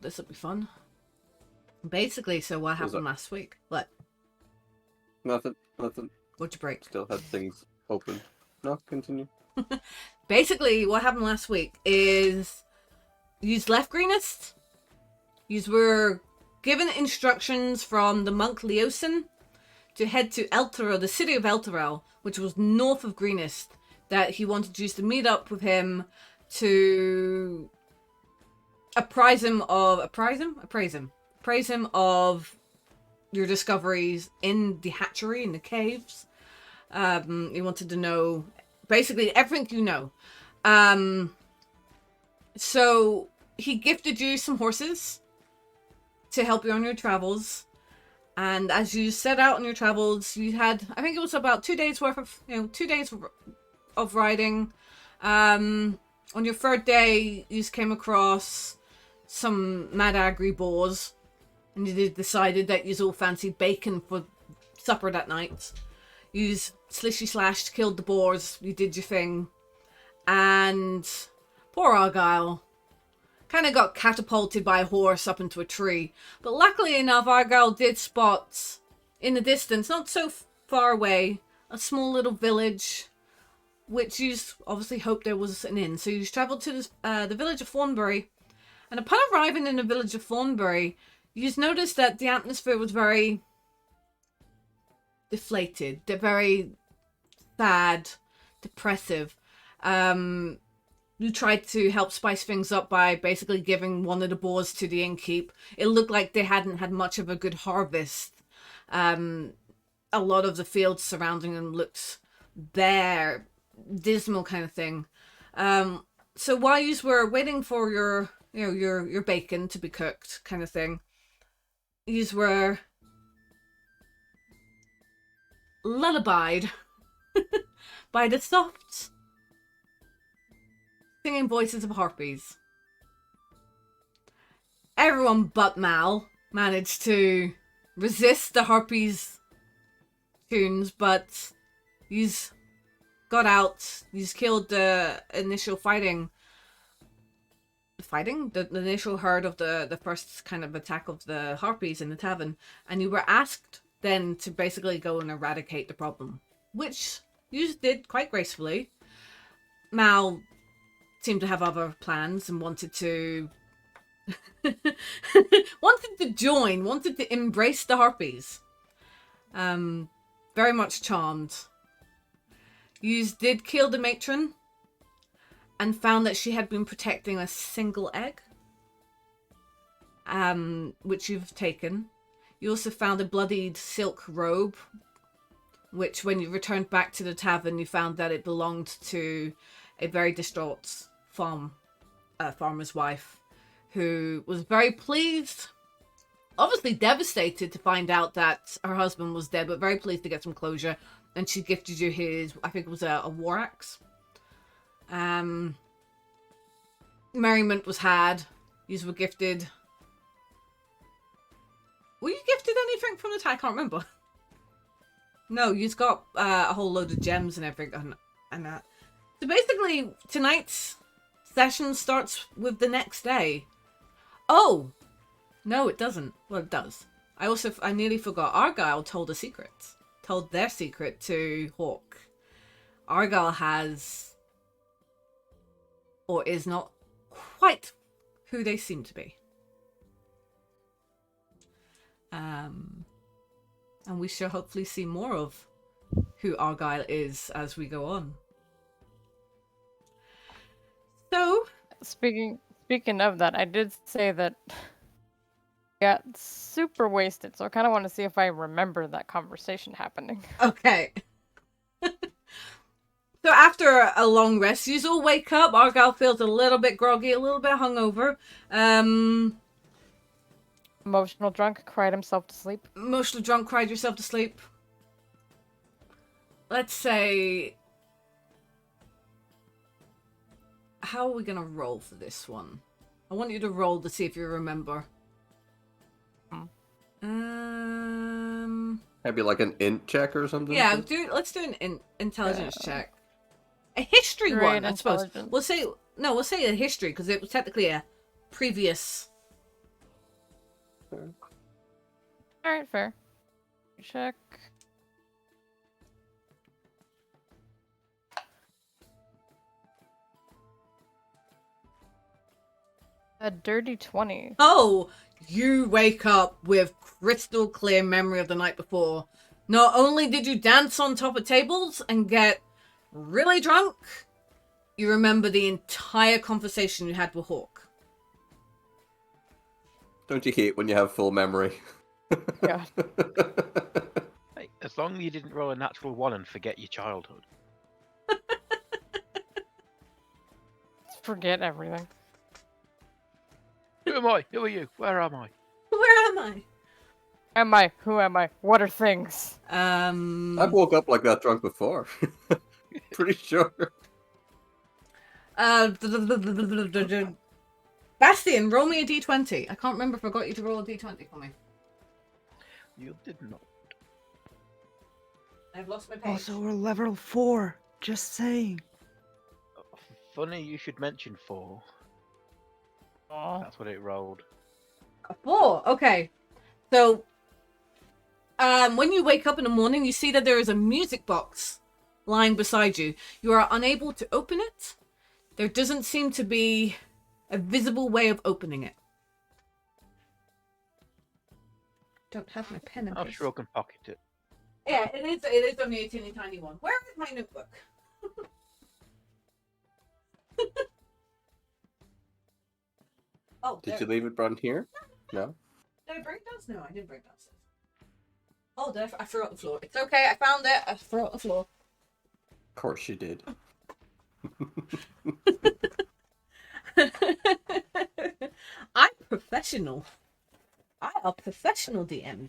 This will be fun. Basically, so what happened last week? What? Nothing. What'd you break? Still had things open. No, continue. Basically, what happened last week is you left Greenest. You were given instructions from the monk Leosin to head to Elturel, the city of Elturel, which was north of Greenest, that he wanted you to meet up with him to appraise him of your discoveries in the hatchery, in the caves. He wanted to know basically everything you know. So he gifted you some horses to help you on your travels. And as you set out on your travels, you had, I think it was about 2 days worth of, 2 days of riding. On your third day, you came across some mad agri boars. And you decided that you all fancied bacon for supper that night. You slishy slashed, killed the boars, you did your thing. And poor Argyle kind of got catapulted by a horse up into a tree. But luckily enough, Argyle did spot, in the distance, not so far away, a small little village, which you obviously hoped there was an inn. So you travelled to the village of Thornbury. And upon arriving in the village of Thornbury, you noticed that the atmosphere was very deflated, very sad, depressive. You tried to help spice things up by basically giving one of the boars to the innkeep. It looked like they hadn't had much of a good harvest. A lot of the fields surrounding them looked bare, dismal kind of thing. So while you were waiting for your bacon to be cooked kind of thing, you were lullabied by the soft singing voices of harpies. Everyone but Mal managed to resist the harpies' tunes, but you got out, you killed the initial the initial herd of the first kind of attack of the harpies in the tavern, and you were asked then to basically go and eradicate the problem, which you did quite gracefully. Mal seemed to have other plans and wanted to wanted to embrace the harpies. Very much charmed. You did kill the matron and found that she had been protecting a single egg, which you've taken. You also found a bloodied silk robe, which when you returned back to the tavern, you found that it belonged to a very distraught farmer's wife, who was very pleased, obviously devastated to find out that her husband was dead, but very pleased to get some closure. And she gifted you his, I think it was a war axe. Merriment was had. You were gifted. Were you gifted anything from the town? I can't remember. No, you've got a whole load of gems and everything and that. So basically, tonight's session starts with the next day. Oh! No, it doesn't. Well, it does. I nearly forgot. Argyle told a secret. Told their secret to Hawk. Argyle has, or is not quite who they seem to be. And we shall hopefully see more of who Argyle is as we go on. So, Speaking of that, I did say that I got super wasted, so I kind of want to see if I remember that conversation happening. Okay. So after a long rest, you all wake up. Argyle feels a little bit groggy, a little bit hungover. Emotional drunk, cried himself to sleep. Emotionally drunk, cried yourself to sleep. Let's say... How are we going to roll for this one? I want you to roll to see if you remember. Maybe like an int check or something? Yeah, let's do an intelligence check. A history one, I suppose. We'll say a history, because it was technically a previous Alright, fair. Check. A dirty 20. Oh, you wake up with crystal clear memory of the night before. Not only did you dance on top of tables and get really drunk, you remember the entire conversation you had with Hawk. Don't you hate when you have full memory? God. Hey, as long as you didn't roll a natural 1 and forget your childhood. Forget everything. Who am I? Who are you? Where am I? Where am I? Am I? Who am I? What are things? I've woke up like that drunk before. Pretty sure. Bastian, roll me a d20. I can't remember if I got you to roll a d20 for me. You did not. I've lost my page. Also, we're level 4. Just saying. Funny you should mention 4. Aw. That's what it rolled. A 4. Okay. So, when you wake up in the morning, you see that there is a music box lying beside you. You are unable to open it. There doesn't seem to be a visible way of opening it. Don't have my pen and I'm paper. sure I can pocket it. Yeah, it is only a teeny tiny one. Where is my notebook? Oh, Did there. you leave it run here? No? Did I bring it downstairs? No, I didn't bring it downstairs. Oh, I threw it on the floor. It's okay, I found it. I threw it on the floor. Of course you did. I'm professional. I am professional DM.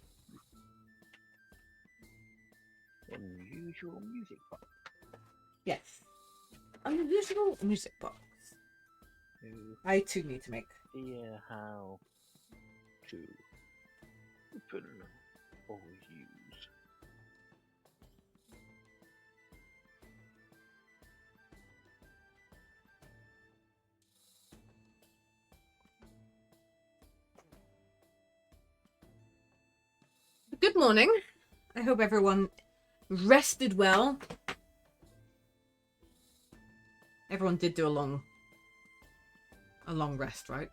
Unusual music box. Yes. Unusual music box. I too need to make. Idea how to open or use. Good morning. I hope everyone rested well. Everyone did do a long rest, right?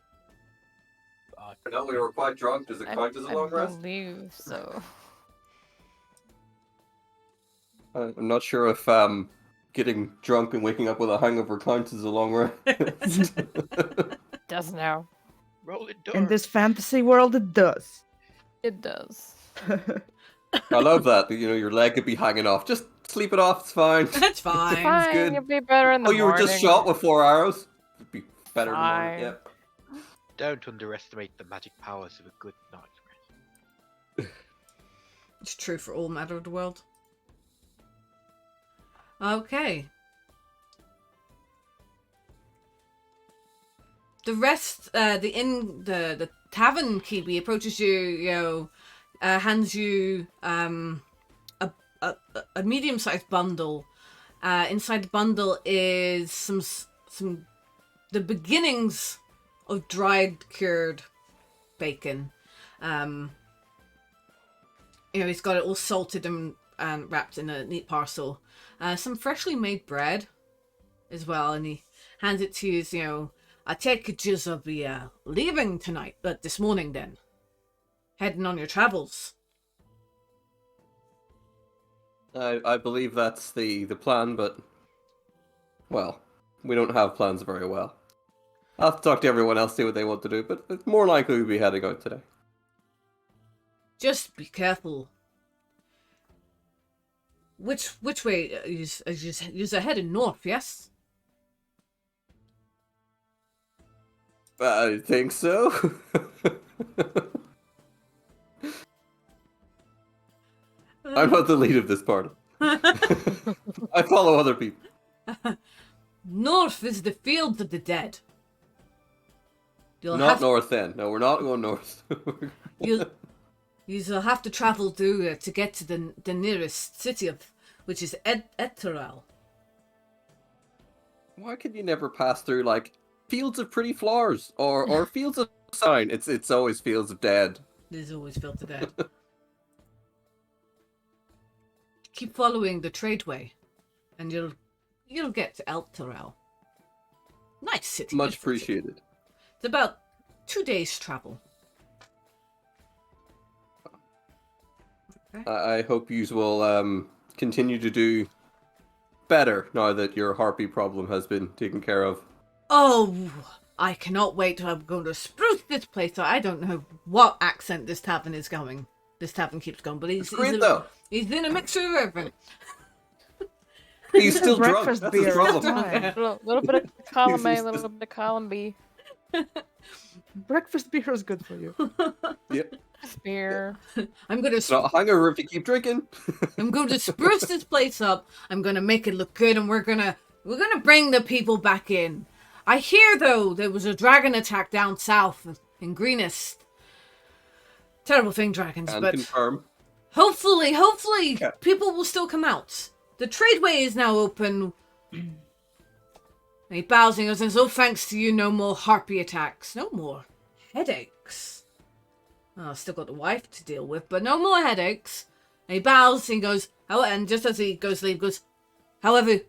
No, we were quite drunk. Does it count as a long I rest? believe so. I'm not sure if getting drunk and waking up with a hangover counts as a long rest. Does now. Roll it In door. this fantasy world, it does. It does. I love that. You know, your leg could be hanging off. Just sleep it off. It's fine. That's fine. Fine, good. you'll be better in the Oh, you morning. were just shot with 4 arrows? It'd be better in the morning. Fine. Yep. Don't underestimate the magic powers of a good night's rest. It's true for all matter of the world. Okay. The rest, the tavern keepy approaches you, hands you a medium-sized bundle. Inside the bundle is some the beginnings of dried cured bacon. He's got it all salted and wrapped in a neat parcel. Some freshly made bread as well, and he hands it to you. I take it you'll be leaving tonight, but this morning then, heading on your travels. I believe that's the plan, but well, we don't have plans very well. I'll have to talk to everyone else, see what they want to do, but it's more likely we'll be heading out today. Just be careful. Which way you're heading north? Yes. I think so. I'm not the lead of this party. I follow other people. North is the fields of the dead. Not north then. No, we're not going north. You'll have to travel to get to the nearest city which is Eteral. Why can you never pass through like fields of pretty flowers or fields of sign? It's always fields of dead. Liz always filtered out. Keep following the tradeway, and you'll get to Elturel. Nice city. Much just visit. appreciated. It's about 2 days' travel. I hope you will continue to do better now that your harpy problem has been taken care of. Oh, I cannot wait till I'm going to spruce this place. I don't know what accent this tavern is going. This tavern keeps going, but he's Great though. He's in a mixture of everything. He's still drunk. Breakfast That's his beer. problem. Fine. Little bit of column A, little bit of column B. Breakfast beer is good for you. Yep. Beer. I'm gonna It's not a hangover if you keep drinking. I'm going to spruce this place up. I'm gonna make it look good, and we're gonna bring the people back in. I hear though there was a dragon attack down south in Greenest. Terrible thing, dragons, And but confirm. hopefully Yeah. people will still come out. The tradeway is now open. He bows and goes, "Oh, thanks to you, no more harpy attacks, no more headaches." Oh, I've still got the wife to deal with, but no more headaches. And he bows and goes, "Oh," and just as he goes to leave, goes, "However,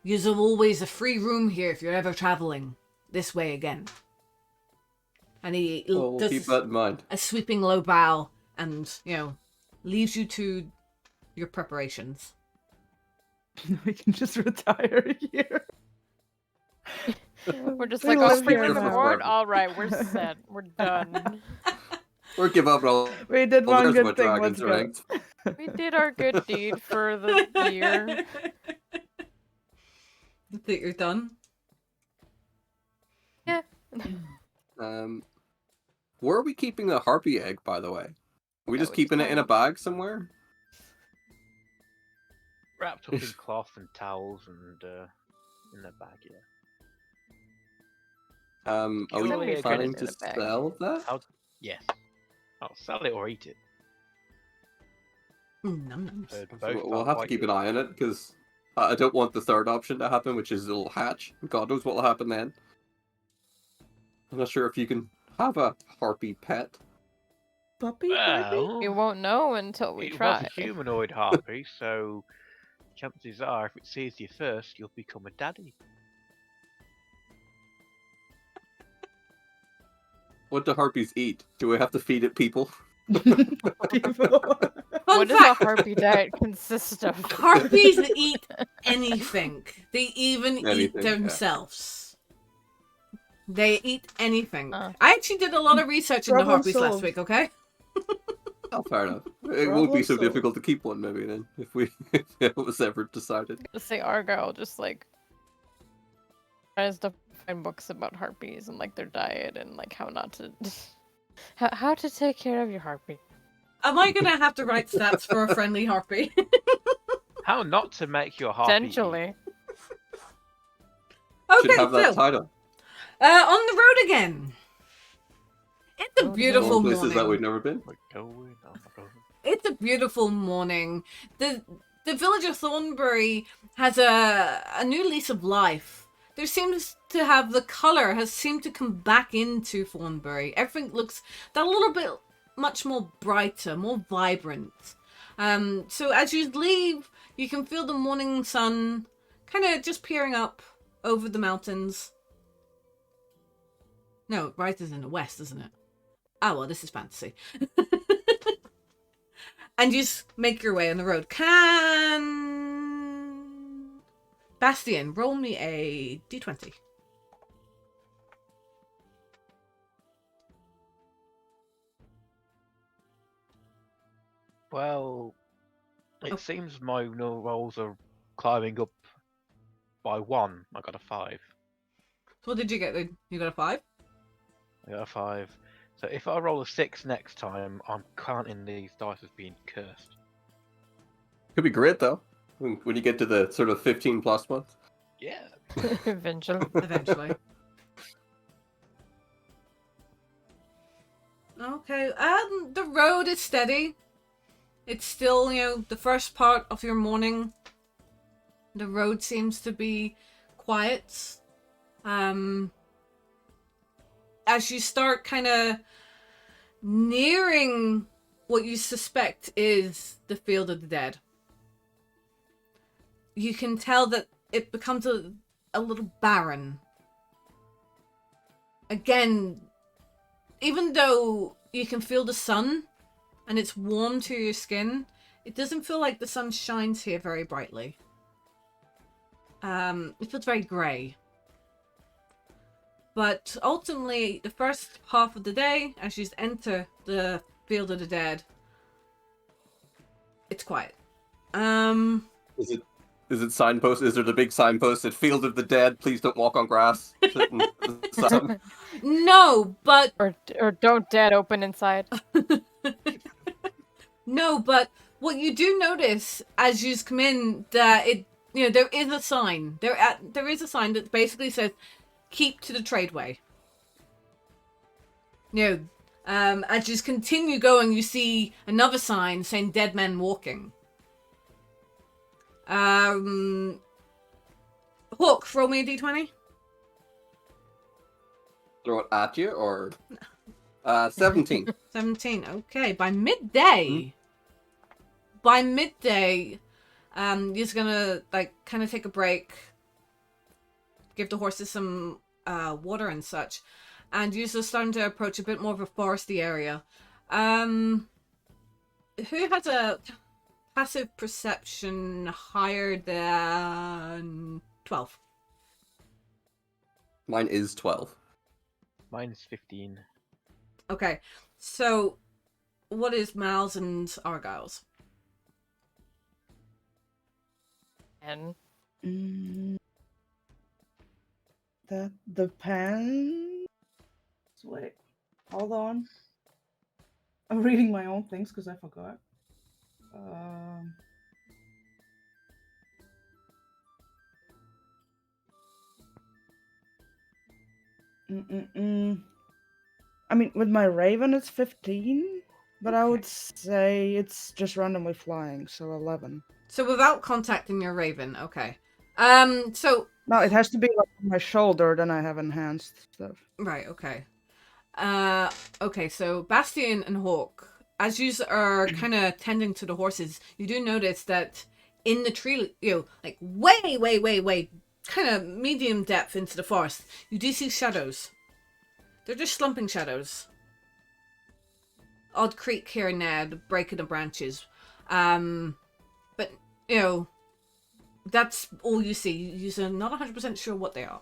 there's always a free room here if you're ever traveling this way again." And he We'll does keep that in mind. a sweeping low bow and, leaves you to your preparations. We can just retire here. We're just We like, live oh, free here room now. board? All right, we're set. We're done. Or give up all We did all one the rest of good my thing. dragons Let's go. ranked. We did our good deed for the year. You think you're done? Yeah. Where are we keeping the harpy egg, by the way? Are we Yeah, just we keeping it in a don't. bag somewhere? Wrapped up in cloth and towels and in the bag, yeah. Are Surely we a planning credit to in a bag. sell that? Yes. I'll sell it or eat it. Num nums. Both We'll are have to quite keep an good. eye on it, because I don't want the third option to happen, which is it'll hatch. God knows what will happen then. I'm not sure if you can have a harpy pet. Puppy, Well, We won't know until we it try. was a humanoid harpy, so chances are if it sees you first, you'll become a daddy. What do harpies eat? Do we have to feed it people? people. Fun What does a fact, harpy diet consist of? harpies eat anything. They even eat Anything, yeah. themselves. They eat anything. Uh. I actually did a lot of research into Problem harpies last solved. week, okay? Oh, fair enough. It won't be Problem so solved. difficult to keep one, maybe, then, if it was ever decided. Let's say Argyle just like tries to find books about harpies and like their diet and like how not to how to take care of your harpy. Am I gonna have to write stats for a friendly harpy? How not to make your harpy Essentially. Should Okay, have that so title. on the road again. It's a Oh, beautiful All places that morning. we've never been. We're going on the road. It's a beautiful morning. The village of Thornbury has a new lease of life. There seems to have the colour has seemed to come back into Thornbury. Everything looks that little bit much more brighter, more vibrant. So as you leave, you can feel the morning sun kind of just peering up over the mountains. No, it rises in the west, isn't it? Oh well, this is fantasy. And you just make your way on the road. Bastian, roll me a d20. Well, it Oh. seems my rolls are climbing up by 1. I got a 5. So what did you get then? You got a 5? I got a 5. So if I roll a 6 next time, I'm counting these dice as being cursed. Could be great, though, when you get to the sort of 15 plus ones. Yeah. Eventually. Eventually. Okay, the road is steady. It's still, the first part of your morning. The road seems to be quiet. As you start kind of nearing what you suspect is the Field of the Dead. You can tell that it becomes a little barren. Again, even though you can feel the sun and it's warm to your skin, it doesn't feel like the sun shines here very brightly. It feels very grey. But ultimately, the first half of the day, as you enter the Field of the Dead, it's quiet. Is it signpost? Is there the big signpost at Field of the Dead? Please don't walk on grass. No, but or don't dead open inside. no, but what you do notice as you come in that there is a sign. There is a sign that basically says, "Keep to the tradeway." As you continue going, you see another sign saying "Dead Men Walking." Hawk, roll me a d20. Throw it at you, or 17. 17. Okay. By midday, you're just gonna kind of take a break, give the horses some water and such, and you're just starting to approach a bit more of a foresty area. Who has a passive perception higher than 12? Mine is 12. Mine's 15. Okay, so what is Mal's and Argyle's? And That depends. Wait, hold on. I'm reading my own things because I forgot. I mean, with my Raven, it's 15, but I would say it's just randomly flying, so 11. So without contacting your Raven, okay. So No, it has to be like on my shoulder, then I have enhanced stuff. right, okay. Okay, so Bastion and Hawk, as you are kind of tending to the horses, you do notice that in the tree, like way, kind of medium depth into the forest, you do see shadows. They're just slumping shadows. Odd creak here and there, the break of the branches. But, that's all you see. You're not 100% sure what they are.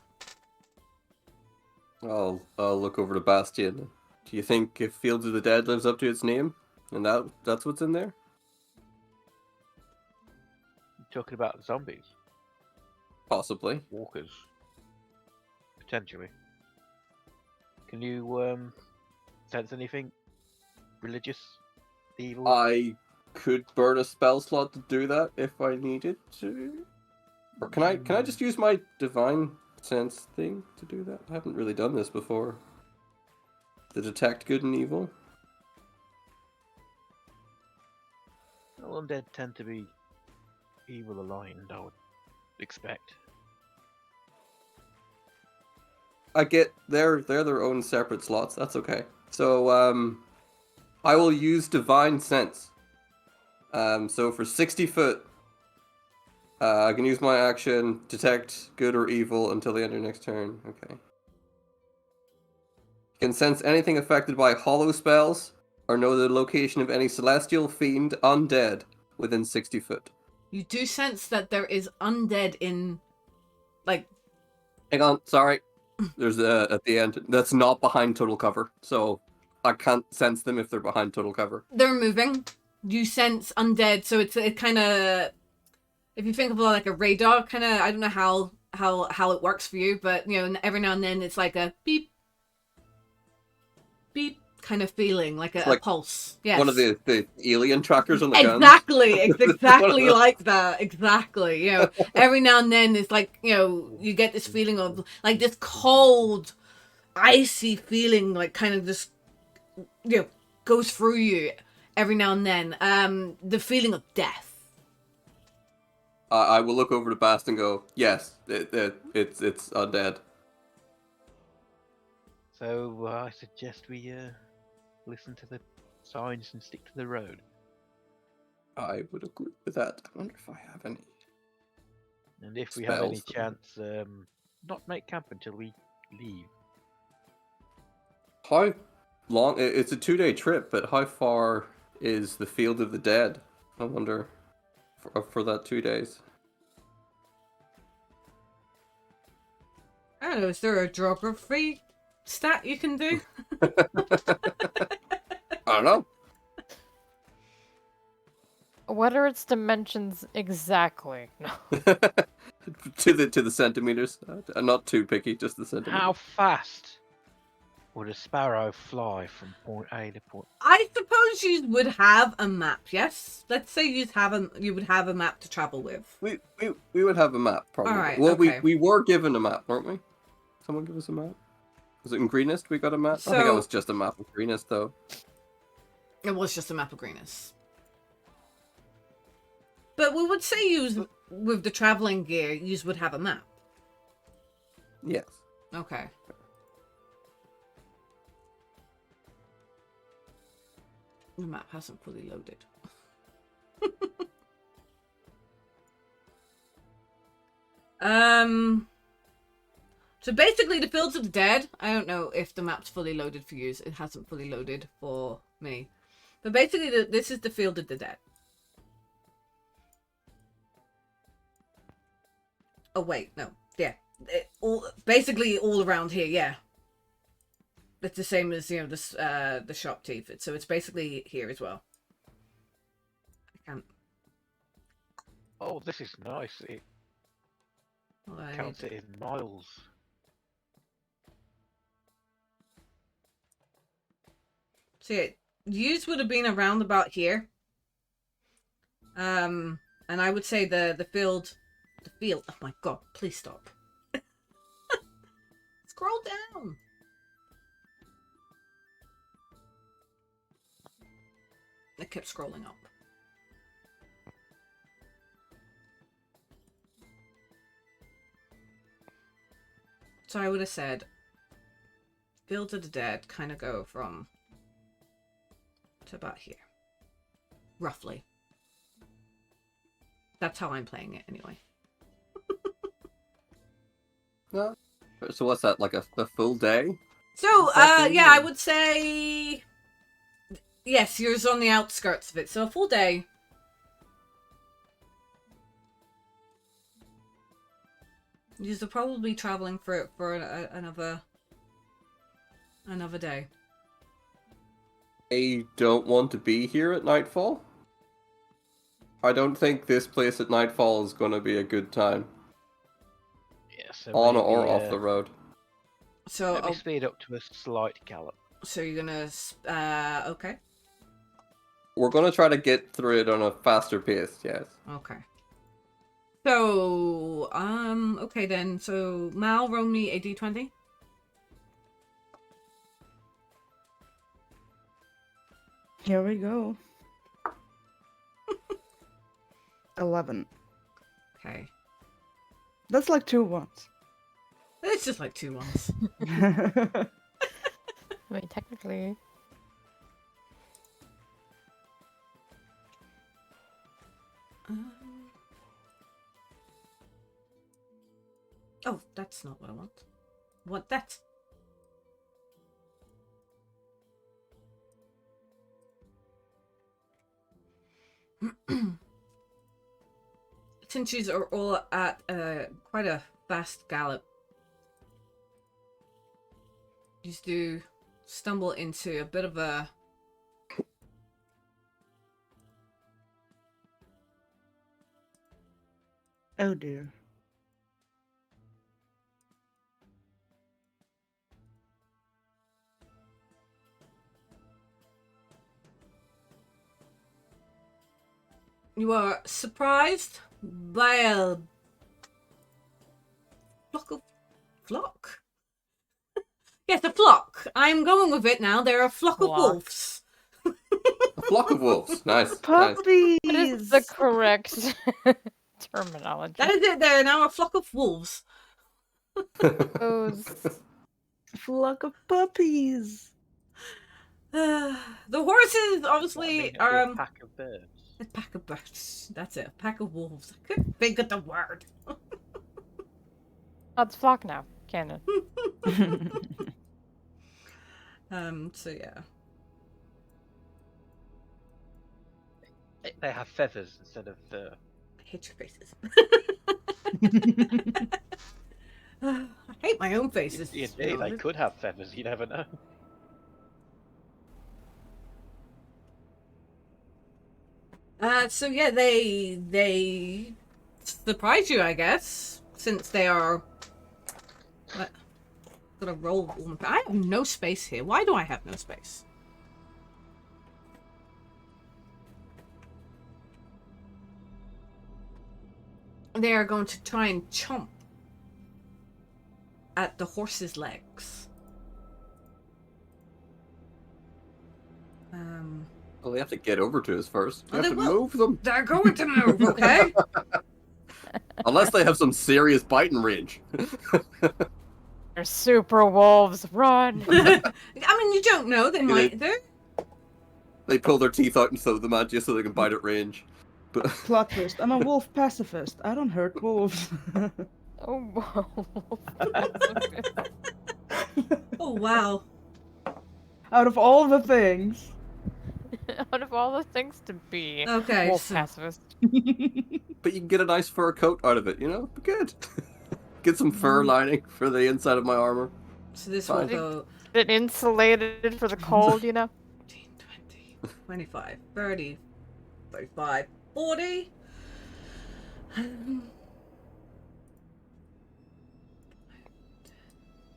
I'll look over to Bastion. Do you think if Fields of the Dead lives up to its name, and that's what's in there? You talking about zombies? Possibly. Walkers? Potentially. Can you sense anything religious, evil? I could burn a spell slot to do that if I needed to. Or can I just use my divine sense thing to do that? I haven't really done this before. To detect good and evil. Well, undead tend to be evil aligned, I would expect. I get they're their own separate slots. That's okay. So I will use divine sense. So for 60 foot, I can use my action, detect good or evil until the end of next turn. Okay. You can sense anything affected by hollow spells, or know the location of any celestial fiend undead within 60 foot. You do sense that there is undead in, Hang on, sorry. There's at the end. That's not behind total cover, so I can't sense them if they're behind total cover. they're moving. You sense undead, so it kind of, if you think of like a radar, kind of, I don't know how it works for you, but every now and then it's like a beep, beep kind of feeling, like a pulse. Yes. One of the alien trackers on the guns. Exactly. It's exactly like that. Exactly. Every now and then it's like, you get this feeling of like this cold, icy feeling, like kind of just, goes through you every now and then. The feeling of death. I will look over to Bast and go, yes, it's undead. So I suggest we listen to the signs and stick to the road. I would agree with that. I wonder if I have any. And if we have any Spells. chance, not make camp until we leave. How long? It's a 2-day trip, but how far is the Field of the Dead? I wonder for that 2 days. I don't know, is there a geography stat you can do? I don't know. What are its dimensions exactly? No. to the centimeters. I'm not too picky, just the centimeters. How fast would a sparrow fly from point A to point? I suppose you would have a map, yes? Let's say you would have a map to travel with. We would have a map probably. Alright, Well, okay. we were given a map, weren't we? Someone give us a map. Was it in Greenest we got a map? I think it So- was just a map of Greenest though. It was just a map of Greenest. But we would say with the traveling gear, you would have a map. Yes. Okay. The map hasn't fully loaded. So basically the Fields of the Dead, I don't know if the map's fully loaded for you. It hasn't fully loaded for me. But basically this is the Field of the Dead. Oh wait, no. Yeah. Basically all around here, yeah. It's the same as, you know, the shop teeth. So it's basically here as well. I can't. Oh, this is nice. It Right. counts it in miles. So yeah, yous would have been around about here. And I would say the field. Oh my god! Please stop. Scroll down. It kept scrolling up. So I would have said, Fields of the Dead kind of go from to about here. Roughly. That's how I'm playing it anyway. No. So what's that, like a full day? So, Exactly, yeah, I or- would say... Yes, yours on the outskirts of it. So a full day. You're probably traveling for another day. I don't want to be here at nightfall. I don't think this place at nightfall is going to be a good time. Yeah, so On maybe, or off the road. So, Maybe speed up to a slight gallop. so you're gonna, okay, We're going to try to get through it on a faster pace, yes. okay. So, okay then. So Mal, roll me a d20. Here we go. 11. Okay, That's like 2 ones. it's just like 2 ones. I mean, technically. Oh, that's not what I want. What that? Since you are all at quite a fast gallop, you do stumble into a bit of a Oh dear. You are surprised by a flock? Yes, a flock. I'm going with it now. They're a flock of Flock. wolves. A flock of wolves. Nice. Nice. Puppies! What is the correct terminology? That is it. They're now a flock of wolves. Those... Flock of puppies! The horses obviously What, I mean, are it'd be a pack of birds. a pack of birds. That's it. A pack of wolves. I couldn't think of the word. Oh, it's flock now. Canon. So yeah. They have feathers instead of fur. I hate your faces. I hate my own faces. D&D, to be they honest. could have feathers. You never know. So yeah, they surprise you, I guess, since they are. Gotta roll. I have no space here. Why do I have no space? They are going to try and chomp at the horse's legs. Well, they have to get over to us first. We Oh, have they to will. move them. They're going to move, okay? Unless they have some serious biting range. They're super wolves. Run. I mean, you don't know. They might do. They pull their teeth out and throw them at you so they can bite at range. But Plot twist. I'm a wolf pacifist. I don't hurt wolves. Oh, whoa. Oh wow. Out of all the things. Out of all the things to be. Okay. Wolf So, pacifist. but you can get a nice fur coat out of it, you know? Good. Get some fur lining for the inside of my armor. so this Fine. will go It insulated for the cold, you know? 15, 20, 25, 30, 35, 40.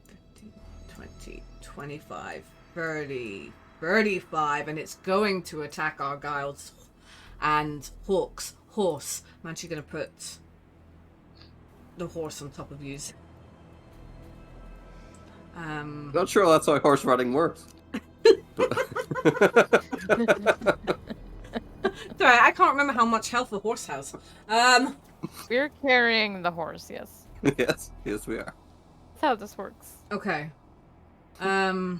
15, 20, 25, 30, 35, and it's going to attack Argyle's and Hawk's horse. I'm actually going to put the horse on top of you. Not sure that's how horse riding works. Sorry, I can't remember how much health a horse has. We're carrying the horse, yes. yes, we are. That's how this works. Okay. The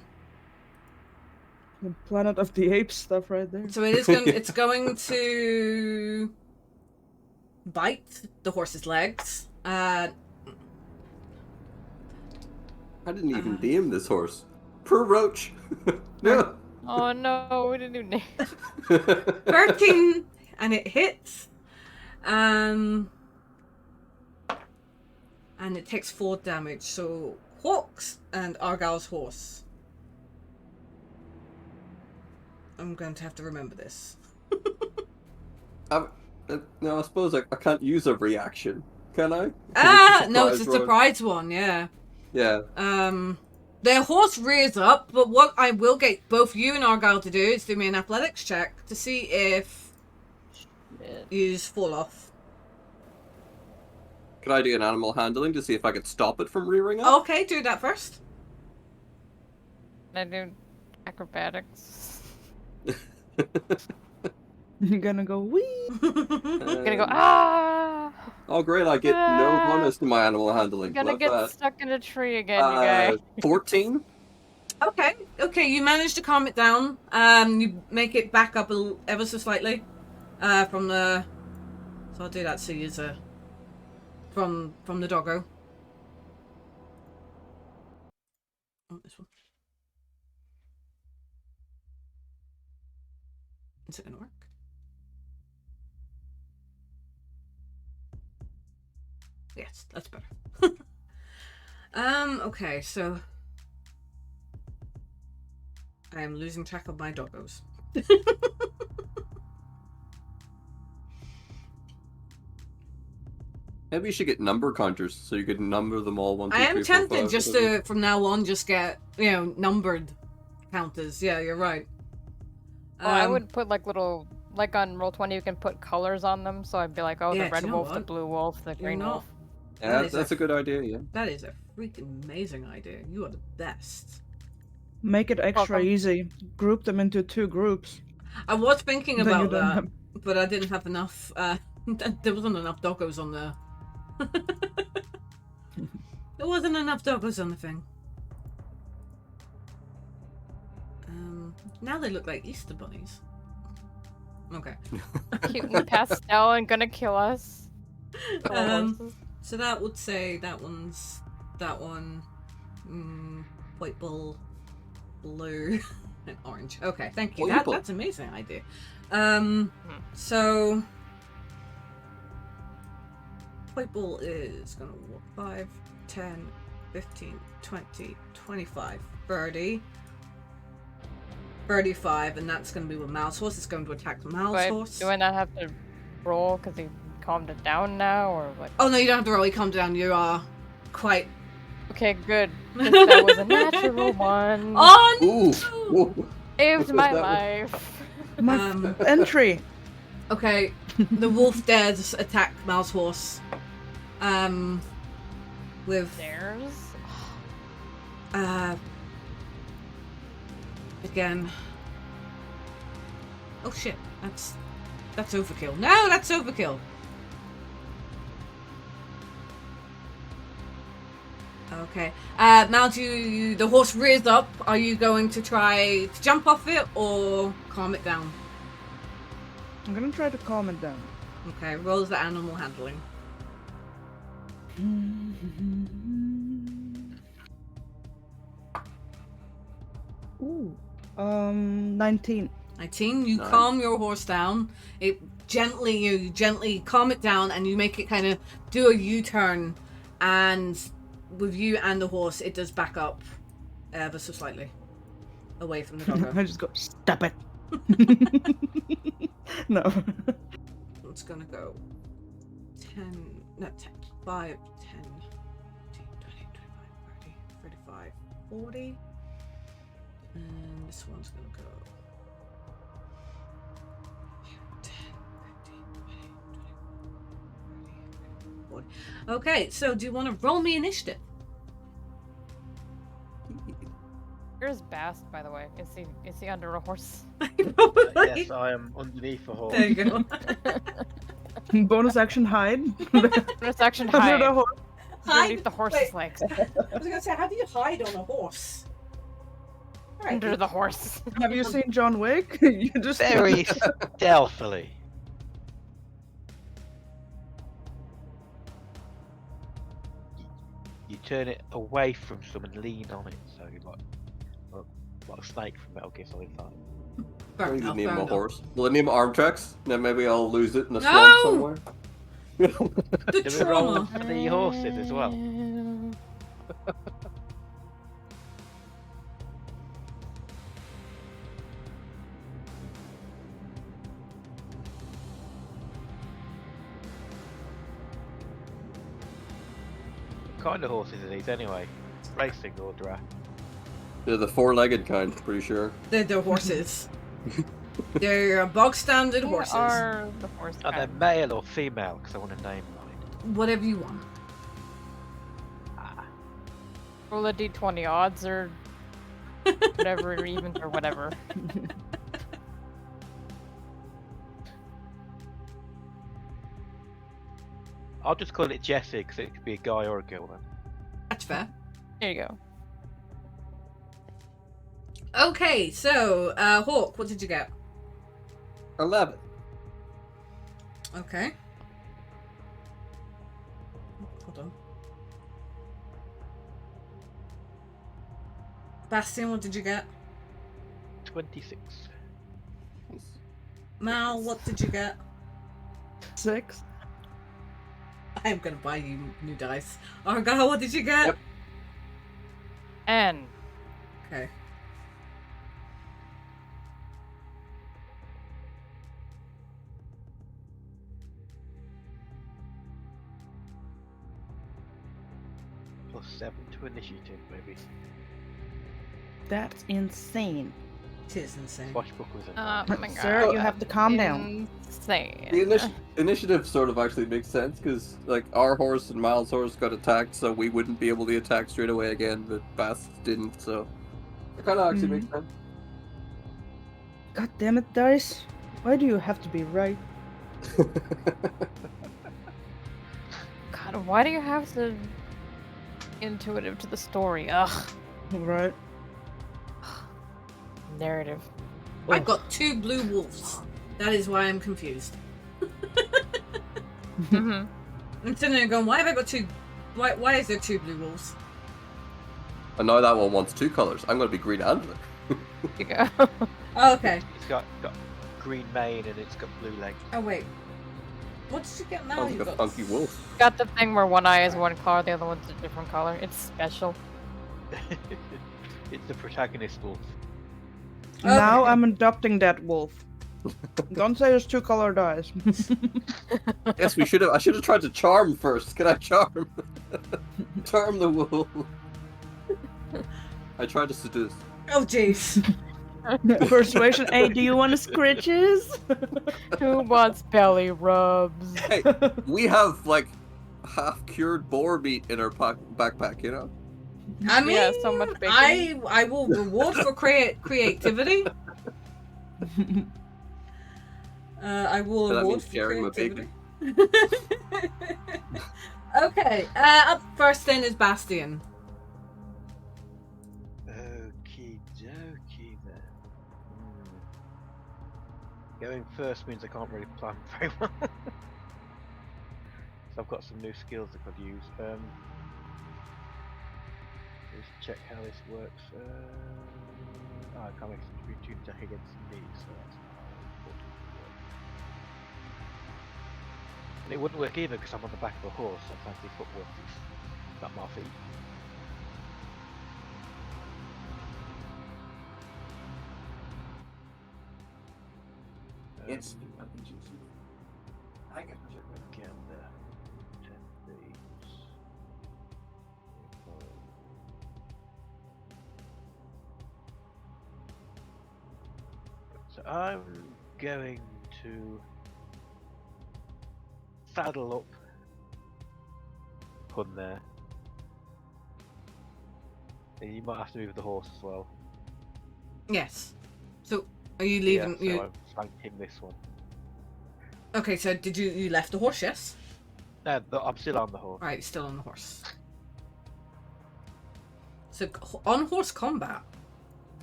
Planet of the Apes stuff right there. So it is going. It's going to bite the horse's legs. I didn't even name this horse. Poor Roach. No. Oh no, we didn't even name 13, and it hits. And it takes 4 damage. So Hawks and Argyle's horse. I'm going to have to remember this. No, I suppose I can't use a reaction, can I? No, it's a roll. surprise one. Yeah. Yeah. Their horse rears up, but what I will get both you and Argyle to do is do me an athletics check to see if you fall off. Could I do an animal handling to see if I could stop it from rearing up? Okay, do that first. I do acrobatics. You're gonna go wee. I'm gonna go, ah! Oh, great! I get no bonus to my animal handling. I'm gonna Love get that. stuck in a tree again, you guys. 14. Okay, you manage to calm it down. You make it back up ever so slightly, from the. So I'll do that. So use a. From the doggo. Oh, this one. Is it gonna work? Yes, that's better. Okay, so I am losing track of my doggos. Maybe you should get number counters so you could number them all. 1, 2, I am 3, 4, tempted 5, just whatever. to, from now on, just get, numbered counters. Yeah, you're right. Well, I would put like little, like on Roll20 you can put colors on them, so I'd be like, oh, Yeah, the do red you know wolf, the what? blue wolf, the green know- wolf. Yeah, That is that's a good idea. Yeah. That is a freaking amazing idea. You are the best. Make it extra Welcome. easy. Group them into 2 groups. I was thinking Then you about don't that, have- but I didn't have enough. There wasn't enough doggos on there. There wasn't enough doggos on the thing. Now they look like Easter bunnies. Okay. Cute and pastel and gonna kill us. Poor horses. So that would say that one. White bull, blue, and orange. Okay, thank you. White bull. That's an amazing idea. So white bull is gonna walk 5, 10, 15, 20, 25, 30. 35, and that's going to be with Mouse Horse. It's going to attack the Mouse Horse. Do I not have to roll because he calmed it down now, or what? Oh no, you don't have to roll. You calm down. You are quite. Okay, good. 'Cause that was a natural one. Oh Ooh. no! Ooh. Saved my That was- life. My entry. Okay, the wolf dares attack Mouse Horse. With Theirs. again. Oh shit! That's overkill. No, that's overkill. Okay. Now the horse rears up. Are you going to try to jump off it or calm it down? I'm gonna try to calm it down. Okay, roll the animal handling. Ooh. 19. 19. You Nice. calm your horse down. You gently calm it down, and you make it kind of do a U-turn. And with you and the horse, it does back up ever so slightly away from the doggo. I just go, stop it. No. It's gonna go 5, 10, 15, 20, 25, 30, 35, 40. And this one's gonna go 10, 15, 20, 25, 30, 40. Okay, so do you want to roll me initiative? Where's Bast, by the way? Is he under a horse? Yes, I am underneath a horse. There you go. Bonus action hide. Bonus action Under hide. the horse. Underneath the horse's Wait. legs. I was gonna say, how do you hide on a horse? Alright. Under the horse. Have you seen John Wick? You just Very stealthily. You turn it away from someone, lean on it, so you like a snake from Metal Gear Solid 5. Fair Maybe enough, name fair him a enough. horse. Will I name him Arm Tracks? Then maybe I'll lose it in a No! swamp somewhere. The Do we roll trauma. for the horses as well? What kind of horses are these anyway? Racing or draft? They're the four-legged kind, pretty sure. They're horses. They're bog standard Where horses. are the horse Are they kind? male or female? Because I want to name mine. Whatever you want. Roll a d20 odds or whatever, or even or whatever. I'll just call it Jessie because it could be a guy or a girl then. That's fair. There you go. Okay, so Hawk, what did you get? 11. Okay. Hold on. Bastian, what did you get? 26. Mal, what did you get? 6. I am gonna buy you new dice. Argyle, what did you get? Yep. And Okay. Plus 7 to initiative, maybe. That's insane. It is insane. Swashbuckles and oh my god. Sir, you have to calm down. Insane. The initiative sort of actually makes sense because, like, our horse and Miles' horse got attacked, so we wouldn't be able to attack straight away again, but Bass didn't, so it kind of actually makes sense. God damn it, Dice. Why do you have to be right? God, why do you have to intuitive to the story? Ugh. Right. narrative. I've got 2 blue wolves. That is why I'm confused. Mm-hmm. I'm sitting there going, why have I got 2? Why is there 2 blue wolves? And now that one wants 2 colors. I'm going to be green and blue. You go. Oh, okay. It's got green mane and it's got blue legs. Oh, wait. What did you get now? Sounds You like a got funky wolf. Got the thing where one eye is one color, the other one's a different color. It's special. It's the protagonist wolf. Now Okay. I'm adopting that wolf. Don't say there's 2 colored eyes. Yes, we should have. I should have tried to charm first. Can I charm? Charm the wolf. I tried to seduce. Oh, jeez. Persuasion. Hey, do you want scritches? Who wants belly rubs? Hey, we have like half-cured boar meat in our backpack, you know. I mean, Yeah, so much bacon. I will reward for creativity. I will So that reward means for sharing my creativity. Okay, up first then is Bastion. Okie dokie then. Going first means I can't really plan very well. So I've got some new skills I could use. Let's check how this works. I can't make a between attack against me, so that's not how important it works. And it wouldn't work either because I'm on the back of a horse, so fancy footwork is not my feet. Yes. Propaganda. 10 thieves. So I'm going to saddle up. Pun there. And you might have to move the horse as well. Yes. So, are you leaving? Yeah, so I'm flanking this one. Okay, so did you left the horse? Yes. No, I'm still on the horse. Right, still on the horse. So on horse combat,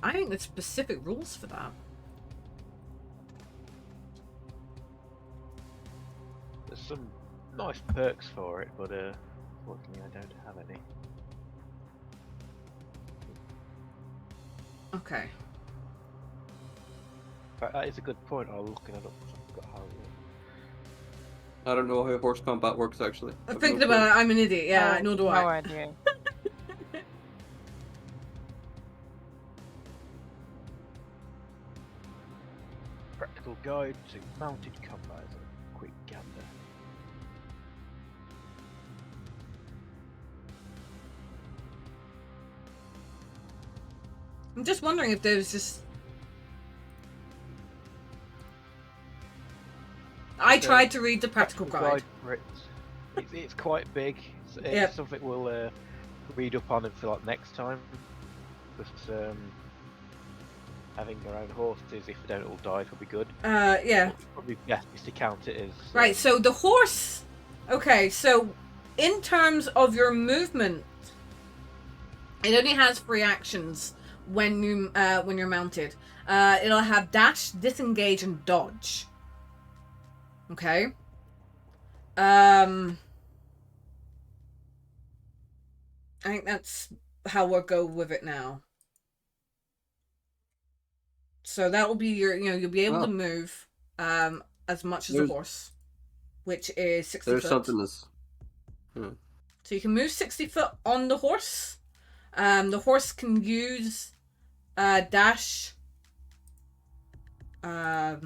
I think there's specific rules for that. There's some nice perks for it, but unfortunately I don't have any. Okay. But that is a good point. I'll look it up. I forgot how it works. I don't know how horse combat works actually. I'm thinking about it. I'm an idiot. Yeah, nor do No I. idea. Practical guide to mounted combat is a quick gander. I'm just wondering if there's just. I tried to read the practical guide. for it. It's quite big. It's Yep. something we'll read up on and fill out next time. Because having our own horses, if they don't all die, will be good. Yeah. It's probably best to count it as Right. So the horse. Okay. So, in terms of your movement, it only has 3 actions when you're mounted. It'll have dash, disengage, and dodge. Okay. I think that's how we'll go with it now. So that will be your, you'll be able to move as much as a horse, which is 60 There's foot. something that's. So you can move 60 foot on the horse. The horse can use dash. I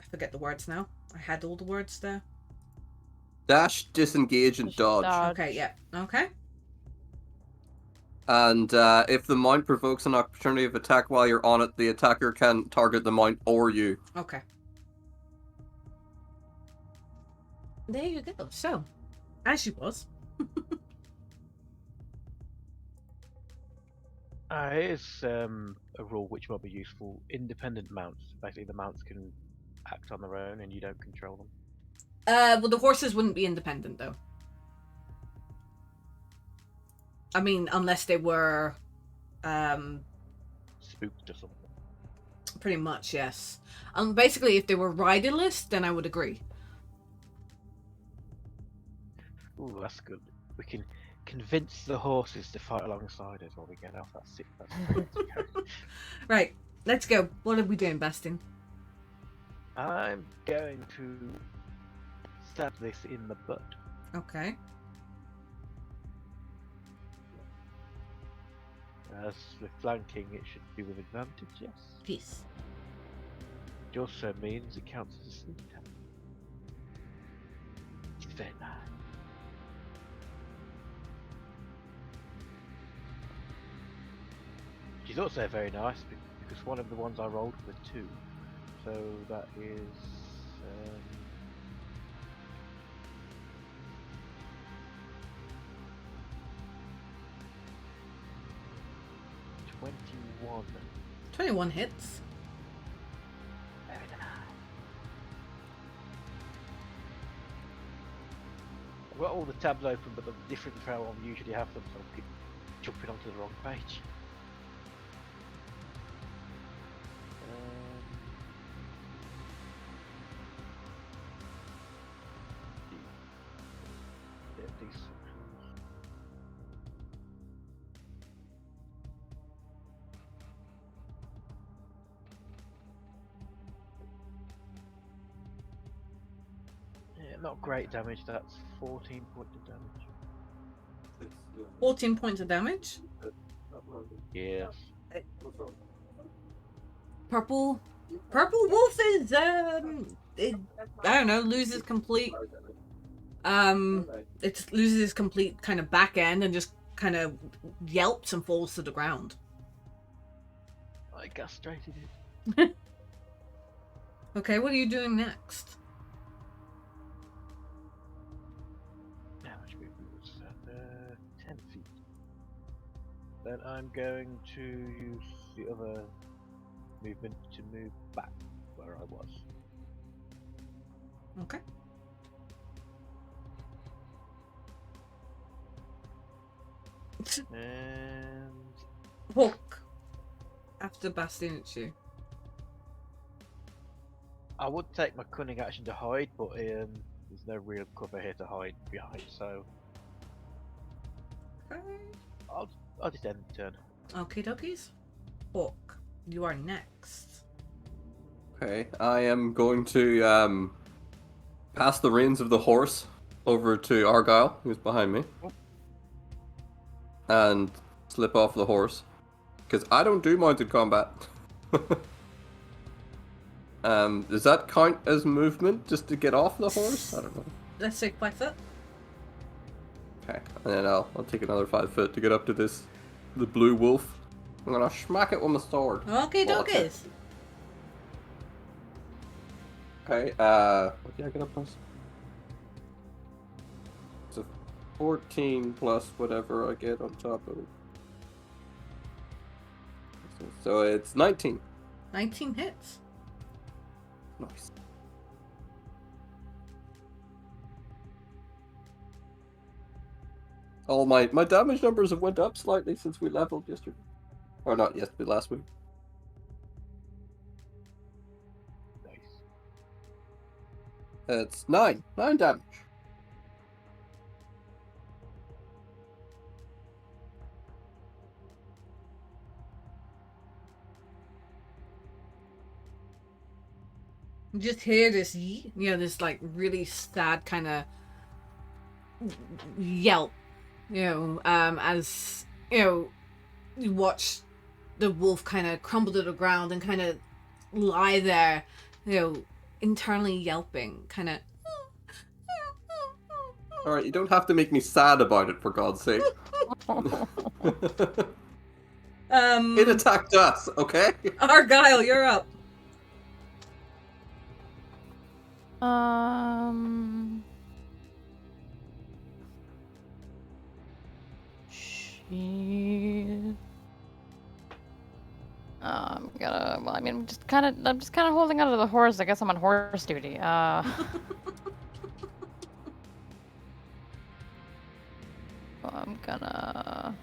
forget the words now. I had all the words there. Dash, disengage, and dodge. Okay, yeah. Okay. And if the mount provokes an opportunity of attack while you're on it, the attacker can target the mount or you. Okay. There you go. So, as you was. Here's a rule which might be useful. Independent mounts. Basically, the mounts can act on their own and you don't control them. Well, the horses wouldn't be independent, though. I mean, unless they were, Spooked or something. Pretty much, yes. Basically, if they were riderless, then I would agree. Ooh, that's good. We can convince the horses to fight alongside us while we get off. That's it. That's great. Right, let's go. What are we doing, Bastin? I'm going to stab this in the butt. Okay. As with flanking, it should be with advantage, yes. Peace. It also means it counts as a sneak attack. It's very nice. Which is also very nice because one of the ones I rolled was a 2. So that is 21. 21 hits. Very nice. I've got all the tabs open, but the different how I usually have them, so I'll keep jumping onto the wrong page. Yeah, these. Yeah, not great damage. That's 14 points of damage. 14 points of damage. Yes. Purple wolf is I don't know, loses complete it loses complete kind of back end and just kind of yelps and falls to the ground. I castrated it. Okay, what are you doing next? How much movement was that? 10 feet. Then I'm going to use the other movement to move back where I was. Okay. And Walk after Bastion, it's you. I would take my cunning action to hide, but there's no real cover here to hide behind, so Okay. I'll just end the turn. Okie dokies. Hawk, you are next. Okay, I am going to pass the reins of the horse over to Argyle, who's behind me, and slip off the horse, because I don't do mounted combat. Does that count as movement just to get off the horse? I don't know. Let's take 5 foot. Okay, and then I'll take another 5 foot to get up to the blue wolf. I'm gonna smack it with my sword. Okay, Well, dokies. Okay, what did I get up plus? It's a 14 plus whatever I get on top of it. So it's 19. 19 hits. Nice. All my damage numbers have went up slightly since we leveled yesterday. Or not yesterday, last week. Nice. It's 9 damage. You just hear this, this like really sad kind of yelp, as you watch the wolf kind of crumble to the ground and kind of lie there, internally yelping, kind of. All right, you don't have to make me sad about it, for God's sake. It attacked us, okay? Argyle, you're up. Shit. Well, I mean, I'm just kind of holding onto the horse. I guess I'm on horse duty. I'm gonna.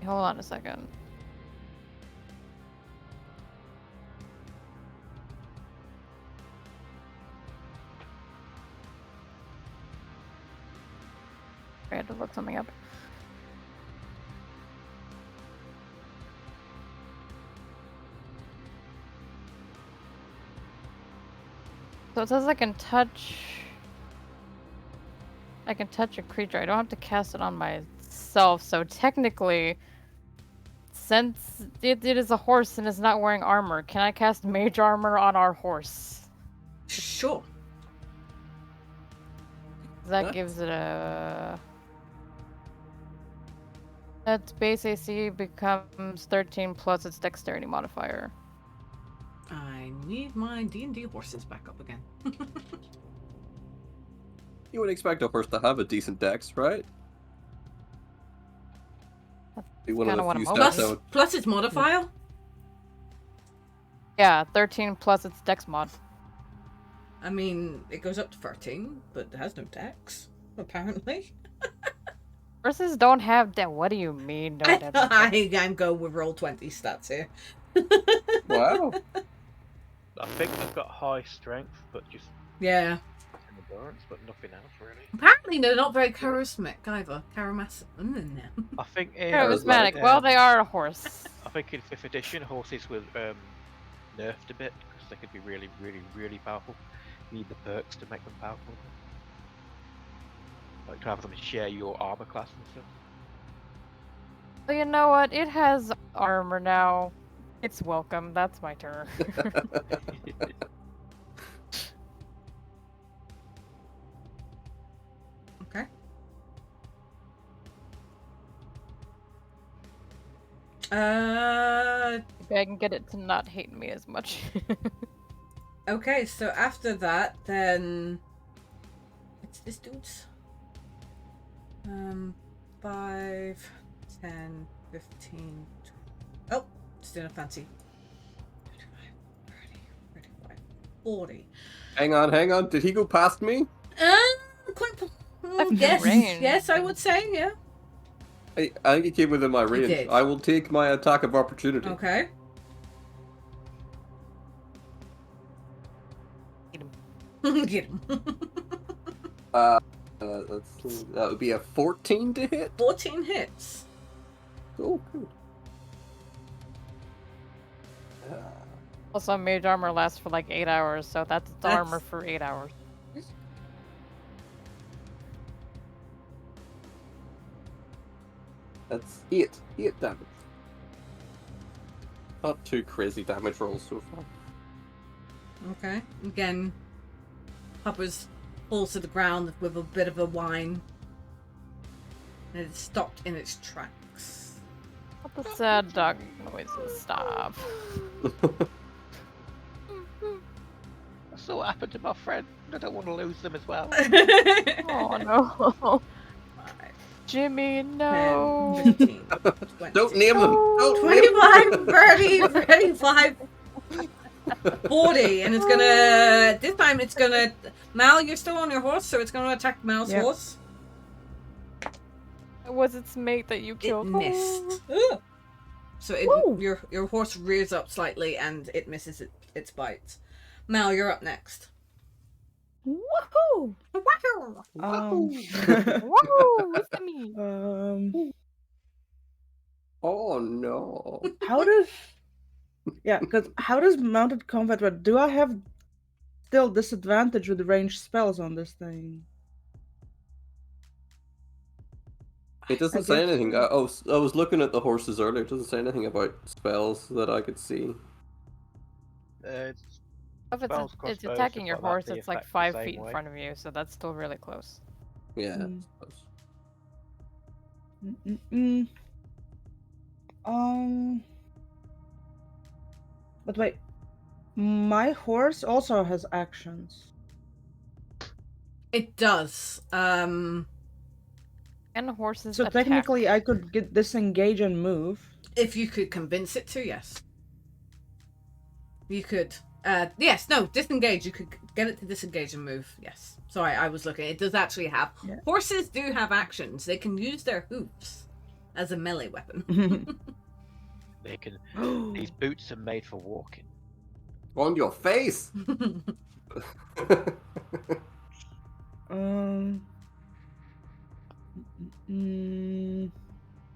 Hold on a second. I had to look something up. So it says I can touch a creature. I don't have to cast it on myself. So technically, since it is a horse and is not wearing armor, can I cast mage armor on our horse? Sure. That Nice. gives it a... Its base AC becomes 13 plus its dexterity modifier. I need my D&D horses back up again. You would expect a horse to have a decent dex, right? Be one kinda of what the I'm few hoping. stats plus, I would. plus its modifier? Yeah, 13 plus its dex mod. I mean, it goes up to 13, but it has no dex, apparently. Horses don't have dex. What do you mean? No dex? I'm going with roll 20 stats here. Wow. I think they've got high strength, but just Yeah. endurance, but nothing else really. Apparently they're not very charismatic either. I think in Charismatic. Well, they are a horse. I think in 5th edition, horses were nerfed a bit because they could be really, really, really powerful. You need the perks to make them powerful. Like to have them share your armor class and stuff. Well, you know what? It has armor now. It's welcome. That's my turn. Okay. Maybe I can get it to not hate me as much. Okay, so after that, then it's this dude's 5, 10, 15. Oh, just doing a fancy 30, 35, 40. Hang on. Did he go past me? Quite. That's Yes, range. yes, I would say, yeah. I think he came within my range. did. I will take my attack of opportunity. Okay. Get him. That would be a 14 to hit. 14 hits. Oh, good. Also, mage armor lasts for like 8 hours, so that's its armor for 8 hours. That's 8 damage. Not too crazy damage rolls so far. Okay. Again, Hopper's falls to the ground with a bit of a whine. And it's stopped in its tracks. What the sad dog noises stop. That's what happened to my friend. I don't want to lose them as well. Oh no. 5, Jimmy, no. 10, 15, 20. Don't name them. Don't 25, 30, 35, 40, and it's gonna. This time it's gonna. Mal, you're still on your horse, so it's gonna attack Mal's Yep. horse. It was its mate that you It killed. missed. So Woo! your horse rears up slightly and it misses its bite. Mal, you're up next. Woohoo! Woo! It's me. Oh no. How does? Yeah, because how does mounted combat work? Do I have still disadvantage with ranged spells on this thing? It doesn't I say guess anything. so. I was looking at the horses earlier. It doesn't say anything about spells that I could see. It's If Spells, it's crossbows, attacking stuff your like that, horse, they it's like affect the 5 same feet in way. front of you, so that's still really close. Yeah. Hmm. I suppose. Mm-mm. But wait, my horse also has actions. It does. And horses So attack. technically, I could get disengage and move. If you could convince it to, yes. You could. Yes, no, disengage. You could get it to disengage and move. Yes. Sorry, I was looking. It does actually have. Yeah. Horses do have actions. They can use their hooves as a melee weapon. They can. These boots are made for walking. On your face!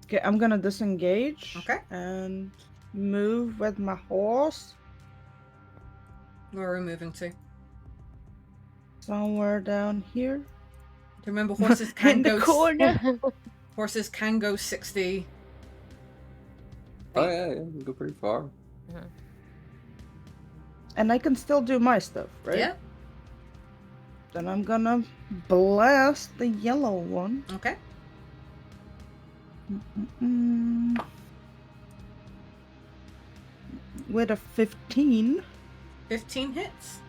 Okay, I'm gonna disengage. Okay. And move with my horse Where are we moving to? somewhere down here. Remember, horses can In the go. corner. Horses can go 60. Oh yeah, you can go pretty far. And I can still do my stuff, right? Yeah. Then I'm gonna blast the yellow one. Okay. With a 15. 15 hits.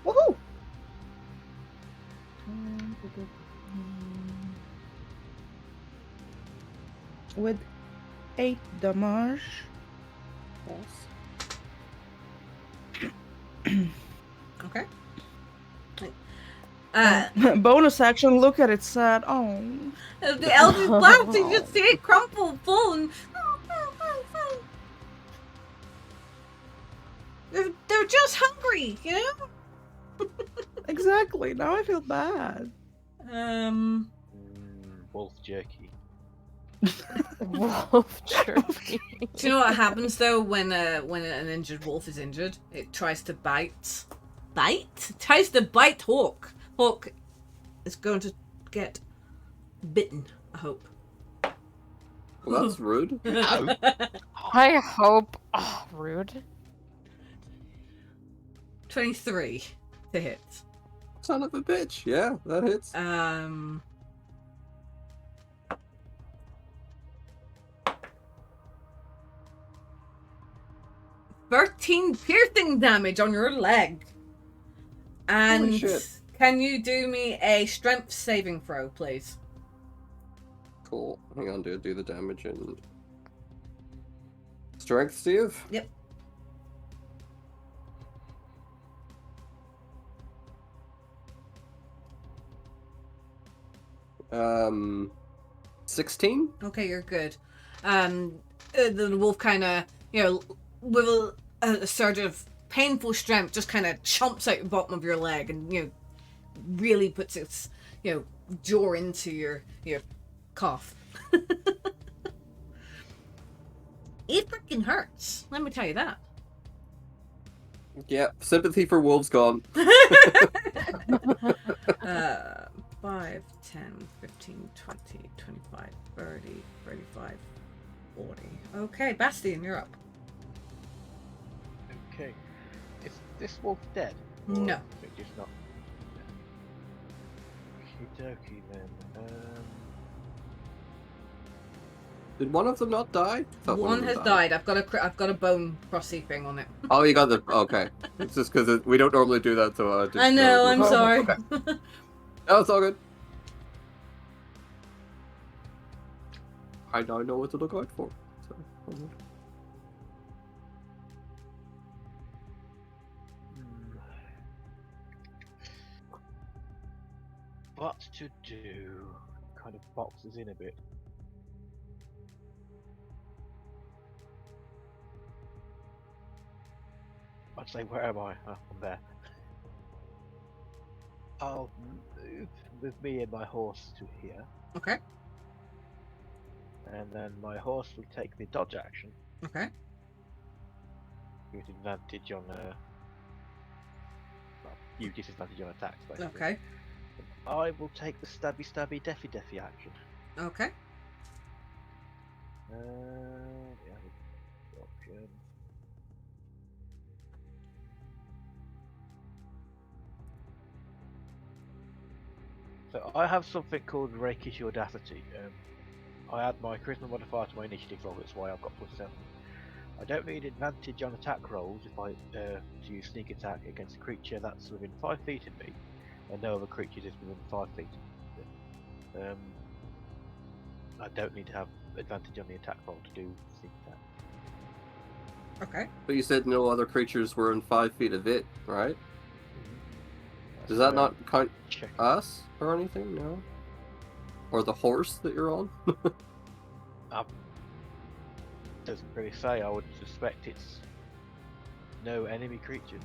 Woohoo! With 8 damage. Okay. Bonus action, look at it sad. Oh. The eldest laughed. You just see it crumple, fall, and they're just hungry, you know. Exactly. Now I feel bad. Wolf jerky. Wolf jerky. Do you know what happens though when an injured wolf is injured? It tries to bite. Bite? It tries to bite Hawk. Hawk is going to get bitten, I hope. Well, that's rude. I hope. Oh, rude. 23 to hit. Son of a bitch. Yeah, that hits. 13 piercing damage on your leg. And Holy shit. can you do me a strength saving throw, please? Cool. Hang on, dude. Do the damage and strength, Steve? Yep. Um, 16? Okay, you're good. The wolf kind of, with a surge of painful strength, just kind of chomps out the bottom of your leg and, really puts its, jaw into your calf. It freaking hurts. Let me tell you that. Yeah, sympathy for wolves gone. 5, 10, 15, 20, 25, 30, 35, 40. Okay, Bastian, you're up. Okay. Is this wolf dead? No. Or is it just not? Okie dokie then. Did one of them not die? I thought One of them has died. I've got a bone crossy thing on it. Oh, you got the... Okay. It's just because we don't normally do that, so I didn't I know, I'm Oh, sorry. Okay. No, it's all good. I now know what to look out for. So, What to do? Kind of boxes in a bit. I'd say, where am I? Oh, I'm there. I'll move with me and my horse to here, Okay. and then my horse will take the dodge action Okay. with advantage on you disadvantage on attacks, basically. Okay. I will take the stabby deafy action. Okay. Yeah, option. So I have something called Rakish Audacity. I add my charisma modifier to my initiative roll, that's why I've got +7. I don't need advantage on attack rolls if I to use sneak attack against a creature that's within 5 feet of me, and no other creatures is within 5 feet. I don't need to have advantage on the attack roll to do sneak attack. Okay. but you said no other creatures were in 5 feet of it, right? Does that not count check? us or anything? No? Or the horse that you're on? Doesn't really say. I would suspect it's no enemy creatures.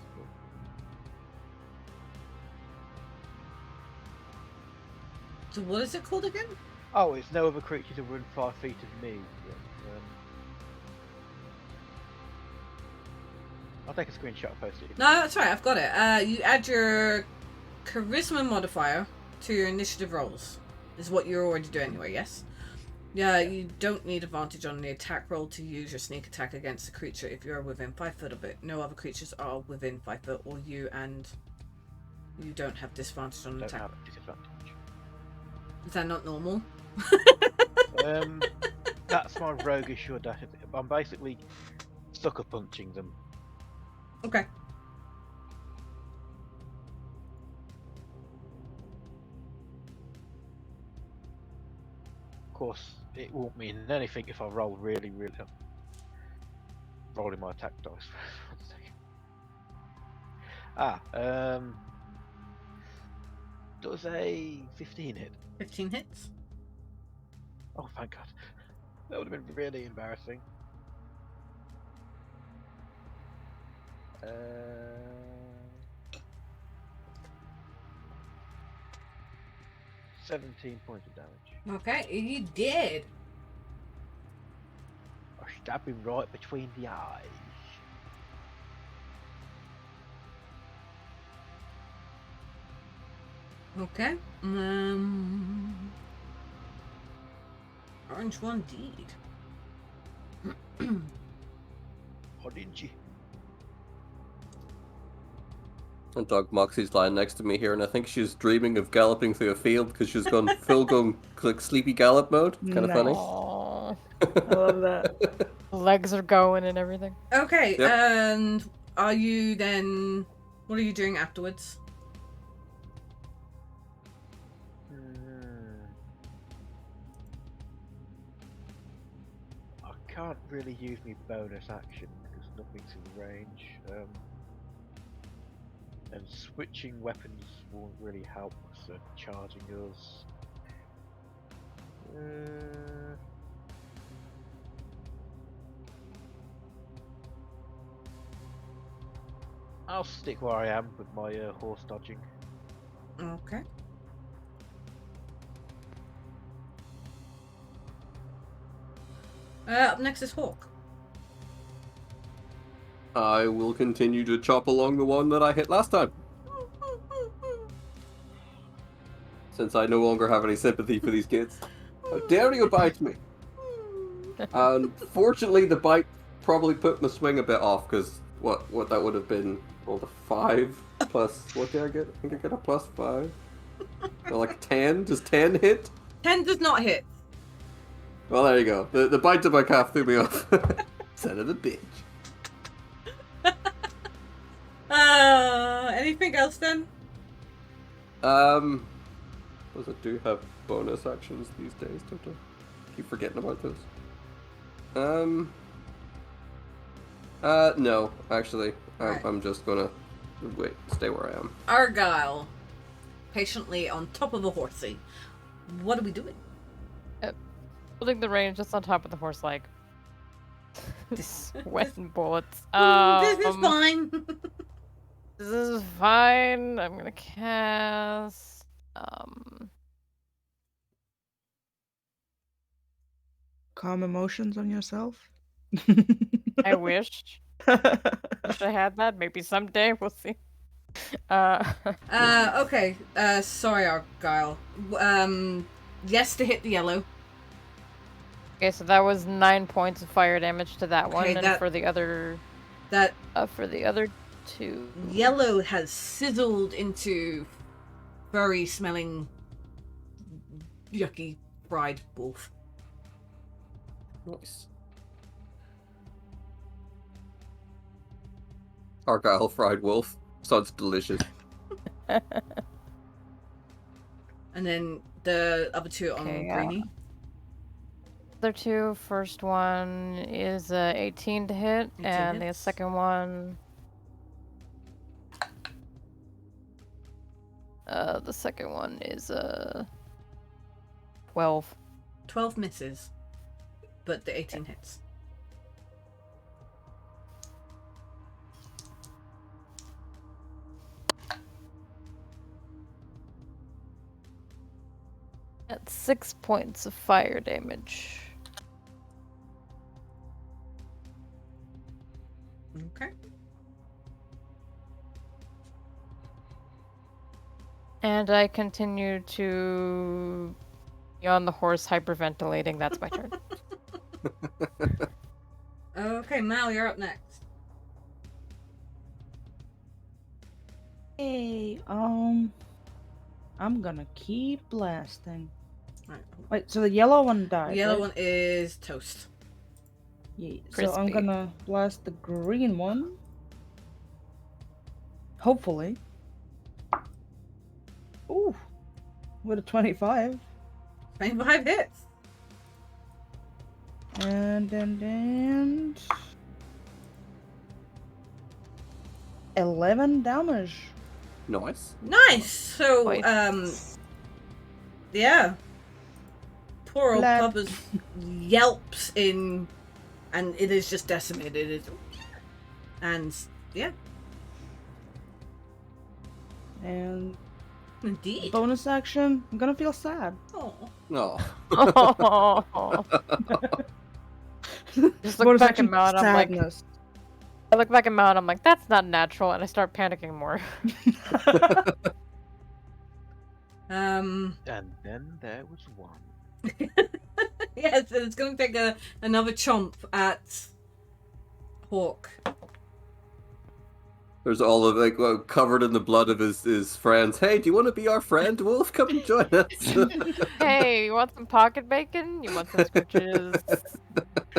So what is it called again? Oh, it's no other creature to within 5 feet of me. I'll take a screenshot and post it. No, that's right. I've got it. You add your charisma modifier to your initiative rolls. Is what you're already doing anyway. Yes. Yeah, you don't need advantage on the attack roll to use your sneak attack against a creature if you're within 5 foot of it. No other creatures are within 5 foot, or you don't have disadvantage on the Don't attack. have disadvantage. Is that not normal? That's my roguish audacity. I'm basically sucker punching them. Okay. Of course, it won't mean anything if I roll really. Rolling my attack dice. Does a 15 hit? 15 hits. Oh, thank God. That would have been really embarrassing. 17 points of damage. Okay, you did. I stab him right between the eyes. Okay. Orange one, indeed. Oh, didn't you? And Dog Moxie's lying next to me here, and I think she's dreaming of galloping through a field because she's gone full like sleepy gallop mode. Kind of funny. Aww. I love that. Legs are going and everything. Okay, Yep. and are you then... What are you doing afterwards? I can't really use my bonus action because nothing's in range. And switching weapons won't really help us charging us. I'll stick where I am with my horse dodging. Okay. Up next is Hawk. I will continue to chop along the one that I hit last time. Since I no longer have any sympathy for these kids. How dare you bite me? Unfortunately, the bite probably put my swing a bit off, because what that would have been, well, the 5 plus, what did I get? I think I got a plus 5. Or like 10? Does 10 hit? 10 does not hit. Well, there you go. The bite to my calf threw me off. Son of a bitch. Anything else then? Those that do have bonus actions these days, don't I? Keep forgetting about those. No, actually, Right. I'm just gonna stay where I am. Argyle, patiently on top of a horsey. What are we doing? Holding the range just on top of the horse, like sweating bullets. This is fine. This is fine. I'm gonna cast. Calm emotions on yourself. I wish. Wish I had that. Maybe someday. We'll see. Okay. Sorry, Argyle. Yes to hit the yellow. Okay, so that was 9 points of fire damage to that one, Okay, and that- for the other That 2. yellow has sizzled into furry smelling yucky fried wolf. Nice. Argyle fried wolf. Sounds delicious. And then the other two on Okay, Greenie. Other 2, first one is 18 to hit, 18 and the hits. second one. The second one is 12. 12 misses. but the 18 hits. That's 6 points of fire damage. Okay. And I continue to be on the horse hyperventilating. That's my turn. Okay, Mal, you're up next. Hey, I'm gonna keep blasting. Right. Wait, so the yellow one died, The yellow right? one is toast. Yeah, so I'm Crispy. gonna blast the green one. Hopefully. Ooh, with a 25. 25 hits. And 11 damage. Nice. Nice. So, Quite. yeah. Poor old Blood. Puppa's yelps in, and it is just decimated. And yeah, And indeed. bonus action, I'm gonna feel sad. Oh, No. Oh. Just look bonus back action, at Mal and I'm like, sadness. I look back at Mal and I'm like, that's not natural, and I start panicking more. And then there was one. yeah. So it's going to take another chomp at Hawk. There's all of covered in the blood of his friends. Hey, do you want to be our friend, Wolf? Come and join us. Hey, you want some pocket bacon? You want some scritches?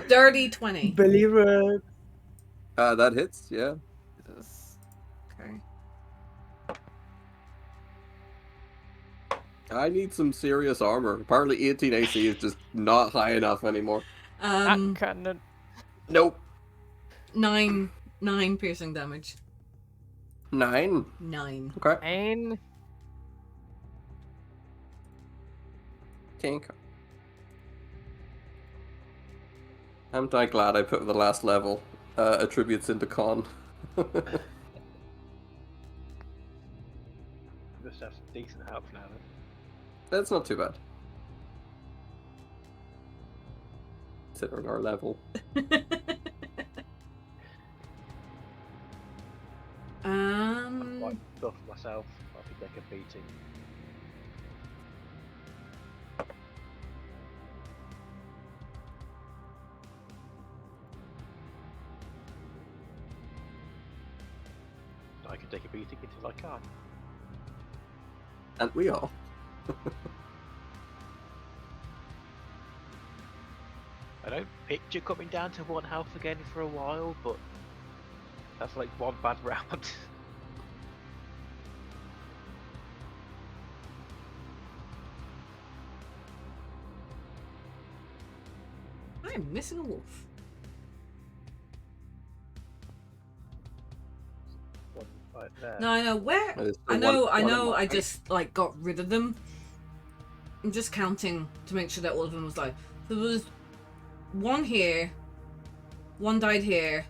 Dirty 20. Believer. That hits. Yeah. Okay. I need some serious armor. Apparently 18 AC is just not high enough anymore. Not cutting it. Nope. 9 piercing damage. 9. 9. Okay. Fine. Tink. I'm glad I put the last level attributes into con. This has decent health now. That's not too bad. Considering our level. I'm quite buff myself. I think they can beat him. I can take a beating until I can't. And we are. I don't picture coming down to 1 health again for a while, but that's like one bad round. I'm missing a wolf. One right there. No, I know where. There's I still know. one I in know. my I face. just like got rid of them. I'm just counting to make sure that all of them was live. So there was one here, one died here,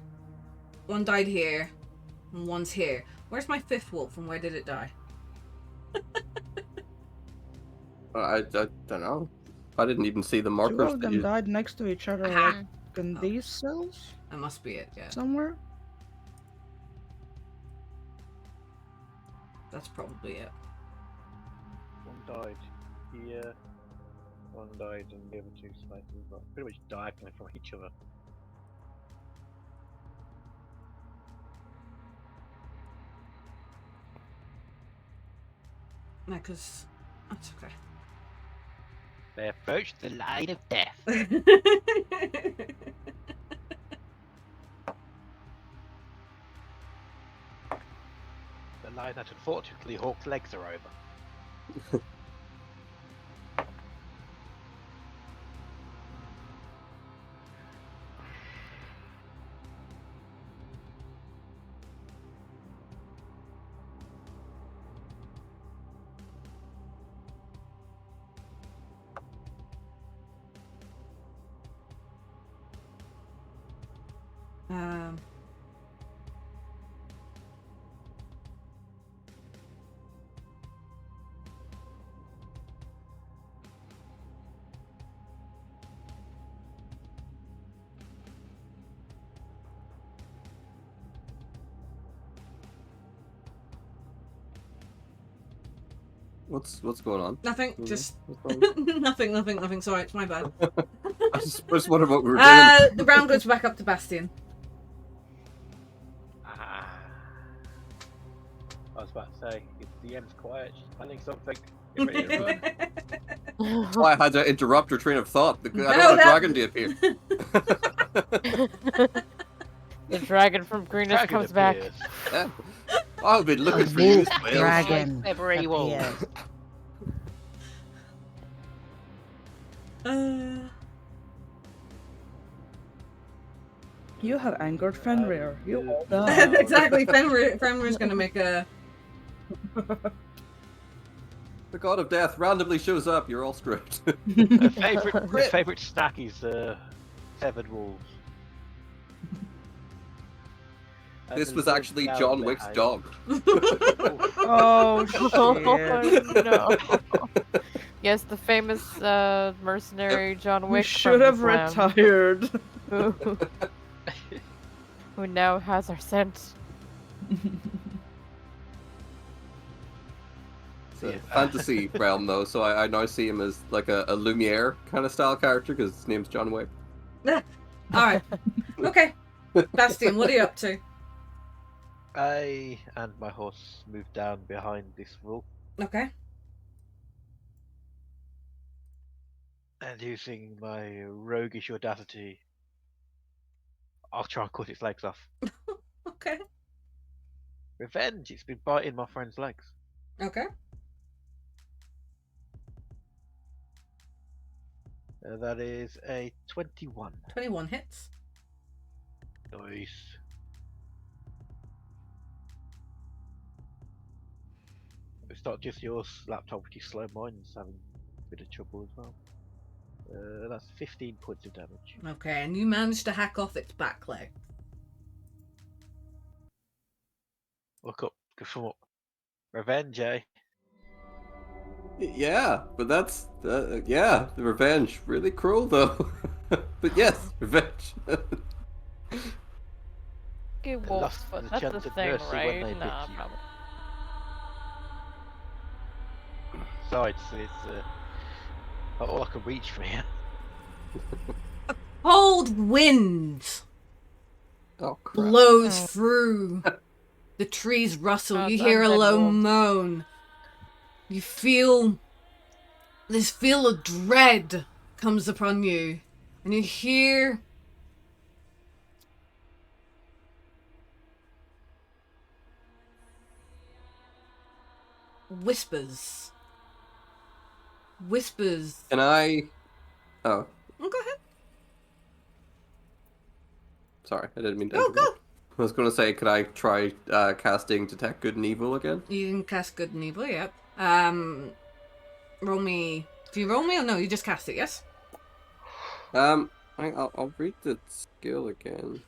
one died here, and one's here. Where's my 5th wolf and where did it die? I don't know. I didn't even see the Two markers of that them you... died next to each other, Aha. like in Oh. these cells That must be it. Yeah, somewhere. that's probably it. One died here, one died in the other 2 spaces, but pretty much diagonally from each other. No, because that's okay. They approached the line of death. The line that unfortunately Hawk's legs are over. Um. What's going on? Nothing. Mhm. Just What's wrong? nothing. Sorry, it's my bad. I just wondered what we were doing. The round goes back up to Bastion. Ah. I was about to say, if the end's quiet, she's planning something. Get ready to run. That's why I had to interrupt her train of thought. I don't No, want a that- dragon to appear. The dragon from Greenest Dragon comes back. appears. Yeah. I've been looking A for you. wolf Wales. dragon Every wolf. appears. You have angered Fenrir. You all die. Exactly. Fenrir's gonna make a. The god of death randomly shows up. You're all screwed. Her favourite snack is severed wolves. This And was the actually wolves John down Wick's there. dog. Oh shit! No. Yes, the famous mercenary John We Wick. should from have Slam, retired. who now has our scent. It's a fantasy realm though, so I now see him as like a Lumiere kind of style character because his name's John Wick. All right. Okay. Bastion, what are you up to? I and my horse moved down behind this wall, Okay. and using my roguish audacity, I'll try and cut its legs off. Okay. Revenge! It's been biting my friend's legs. Okay. That is a 21. 21 hits. Nice. It's not just your laptop which is slow, mine's having a bit of trouble as well. That's 15 points of damage. Okay, and you managed to hack off its back leg. Look up, come up. Revenge, eh? Yeah, but that's yeah, the revenge. Really cruel though. But yes, revenge. Okay, lost wolf's foot. the That's chance the at thing, mercy when right? they Nah, bit you. probably. Besides, it's all I can reach from here. Cold wind Oh crap. blows Oh. through. The trees rustle. Oh, You it's hear a undead low wolves. moan. You feel this feel of dread comes upon you, and you hear whispers. Whispers. Can I? Oh, Oh, go ahead. sorry, I didn't mean to. Go, interrupt. go. I was gonna say, could I try casting Detect Good and Evil again? You can cast good and evil, yep. Roll me. Do you roll me or no? You just cast it, yes? I'll read the skill again.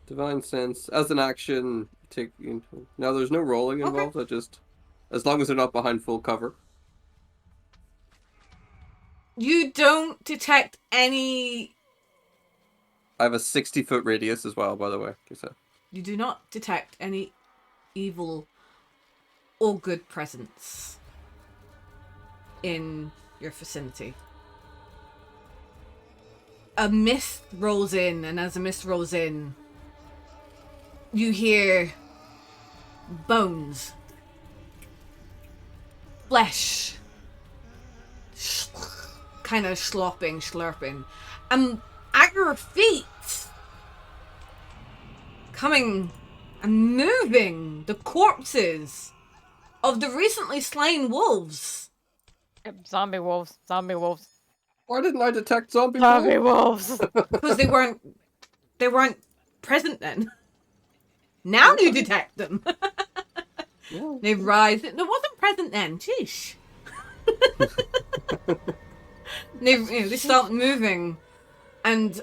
Divine Sense. As an action, take... Now, there's no rolling Okay. involved. I just... As long as they're not behind full cover. You don't detect any. I have a 60-foot radius as well, by the way. So. You do not detect any evil or good presence in your vicinity. A mist rolls in, and as a mist rolls in, you hear bones, flesh, kind of slopping, slurping, and at your feet, coming and moving, the corpses of the recently slain wolves. Yep, zombie wolves. Zombie wolves. Why didn't I detect zombie Zombie wolves? wolves. Because they weren't present then. Now you detect them. Yeah. They rise. They wasn't present then. Sheesh. they start moving, and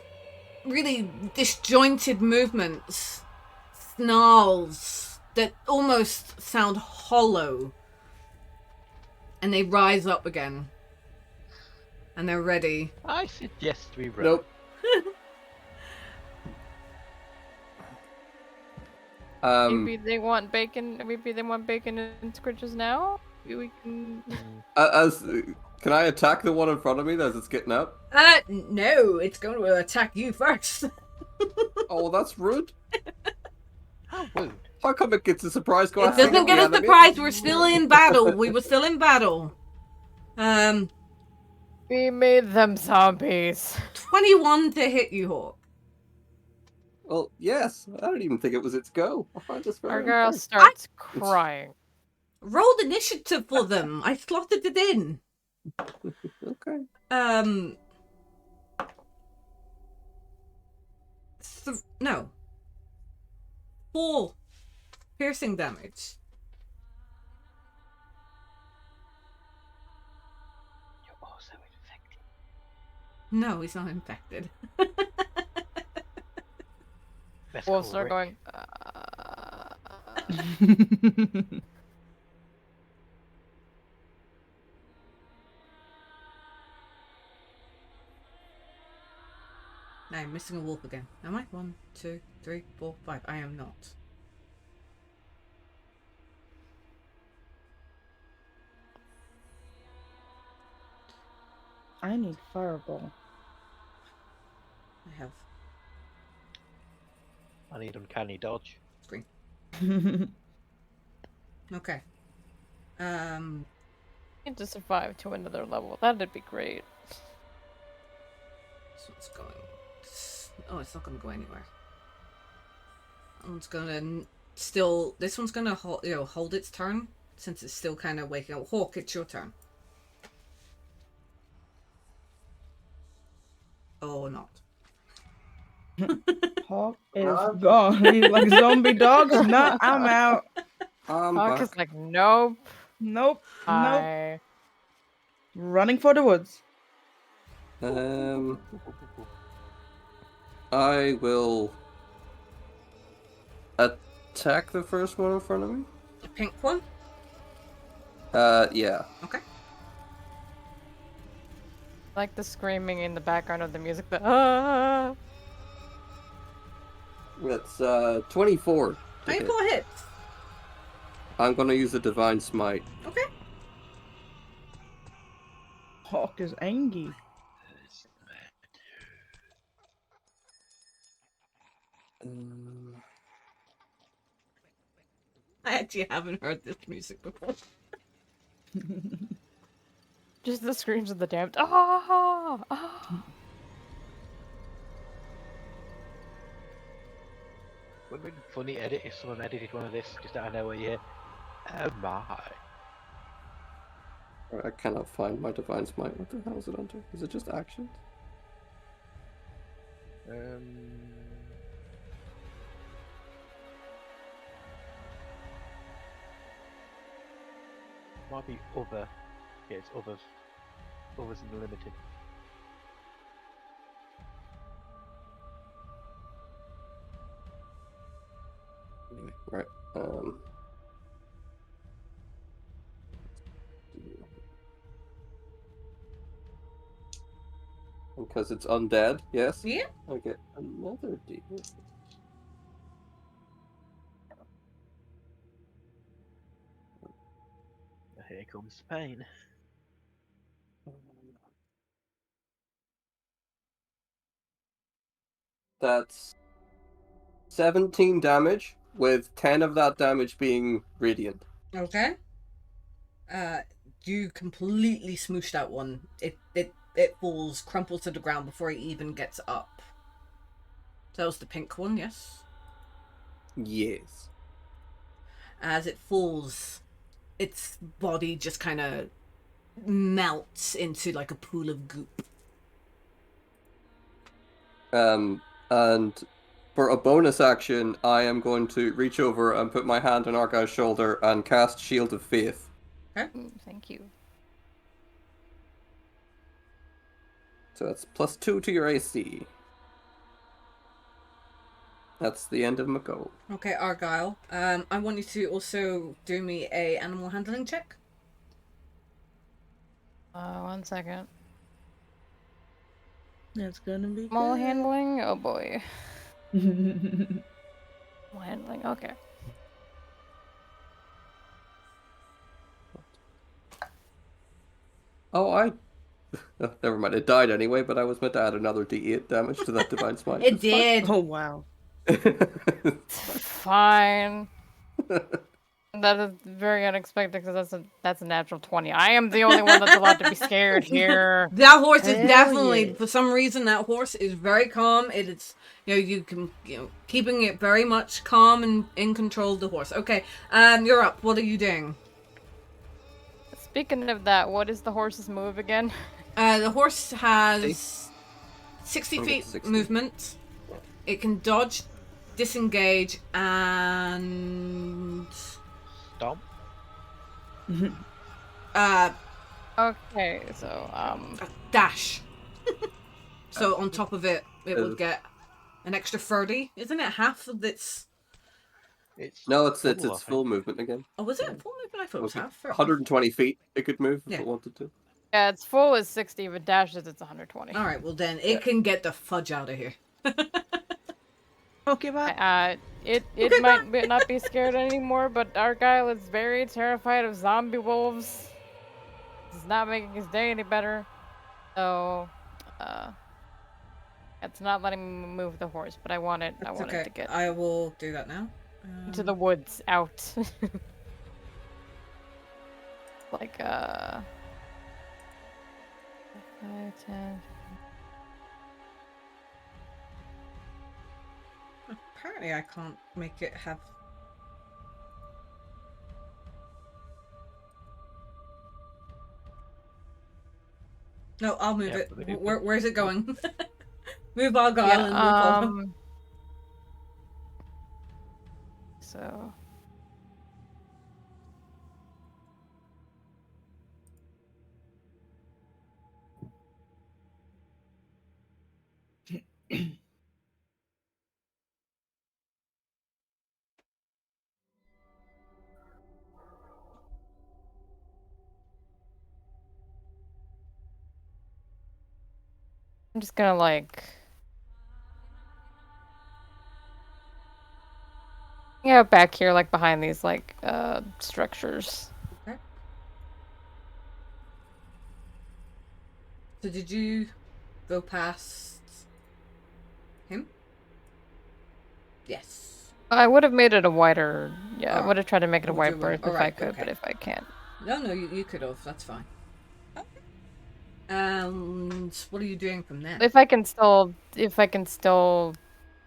really disjointed movements, snarls that almost sound hollow. And they rise up again. And they're ready. I suggest we run. Nope. Maybe they want bacon. Maybe they want bacon and scritches now. Maybe we can. Can I attack the one in front of me as it's getting up? No, it's going to attack you first. Oh, well, that's rude. How rude. How come it gets a surprise? It doesn't get a surprise. We're still in battle. We were still in battle. We made them zombies. 21 to hit you, Hawk. Well, yes. I don't even think it was its go. I find this very Argyle unfair. starts crying. Rolled initiative for them. I slotted it in. Okay. No. 4 piercing damage. You're also infected. No, he's not infected. Let's Wolves call are Rick. going. I'm missing a wolf again. Am I? 1, 2, 3, 4, 5. I am not. I need fireball. I have I need uncanny dodge. screen. Okay. Need to survive to another level. That'd be great. This one's going. Oh, it's not going to go anywhere. That one's going to still. This one's going to hold its turn since it's still kind of waking up. Hawk, it's your turn. Oh, not. Hawk is gone. He's like zombie dogs. No, I'm out. Hawk is like, nope. Nope. Nope. I... Running for the woods. I will attack the first one in front of me. The pink one? Yeah. Okay. Like the screaming in the background of the music. The ah. It's 24. to hit. 24 hits. I'm gonna use a divine smite. Okay. Hawk is angry. I actually haven't heard this music before. Just the screams of the damned. Ah! Ah! Wouldn't it be funny edit if someone edited one of this just out of nowhere? You hear, oh my. I cannot find my divine smite. What the hell is it under? Is it just actions? Might be other. Yeah, it's others. Others in the limited. Anyway, right. Because it's undead, yes? Yeah. I get another D. Here comes pain. That's 17 damage, with 10 of that damage being radiant. Okay. You completely smooshed that one. It falls, crumples to the ground before it even gets up. So that was the pink one, yes? Yes. As it falls, its body just kind of melts into like a pool of goop. And for a bonus action, I am going to reach over and put my hand on Argyle's shoulder and cast Shield of Faith. Thank you. So that's +2 to your AC. That's the end of my go. Okay, Argyle. I want you to also do me a animal handling check. 1 second. That's gonna be Small good. handling? Oh boy. Small handling, okay. Oh, never mind. It died anyway, but I was meant to add another D8 damage to that divine smite. It It's fine. did. Oh wow. Fine. That is very unexpected because that's a natural 20. I am the only one that's allowed to be scared here. That horse is Hell definitely, yeah. for some reason, that horse is very calm. It is, keeping it very much calm and in control of the horse. Okay, you're up. What are you doing? Speaking of that, what is the horse's move again? The horse has 60 Only feet 60. movement. It can dodge, disengage, and Stomp. Okay, so dash. So on top of it, it would Uh, get an extra 30. Isn't it half of its? It's No, it's full, I its think. full movement again. Oh, was it full movement? I thought it was Was it half. 120 feet it could move if Yeah. it wanted to. yeah, its full is 60, but dashes it's 120. All right, well then it can get the fudge out of here. Okay, bye. It Okay, might not be scared anymore, but Argyle is very terrified of zombie wolves. It's not making his day any better. So, it's not letting me move the horse, but I want it It's to get I will do that now. into the woods, out. Like, 5, 10. Apparently, I can't make it have. No, I'll move Yeah, it. but it- Where's it going? Move Argyle and we'll follow. So. I'm just gonna like. Yeah, back here, like behind these like structures. Okay. So did you go past him? Yes. I would have made it a wider. Yeah, I Alright. would have tried to make it a We'll wide do berth one. if I Alright, could, okay. but if I can't. No, you could have. That's fine. And what are you doing from there? If I can still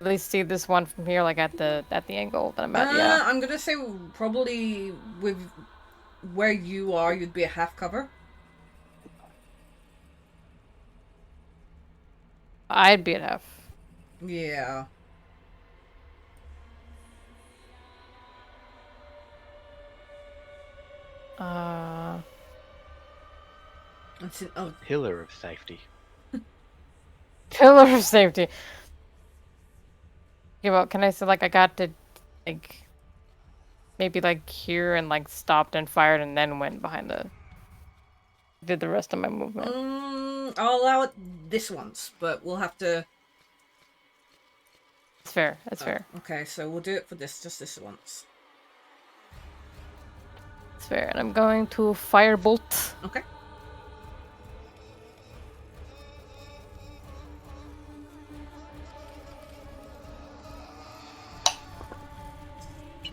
at least see this one from here, like at the angle that I'm at. Yeah. I'm gonna say probably with where you are, you'd be a half cover. I'd be at half. Yeah. That's it. Oh, Pillar of safety. Pillar of safety. Yeah, well, can I say like I got to like maybe like here and like stopped and fired and then went behind did the rest of my movement. I'll allow it this once, but we'll have to. It's fair. That's fair. Okay, so we'll do it for just this once. It's fair. And I'm going to firebolt. Okay.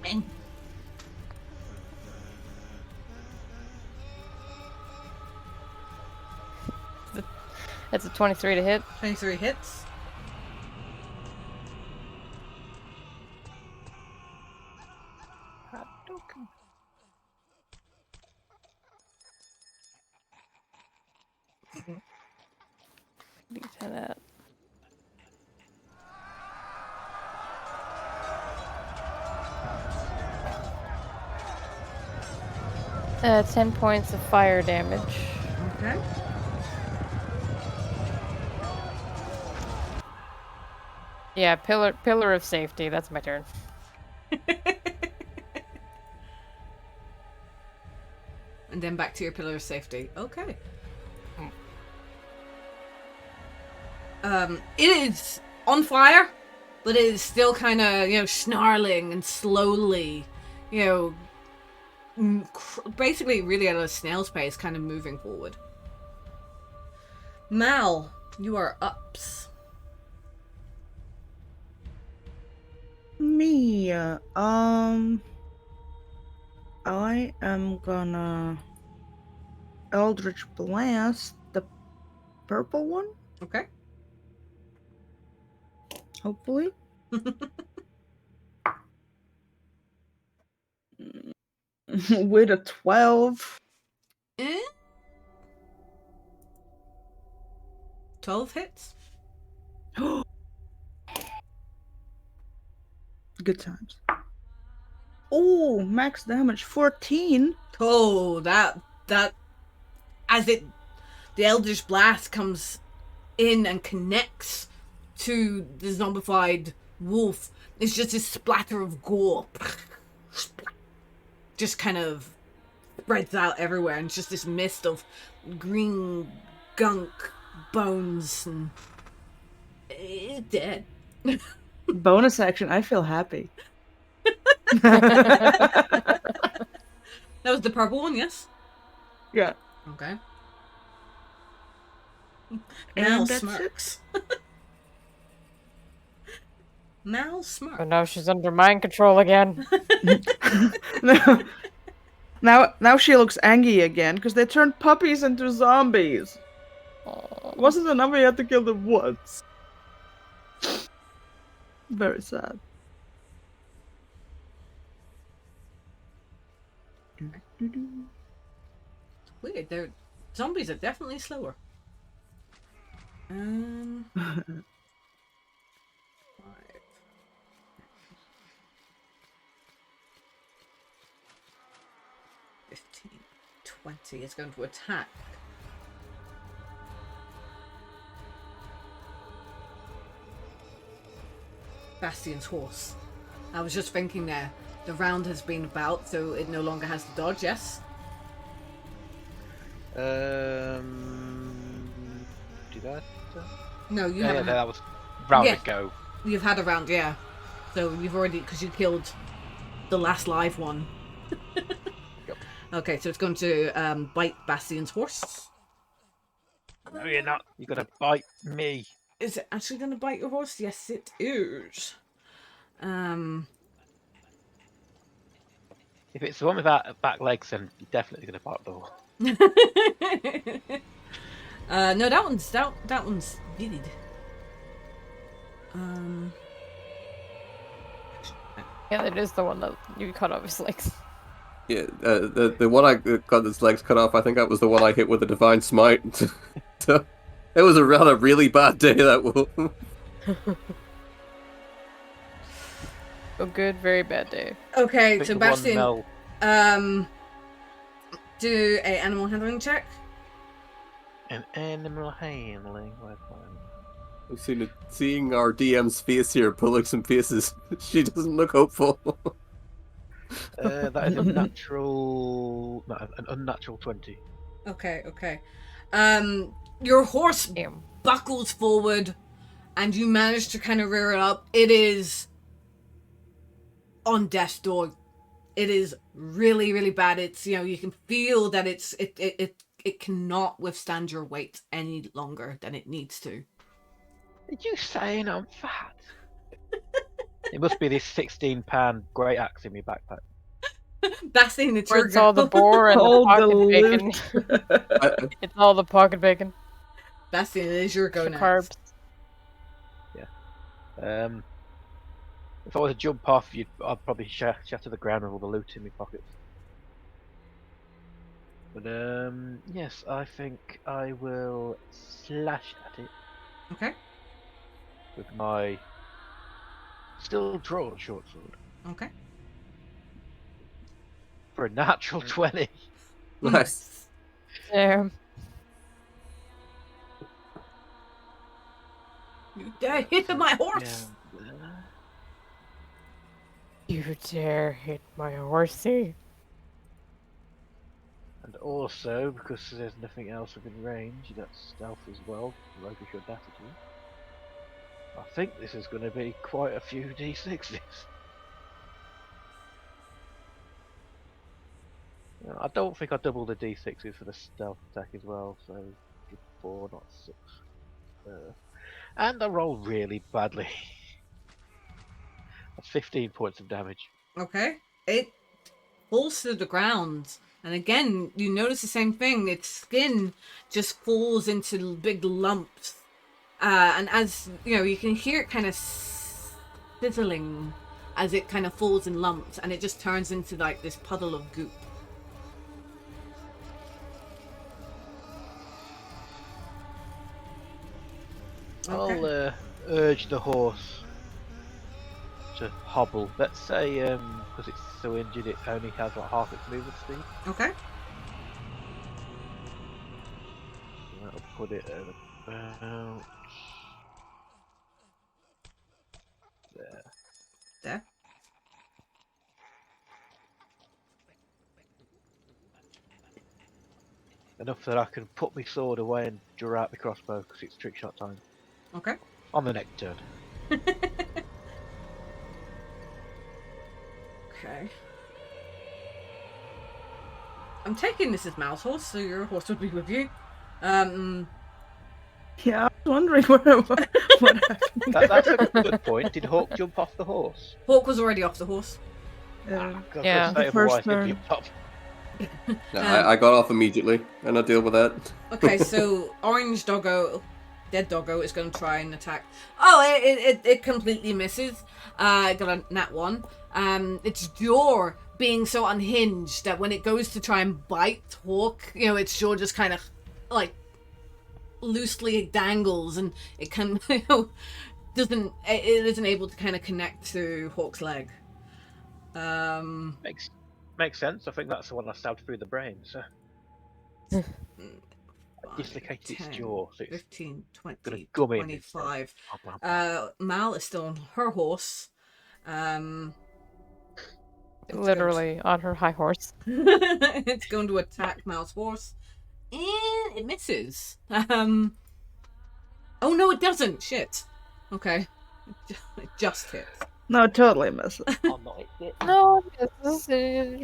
Amen. That's a 23 to hit. 23 hits. D10 that. Uh, 10 points of fire damage. Yeah, pillar of safety. That's my turn. And then back to your pillar of safety. Okay. It is on fire, but it is still kind of, snarling and slowly, basically really at a snail's pace, kind of moving forward. Mal, you are ups. Me, I am gonna Eldritch Blast the purple one, Okay. hopefully. With a 12. 12 hits. Good times. Oh, max damage 14. Oh, that as the Eldritch Blast comes in and connects to the zombified wolf, it's just this splatter of gore. Just kind of spreads out everywhere, and it's just this mist of green gunk bones, and it's dead. Bonus action, I feel happy. That was the purple one, yes? Yeah. Okay. And Mal that's smirks. Mal smirks. Oh no, she's under mind control again. Now she looks angry again because they turned puppies into zombies. It wasn't enough we had to kill them once. Very sad. Weird, their zombies are definitely slower. 5, 15, 20 is going to attack. Bastion's horse. I was just thinking there, the round has been about, so it no longer has to dodge, yes? Do that? No, you Yeah, haven't. that was round Yeah. ago. You've had a round, yeah. So you've already, because you killed the last live one. Yep. Okay, so it's going to bite Bastion's horse. No, you're not. You're gonna bite me. Is it actually going to bite your horse? Yes, it is. If it's the one without back legs, then you're definitely gonna bite the horse. No, that one's vivid. Yeah, that is the one that you cut off his legs. Yeah, the one I got his legs cut off, I think that was the one I hit with a divine smite. So, it was a really bad day, that wolf. A good, very bad day. Okay, Pick so the one Bastion, Mel- do a animal handling check. An animal handling weapon. We've seeing our DM's face here pulling some faces. She doesn't look hopeful. That is an unnatural 20. Okay. Your horse Damn. buckles forward, and you manage to kind of rear it up. It is on death's door. It is really, really bad. It's, you can feel that it cannot withstand your weight any longer than it needs to. Are you saying I'm fat? It must be this 16-pound great axe in my backpack. Bastion, it's Where your it's all the go. boar and the All the pocket bacon. It's all the pocket bacon. Bastion, it is your go The now. carbs. If I was to jump off, I'd probably shatter the ground with all the loot in my pockets. But yes, I think I will slash at it Okay. with my still drawn short sword Okay. for a natural 20. Nice. Damn. You hit my horse. You dare hit my horsey? And also, because there's nothing else within range, that's stealth as well, roguish audacity. I think this is going to be quite a few d6s. I don't think I doubled the d6s for the stealth attack as well, so 4, not 6. And I rolled really badly. That's 15 points of damage. Okay. It falls to the ground. And again, you notice the same thing. Its skin just falls into big lumps. And as, you know, you can hear it kind of sizzling as it kind of falls in lumps. And it just turns into like this puddle of goop. Okay. I'll urge the horse to hobble. Let's say, because it's so injured, it only has like half its movement speed. Okay. So that'll put it at about there. There. Enough that I can put my sword away and draw out the crossbow because it's trick shot time. Okay. On the next turn. Okay. I'm taking this as Mal's horse, so your horse would be with you. Yeah, I was wondering what happened. That's a good point. Did Hawk jump off the horse? Hawk was already off the horse. Yeah. The first Otherwise, he'd be turn. up top. No, I got off immediately, and I deal with that. Okay, so orange doggo, dead doggo is going to try and attack. Oh, it completely misses. It got a nat 1. Its jaw being so unhinged that when it goes to try and bite Hawk, you know, its jaw just kind of like loosely dangles, and it can, you know, it isn't able to kind of connect to Hawk's leg. Makes sense. I think that's the one I stabbed through the brain. So dislocated its 10, jaw. So it's 15, 20, gonna gum in 25. instead. Mal is still on her horse. Literally on her high horse. It's going to attack Mal's horse. And it misses. Oh no, it doesn't. Shit. Okay. It just hit. No, totally miss it. Oh, no, it did. No, this is really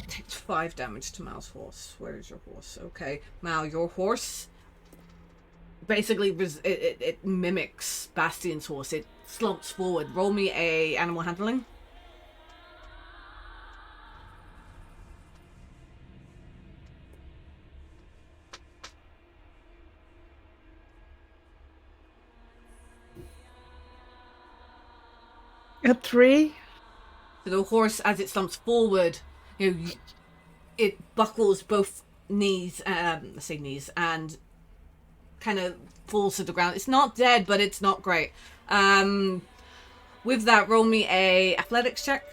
Takes 5 damage to Mal's horse. Where is your horse? Okay, Mal, your horse basically it mimics Bastion's horse. It slumps forward. Roll me a animal handling. A 3. So the horse, as it slumps forward, you know, it buckles both knees, let's say knees, and kind of falls to the ground. It's not dead, but it's not great. With that, roll me a athletics check.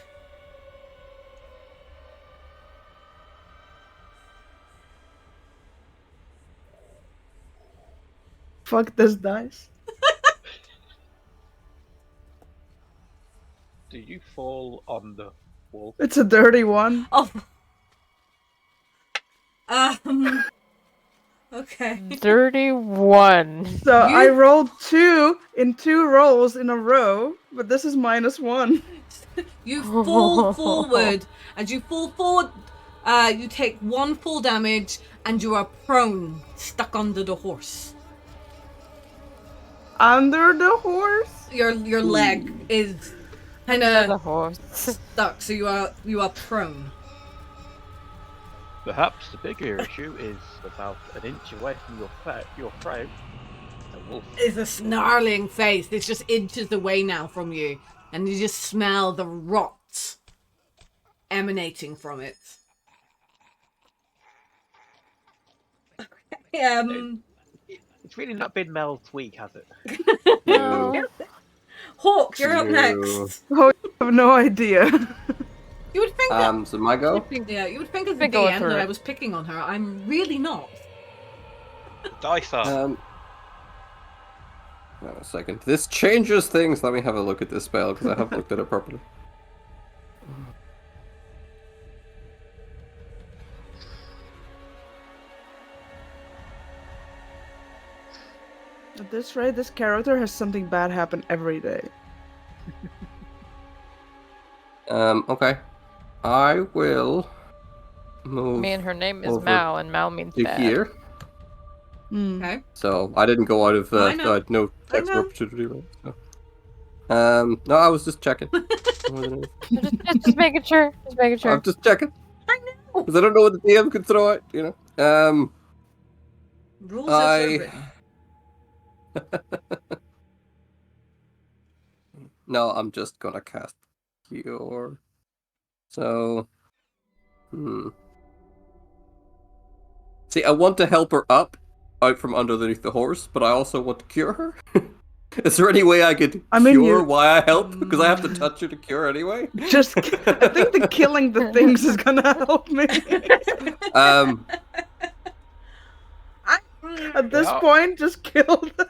Fuck this dice. Do you fall on the wall? It's a dirty one. Oh. Okay. 31. So I rolled 2 in 2 rolls in a row, but this is -1. You fall forward. As you fall forward, you take 1 full damage, and you are prone, stuck under the horse. Under the horse? Your leg is kind The of horse. stuck, so you are prone. Perhaps the bigger issue is about an inch away from your throat. A wolf. It's a snarling face. It's just inches away now from you, and you just smell the rot emanating from it. It's really not been Mel's week, has it? No. Hawk, you're up No. next. Oh, you have no idea. You would think that. So my go? Yeah, you would think as a Been going DM through that I it. was picking on her. I'm really not. Dice are. Wait a second. This changes things. Let me have a look at this spell because I haven't looked at it properly. this rate, this character has something bad happen every day. Okay. I will move. I mean, her name is over Mal, and Mal means to bad. here. Okay. So I didn't go out of I know. I had no I extra know. opportunity. Right? So. No, I was just checking. Just making sure. Just making sure. I'm just checking. I know. Because I don't know what the DM could throw at, you know. Rules as they're written. No, I'm just gonna cast Cure. So, See, I want to help her up out from underneath the horse, but I also want to cure her. Is there any way I could cure why I help? Because I have to touch her to cure anyway. I think the killing the things is gonna help me. At this point, just kill them.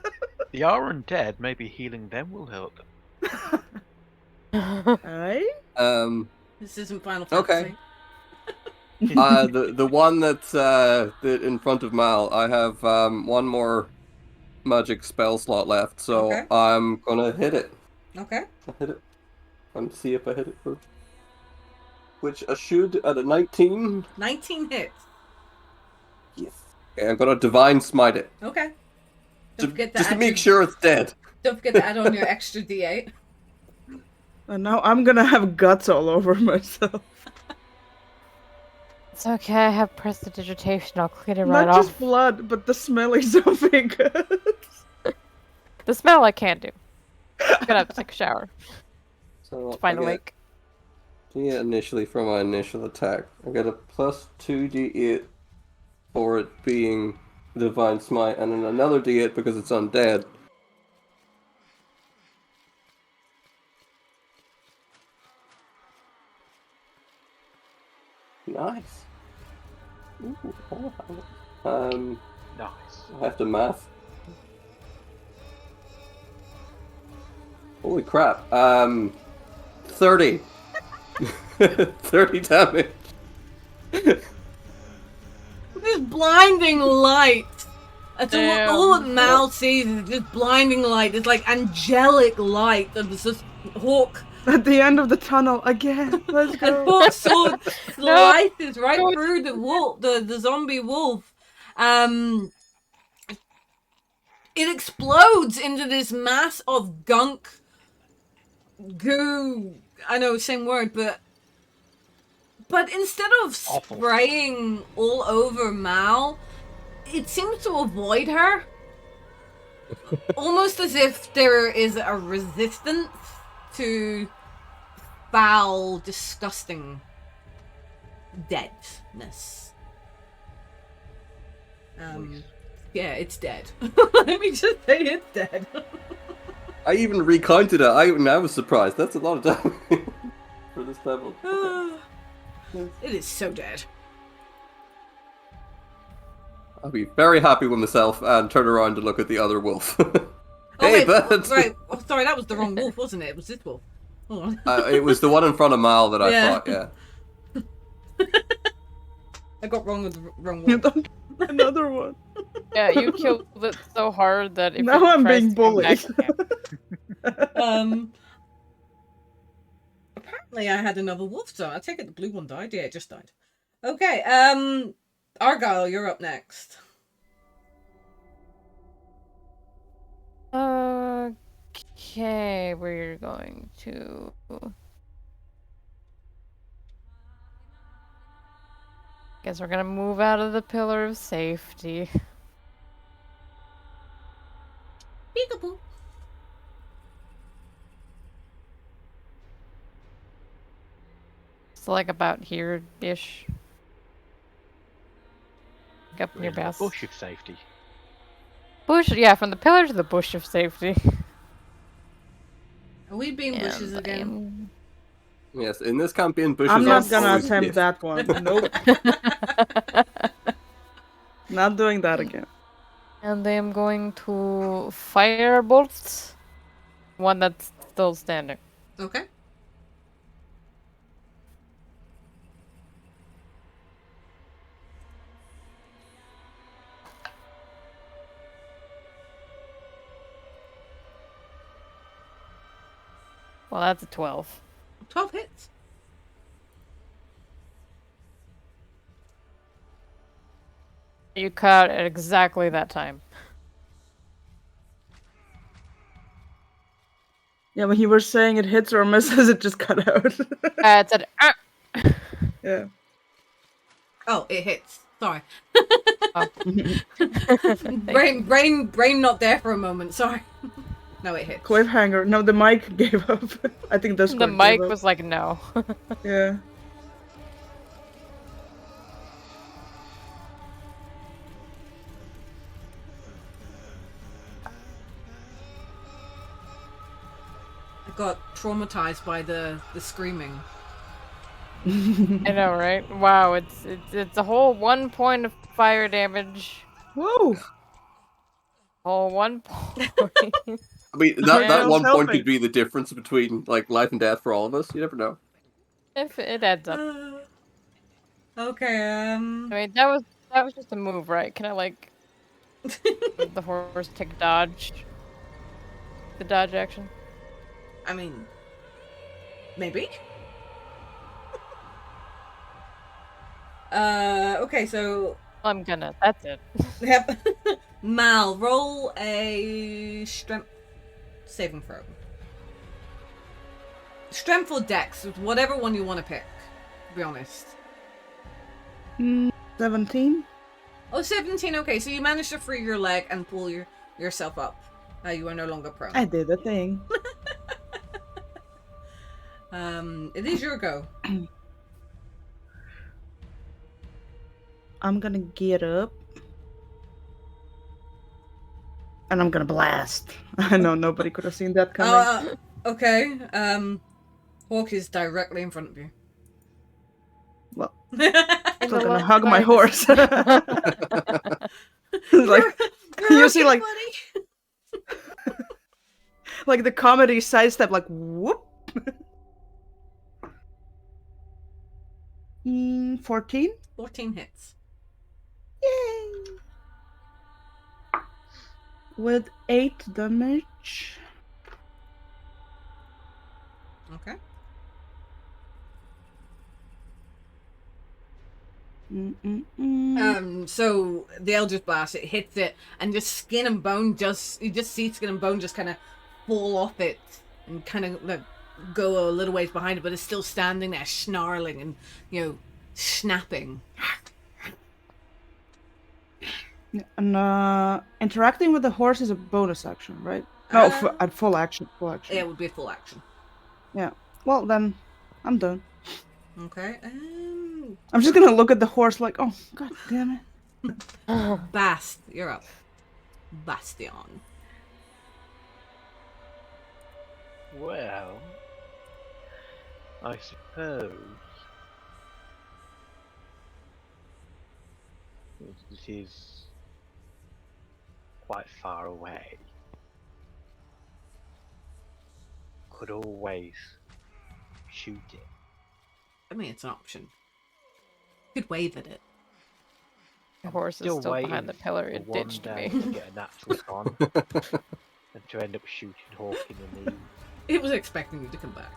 They are undead. Maybe healing them will help. Right? This isn't Final Fantasy. Okay. The one that's in front of Mal, I have one more magic spell slot left, so Okay. I'm gonna hit it. Okay. I'll hit it. And see if I hit it first. Which I should at a 19. 19 hits. Yes. Okay, I'm gonna divine smite it. Okay. Just to make sure it's dead. Don't forget to add on your extra D8. And now I'm gonna have guts all over myself. It's okay, I have prestidigitation. I'll clean it Not right just off. blood, but the smelly something good. The smell I can't do. I'm gonna have to take a shower. So To find a lake. Yeah, initially from my initial attack. I get a plus 2d8 for it being divine smite, and then another d8 because it's undead. Nice. Ooh, Nice. I have to math. Holy crap. 30. 30 damage. This blinding light. That's all that Mal Damn. sees is just blinding light. It's like angelic light. There's this hawk. At the end of the tunnel again. Let's And go. Hawk's sword slices right through the wolf, the zombie wolf. It explodes into this mass of gunk, goo. I know, same word, but instead of Awful. spraying all over Mal, it seems to avoid her. Almost as if there is a resistance to foul, disgusting deadness. Nice. Yeah, it's dead. Let me just say it's dead. I even recounted it. I was surprised. That's a lot of damage for this level. Okay. It is so dead. I'll be very happy with myself and turn around to look at the other wolf. Oh, Hey, wait, bud! right. Oh, sorry, that was the wrong wolf, wasn't it? It was this wolf. Hold on. It was the one in front of Mal that I Yeah. thought, yeah. I got wrong with the wrong You wolf. don't- Another one. Yeah, you killed it so hard that if Now it I'm tries being to come back, bullied. Apparently I had another wolf, so I take it the blue one died. Yeah, it just died. Okay, Argyle, you're up next. Okay, we're going to. Guess we're gonna move out of the pillar of safety. Peekaboo. So like about here-ish. Up We're near in the Bass. bush of safety. Bush, yeah, from the pillar to the bush of safety. Are we being bushes And again? I'm- Yes, in this campaign, bushes I'm are not gonna always attempt safe. that one. Nope. Not doing that again. And I am going to firebolt one that's still standing. Okay. Well, that's a 12. 12 hits. You cut out at exactly that time. Yeah, when you were saying it hits or misses, it just cut out. It said, Yeah. Oh, it hits. Sorry. Oh. brain not there for a moment. Sorry. No, it hits. Cliffhanger. No, the mic gave up. I think The Discord mic gave up. was like, no. Yeah. I got traumatized by the screaming. I know, right? Wow, it's a whole 1 point of fire damage. Whoa! Whole 1 point. I mean, Yeah. that 1 point Helping. could be the difference between like life and death for all of us. You never know. If it adds up. Okay. I mean, that was just a move, right? Can I like let the horse take dodge? The dodge action. I mean, maybe. Okay, so I'm gonna. That's it. yep. Mal, roll a strength saving throw. Strength or dex, whatever one you want to pick, to be honest. 17? Oh, 17, okay, so you managed to free your leg and pull yourself up. You are no longer prone. I did a thing. It is your go. I'm gonna get up. And I'm gonna blast. I know nobody could have seen that coming. Okay, Hawk is directly in front of you. Well, He's still a gonna lot hug my nice. horse. Like, You're you okay, see, like, buddy. like the comedy sidestep, like, whoop. 14? 14 hits. Yay! With 8 damage. Okay. So the Eldritch Blast, it hits it, and just skin and bone you just see skin and bone just kind of fall off it and kind of like go a little ways behind it, but it's still standing there snarling and, snapping. And interacting with the horse is a bonus action, right? No, at full action. Full action. It would be a full action. Yeah. Well, then, I'm done. Okay. I'm just gonna look at the horse like, oh, god damn it. Bast, you're up. Bastion. Well, I suppose it is quite far away. Could always shoot it. I mean, it's an option. You could wave at it. The horse is still behind the pillar. It for one ditched day me. to get a natural con and to end up shooting Hawk in the knee. It was expecting you to come back.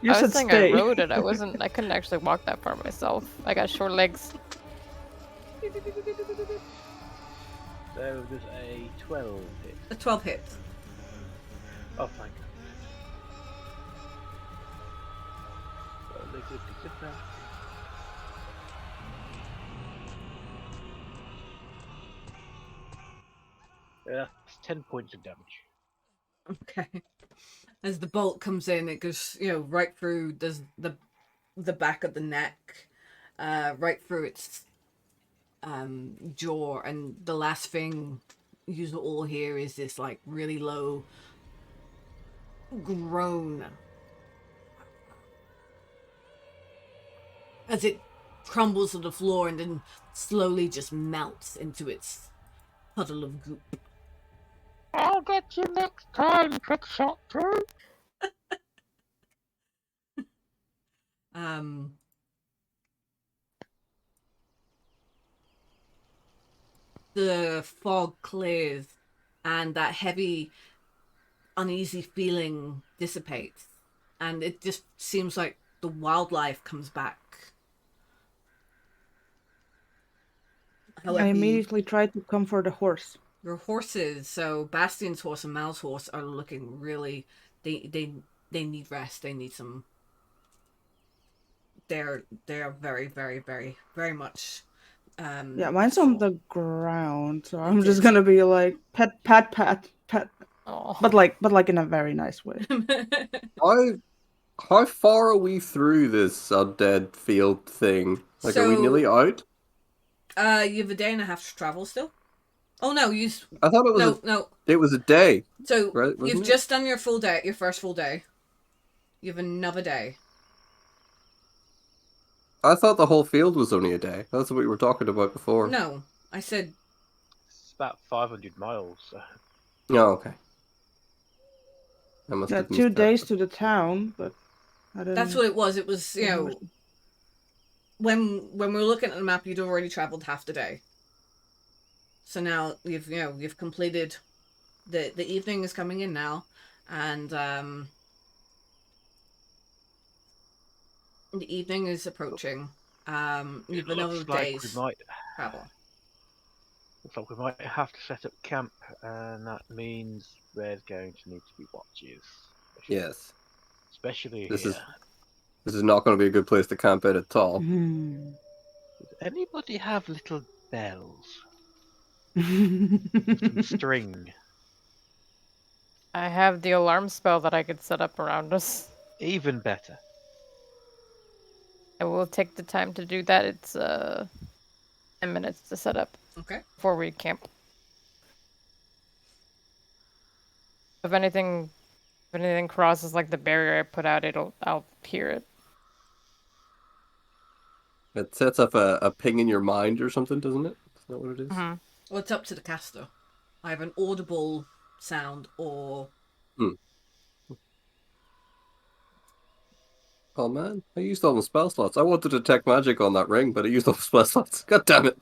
You I said was saying stay. I rode it. I couldn't actually walk that far myself. I got short legs. So there's a 12 hit. A 12 hits. Oh, thank God. Well, they could be good now. That's 10 points of damage. Okay. As the bolt comes in, it goes, right through the back of the neck, right through its jaw, and the last thing you all hear is this like really low groan as it crumbles to the floor and then slowly just melts into its puddle of goop. I'll get you next time, trick shot 2. The fog clears and that heavy uneasy feeling dissipates, and it just seems like the wildlife comes back. I immediately tried to comfort the horse. Your horses, so Bastion's horse and Mal's horse, are looking really. They need rest. They need some. They're very very very very much. Yeah, mine's on sore. the ground, so It I'm just is. gonna be like pet, pat, pat, pet, Oh. but like in a very nice way. How far are we through this undead field thing? Like, are we nearly out? You have a day and a half to travel still. Oh no, I thought it was no. It was a day. So Right, wasn't you've it? just done your full day, your first full day. You have another day. I thought the whole field was only a day. That's what we were talking about before. No, I said It's about 500 miles. So. Oh, okay. I must Yeah, have 2 missed days that. to the town, but I didn't. that's what it was. It was when we were looking at the map, you'd already traveled half the day. So now you've completed the evening is coming in now, and the evening is approaching. You've another day's travel. Looks like we might have to set up camp, and that means there's going to need to be watches. Yes. Especially This here. This is not going to be a good place to camp out at all. Hmm. Does anybody have little bells? Some string? I have the alarm spell that I could set up around us. Even better. I will take the time to do that. It's 10 minutes to set up Okay. before we camp. If anything crosses like the barrier I put out, I'll hear it. It sets up a ping in your mind or something, doesn't it? Is that what it is? Mm-hmm. Well, it's up to the caster. I have an audible sound or. Oh man, I used all the spell slots. I wanted to detect magic on that ring, but I used all the spell slots. God damn it.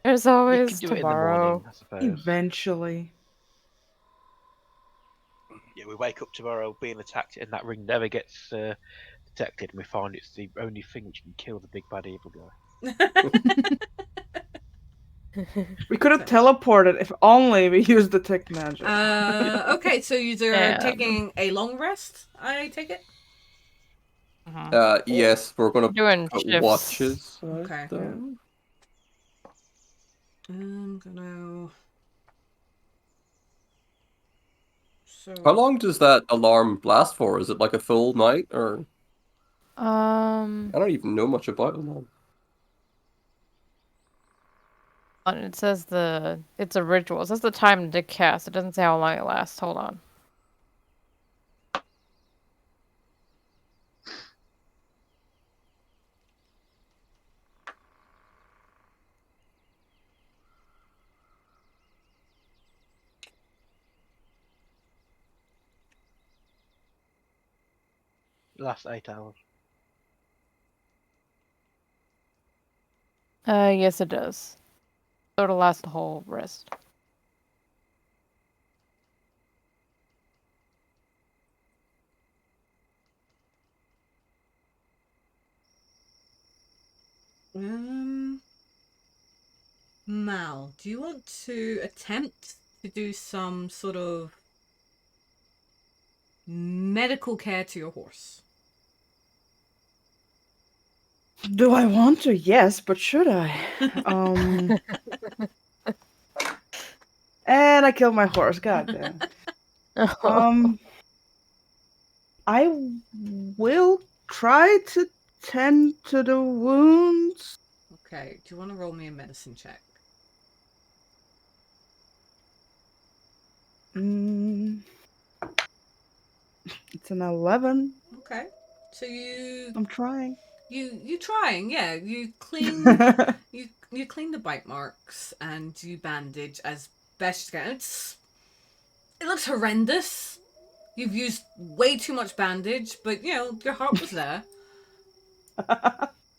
There's You always can do tomorrow. it in the morning, I suppose. Eventually. Yeah, we wake up tomorrow being attacked, and that ring never gets detected, and we find it's the only thing which can kill the big bad evil guy. We could have teleported if only we used the tech magic. Okay, so you're Yeah. taking a long rest, I take it? Yes, we're going to Doing put shifts. watches. Okay. Though. I'm gonna. So. How long does that alarm last for? Is it like a full night, or I don't even know much about alarm. It says it's a ritual. It says the time to cast. It doesn't say how long it lasts. Hold on. Last 8 hours. Yes, it does. So it'll last the whole rest. Mal, do you want to attempt to do some sort of medical care to your horse? Do I want to? Yes, but should I? And I killed my horse. God damn. I will try to tend to the wounds. Okay, do you want to roll me a medicine check? It's an 11. Okay, so I'm trying. you trying, yeah. You clean you clean the bite marks and you bandage as best you can. It looks horrendous. You've used way too much bandage, but your heart was there.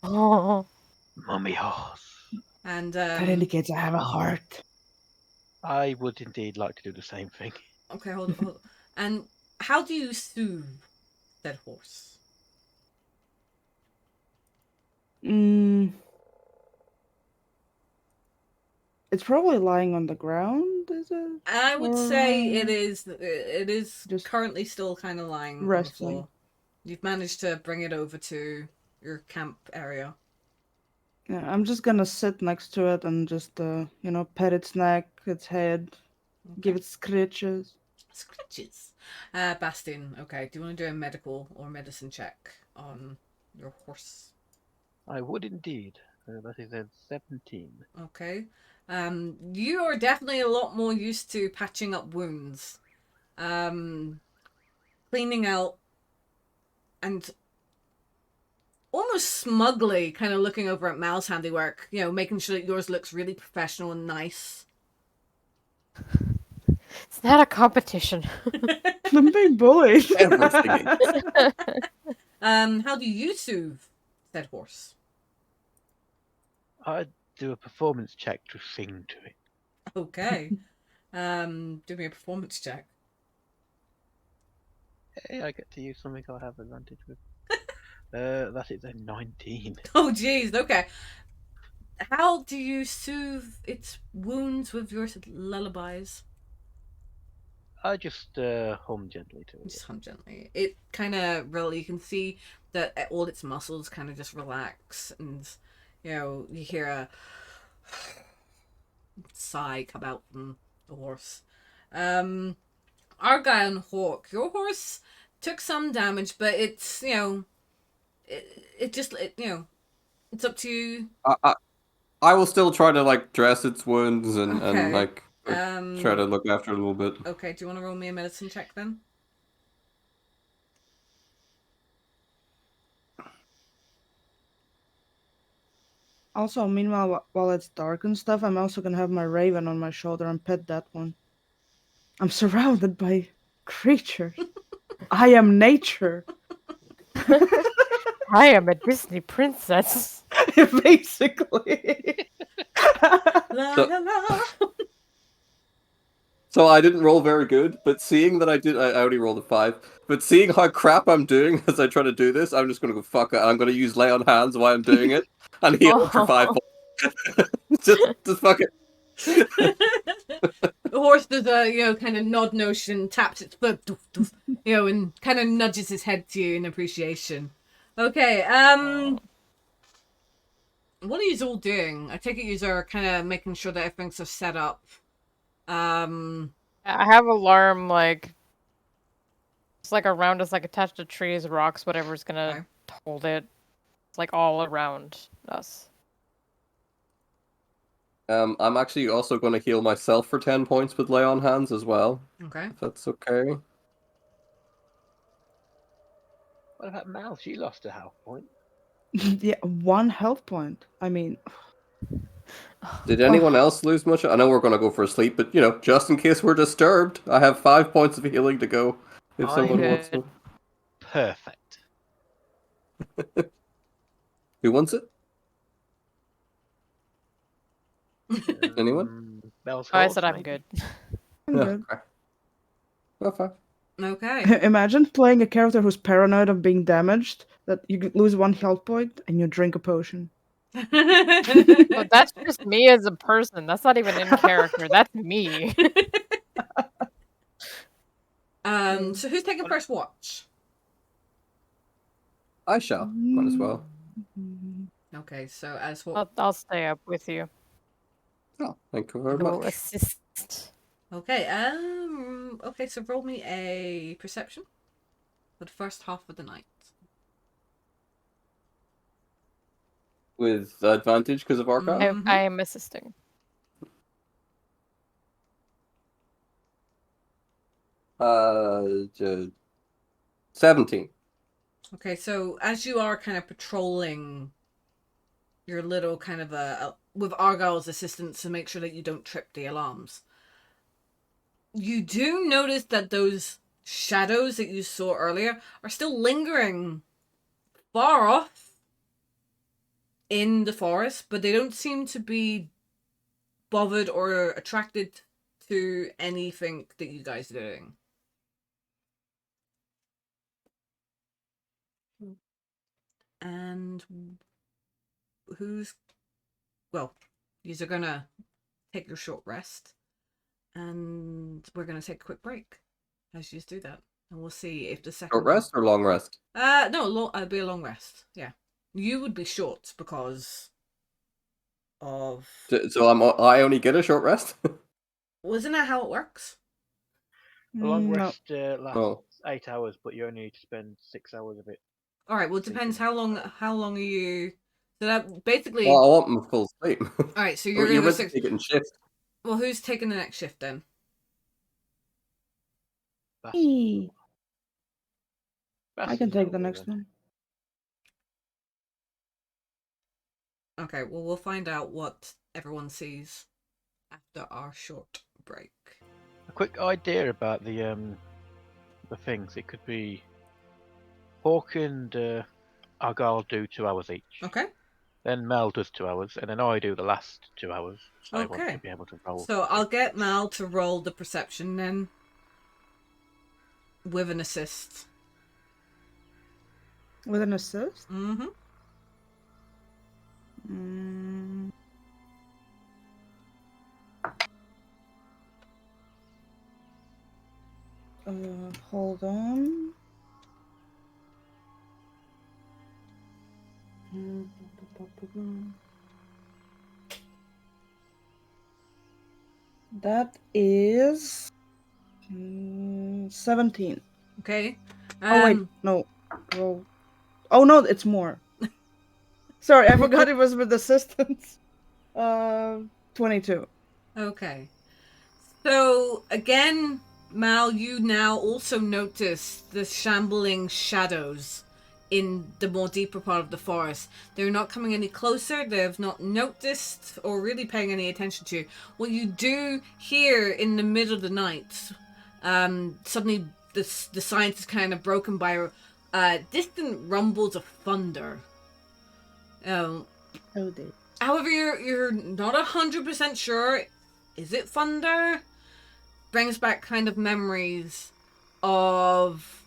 Oh. Mummy horse. And That indicates I have a heart. I would indeed like to do the same thing. Okay, hold on. And how do you soothe that horse? It's probably lying on the ground, is it? I would say it Or is. It is just currently still kind of lying on the resting. floor. You've managed to bring it over to your camp area. Yeah, I'm just gonna sit next to it and just, pet its neck, its head, give it scratches. Scratches. Bastin. Okay. Do you want to do a medical or medicine check on your horse? I would indeed. That is a 17. Okay. You are definitely a lot more used to patching up wounds, cleaning out, and almost smugly kind of looking over at Mal's handiwork. You know, making sure that yours looks really professional and nice. It's not a competition. I'm being bullied. Everything is. How do you soothe said horse? I'd do a performance check to sing to it. Okay. Do me a performance check. Hey, I get to use something I have advantage with. That is a 19. Oh, jeez. Okay. How do you soothe its wounds with your lullabies? I just hum gently to it. Just hum gently. It kind of really, you can see that all its muscles kind of just relax, and you hear a sigh come out from the horse. Argyle and Hawk, your horse took some damage, but it's it's up to you. I will still try to dress its wounds and Okay. try to look after it a little bit. Okay, do you want to roll me a medicine check then? Also, meanwhile, while it's dark and stuff, I'm also gonna have my raven on my shoulder and pet that one. I'm surrounded by creatures. I am nature. I am a Disney princess. Basically. La So- la la. So I didn't roll very good, but seeing that I only rolled a 5. But seeing how crap I'm doing as I try to do this, I'm just gonna go fuck it. I'm gonna use lay on hands while I'm doing it, and heal it for 5 points. just fuck it. The horse does a kind of nod notion, taps its foot, doof, doof, and kind of nudges his head to you in appreciation. Okay, what are you all doing? I take it you are kind of making sure that everything's so set up. I have alarm it's around us, attached to trees, rocks, whatever's gonna hold it. It's all around us. I'm actually also going to heal myself for 10 points with lay on hands as well. Okay. If that's okay. What about Mal? She lost a health point. Yeah, 1 health point. I mean, Did anyone else lose much? I know we're going to go for a sleep, but just in case we're disturbed, I have 5 points of healing to go if someone wants good. to. Perfect. Who wants it? Anyone? Mel's Oh, I horse, said I'm maybe? good. I'm Yeah, good. okay. Well, fine. Okay. Imagine playing a character who's paranoid of being damaged, that you could lose 1 health point and you drink a potion. But that's just me as a person. That's not even in character. That's me. So who's taking first watch? I shall. Might as well. Okay, so as what? I'll stay up with you. Oh, thank you very Go much. assist. Okay, okay, so roll me a perception for the first half of the night. With advantage because of Arca? Mhm. I am assisting. Uh, 17. Okay, so as you are kind of patrolling your little kind of with Argyle's assistance to make sure that you don't trip the alarms, you do notice that those shadows that you saw earlier are still lingering far off in the forest, but they don't seem to be bothered or attracted to anything that you guys are doing. And well, these are gonna take your short rest, and we're gonna take a quick break as you do that, and we'll see if the second Short rest or long rest? No, it'd be a long rest. Yeah, you would be short because of. So I only get a short rest. Wasn't that how it works? A long No. rest lasts 8 hours, but you only need to spend 6 hours of it. All right. Well, it depends how long. How long are you? So that basically. Well, I want my full sleep. All right. So you're gonna go 6. Taking shifts. Well, who's taking the next shift then? I can take the Then. next one. Okay. Well, we'll find out what everyone sees after our short break. A quick idea about the things. It could be Hawk and Argyle do 2 hours each. Okay. Then Mel does 2 hours, and then I do the last 2 hours. So I want Okay. to be able to roll. So I'll get Mal to roll the perception then, with an assist. With an assist? Mm-hmm. Hold on. That is 17. Okay. Oh wait, no. Roll. Oh no, it's more. Sorry, I forgot it was with assistance. 22. Okay. So again, Mal, you now also notice the shambling shadows in the more deeper part of the forest. They're not coming any closer. They've not noticed or really paying any attention to you. What you do hear in the middle of the night, suddenly the silence is kind of broken by distant rumbles of thunder. Oh dear. However, you're not 100% sure. Is it thunder? Brings back kind of memories of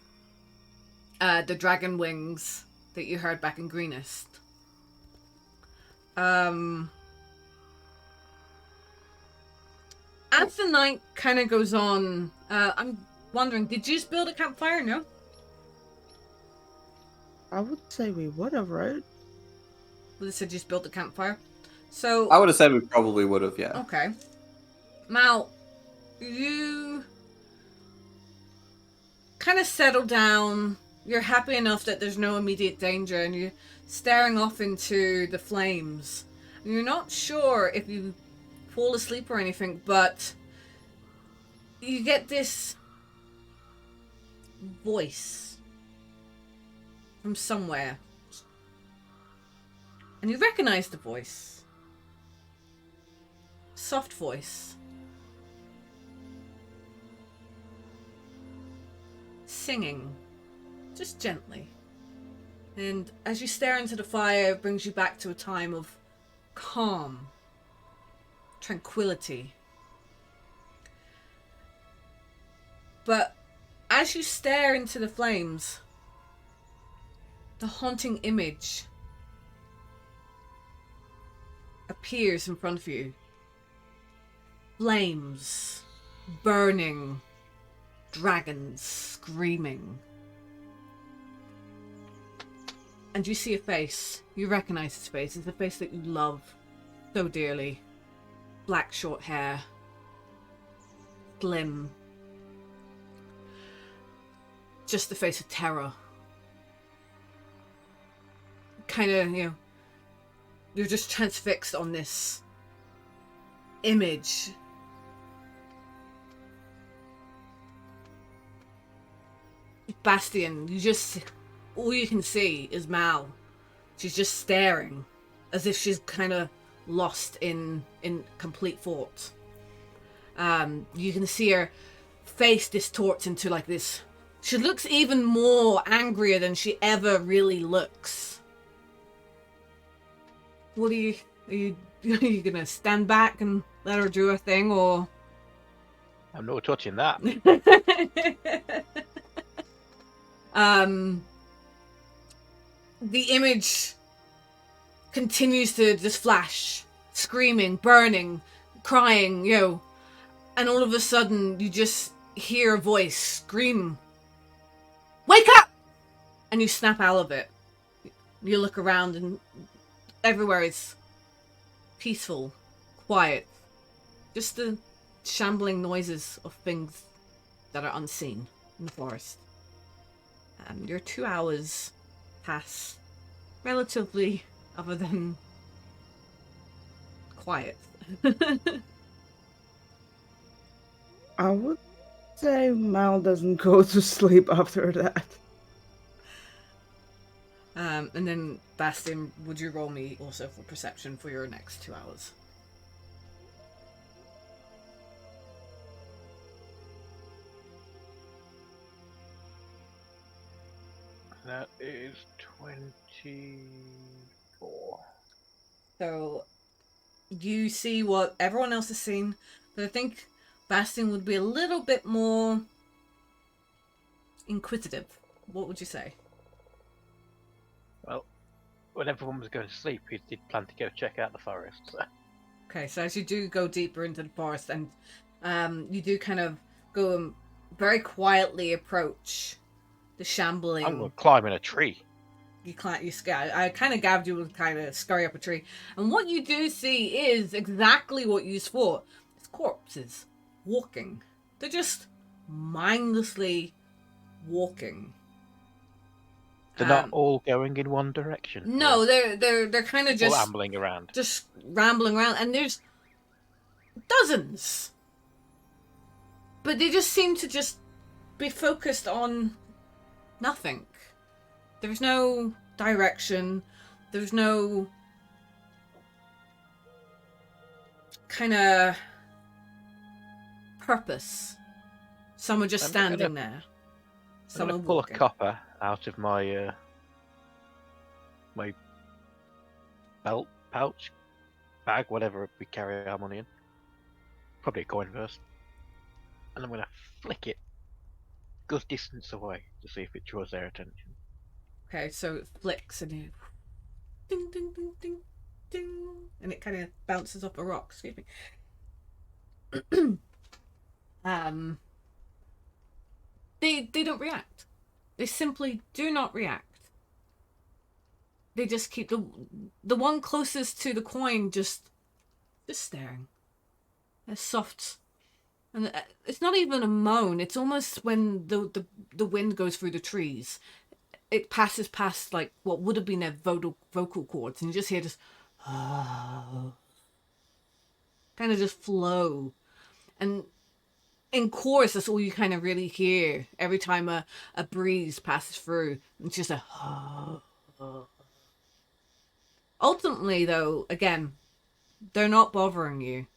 the dragon wings that you heard back in Greenest. As the night kind of goes on, I'm wondering, did you just build a campfire? No? I would say we would have, right? Well, they said just built a campfire. So I would have said we probably would have, yeah. okay. Mal, you kind of settle down. You're happy enough that there's no immediate danger, and you're staring off into the flames. And you're not sure if you fall asleep or anything, but you get this voice from somewhere. And you recognize the voice. Soft voice. Singing. Just gently. And as you stare into the fire, it brings you back to a time of calm. Tranquility. But as you stare into the flames, the haunting image appears in front of you. Flames, burning, dragons screaming. And you see a face. You recognize this face. It's a face that you love so dearly. Black short hair. Slim. Just the face of terror. Kind of, you're just transfixed on this image. Bastian, all you can see is Mal. She's just staring as if she's kind of lost in complete thought. You can see her face distorts into like this. She looks even more angrier than she ever really looks. What are you gonna stand back and let her do her thing, or? I'm not touching that. The image continues to just flash, screaming, burning, crying, and all of a sudden you just hear a voice scream, "Wake up!" And you snap out of it. You look around and everywhere is peaceful, quiet. Just the shambling noises of things that are unseen in the forest. And your 2 hours pass relatively, other than quiet. I would say Mal doesn't go to sleep after that. And then, Bastin, would you roll me also for perception for your next 2 hours? That is 24. So, you see what everyone else has seen, but I think Bastin would be a little bit more inquisitive. What would you say? Well, when everyone was going to sleep, he did plan to go check out the forest. So. Okay, so as you do go deeper into the forest, and you do kind of go and very quietly approach the shambling. I'm going to climb in a tree. You scare. I kind of gathered you would kind of scurry up a tree, and what you do see is exactly what you thought. It's corpses walking. They're just mindlessly walking. They're not all going in one direction. No, they're kind of just rambling around. Just rambling around, and there's dozens. But they just seem to just be focused on nothing. There's no direction. There's no kind of purpose. Some are just standing there. I'm going to pull a copper out of my my belt pouch, bag, whatever we carry our money in. Probably a coin first. And I'm going to flick it a good distance away to see if it draws their attention. Okay, so it flicks and you ding ding ding ding ding, and it kind of bounces off a rock. Excuse me. They don't react. They simply do not react. They just keep the one closest to the coin just staring. It's soft, and it's not even a moan. It's almost when the wind goes through the trees. It passes past like what would have been their vocal cords, and you just hear this kind of just flow. And in chorus, that's all you kind of really hear every time a breeze passes through. It's just a Ultimately, though, again, they're not bothering you.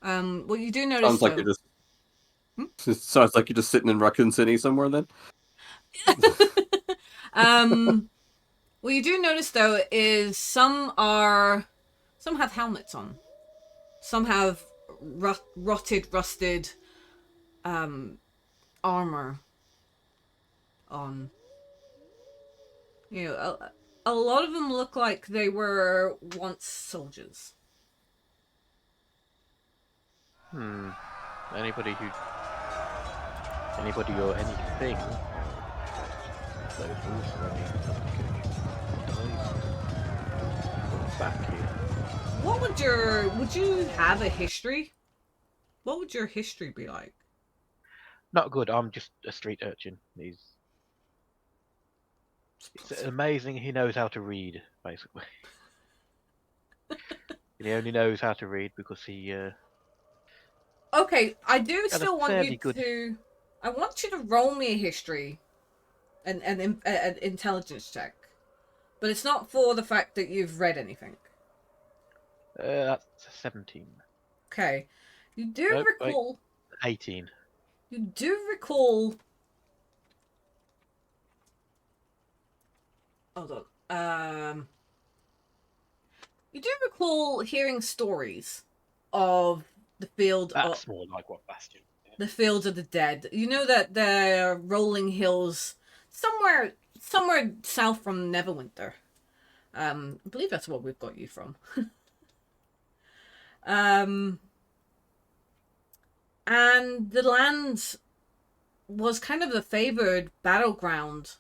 What you do notice, sounds like you're just it sounds like you're just sitting in Raccoon City somewhere then. What you do notice though is some have helmets on. Some have rusted armor on. You know, a lot of them look like they were once soldiers. Anybody or anything. Those wolves running back here. What would you have a history? What would your history be like? Not good. I'm just a street urchin. It's amazing he knows how to read, basically. He only knows how to read because he Okay, I do got still a want fairly you good... to. I want you to roll me a history, an intelligence check, but it's not for the fact that you've read anything. That's 17. Okay, you do recall. 18. You do recall. Hold on. You do recall hearing stories of the field. That's more like what Bastion. The fields of the dead. You know that the rolling hills somewhere south from Neverwinter. I believe that's what we've got you from. And the land was kind of the favored battleground.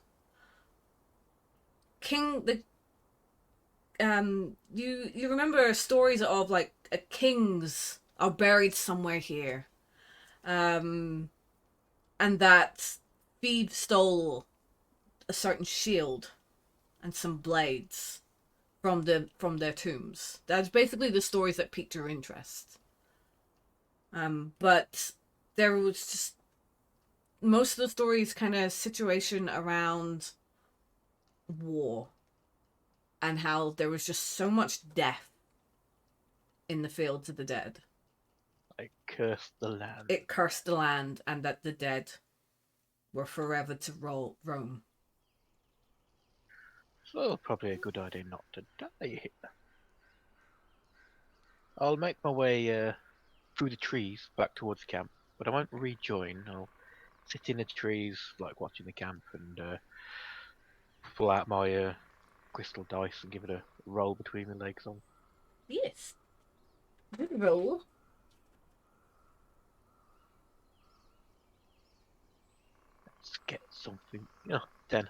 You remember stories of like kings are buried somewhere here. And that thieves stole a certain shield and some blades from their tombs. That's basically the stories that piqued your interest. But there was just most of the stories kind of situation around war and how there was just so much death in the fields of the dead. I cursed the land. It cursed the land, and that the dead were forever to roam. So probably a good idea not to die here. I'll make my way through the trees back towards the camp, but I won't rejoin. I'll sit in the trees, like watching the camp, and pull out my crystal dice and give it a roll between my legs on. Yes. Good roll. Let's get something. Oh, 10.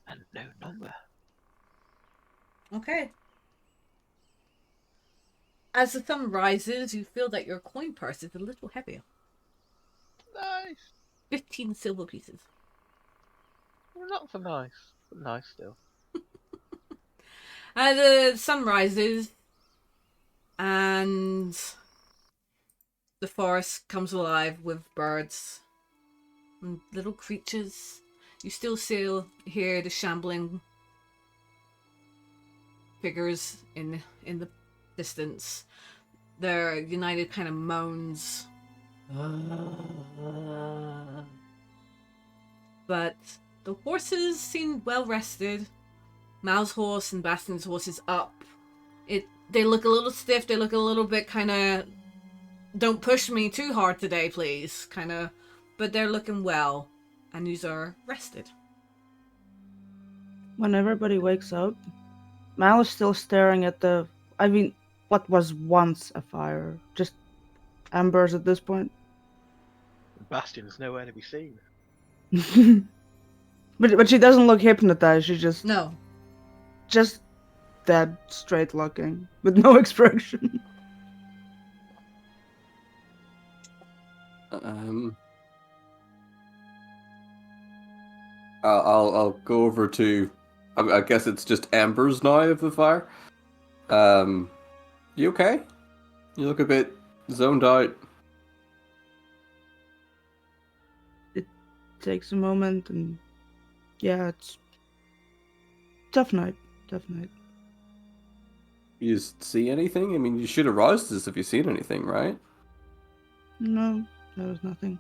And no number. Okay. As the sun rises, you feel that your coin purse is a little heavier. Nice. 15 silver pieces. Not so nice, but nice still. As the sun rises and the forest comes alive with birds and little creatures, you still hear the shambling figures in the distance. Their united kind of moans. But the horses seem well rested. Mal's horse and Bastion's horse is up. They look a little stiff. They look a little bit kind of, don't push me too hard today, please. Kind of, but they're looking well, and these are rested. When everybody wakes up, Mal is still staring at what was once a fire. Just embers at this point. Bastion's nowhere to be seen. But she doesn't look hypnotized. She just dead, straight looking with no expression. I'll go over to. I guess it's just embers now of the fire. You okay? You look a bit zoned out. It takes a moment, and yeah, it's tough night. Tough night. You see anything? I mean, you should have roused us if you seen anything, right? No, there was nothing.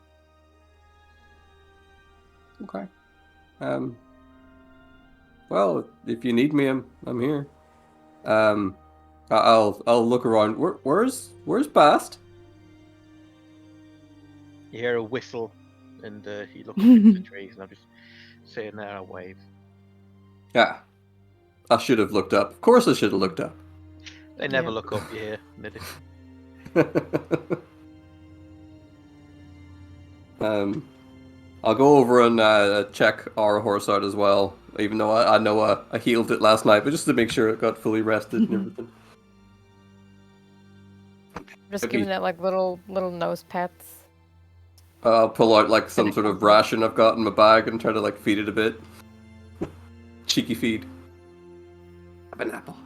Okay. Well, if you need me, I'm here. I'll look around. Where's Bast? You hear a whistle, and you look up into the trees, and I'm just sitting there. I wave. Yeah, I should have looked up. Of course, I should have looked up. They never look up. You hear? I'll go over and check our horse out as well. Even though I know I healed it last night, but just to make sure it got fully rested and everything. Just giving it like little nose pats. I'll pull out like some sort of ration I've got in my bag and try to like feed it a bit. Cheeky feed. Have an apple.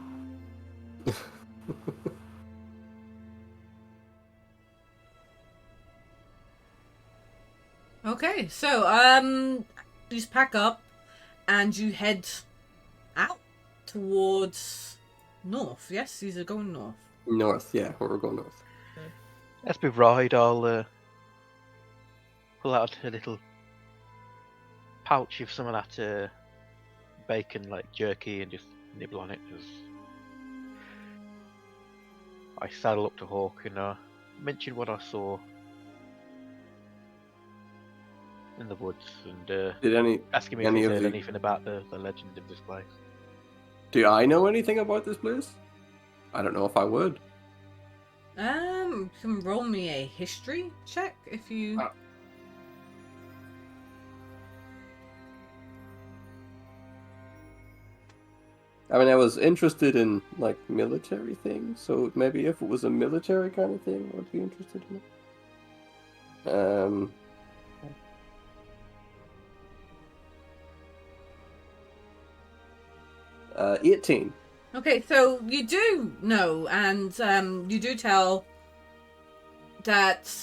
Okay, so you just pack up and you head out towards north. Yes, these are going north. North, yeah, we're going north. As we ride, I'll pull out a little pouch of some of that bacon, like jerky, and just nibble on it. I saddle up to Hawk and mention what I saw in the woods and Did ask him if he's heard anything about the legend of this place. Do I know anything about this place? I don't know if I would. You can roll me a history check if you. I mean, I was interested in like military things, so maybe if it was a military kind of thing, I'd be interested in it. 18. Okay, so you do know, and you do tell that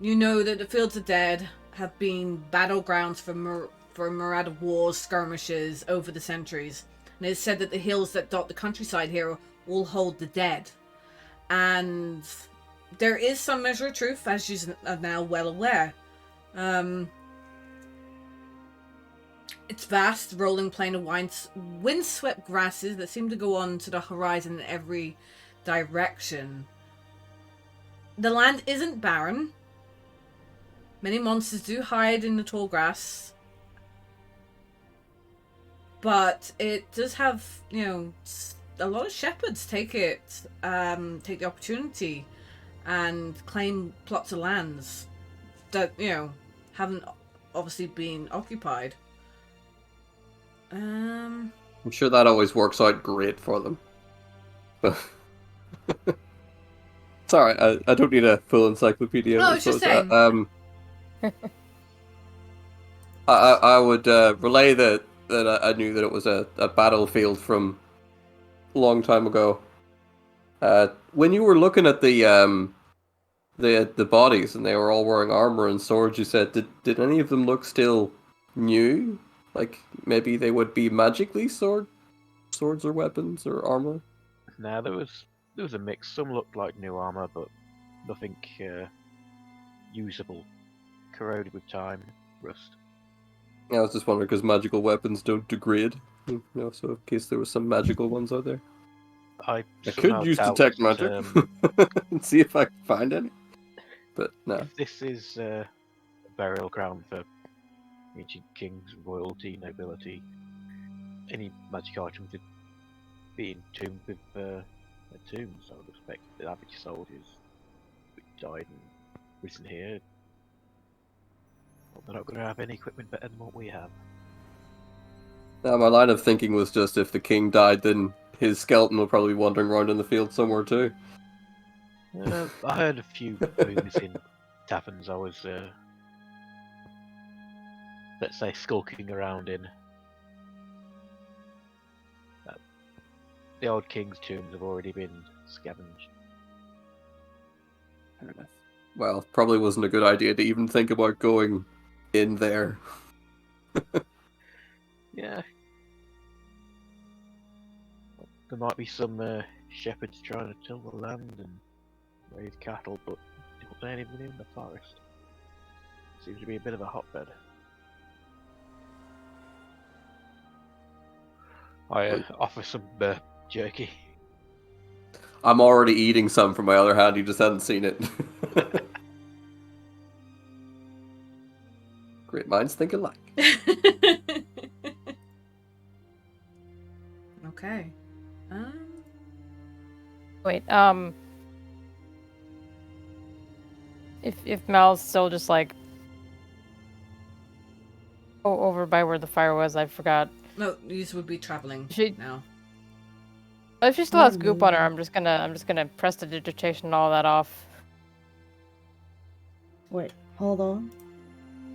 you know that the Fields of Dead have been battlegrounds for myriad wars, skirmishes over the centuries. And it's said that the hills that dot the countryside here will hold the dead. And there is some measure of truth, as you are now well aware. It's vast, rolling plain of windswept grasses that seem to go on to the horizon in every direction. The land isn't barren. Many monsters do hide in the tall grass. But it does have, a lot of shepherds take the opportunity and claim plots of lands that, haven't obviously been occupied. I'm sure that always works out great for them. Sorry, I don't need a full encyclopedia. No, it's just saying. I would relay that I knew that it was a battlefield from a long time ago. When you were looking at the bodies and they were all wearing armor and swords, you said, did any of them look still new? Like maybe they would be magically swords or weapons or armor? Nah, there was a mix. Some looked like new armor, but nothing usable, corroded with time, rust. Yeah, I was just wondering because magical weapons don't degrade. So in case there was some magical ones out there. I could use detect magic and see if I can find any. But no. If this is a burial ground for ancient kings, royalty, nobility, any magic items would be entombed with a tomb, so I would expect the average soldiers who died and risen here. Well, they're not going to have any equipment better than what we have. Now, my line of thinking was just if the king died, then his skeleton will probably be wandering around in the field somewhere too. I heard a few booms in taverns I was, let's say, skulking around in. The old king's tombs have already been scavenged. Fair enough. Well, probably wasn't a good idea to even think about going in there. Yeah. There might be some shepherds trying to till the land and raise cattle, but not anyone in the forest. Seems to be a bit of a hotbed. I offer some jerky. I'm already eating some from my other hand, you just hadn't seen it. Great minds think alike. Okay. Wait, if Mel's still just like over by where the fire was, I forgot. No, these would be traveling now. If she still has goop on her, I'm just gonna press the digitation and all that off. Wait, hold on.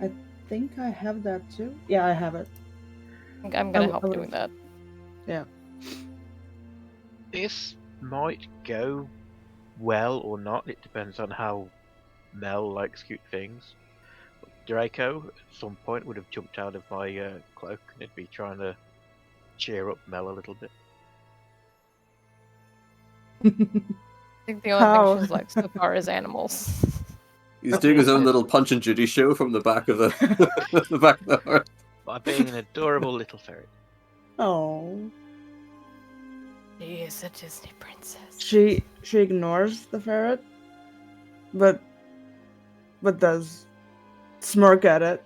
I think I have that too. Yeah, I have it. I'm gonna help doing that. Yeah. This might go well or not. It depends on how Mel likes cute things. Draco at some point would have jumped out of my cloak and he'd be trying to cheer up Mel a little bit. I think the only thing she's like so far is animals. He's doing his own little Punch and Judy show from the back of the the back of the hearth. By being an adorable little ferret. Oh. She is a Disney princess. She ignores the ferret, but does smirk at it.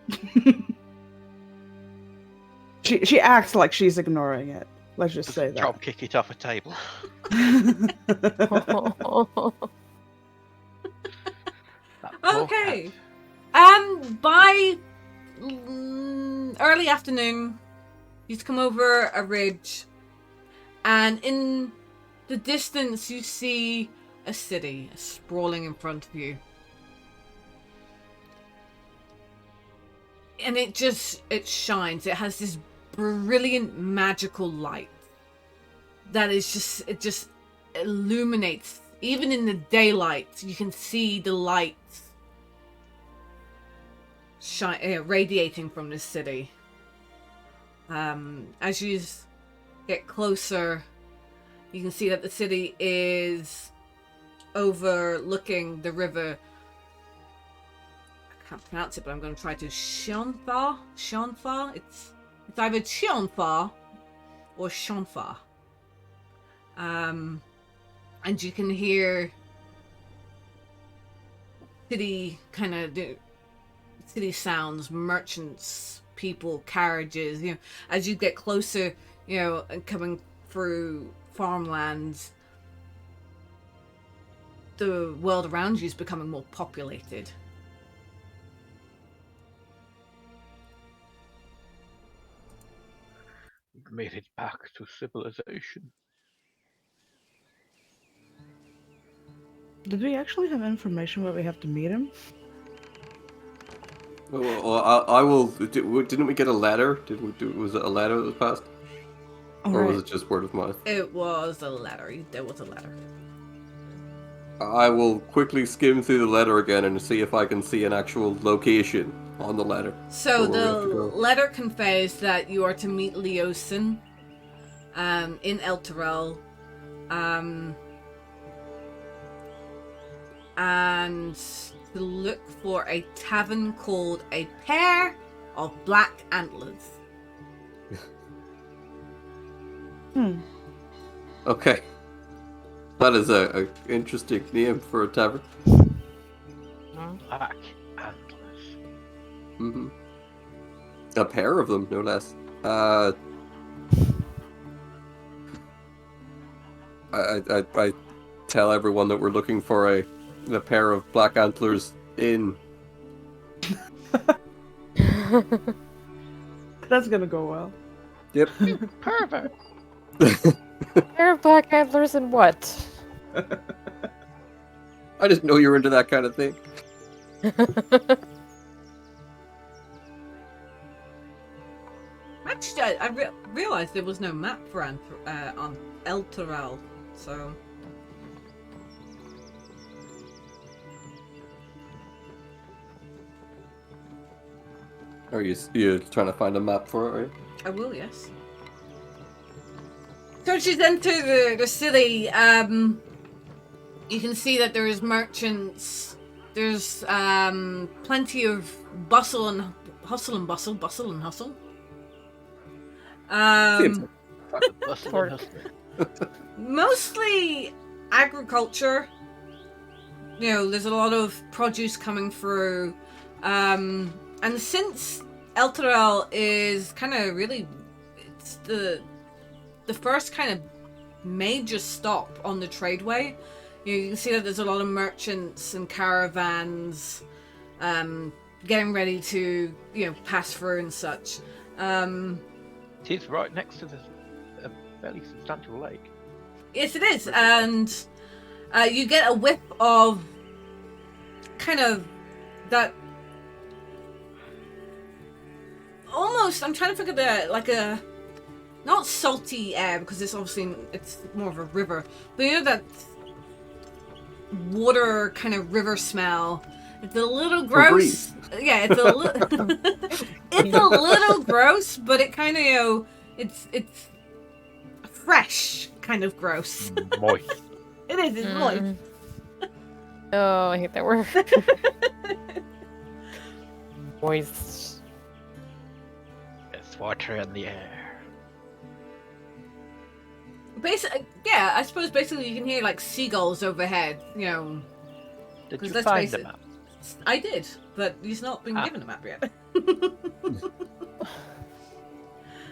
she acts like she's ignoring it. Let's just say that. Drop kick it off a table. That poor Okay. cat. By early afternoon, you come over a ridge, and in the distance you see a city sprawling in front of you. And it shines. It has this brilliant magical light that is it just illuminates. Even in the daylight, you can see the light radiating from this city. As you get closer, you can see that the city is overlooking the river. I can't pronounce it, but I'm going to try to Sionfa. It's either Sionfa or Sionfa. And you can hear city sounds, merchants, people, carriages. You know, as you get closer, you know, and coming through farmlands, the world around you is becoming more populated. We've made it back to civilization. Did we actually have information where we have to meet him? Well, I will. Didn't we get a letter? Was it a letter that was passed? Or was it just word of mouth? It was a letter. There was a letter. I will quickly skim through the letter again and see if I can see an actual location on the letter. So the letter conveys that you are to meet Leosin in Elturel, and to look for a tavern called A Pair of Black Antlers. Okay. That is a interesting name for a tavern. Black antlers. Mm-hmm. A pair of them, no less. I tell everyone that we're looking for a pair of black antlers in. That's gonna go well. Yep. Perfect. Pair of black antlers and what? I didn't know you were into that kind of thing. Actually, I realized there was no map for on Elturel, so. Are you trying to find a map for it, right? I will, yes. So she's into the city. You can see that there is merchants. There's plenty of bustle and hustle. Mostly agriculture. You know, there's a lot of produce coming through. And since Elturel is kind of really, it's the first kind of major stop on the tradeway. You can see that there's a lot of merchants and caravans getting ready to, you know, pass through and such. It's right next to a fairly substantial lake. Yes, it is. And you get a whiff of kind of that almost, I'm trying to figure that, like a, not salty air, because it's obviously, it's more of a river, but you know that water kind of river smell. It's a little gross. Yeah, it's a little gross, but it kind of, you know, it's fresh kind of gross. Moist. It is, it's moist. Oh, I hate that word. Moist. There's water in the air. Basically, yeah, I suppose basically you can hear like seagulls overhead, you know. Did 'Cause you let's find face the it. map? I did, but he's not been given a map yet.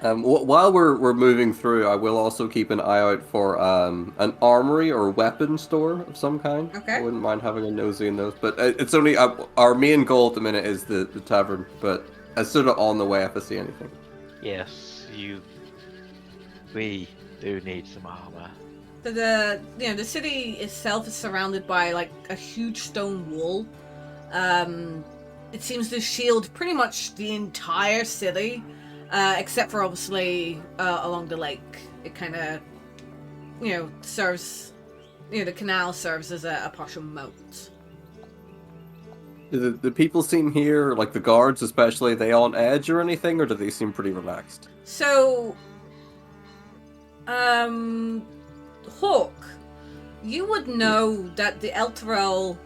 While we're moving through, I will also keep an eye out for an armory or weapon store of some kind. Okay. I wouldn't mind having a nosy in those, but it's only our main goal at the minute is the tavern. But as sort of on the way if I see anything. Yes, we do need some armor. So the city itself is surrounded by like a huge stone wall. It seems to shield pretty much the entire city, except for obviously along the lake. It kind of, serves, the canal serves as a partial moat. Do the people seem here, like the guards especially, are they on edge or anything, or do they seem pretty relaxed? So, Hawk, you would know that the Elturel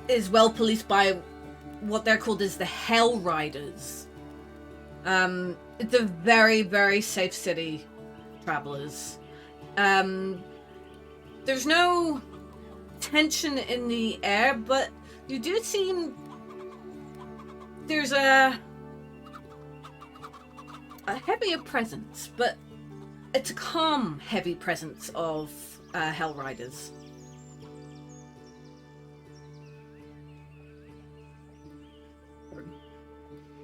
is well policed by what they're called as the Hell Riders. It's a very, very safe city, travelers. There's no tension in the air, but you do seem there's a heavier presence, but it's a calm, heavy presence of Hell Riders.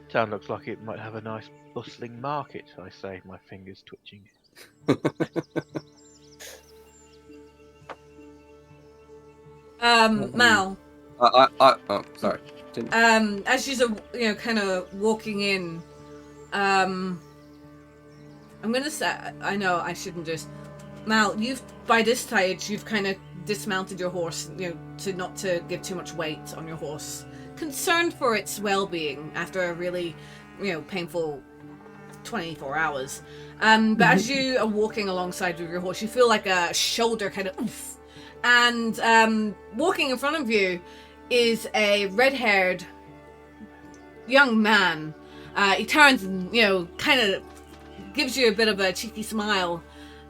Town looks like it might have a nice bustling market, I say, my fingers twitching. Mal. Oh, sorry. As you're, kind of walking in, I'm gonna say, I know I shouldn't just. Mal, by this stage, you've kind of dismounted your horse, to not to give too much weight on your horse. Concerned for its well-being after a really, painful 24 hours. But as you are walking alongside with your horse, you feel like a shoulder kind of oof. And walking in front of you is a red-haired young man. He turns and, kind of gives you a bit of a cheeky smile.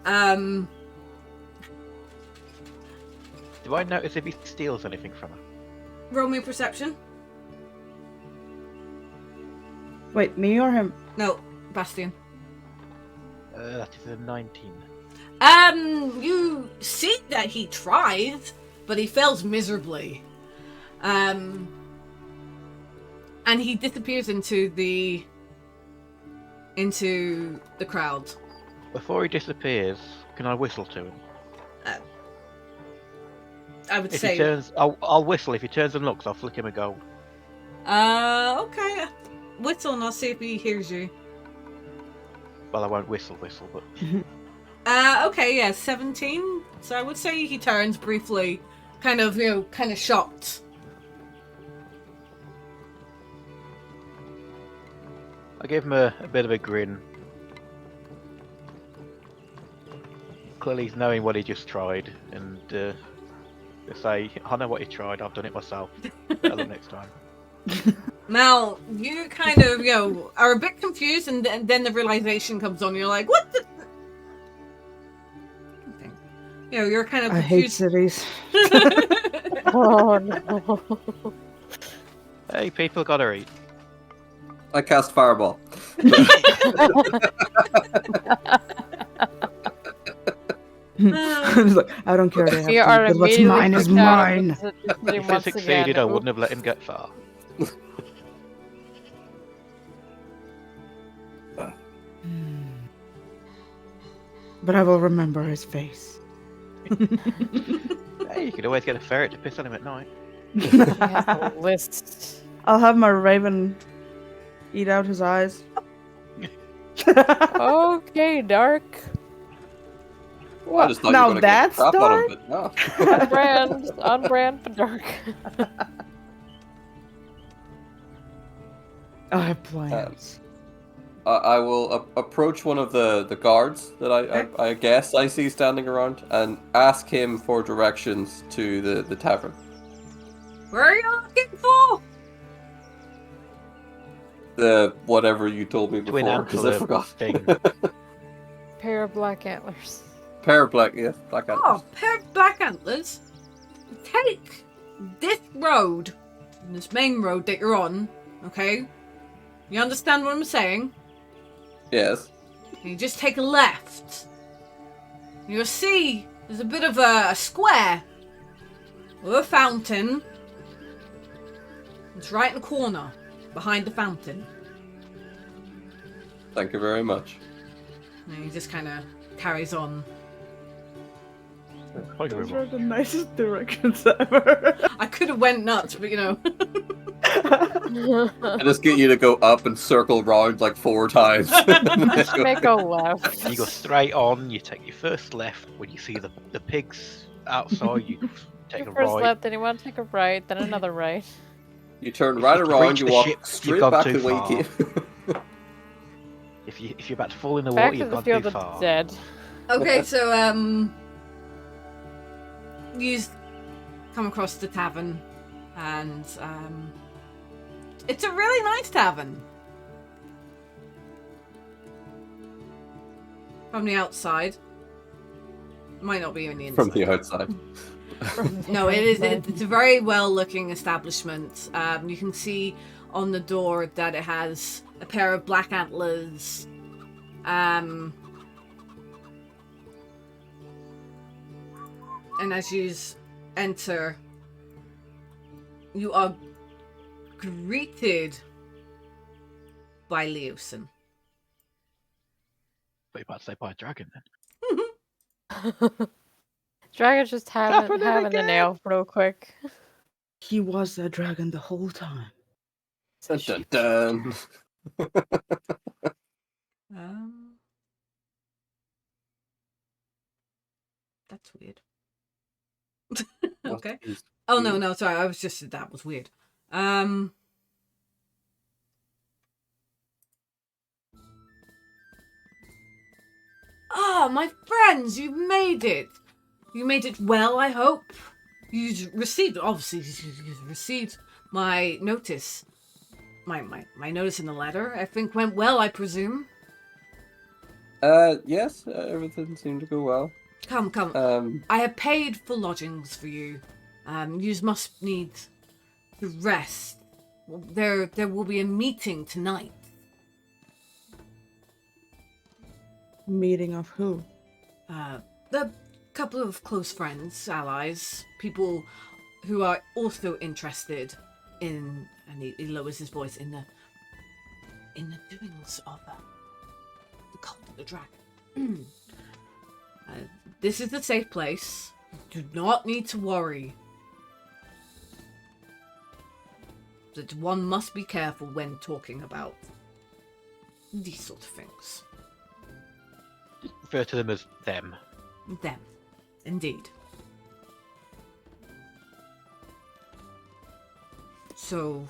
Do I notice if he steals anything from her? Roll me perception. Wait, me or him? No, Bastian. That is a 19. You see that he tries, but he fails miserably. And he disappears into the crowd. Before he disappears, can I whistle to him? I would If say. he turns, I'll whistle. If he turns and looks, I'll flick him a gold. Okay. Whistle and I'll see if he hears you. Well, I won't whistle, but... Okay, yeah, 17. So I would say he turns briefly, kind of shocked. I give him a bit of a grin. Clearly he's knowing what he just tried, and say, I know what he tried, I've done it myself. Better luck next time. Mal, you kind of, are a bit confused, and then the realization comes on. You're like, what the... You're kind of confused. I hate cities. Oh no. Hey, people gotta eat. I cast Fireball. It's like, I don't care. We are but what's immediately mine is kicked out of mine. the city If he once succeeded, again. I wouldn't have let him get far. But I will remember his face. Hey, you could always get a ferret to piss on him at night. He has a list. I'll have my raven eat out his eyes. Okay, Dark. I just thought Now you were gonna get that's crap on him, dark? but no. On brand for Dark. I have plans. I will approach one of the guards that I guess I see standing around and ask him for directions to the tavern. Where are you looking for? The whatever you told me Twin before, because I antelope forgot. thing. Pair of black antlers. Pair of black antlers. Oh, pair of black antlers. Take this road, this main road that you're on, okay? You understand what I'm saying? Yes. And you just take a left. You'll see there's a bit of a square with a fountain. It's right in the corner, behind the fountain. Thank you very much. And he just kind of carries on. Those are the nicest directions ever. I could have went nuts, but you know. I just get you to go up and circle round like 4 times. Just make a left. You go straight on, you take your first left. When you see the pigs outside, you take Your a first right. left, then you want to take a right, then another right. You turn right If you around, reach you the walk ship, you've straight gone back too to the way far. you came. If you're about to fall in the Back water, to you've the gone field too of the far. dead. Okay, so you come across the tavern, and it's a really nice tavern. From the outside, might not be on the inside. From the outside. No, it is. It's a very well-looking establishment. You can see on the door that it has a pair of black antlers. And as you enter, you are greeted by Leosin. But you're about to say by a dragon then. Dragon's just having Happening an elf real quick. He was a dragon the whole time. Dun, dun, dun. That's weird. Okay. Oh no, sorry. I was just that was weird. Ah, my friends, you made it. You made it well, I hope. You received, obviously, you received my notice. My notice in the letter. Everything went well, I presume. Yes, everything seemed to go well. Come. I have paid for lodgings for you. You must need to rest. Well, there will be a meeting tonight. Meeting of who? The couple of close friends, allies, people who are also interested in, and he lowers his voice, in the doings of the cult of the dragon. This is a safe place. You do not need to worry. But one must be careful when talking about these sort of things. Just refer to them as them. Them. Indeed. So...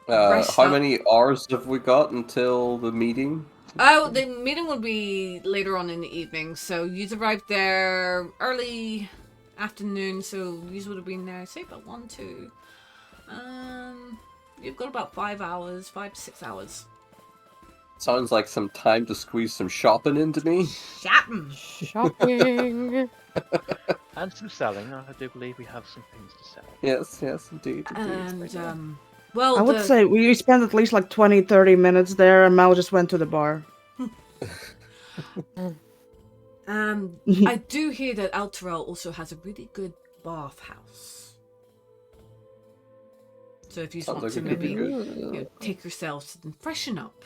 how many hours have we got until the meeting? Oh, the meeting will be later on in the evening, so you arrived there early afternoon, so you would have been there, say, about 1, 2. You've got about 5 hours, 5 to 6 hours. Sounds like some time to squeeze some shopping into me. Shopping. And some selling. I do believe we have some things to sell. Yes, indeed. And, well, I would say we spent at least like 20-30 minutes there, and Mal just went to the bar. I do hear that Alterel also has a really good bathhouse. So if you Sounds want like to it could be maybe good. take yourselves and freshen up.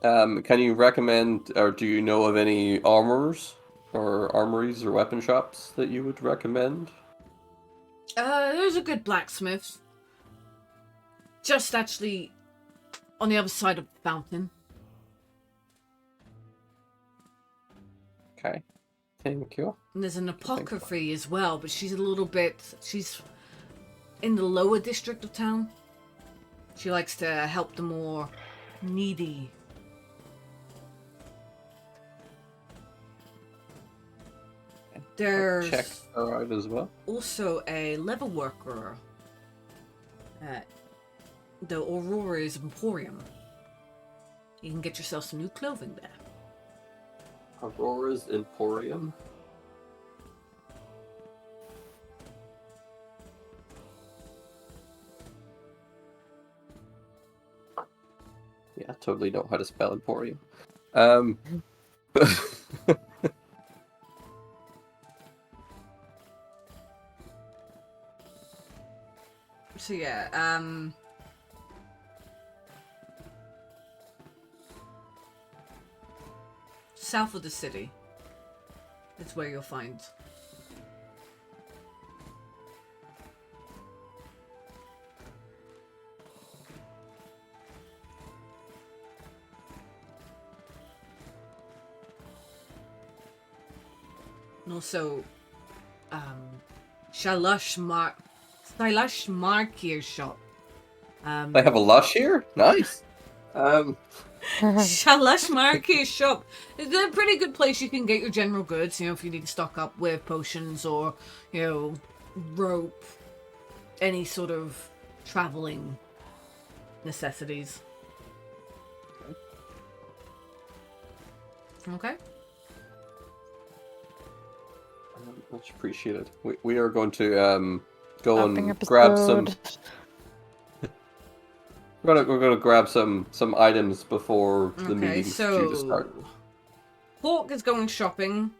Can you recommend, or do you know of any armorers or armories or weapon shops that you would recommend? There's a good blacksmith. Just actually on the other side of the fountain. Okay, thank you. And there's an apothecary as well, but she's in the lower district of town. She likes to help the more needy. There's Check her out as well. also a leather worker at the Aurora's Emporium. You can get yourself some new clothing there. Aurora's Emporium. Yeah, I totally know how to spell Emporium. So yeah, south of the city is where you'll find. And also, Shalash Markir shop. They have a lush here? Nice. Shalash Markir shop. It's a pretty good place you can get your general goods, you know, if you need to stock up with potions or, you know, rope, any sort of traveling necessities. Okay. Much appreciated. We are going to go Shopping and grab some. episode. We're gonna grab some items before the meeting's due to start. Hawk is going shopping.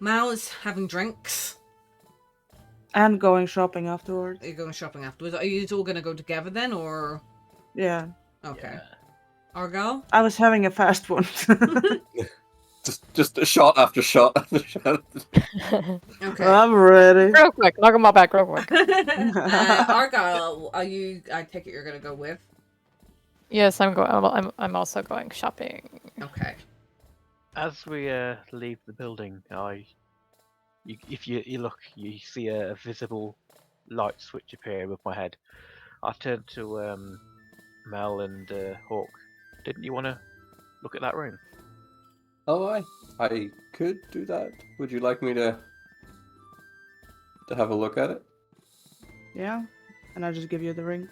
Mal is having drinks. And going shopping afterwards. Are you going shopping afterwards? Are you all going to go together then, or? Yeah. Okay. Yeah. Argyle? I was having a fast one. Just a shot after shot after shot. Okay. I'm ready. Real quick, knock them all back real quick. Argyle, are you? I take it you're going to go with. Yes, I'm going. I'm also going shopping. Okay. As we leave the building, if you look, you see a visible light switch appear above my head. I turn to Mel and Hawk. Didn't you want to look at that room? Oh, I could do that. Would you like me to have a look at it? Yeah. And I'll just give you the ring.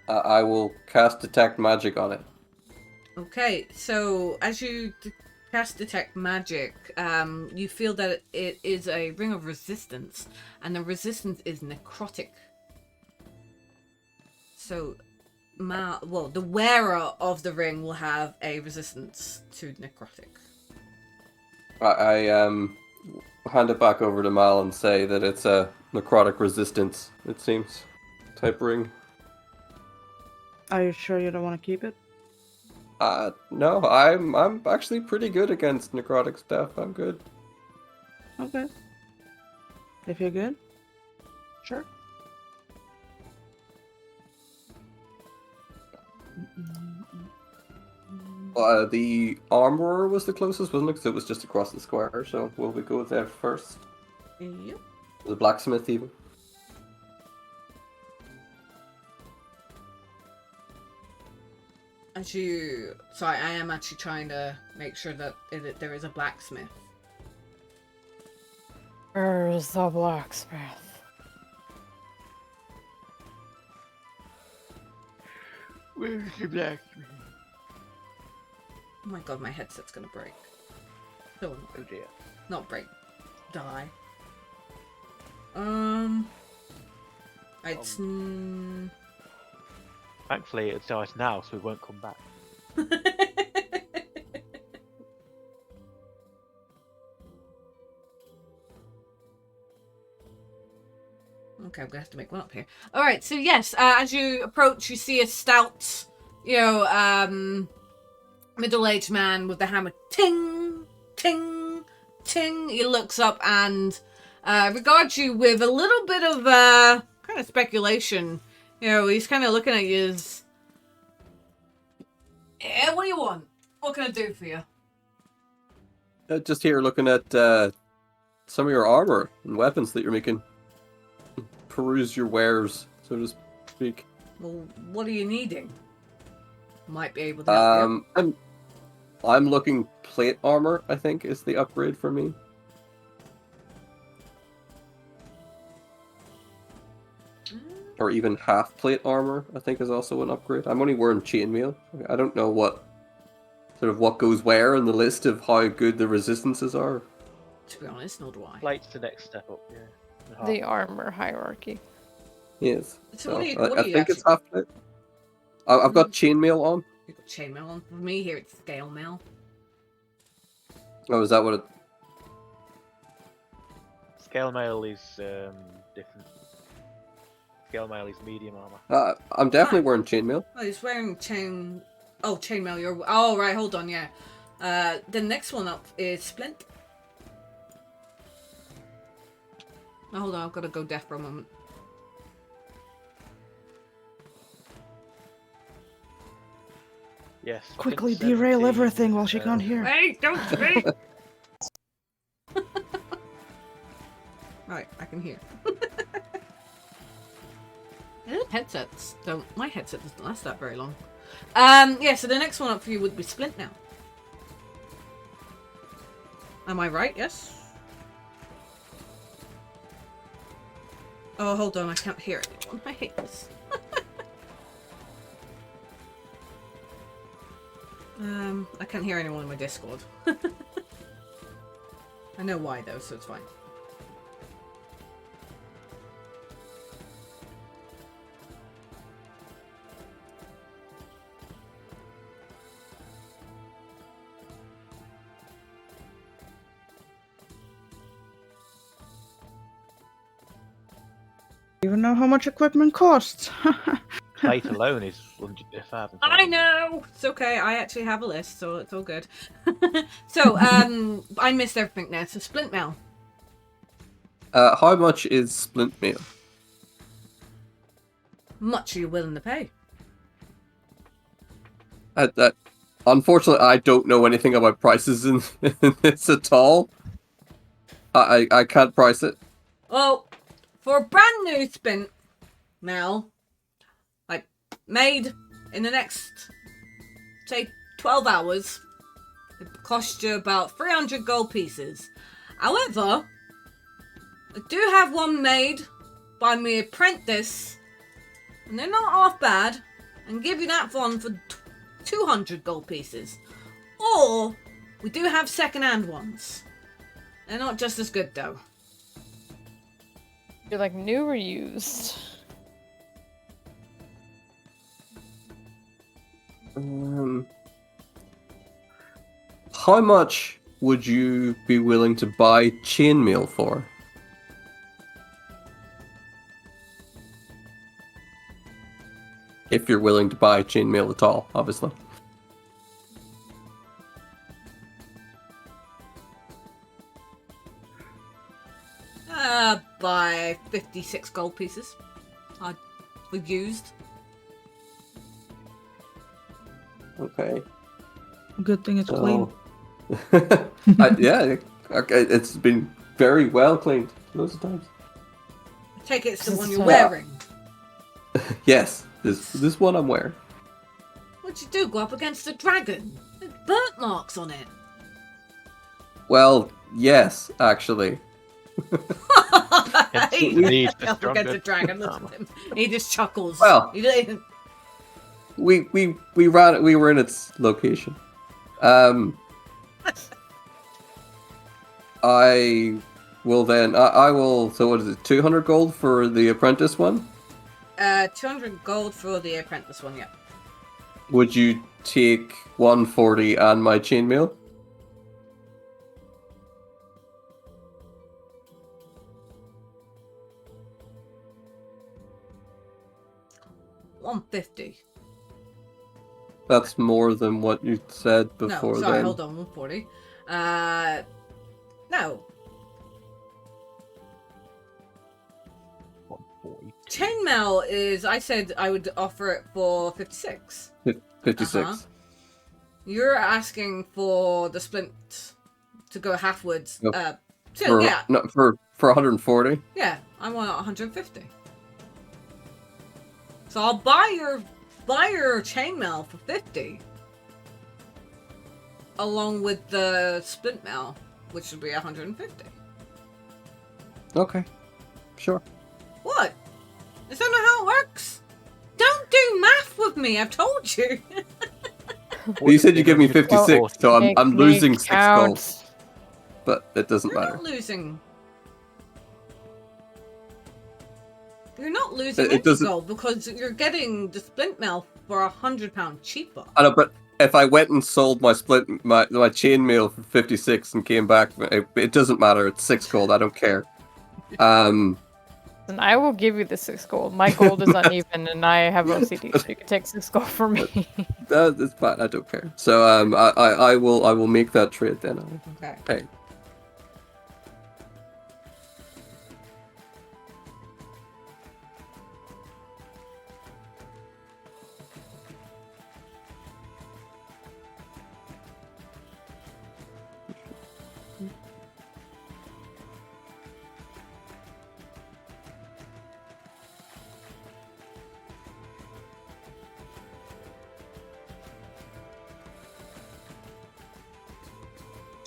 I will cast Detect Magic on it. Okay, so as you cast Detect Magic, you feel that it is a ring of resistance, and the resistance is necrotic. So, the wearer of the ring will have a resistance to necrotic. I hand it back over to Mal and say that it's a necrotic resistance, it seems, type ring. Are you sure you don't want to keep it? No, I'm actually pretty good against necrotic stuff. I'm good. Okay. If you're good. Sure. The armorer was the closest, wasn't it? Because it was just across the square. So will we go there first? Yep. The blacksmith, even. Sorry, I am actually trying to make sure that there is a blacksmith. Where's the blacksmith? Where's the blacksmith? Oh my god, my headset's gonna break. So annoying. Oh dear. Not break. Die. It's... Thankfully, it's dies now, so we won't come back. Okay, I'm gonna have to make one up here. Alright, so yes, as you approach, you see a stout, middle-aged man with the hammer. Ting! Ting! Ting! He looks up and regards you with a little bit of kind of speculation. You know, he's kind of looking at you as... Yeah, what do you want? What can I do for you? Just here looking at some of your armor and weapons that you're making. Peruse your wares, so to speak. Well, what are you needing? Might be able to help you. I'm looking plate armor, I think, is the upgrade for me. or even half plate armor, I think is also an upgrade. I'm only wearing chainmail. I don't know what goes where in the list of how good the resistances are. To be honest, nor do I. Plate's the next step up, yeah. The armor hierarchy. Yes. So what do you I think actually... it's half plate. I've got chainmail on. You've got chainmail on. For me here, it's scale mail. Oh, is that what it... Scale mail is different. Scale mail is medium armor. I'm definitely wearing chainmail. Oh, he's wearing chain... Oh, chainmail, you're... Oh, right, hold on, yeah. The next one up is Splint. Oh, hold on, I've got to go deaf for a moment. Yes. Quickly Splint derail 17, everything while she can't hear. Hey, don't speak! Right, I can hear. Headsets don't... My headset doesn't last that very long. Yeah, so the next one up for you would be Splint now. Am I right? Yes? Oh, hold on, I can't hear anyone. I hate this. I can't hear anyone in my Discord. I know why though, so it's fine. Even know how much equipment costs. Plate alone is 100,000. I know! It's okay, I actually have a list, so it's all good. So, I missed everything now, so Splint Mail. How much is splint mail? Much are you willing to pay? Unfortunately, I don't know anything about prices in this at all. I can't price it. Well, for a brand new Splint Mail, like, made in the next, say, 12 hours, it cost you about 300 gold pieces. However, I do have one made by my apprentice, and they're not half bad, and give you that one for 200 gold pieces. Or, we do have second-hand ones. They're not just as good, though. You're like new or used? How much would you be willing to buy chainmail for? If you're willing to buy chainmail at all, obviously. By 56 gold pieces. For used. Okay. Good thing it's clean. Yeah, okay, it's been very well cleaned loads of times. I take it it's the one you're Yeah. wearing. Yes, this one I'm wearing. What'd you do? Go up against a dragon? There's burnt marks on it. Well, yes, actually. He Indeed, went up stronger. against a dragon. Look at him. He just chuckles. Well. He didn't- We were in its location. I will then I will, so what is it, 200 gold for the apprentice one? 200 gold for the apprentice one, yeah. Would you take 140 and my chainmail? $150. That's more than what you said before No, sorry, then. hold on, 140. No. 140. Chainmail is, I said I would offer it for 56. 56. Uh-huh. You're asking for the splint to go halfwards. No, So, For, yeah, no, for 140. yeah, I want 150. So I'll buy your chainmail for 50. Along with the splint mail, which would be 150. Okay. Sure. What? Is that me. I've told you. You said you give me 56, Well, so I'm make losing me 6 count. gold. But it doesn't You're matter. not losing. You're not losing It any doesn't- gold because you're getting the splint mail for £100 cheaper. I know, but if I went and sold my chainmail for 56 and came back, it doesn't matter. It's 6 gold. I don't care. And I will give you the 6 gold. My gold is uneven, and I have OCD, so you can take 6 gold from me. That's fine. I don't care. So I will make that trade then. Okay. Hey.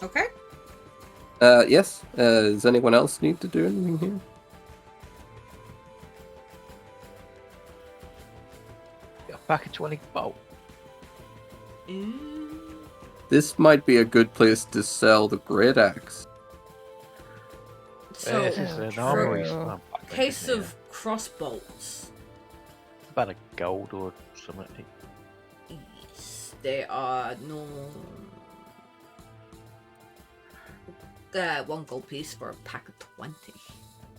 Okay. Yes. Does anyone else need to do anything here? Got back a 20 bolt. This might be a good place to sell the great axe. So, This is an true. armory. case of crossbolts. About a gold or something. Yes, they are no. 1 gold piece for a pack of 20.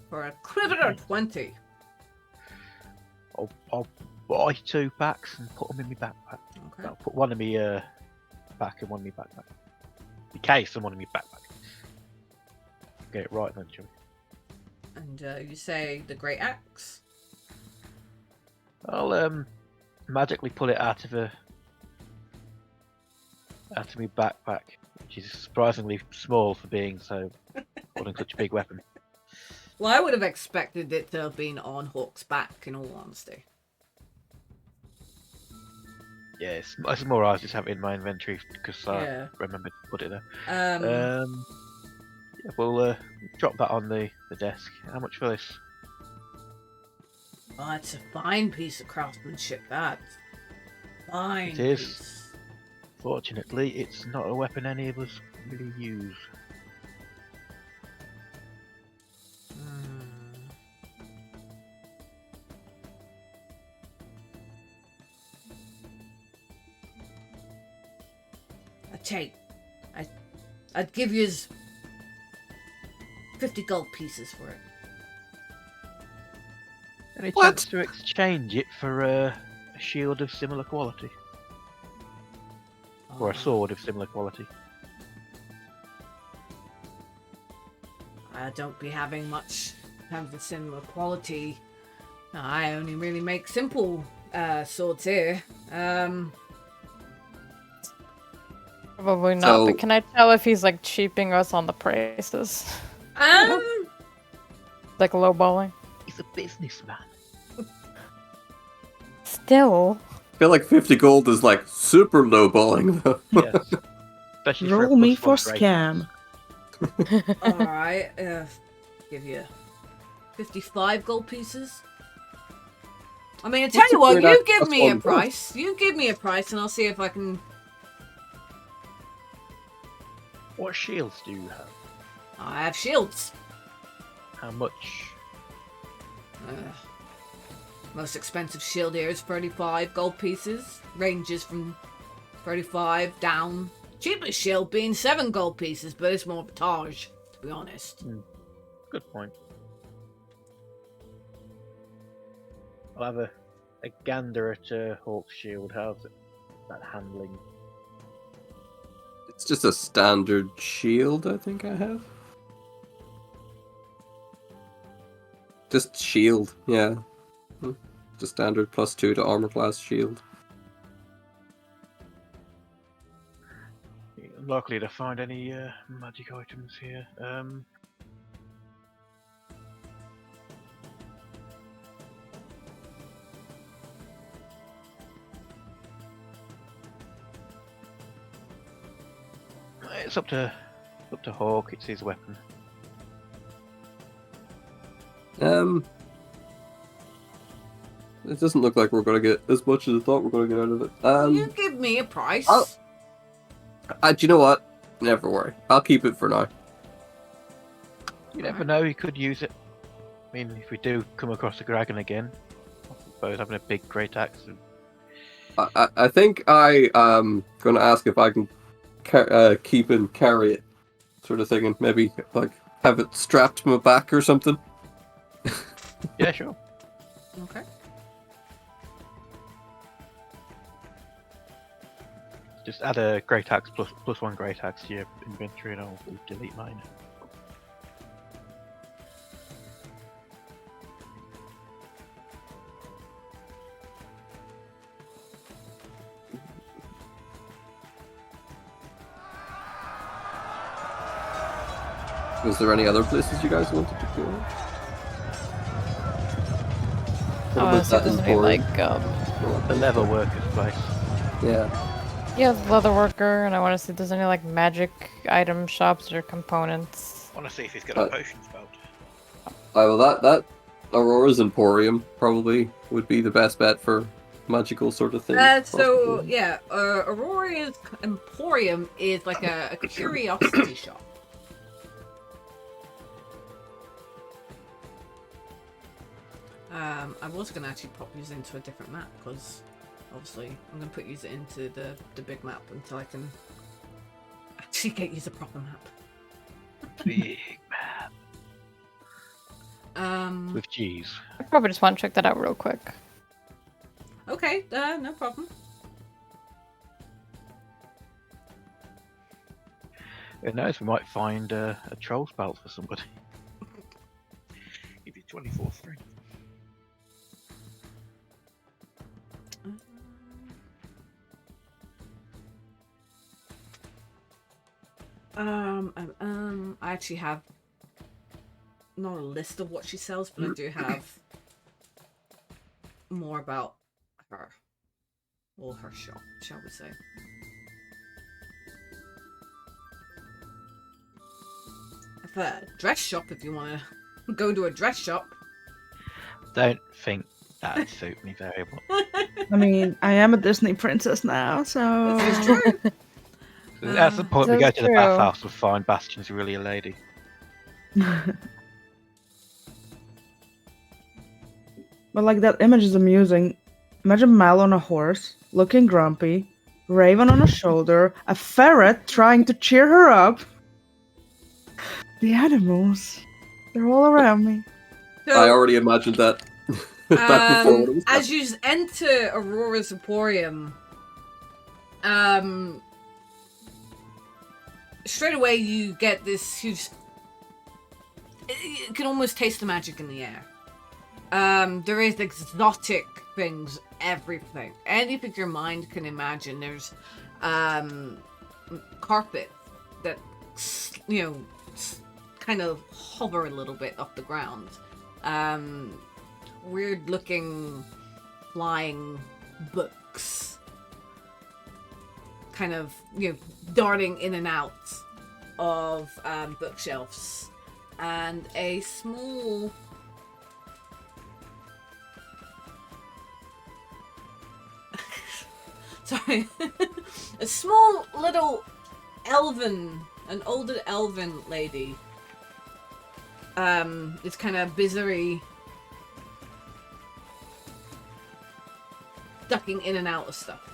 For a critter 20. I'll buy 2 packs and put them in my backpack. Okay. I'll put one in my back and one in my backpack. In case and one in my backpack. Get it right then, Jimmy. And you say the great axe. I'll magically pull it out of my backpack, which is surprisingly small for being so holding such a big weapon. Well, I would have expected it to have been on Hawk's back, in all honesty. Yeah, it's more I just have it in my inventory because I Yeah. remembered to put it there. Um, Yeah, we'll drop that on the desk. How much for this? oh, it's a fine piece of craftsmanship, that. Fine It is. piece. Fortunately, it's not a weapon any of us really use. I'd give you 50 gold pieces for it. Any What? chance to exchange it for a shield of similar quality? Or a sword of similar quality? I don't be having much in terms of similar quality. I only really make simple swords here. Probably not, So- but can I tell if he's like cheaping us on the prices? Like lowballing? He's a businessman. Still. I feel like 50 gold is like super lowballing though. Yes. Especially for a Roll me plus for 1 scam. Alright, give you 55 gold pieces. I mean, I tell What's you a what, great you axe give plus me a 1 gold? price. You give me a price and I'll see if I can... What shields do you have? I have shields. How much? Most expensive shield here is 35 gold pieces. Ranges from 35 down. Cheapest shield being 7 gold pieces, but it's more Taj, to be honest. Good point. I'll have a gander at Hawk's shield. How's that handling? It's just a standard shield, I think I have. Just shield, yeah. Just standard +2 to armor class shield. Unlikely to find any magic items here. It's up to Hawk. It's his weapon. it doesn't look like we're going to get as much as I thought we're going to get out of it. You give me a price. Do you know what? Never worry. I'll keep it for now. You never know, you could use it. I mean, if we do come across a dragon again, I suppose having a big great axe. I think I am going to ask if I can keep and carry it, sort of thing, and maybe like have it strapped to my back or something. Yeah, sure. Okay. Just add a great axe plus one great axe to your inventory, and I'll delete mine. Was there any other places you guys wanted to go? What about So that there's any, emporium? like, The leather worker's place. Yeah. leather worker, and I want to see if there's any, like, magic item shops or components. I want to see if he's got a potion spelled. Well, that Aurora's Emporium probably would be the best bet for magical sort of thing. So yeah, Aurora's Emporium is like a curiosity shop. I was gonna actually pop these into a different map because obviously I'm gonna put these into the big map until I can actually get you a proper map. Big map. With cheese. I probably just want to check that out real quick. Okay, no problem. Who knows, we might find a troll spell for somebody. Give you 24 strength. I actually have not a list of what she sells, but I do have more about her. Or her shop, shall we say. If a dress shop, if you want to go to a dress shop. Don't think that'd suit me very well. I mean, I am a Disney princess now, so... This is true. That's the point. We go That's to the true. bathhouse and find Bastion's really a lady. But like that image is amusing. Imagine Mal on a horse, looking grumpy, Raven on a shoulder, a ferret trying to cheer her up. The animals, they're all around me. So, I already imagined that. Back before when it was as you enter Aurora's Emporium, straight away you get this huge. You can almost taste the magic in the air. There is exotic things, everything, anything your mind can imagine. There's carpet that kind of hover a little bit off the ground. Weird looking flying books kind of darting in and out of bookshelves, and a small sorry a small little an older elven lady is kind of busy ducking in and out of stuff.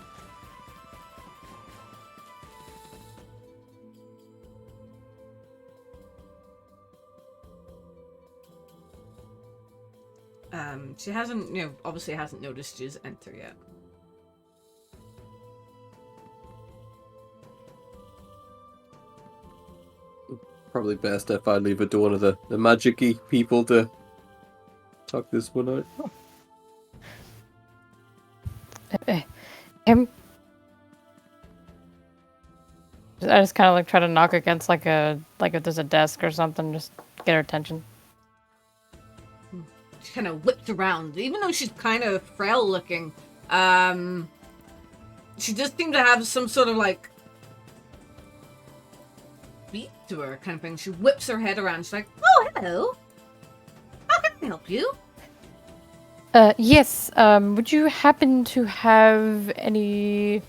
She hasn't, obviously hasn't noticed you enter yet. probably best if I leave it to one of the magic-y people to talk this one out. Him. I just kind of like try to knock against like if there's a desk or something, just get her attention. She kind of whipped around, even though she's kind of frail looking. She just seemed to have some sort of like beat to her kind of thing. She whips her head around. She's like, "Oh, hello. How can I help you?" Yes. Would you happen to have any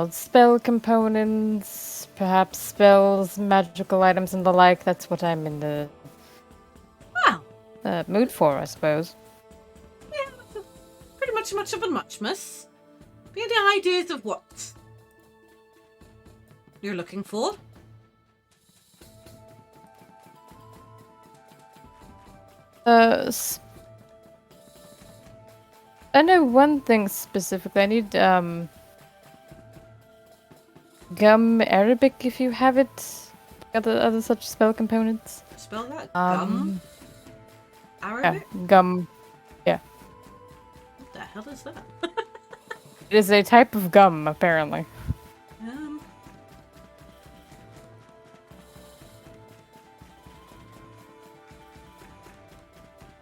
spell components, perhaps spells, magical items, and the like? That's what I'm in the Well, mood for, I suppose. yeah, pretty much of a muchness. Any ideas of what you're looking for? I know one thing specifically. I need gum Arabic if you have it. Other such spell components. Spell that? Gum? Arabic? Yeah, gum. Yeah. What the hell is that? It is a type of gum, apparently.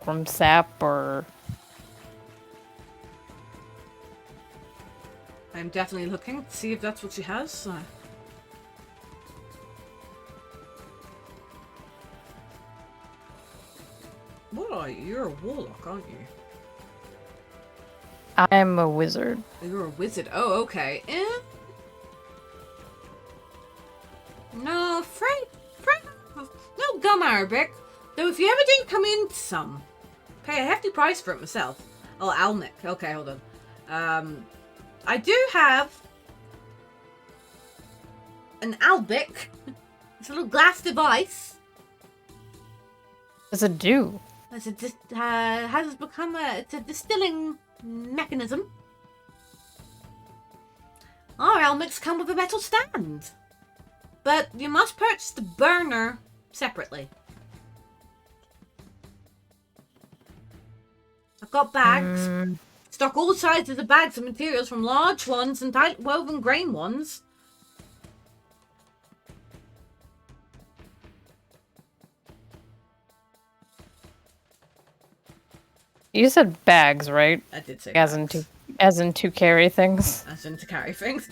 From sap or... I'm definitely looking to see if that's what she has. What are you? You're a warlock, aren't you? I'm a wizard. You're a wizard. Oh, okay. No, no gum Arabic. Though if you ever do come in some, pay a hefty price for it myself. Oh, Almec. Okay, hold on. I do have an Albic. It's a little glass device. What does it do? Has become it's a distilling mechanism. Our Almics come with a metal stand, but you must purchase the burner separately. I've got bags. Stock all sizes of bags of materials, from large ones and tight woven grain ones. You said bags, right? I did say as bags. As in to carry things. As in to carry things.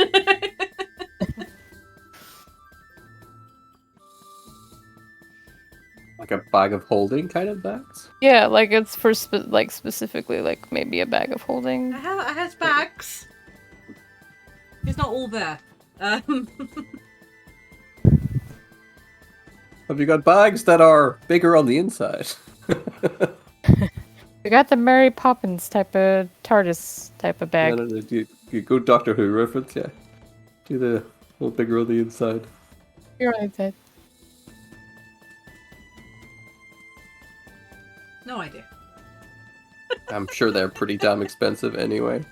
Like a bag of holding kind of bags? Yeah, like it's for specifically like maybe a bag of holding. I have bags. It's not all there. Have you got bags that are bigger on the inside? We got the Mary Poppins type of TARDIS type of bag. You go Doctor Who reference, yeah. Do the little bigger on the inside. You're right, Ted. No idea. I'm sure they're pretty damn expensive anyway.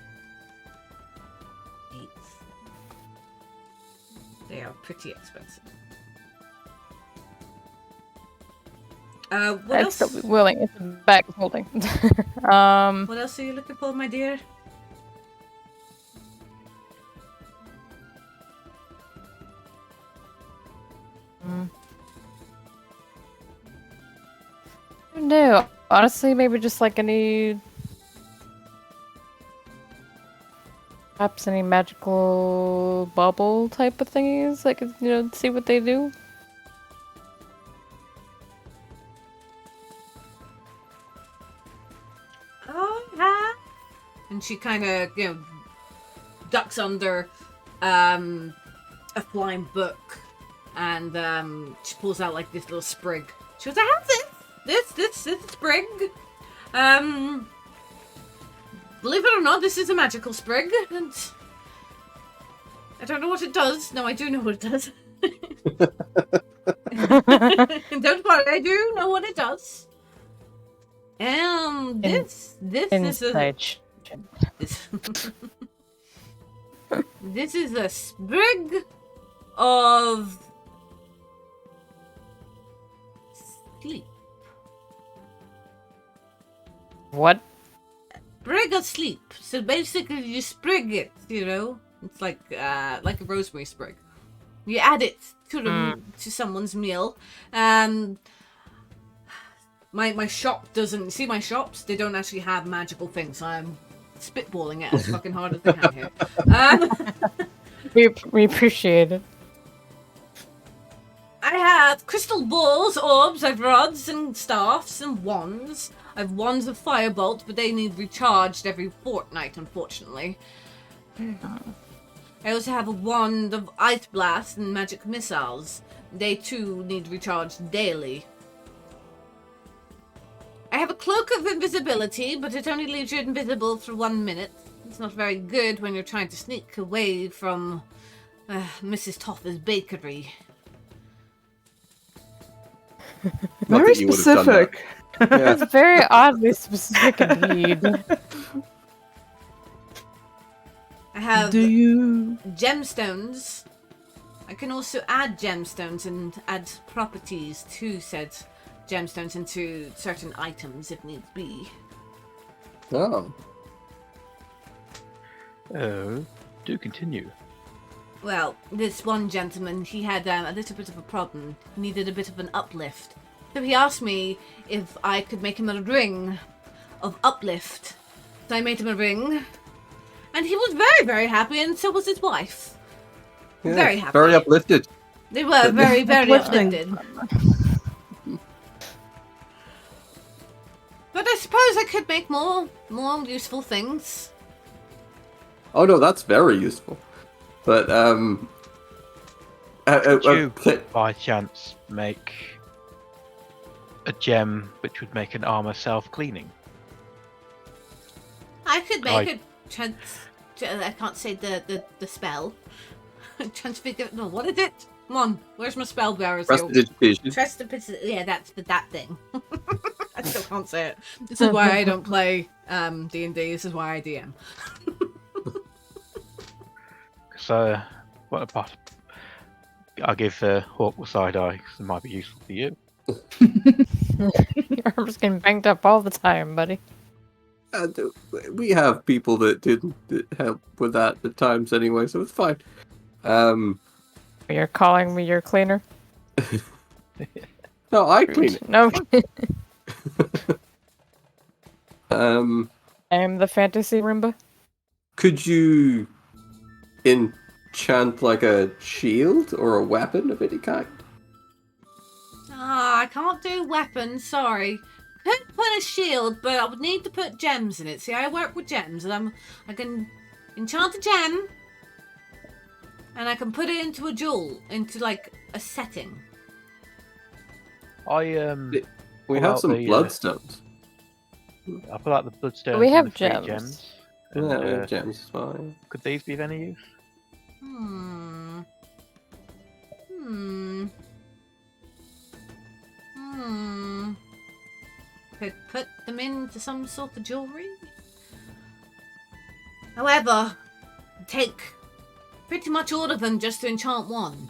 They are pretty expensive. What I'd else? still be willing. It's a bag of holding. What else are you looking for, my dear? No, honestly, maybe just like perhaps any magical bubble type of thingies. Like, see what they do. Oh, yeah. And she kind of, ducks under a flying book, and she pulls out like this little sprig. She goes, I have this sprig. Believe it or not, this is a magical sprig, and I don't know what it does. No, I do know what it does. Don't worry, I do know what it does. This is a this is a sprig of sleep. What? Sprig of sleep. So basically, you sprig it. It's like a rosemary sprig. You add it to someone's meal. My shop doesn't see my shops. They don't actually have magical things. So I'm spitballing it as fucking hard as I can here. We appreciate it. I have crystal balls, orbs, I've rods and staffs and wands. I've wands of firebolt, but they need recharged every fortnight, unfortunately. I also have a wand of ice blast and magic missiles. They too need recharged daily. I have a cloak of invisibility, but it only leaves you invisible for 1 minute. It's not very good when you're trying to sneak away from Mrs. Toffer's bakery. Very specific. That's very oddly specific indeed. I have Do you? gemstones. I can also add gemstones and add properties to said gemstones into certain items if needs be. Oh. Oh, do continue. Well, this one gentleman, he had a little bit of a problem. He needed a bit of an uplift. So he asked me if I could make him a ring of uplift. So I made him a ring. And he was very, very happy, and so was his wife. Yeah, Very happy. Very uplifted. They were very, very Uplifting. uplifted. But I suppose I could make more useful things. Oh no, that's very useful. But Could you, by chance, make a gem which would make an armor self-cleaning? I could make a I can't say the spell. Transfigure. No, what is it? Come on, where's my spell bearer? prestidigitation. Yeah, that's that thing. I still can't say it. This is why I don't play D&D. This is why I DM. So, what about? I'll give Hawk the side eye because it might be useful for you. Your arm's getting banged up all the time, buddy. We have people that didn't help with that at times anyway, so it's fine. You're calling me your cleaner? No, I clean it. No. I am the fantasy Roomba. Could you enchant like a shield or a weapon of any kind? I can't do weapons, sorry. Could put a shield, but I would need to put gems in it. See, I work with gems, and I can enchant a gem, and I can put it into a jewel, into like a setting. We have some bloodstones. I feel like the bloodstones. We have and the free gems. And, Yeah, we have gems as well. Yeah. Could these be of any use? Could put them into some sort of jewelry. However, take pretty much all of them just to enchant one.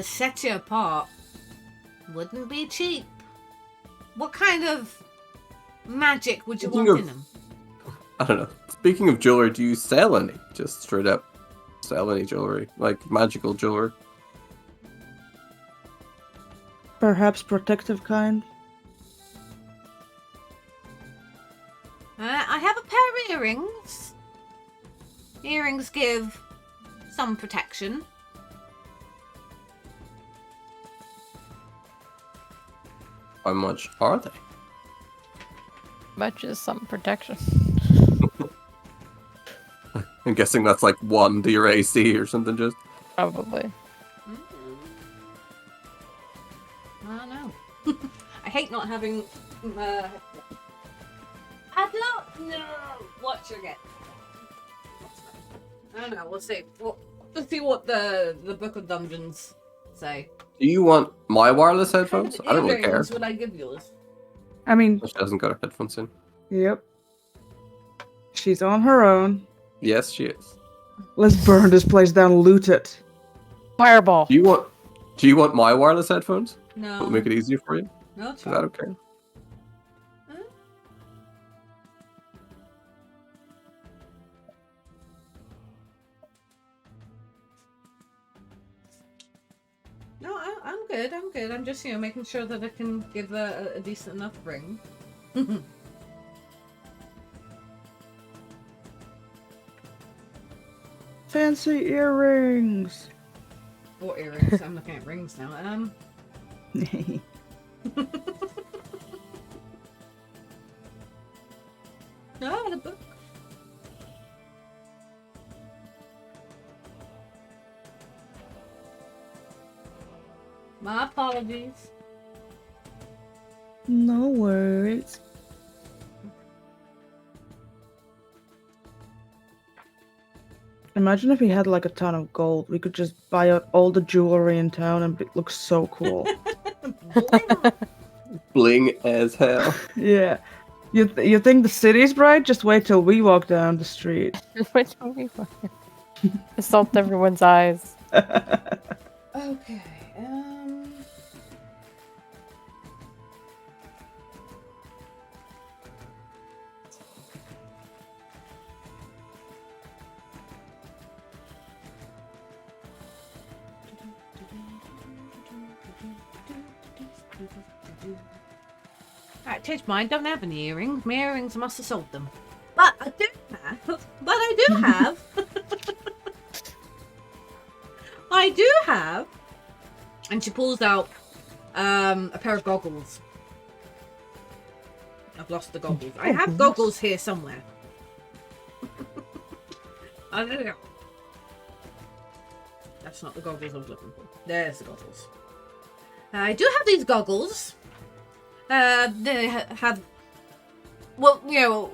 Set you apart. Wouldn't be cheap. What kind of magic would you want in them? I don't know. Speaking of jewelry, do you sell any? Just straight up sell any jewelry? Like magical jewelry? Perhaps protective kind. I have a pair of earrings. Earrings give some protection. How much are they? Much is some protection. I'm guessing that's like 1 to your AC or something just. Probably. I don't know. I hate not having. Padlock? No. What should I get? I don't know. We'll see. Let's see what the Book of Dungeons say. Do you want my wireless headphones? I don't really care. Would I give yours? I mean, She hasn't got her headphones in. yep. She's on her own. Yes, she is. Let's burn this place down, loot it. Fireball. Do you want my wireless headphones? No. Will make it easier for you? No, Is that okay? No, I'm good. I'm good. I'm just, making sure that I can give a decent enough ring. Fancy earrings. Or earrings. I'm looking at rings now. No, the book. My apologies. No worries. Imagine if we had like a ton of gold. We could just buy out all the jewelry in town and it looks so cool. Bling as hell. Yeah. You think the city's bright? Just wait till we walk down the street. Wait till we assault everyone's eyes. Okay. Alright, change mine. Don't have any earrings. My earrings, I must have sold them. But I do have. I do have. And she pulls out a pair of goggles. I've lost the goggles. I have goggles here somewhere. I don't know. That's not the goggles I was looking for. There's the goggles. I do have these goggles. They have, well, you know,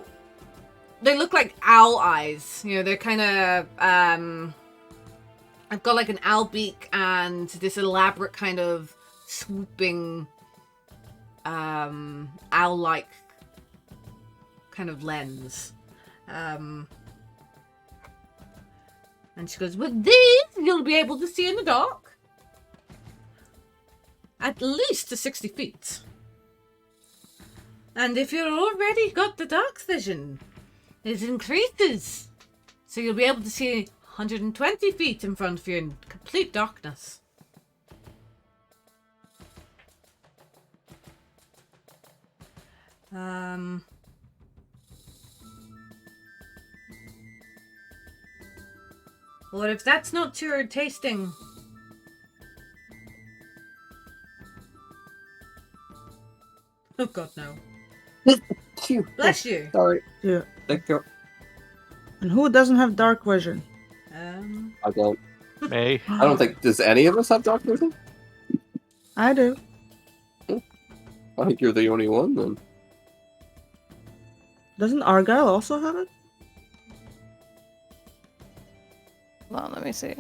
they look like owl eyes. You know, they're kind of, I've got like an owl beak and this elaborate kind of swooping, owl-like kind of lens. And she goes, with these, you'll be able to see in the dark. At least to 60 feet. And if you're already got the dark vision, it increases. So you'll be able to see 120 feet in front of you in complete darkness. Or if that's not to your tasting... Oh god, no. Bless you. Sorry. Yeah. Thank you. And who doesn't have dark vision? I don't. Me. I don't think. Does any of us have dark vision? I do. I think you're the only one then. Doesn't Argyle also have it? Hold on, let me see.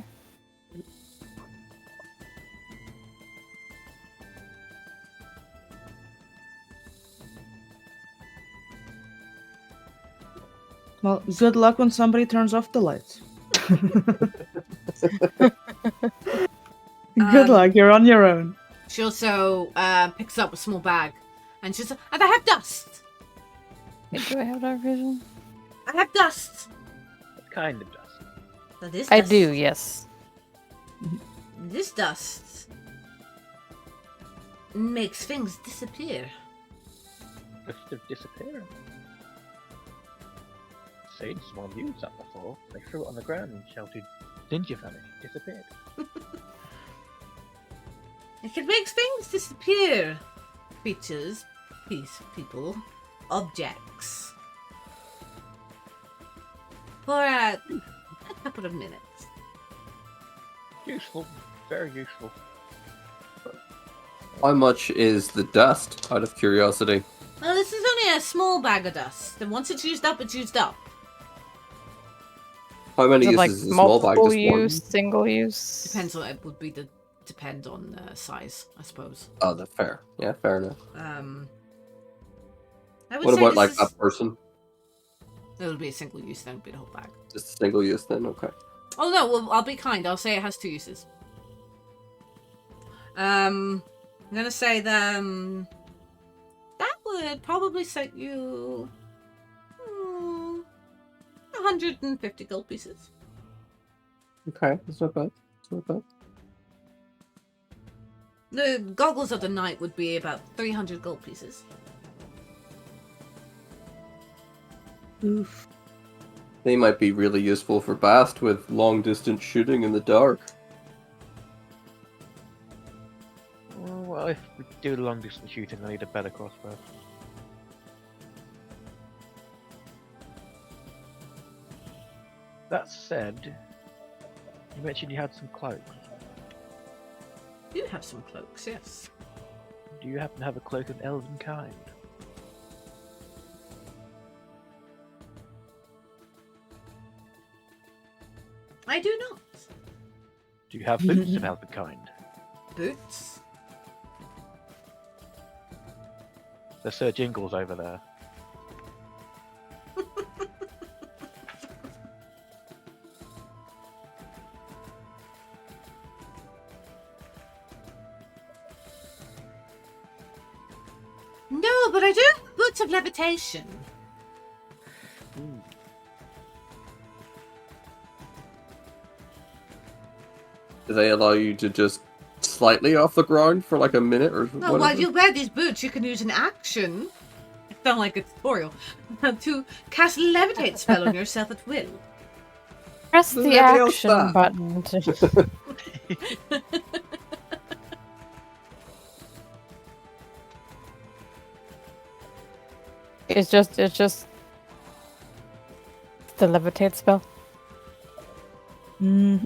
Well, good luck when somebody turns off the lights. Good luck, you're on your own. She also picks up a small bag. And she's like, and I have dust! Wait, do I have dark vision? I have dust! What kind of dust? So this I dust, do, yes. This dust makes things disappear. Dust of disappearance. Seen someone use that before. They threw it on the ground and shouted, "Ninja vanish!" Disappeared. It can make things disappear. Creatures, people, objects. For a couple of minutes. Useful. Very useful. How much is the dust? Out of curiosity. Well, this is only a small bag of dust. And once it's used up, it's used up. How many Is it like uses is a small bag? multiple Just one? use, single use? Depends on it would be the depend on size, I suppose. Oh, that's fair. Yeah, fair enough. I would What say about this like is... a person? It'll be a single use, then it'll be the whole bag. Just a single use then? Okay. Oh no, well I'll be kind. I'll say it has 2 uses. I'm gonna say that that would probably set you 150 gold pieces. Okay, that's not bad. That's not bad. The goggles of the night would be about 300 gold pieces. Oof. They might be really useful for Bast with long-distance shooting in the dark. Well, if we do long distance shooting, I need a better crossbow. That said, you mentioned you had some cloaks. You have some cloaks, yes. Do you happen to have a cloak of elven kind? I do not. Do you have boots of elven kind? Boots? There's Sir Jingles over there. No, but I do have boots of levitation. Ooh. Do they allow you to just slightly off the ground for like a minute or Well, whatever? while you wear these boots, you can use an action. It sounds like a tutorial. To cast a levitate spell on yourself at will. Press the Leviosa. action button to... It's just the levitate spell. Mm.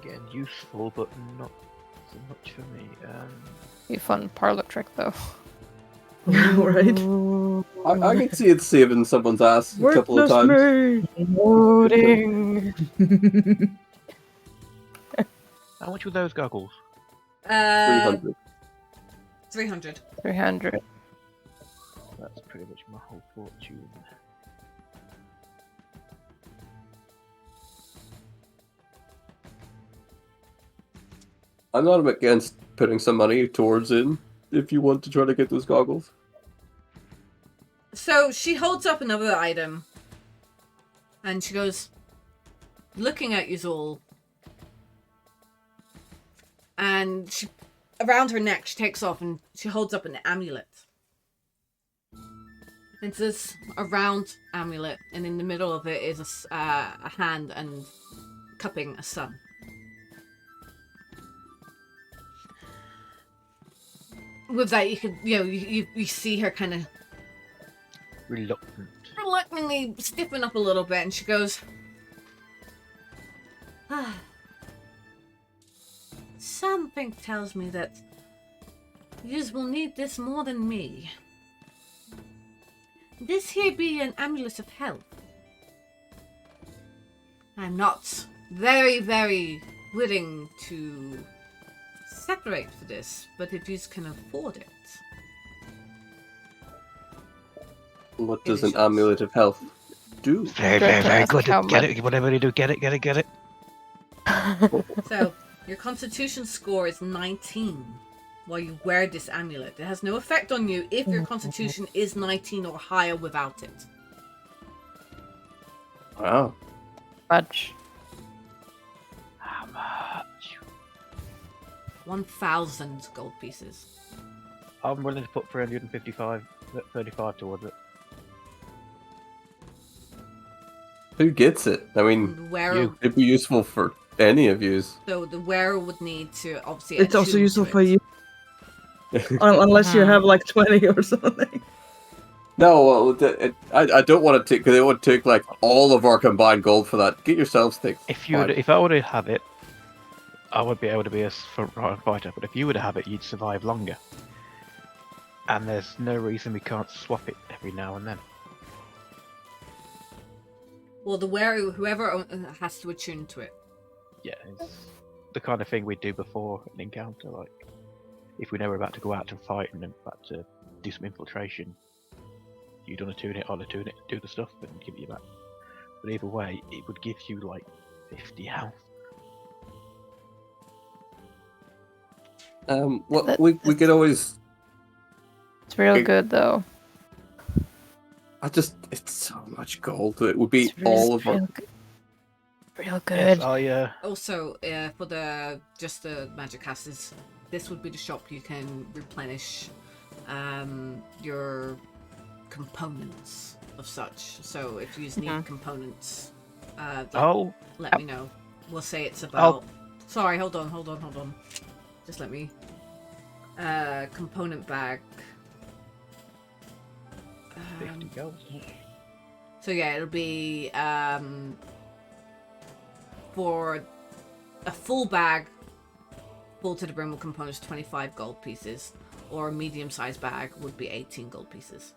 Again, useful, but not so much for me. Be a fun parlor trick though. Right. I can see it saving someone's ass a couple of times. Loading. How much were those goggles? 300. 300. 300. That's pretty much my whole fortune. I'm not against putting some money towards it if you want to try to get those goggles. So she holds up another item. And she goes, looking at you all. And she, around her neck, she takes off and she holds up an amulet. It's this a round amulet, and in the middle of it is a hand and cupping a sun. With that, you could, you see her kind of reluctantly stiffen up a little bit, and she goes, something tells me that yous will need this more than me. This here be an amulet of health. I'm not very, very willing to separate for this, but if yous can afford it. What does an amulet of health do? Very, very, very good. Get it, whatever you do, get it. So, your constitution score is 19 while you wear this amulet. It has no effect on you if your constitution is 19 or higher without it. Wow. Much. How much? 1,000 gold pieces. I'm willing to put 35 towards it. Who gets it? I mean, The wearer, it'd be useful for any of yous. so the wearer would need to obviously. It's also attune useful to for it. you. Unless you have like 20 or something. No, well, I don't want to take, because it would take like all of our combined gold for that. Get yourselves things. If I were to have it, I would be able to be a front fighter. But if you were to have it, you'd survive longer. And there's no reason we can't swap it every now and then. Well, the wearer, whoever has to attune to it. Yeah, it's the kind of thing we'd do before an encounter. Like, if we know we're about to go out to fight and about to do some infiltration, you'd unattune it, I'll attune it, do the stuff, and give it you back. But either way, it would give you like 50 health. Well, we could always. It's real good though. It's so much gold. It would be all of our. Real good. Yes, Also, for the magic casters, this would be the shop you can replenish your components of such. So if you need components, let me know. We'll say it's about. Sorry, hold on. Just let me. Component bag. 50 gold. So yeah, it'll be for a full bag, full to the brim with components, 25 gold pieces, or a medium-sized bag would be 18 gold pieces.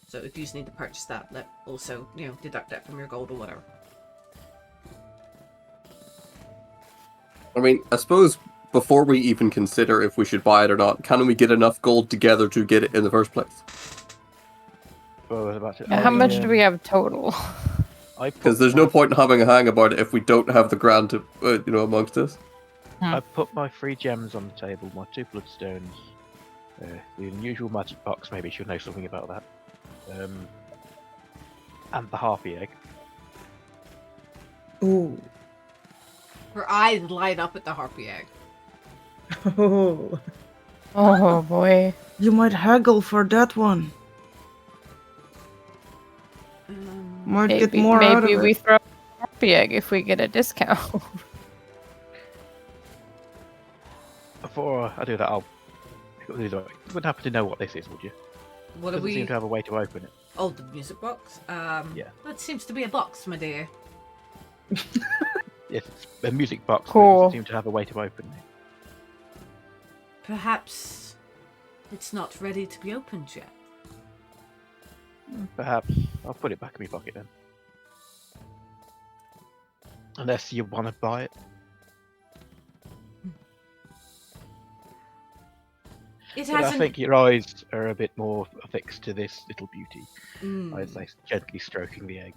So if you just need to purchase that, let also deduct that from your gold or whatever. I mean, I suppose before we even consider if we should buy it or not, can we get enough gold together to get it in the first place? How much do we have total? Because there's no point in having a hang about it if we don't have the grand to, amongst us. I put my 3 gems on the table, my 2 bloodstones, the unusual magic box, maybe she'll know something about that, and the harpy egg. Ooh. Her eyes light up at the harpy egg. Oh. Oh boy. You might haggle for that one. Might get more out of it. Maybe we throw a harpy egg if we get a discount. Before I do that, you wouldn't happen to know what this is, would you? What do Doesn't we? seem to have a way to open it. Oh, the music box. Yeah. That seems to be a box, my dear. Yes, it's a music box. Cool. But it doesn't seem to have a way to open it. Perhaps it's not ready to be opened yet. Perhaps I'll put it back in my pocket then. Unless you want to buy it. It But I hasn't. think your eyes are a bit more affixed to this little beauty. Mm. I'd like gently stroking the egg.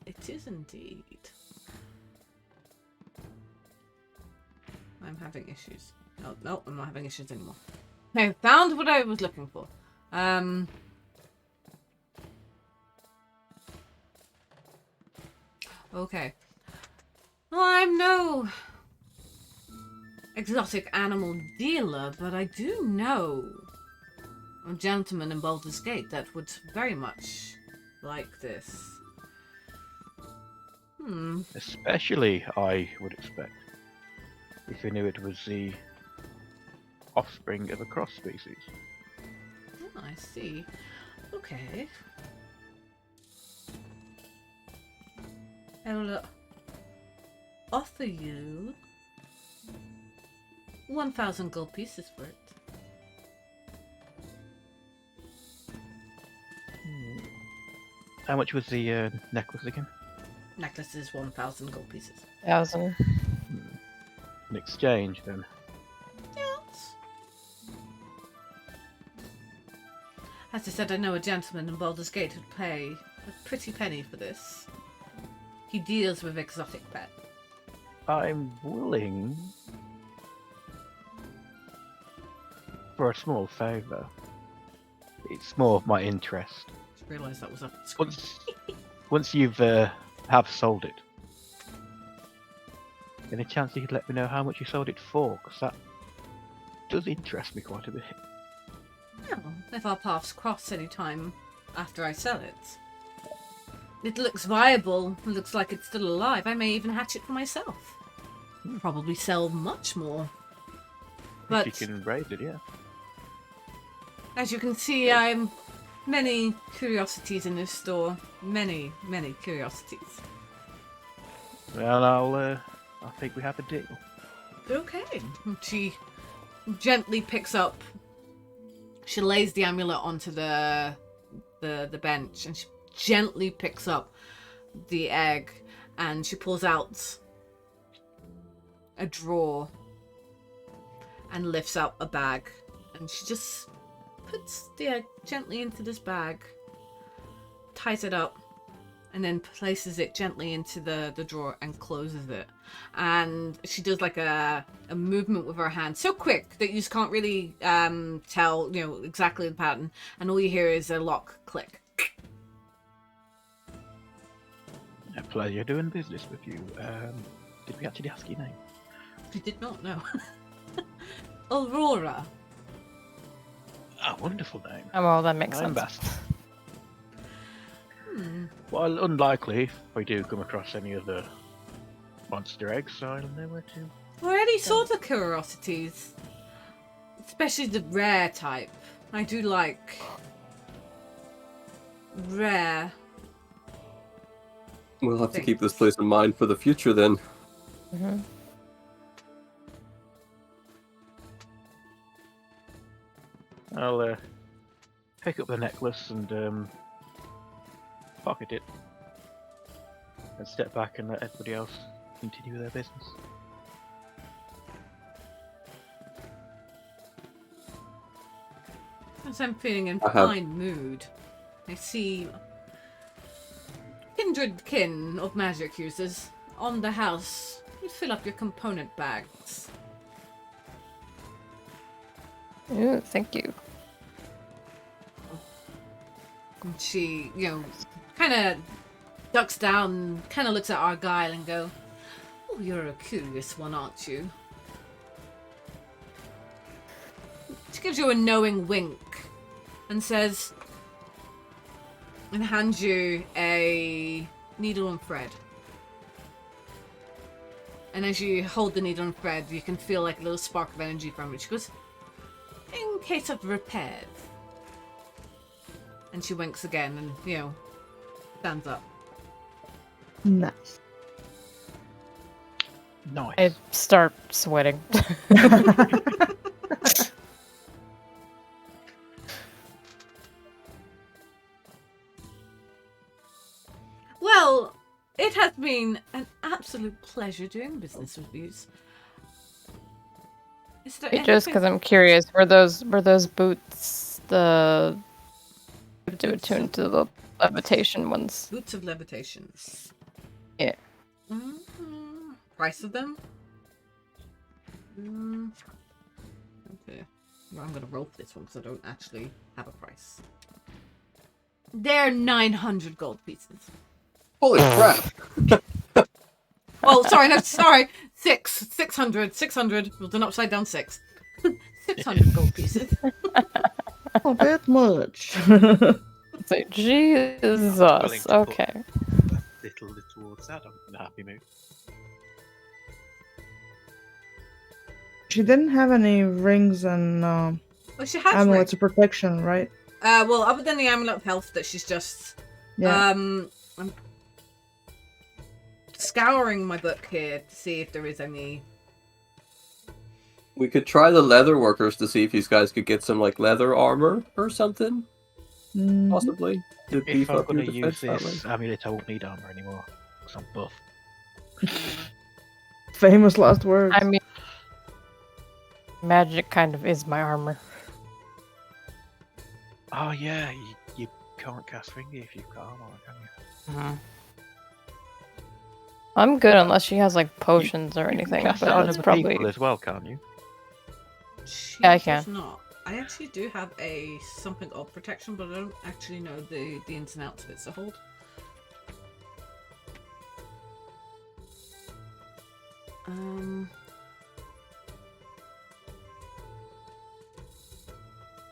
It is indeed. I'm having issues. No, I'm not having issues anymore. I found what I was looking for. Okay. Well, I'm no exotic animal dealer, but I do know a gentleman in Baldur's Gate that would very much like this. Especially, I would expect, if you knew it was the offspring of a cross species. Oh, I see. Okay. I will offer you 1,000 gold pieces for it. How much was the necklace again? Necklace is 1,000 gold pieces. 1,000. In exchange, then. Yes. As I said, I know a gentleman in Baldur's Gate who'd pay a pretty penny for this. He deals with exotic pets. I'm willing for a small favour. It's more of my interest. Just realised that was up the screen. Once you've have sold it, any chance you could let me know how much you sold it for? Because that does interest me quite a bit. Well, if our paths cross any time after I sell it. It looks viable. It looks like it's still alive. I may even hatch it for myself. Probably sell much more. But If you can raise it, yeah. as you can see, I'm many curiosities in this store. Many, many curiosities. Well, I think we have a deal. Okay. She gently picks up. She lays the amulet onto the bench, and she gently picks up the egg, and she pulls out a drawer and lifts out a bag, and she just puts the egg gently into this bag, ties it up, and then places it gently into the drawer and closes it. And she does like a movement with her hand so quick that you just can't really tell exactly the pattern, and all you hear is a lock click. A pleasure doing business with you. Did we actually ask your name? You did not know. Aurora. A wonderful name. Oh, well, that makes I'm sense. Beth. Well, unlikely if we do come across any of the monster eggs, so I'll know where to. I already saw the curiosities. Especially the rare type. I do like rare. We'll have to keep this place in mind for the future then. Mm-hmm. I'll pick up the necklace and pocket it, and step back and let everybody else continue their business. As I'm feeling in I have- fine mood, I see kindred kin of magic users on the house. You fill up your component bags. Ooh, thank you. And she, kind of ducks down, kind of looks at Argyle and go, "Oh, you're a curious one, aren't you?" She gives you a knowing wink and says, and hands you a needle and thread. And as you hold the needle and thread, you can feel like a little spark of energy from it. She goes, "In case of repairs." And she winks again and, stands up. Nice. Nice. I start sweating. Well, it has been an absolute pleasure doing business with you. Is there Just because I'm curious, were those boots the to attune to the levitation ones? Boots of levitations? Yeah. Price of them? Okay. Well, I'm gonna roll for this one because I don't actually have a price. They're 900 gold pieces. Holy crap! Oh, sorry, no, sorry. 600. With an upside down 6. 600 gold pieces. A bit much. It's like, Jesus. Willing to put Okay. a little towards that. I'm in a happy mood. She didn't have any rings and Well, she has amulets of protection, right? well, other than the amulet of health that she's just Yeah. I'm scouring my book here to see if there is any. We could try the leather workers to see if these guys could get some leather armor or something, Mhm. possibly to If beef I'm up your going to use defense that way. this amulet, I won't need armor anymore. Because I'm buff. Famous last words. I mean, magic kind of is my armor. Oh yeah, you can't cast finger if you've got armor, can you? I'm good unless she has potions or You can anything, cast but it on that's other probably. people as well, can't you? She Yeah, I does can. not. I actually do have a something of protection, but I don't actually know the ins and outs of it. So hold.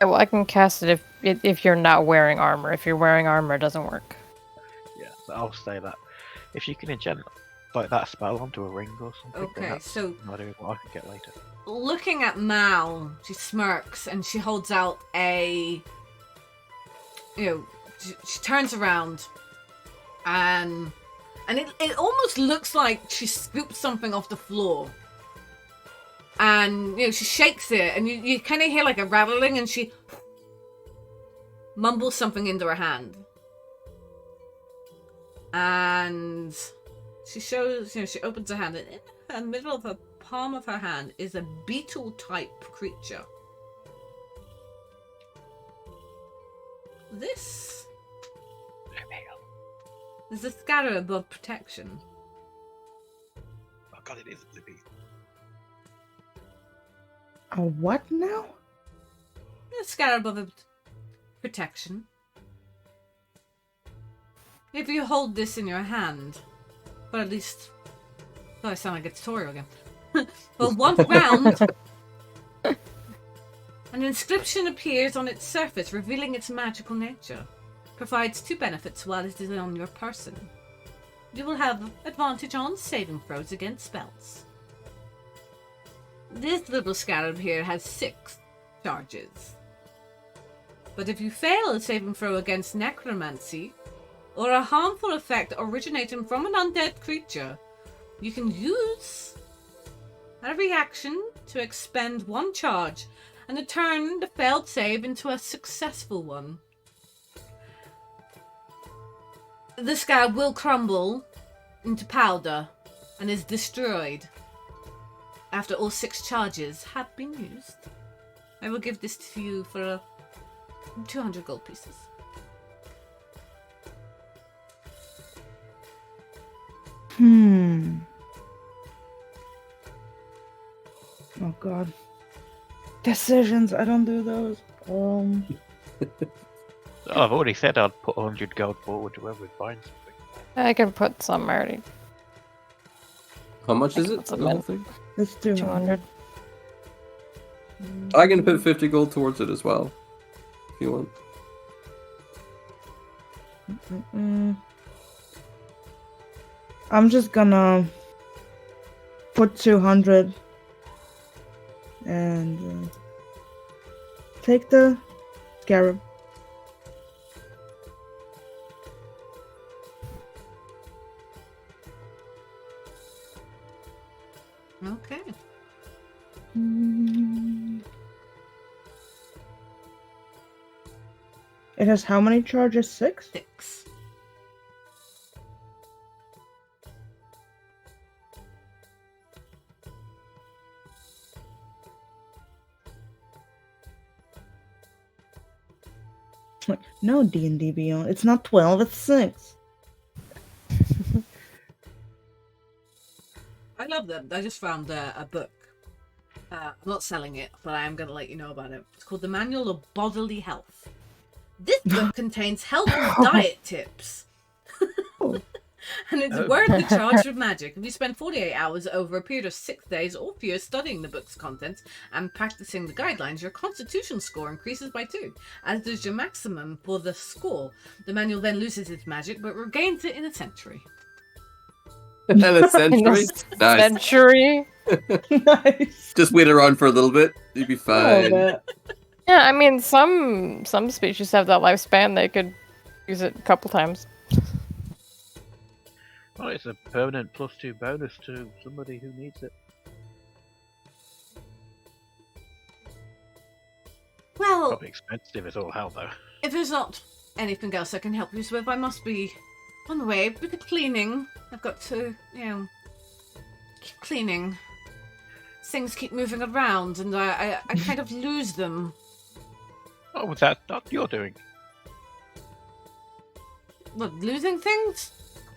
Well, I can cast it if you're not wearing armor. If you're wearing armor, it doesn't work. Yeah, so I'll say that. If you can enchant that spell onto a ring or something, then Okay, that's so what I could get later. looking at Mal, she smirks and she holds out a. She turns around, and it almost looks like she scooped something off the floor. And she shakes it, and you kind of hear a rattling, and she mumbles something into her hand. And she shows, she opens her hand, and in the middle of the palm of her hand is a beetle-type creature. This is a scatter above protection. Oh god, it is a blue beetle. A what now? A scatter above protection. If you hold this in your hand, but at least, I sound like a tutorial again. For 1 round, an inscription appears on its surface, revealing its magical nature. Provides 2 benefits while it is on your person. You will have advantage on saving throws against spells. This little scarab here has 6 charges. But if you fail a saving throw against necromancy, or a harmful effect originating from an undead creature, you can use a reaction to expend 1 charge and turn the failed save into a successful one. The scarab will crumble into powder and is destroyed after all 6 charges have been used. I will give this to you for 200 gold pieces. Oh god. Decisions, I don't do those. I've already said I'd put 100 gold forward to whoever finds something. I can put some already. How much is it? What's a The whole minute? thing? It's 200. 200. I can put 50 gold towards it as well. If you want. I'm just gonna put 200 and take the scarab. Okay. It has how many charges? 6? 6. No, D&D Beyond. It's not 12, it's 6. I love them. I just found a book. I'm not selling it, but I am going to let you know about it. It's called The Manual of Bodily Health. This book contains health and diet tips. And it's worth the charge of magic. If you spend 48 hours over a period of 6 days or fewer studying the book's contents and practicing the guidelines, your constitution score increases by 2, as does your maximum for the score. The manual then loses its magic, but regains it in a century. And a century? Nice. Century? Nice. Just wait around for a little bit. You'll be fine. Yeah, I mean, some species have that lifespan. They could use it a couple times. Well, it's a permanent +2 bonus to somebody who needs it. Well, Probably expensive as all hell, though. if there's not anything else I can help you with, I must be on the way. Look at cleaning. I've got to, keep cleaning. Things keep moving around, and I kind of lose them. Oh, was that not you're doing? What, losing things?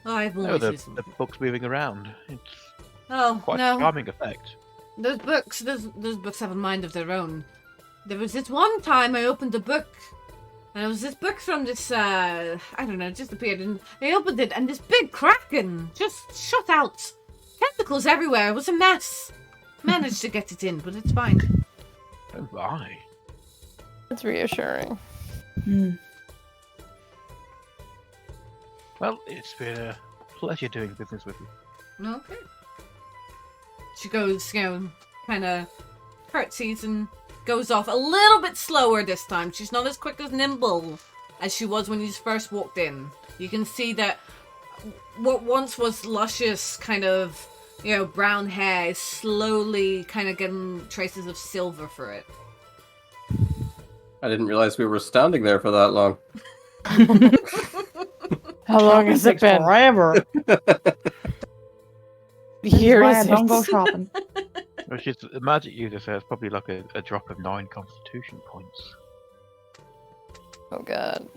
Oh, I've No, always the used them. book's moving around. It's Oh, quite a no. charming effect. Those books have a mind of their own. There was this one time I opened a book, and it was this book from this, I don't know, it just appeared, and I opened it, and this big kraken just shot out. Tentacles everywhere. It was a mess. Managed to get it in, but it's fine. Oh my. That's reassuring. Well, it's been a pleasure doing business with you. Okay. She goes, kind of curtsies and goes off a little bit slower this time. She's not as quick as nimble as she was when you first walked in. You can see that what once was luscious kind of, brown hair is slowly kind of getting traces of silver for it. I didn't realize we were standing there for that long. How long has it been? Forever. Years. Don't go shopping. Well, she's a magic user, so it's probably like a drop of 9 constitution points. Oh god.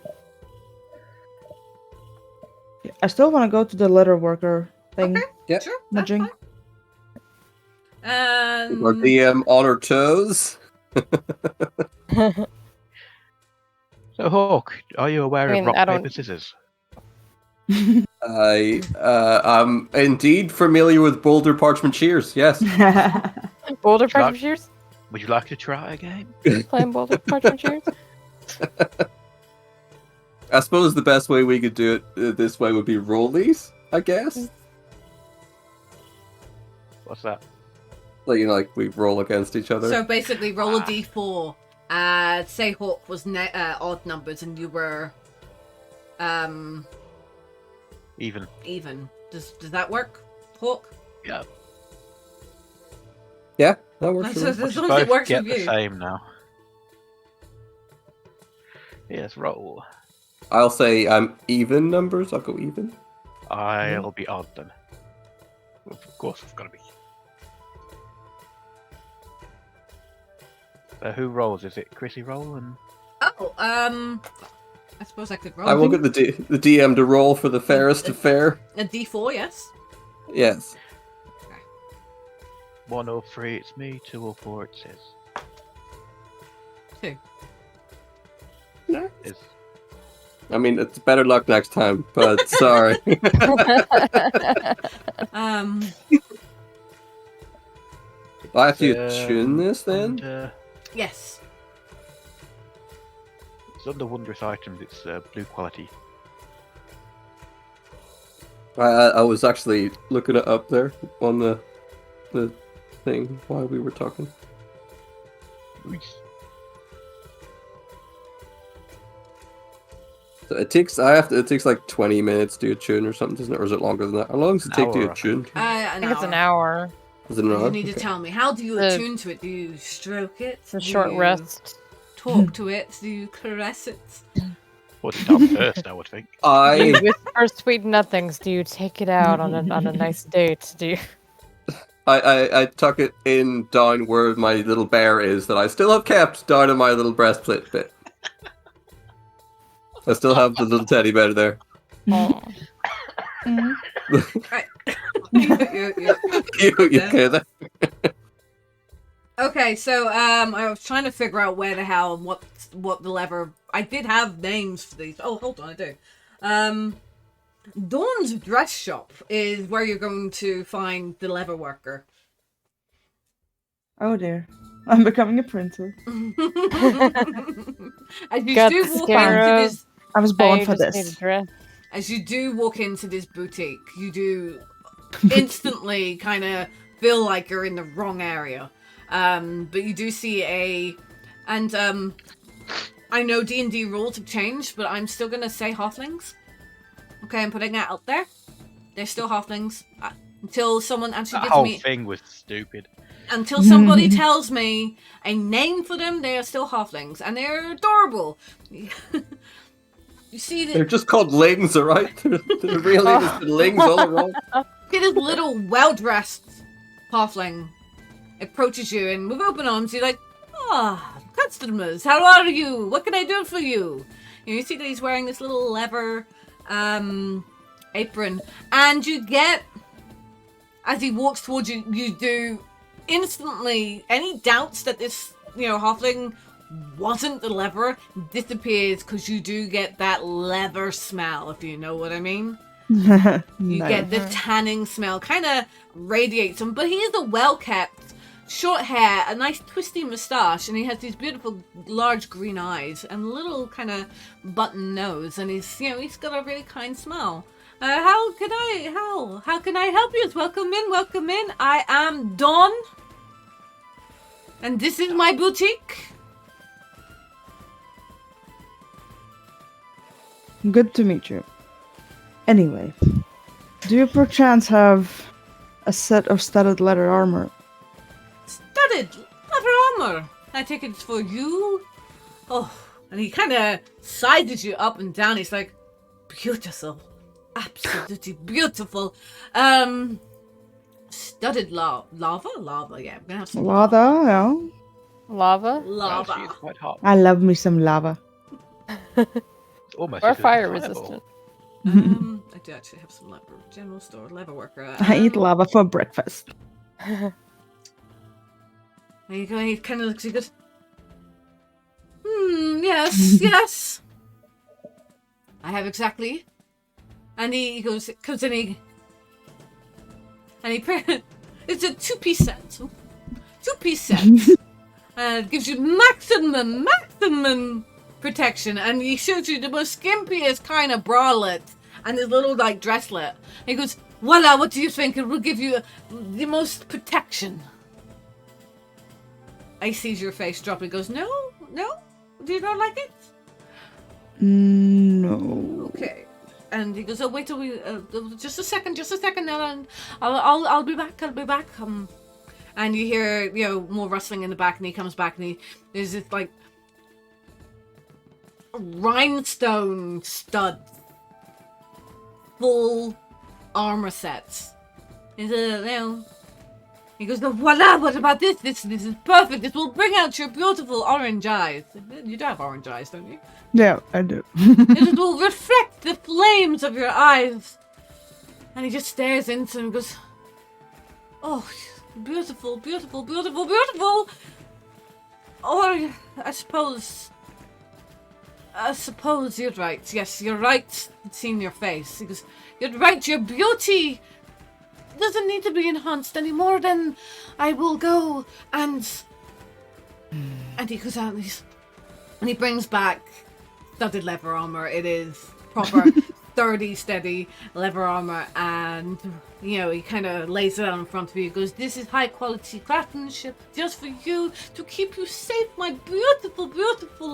I still want to go to the letter worker thing. Okay, Yeah. sure. That's Nudging. fine. Our DM on her toes. So, Hawk, are you aware I mean, of rock, I don't- paper, scissors? I'm indeed familiar with Boulder Parchment Shears. Yes. Boulder Would you Parchment like- Shears? Would you like to try a game? Playing Boulder Parchment Shears? I suppose the best way we could do it this way would be roll these, I guess. What's that? Like we roll against each other. So basically, roll a d4. Say Hawk was odd numbers and you were Even. even. Does that work, Hawk? Yeah. Yeah, that works. So For me. as long as it Both works get with the you. same now. Yes, roll. I'll say I'm even numbers. I'll go even. I'll be odd then. Of course, I've got to be. Who rolls? Is it Chrissy roll and? Oh, I suppose I could roll. I will get the DM to roll for the fairest of fair. A d4, yes. Yes. 1 or 3, it's me. 2 or 4, it says. 2. Is I mean, it's better luck next time, but sorry. I have to tune this then? Yes. It's under wondrous items. It's blue quality. I was actually looking it up there on the thing while we were talking. So it takes like 20 minutes to attune or something, doesn't it? Or is it longer than that? How long does it take to Hour, I attune? I think it's an hour. Is it an hour? You need to Okay. tell me. How do you The- attune to it? Do you stroke it? It's a Do short you rest. Talk to it? Do you caress it? Put it on first, I would think. Do you I whisper sweet nothings? Do you take it out on a nice date? Do you? I tuck it in down where my little bear is that I still have kept down in my little breastplate bit. I still have the little teddy bear there. Oh. Mm. You- You okay there? Okay, so I was trying to figure out where the hell and what the lever. I did have names for these. Oh, hold on, I do. Dawn's dress shop is where you're going to find the lever worker. Oh dear. I'm becoming a princess. As you Got do the walk scarab. into this, I was born I for just need a this. dress. as you do walk into this boutique, you do instantly kind of feel like you're in the wrong area. But you do see I know D&D rules have changed, but I'm still gonna say halflings. Okay, I'm putting that out there. They're still halflings until someone actually That gives whole me. thing was stupid. Until somebody tells me a name for them, they are still halflings, and they're adorable. You see They're that just called lings, alright? The real name is lings all around. this little well-dressed halfling approaches you, and with open arms, you're like, customers, how are you? What can I do for you? You see that he's wearing this little leather apron, and you get, as he walks towards you, you do instantly, any doubts that this, halfling wasn't the leather disappears, because you do get that leather smell, if you know what I mean. You No. get the tanning smell, kind of radiates him, but he is a well-kept, short hair, a nice twisty moustache, and he has these beautiful large green eyes and a little kind of button nose, and he's got a really kind smile. How can I help you? Welcome in. I am Dawn, and this is my boutique. Good to meet you. Anyway, do you perchance have a set of studded leather armor? Studded leather armor. I take it's for you. Oh, and he kind of sizes you up and down. He's like, beautiful, absolutely beautiful. Studded lava. Yeah, I'm gonna have some Lava, yeah. Lava? Wow, she is lava. quite hot. I love me some lava. It's almost Or as good as fire a fireball. resistant. I do actually have some leather. General store leather worker. I eat lava for breakfast. There you go. He kind of looks. He goes, yes. I have exactly And he comes in, it's a two-piece set. Two-piece set. And it gives you maximum protection. And he shows you the most skimpiest kind of bralette and his little, like, dresslet. And he goes, voila, what do you think? It will give you the most protection. I sees your face drop and goes, no? Do you not like it? No. Okay. And he goes, oh, wait till we, just a second, and I'll be back. And you hear, more rustling in the back, and he comes back, and there's this, like, rhinestone stud, full armor sets. He goes, voila, what about this? This is perfect. This will bring out your beautiful orange eyes. You do have orange eyes, don't you? Yeah, I do. It will reflect the flames of your eyes. And he just stares into him and goes, oh, beautiful. Or, I suppose you're right. Yes, you're right. It's seen your face. He goes, you're right, your beauty doesn't need to be enhanced any more than I will go and he goes out and he brings back studded leather armor. It is proper sturdy, steady leather armor, and he kind of lays it out in front of you. He goes, this is high quality craftsmanship just for you, to keep you safe, my beautiful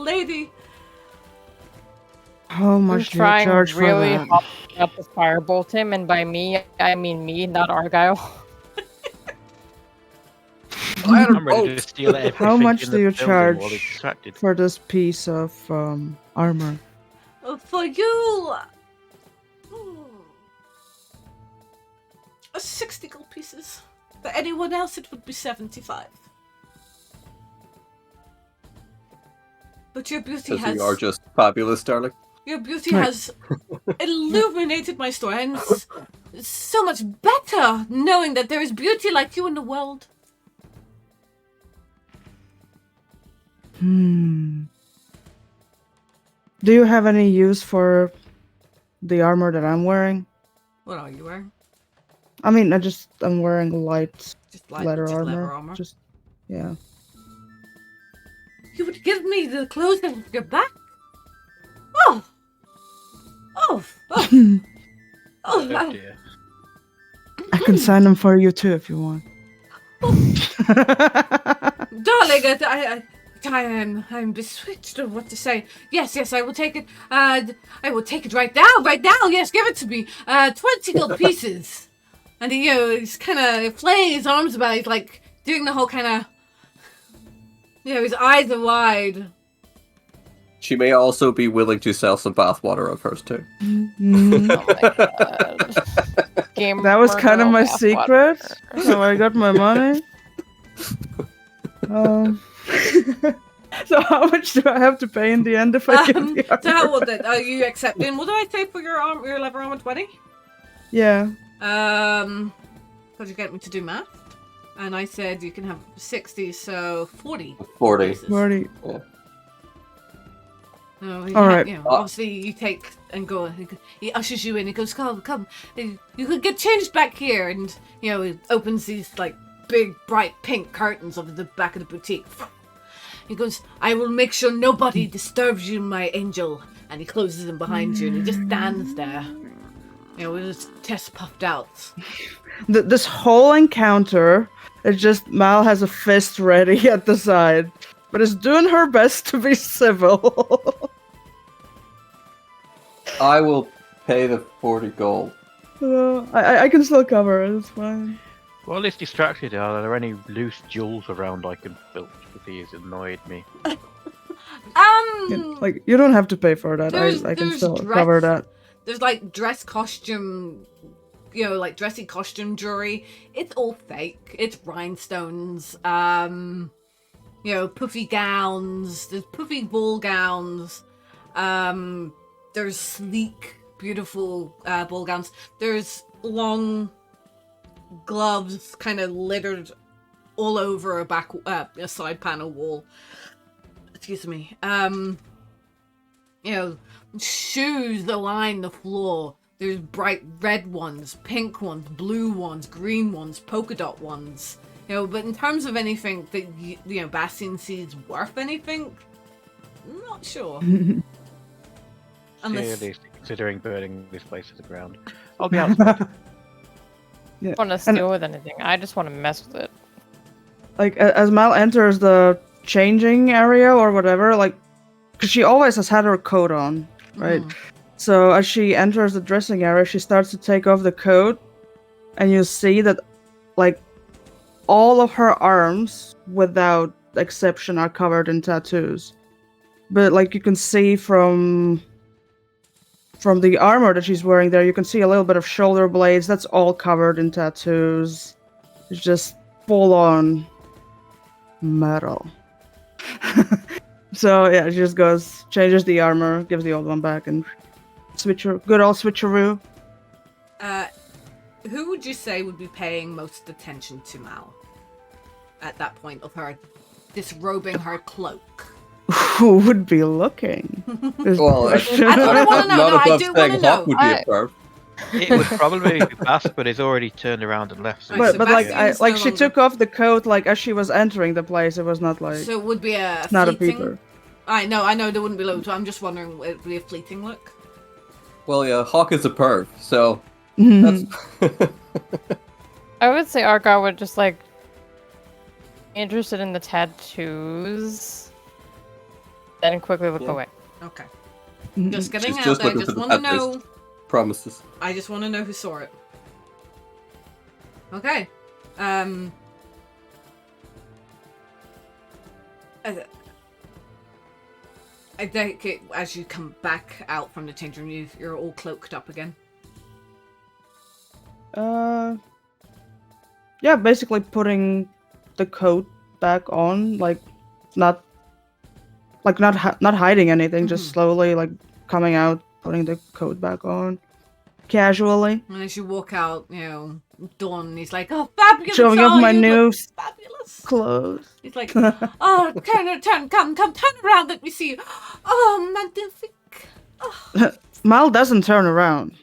lady. How much do you charge for really that? Up to firebolt him, and by me, I mean me, not Argyle. I'm ready to steal everything. How much in do the you building charge while he's distracted. for this piece of armor? For you, 60 gold pieces. For anyone else, it would be 75. But your beauty Because you are just fabulous, darling. Your beauty has illuminated my story, and it's so much better knowing that there is beauty like you in the world. Do you have any use for the armor that I'm wearing? What are you wearing? I mean, I'm wearing light leather just armor. leather armor. Yeah. You would give me the clothes on your back? Oh, Dear. I can sign them for you too if you want. darling, I'm beswitched of what to say. Yes, I will take it. I will take it right now. Yes, give it to me. 20 gold pieces. And he's kind of flailing his arms about. He's like doing the whole kind of, his eyes are wide. She may also be willing to sell some bathwater of hers too. Oh my god. That was kind of my secret. So I got my money. So how much do I have to pay in the end if I get the armor? So how was it? Are you accepting? What did I say for your level armor 20? Yeah. Could you get me to do math? And I said you can have 60, so 40. 40. 40. Yeah. All right. Obviously, you take and go. He ushers you in. He goes, "Come. You could get changed back here." And he opens these like big, bright pink curtains over the back of the boutique. He goes, "I will make sure nobody disturbs you, my angel." And he closes them behind you, and he just stands there, with his chest puffed out. This whole encounter is just Mal has a fist ready at the side, but is doing her best to be civil. I will pay the 40 gold. I can still cover it, it's fine. While he's distracted, are there any loose jewels around I can filch? Because he has annoyed me. You don't have to pay for that. I can still cover that. There's like dress costume, like dressy costume jewelry. It's all fake. It's rhinestones. Puffy gowns. There's puffy ball gowns. There's sleek, beautiful ball gowns. There's long gloves, kind of littered all over a side panel wall. Excuse me. Shoes that line the floor There's bright red ones, pink ones, blue ones, green ones, polka dot ones. But in terms of anything that Bastian sees worth anything, I'm not sure. Unless... Seriously, considering burning this place to the ground. I'll be outside. I don't want to steal with anything. I just want to mess with it. Like, as Mal enters the changing area or whatever, like, because she always has had her coat on, right? So as she enters the dressing area, she starts to take off the coat, and you see that, like, all of her arms, without exception, are covered in tattoos. But, like, you can see from the armor that she's wearing there, you can see a little bit of shoulder blades. That's all covered in tattoos. It's just full-on metal. So, yeah, she just goes, changes the armor, gives the old one back, and good old switcheroo. Who would you say would be paying most attention to Mal at that point of her disrobing her cloak? Who would be looking? Well, I don't want to know. No, I do want to know. Would be a perv. It would probably be Bass, but he's already turned around and left. So But Sebastian's like no she longer- took off the coat like as she was entering the place. It was not like So it would be a not a fleeting... peeper. I know there wouldn't be loads, I'm just wondering, would it be a fleeting look? Well, yeah, Hawk is a perv, so that's... I would say Argar would just like interested in the tattoos, then quickly look away. Okay. Mhm. Just getting She's out just there, looking just for the want to tattoos. know. Promises. I just want to know who saw it. Okay. I think as you come back out from the change room, you're all cloaked up again. Yeah, basically putting the coat back on, like not hiding anything, just slowly like coming out, putting the coat back on, casually. And as you walk out, Dawn, he's like, "Oh, fabulous! Showing off my you new look fabulous." clothes. He's like, "Oh, come, turn around, let me see you. Oh, magnifique." Oh. Mal doesn't turn around.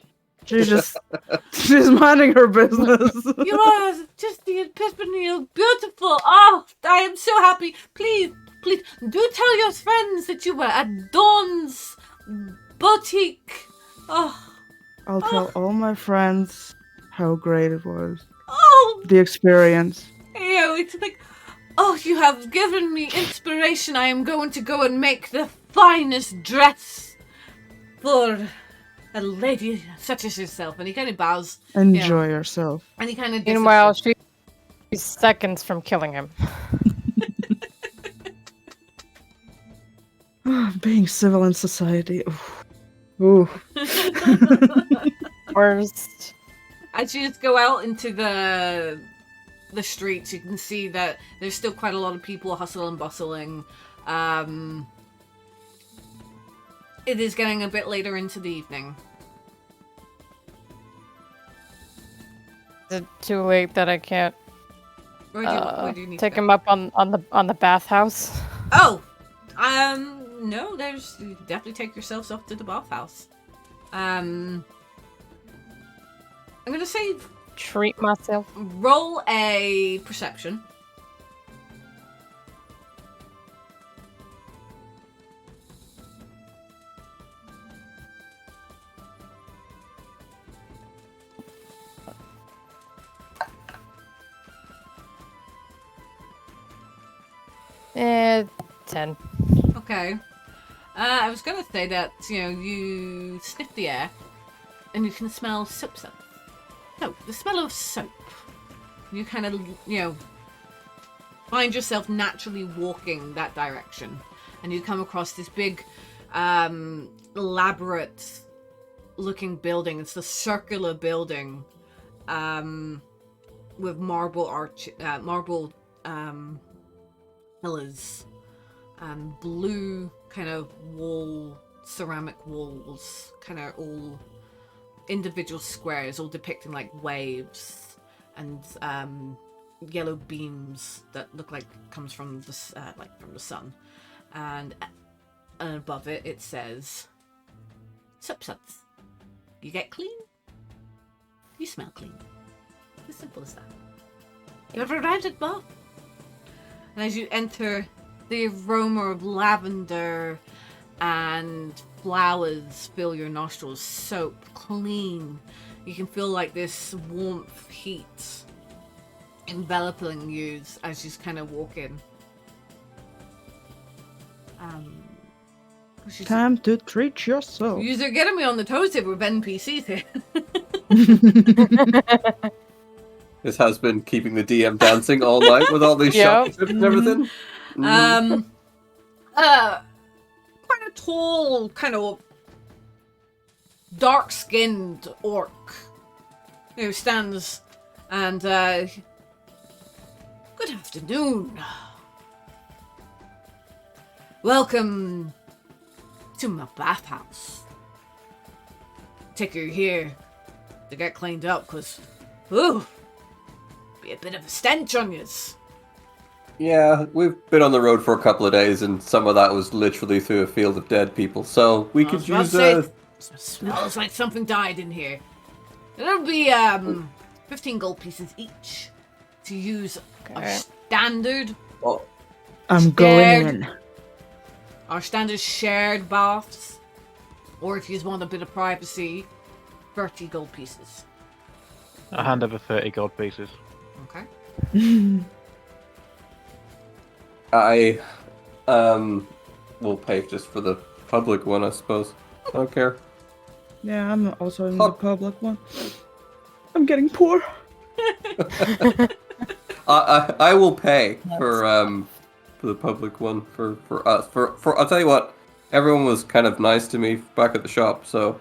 She's minding her business. You are just the epitome of beautiful. Oh, I am so happy. Please, do tell your friends that you were at Dawn's boutique. Oh, I'll tell all my friends how great it was. oh, The experience. it's like, oh, you have given me inspiration. I am going to go and make the finest dress for a lady such as yourself. And he kind of bows. Enjoy yourself. And he kind of. Meanwhile, she's seconds from killing him. Being civil in society. Ooh. Worst. As you just go out into the streets, you can see that there's still quite a lot of people hustle and bustling. It is getting a bit later into the evening. Is it too late that I can't Where do you need take to go? him up on the bathhouse? Oh! No, you definitely take yourselves up to the bathhouse. I'm gonna say Treat myself. roll a perception. Eh, 10. Okay. I was gonna say that, you sniff the air and you can smell soap. No, the smell of soap. You kind of, find yourself naturally walking that direction. And you come across this big, elaborate looking building. It's the circular building, with marble pillars, blue kind of ceramic walls, kind of all individual squares, all depicting like waves and yellow beams that look like comes from the from the sun, and above it says "Subsets." You get clean. You smell clean. As simple as that. You have a rounded bath. And as you enter, the aroma of lavender and flowers fill your nostrils. Soap, clean. You can feel like this warmth, heat enveloping you as you kind of walk in. Time to treat yourself. You're getting me on the toes here with NPCs here. This has been keeping the DM dancing all night with all these shots and everything. Quite a tall, kind of dark-skinned orc who stands and good afternoon. Welcome to my bathhouse. Take you here to get cleaned up, cause ooh, be a bit of a stench on yous. Yeah, we've been on the road for a couple of days, and some of that was literally through a field of dead people. So we could use smells like something died in here. It'll be 15 gold pieces each to use our standard. Oh, I'm going in. Our standard shared baths, or if you want a bit of privacy, 30 gold pieces. I hand over 30 gold pieces. Okay. I will pay just for the public one, I suppose. I don't care. Yeah, I'm also in the public one. I'm getting poor. I will pay for the public one for us. For I'll tell you what, everyone was kind of nice to me back at the shop, so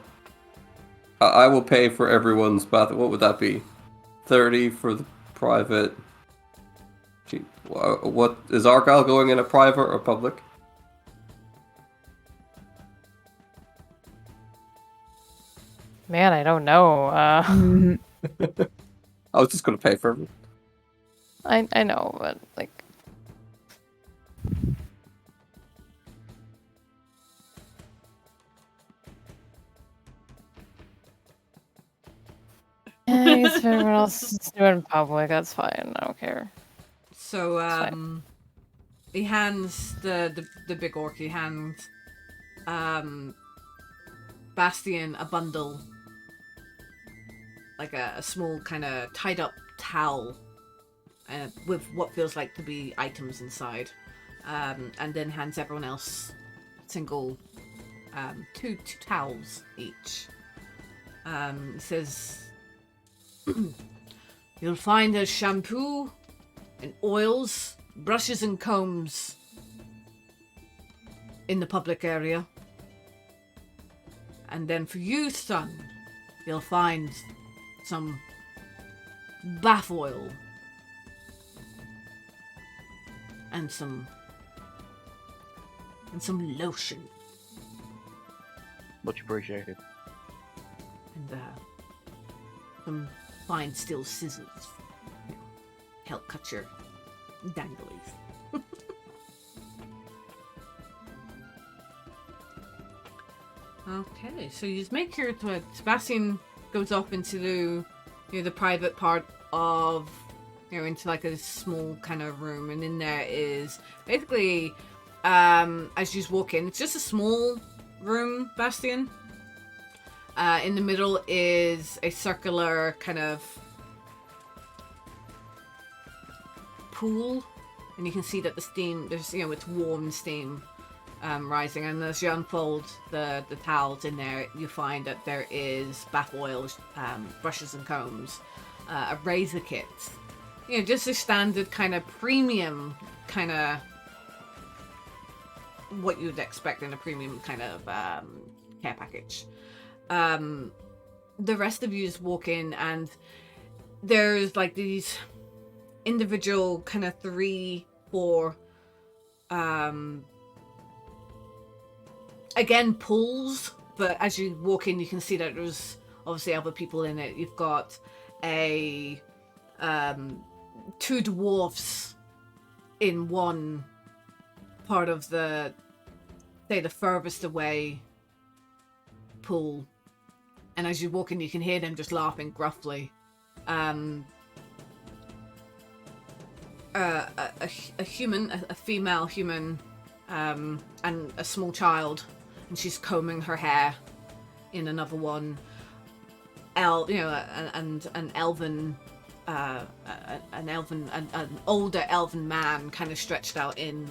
I will pay for everyone's bath. What would that be? 30 for the private. Gee, what is Argyle going in a private or public? Man, I don't know. I was just gonna pay for everyone. I know, but like. Yeah, I guess if everyone else is doing it in public, that's fine. I don't care. So he hands the big orc. He hands Bastian a bundle, like a small kind of tied up towel, with what feels like to be items inside, and then hands everyone else single two towels each. He says, "You'll find a shampoo and oils, brushes and combs in the public area. And then for you, son, you'll find some bath oil and some lotion. Much appreciated. And some fine steel scissors. Help cut your danglies. Okay, so you make your Sebastian goes off into the private part of into like a small kind of room, and in there is basically as you just walk in, it's just a small room, Bastian. In the middle is a circular kind of pool, and you can see that the steam, there's it's warm steam rising, and as you unfold the towels in there, you find that there is bath oils, brushes and combs, a razor kit, just a standard kind of premium kind of what you'd expect in a premium kind of care package. The rest of you just walk in, and there's like these individual kind of 3-4 again pools, but as you walk in you can see that there's obviously other people in it. You've got a 2 dwarfs in one part of the furthest away pool, And as you walk in, you can hear them just laughing gruffly. A human, a female human, and a small child, and she's combing her hair in another one. And an older elven man kind of stretched out in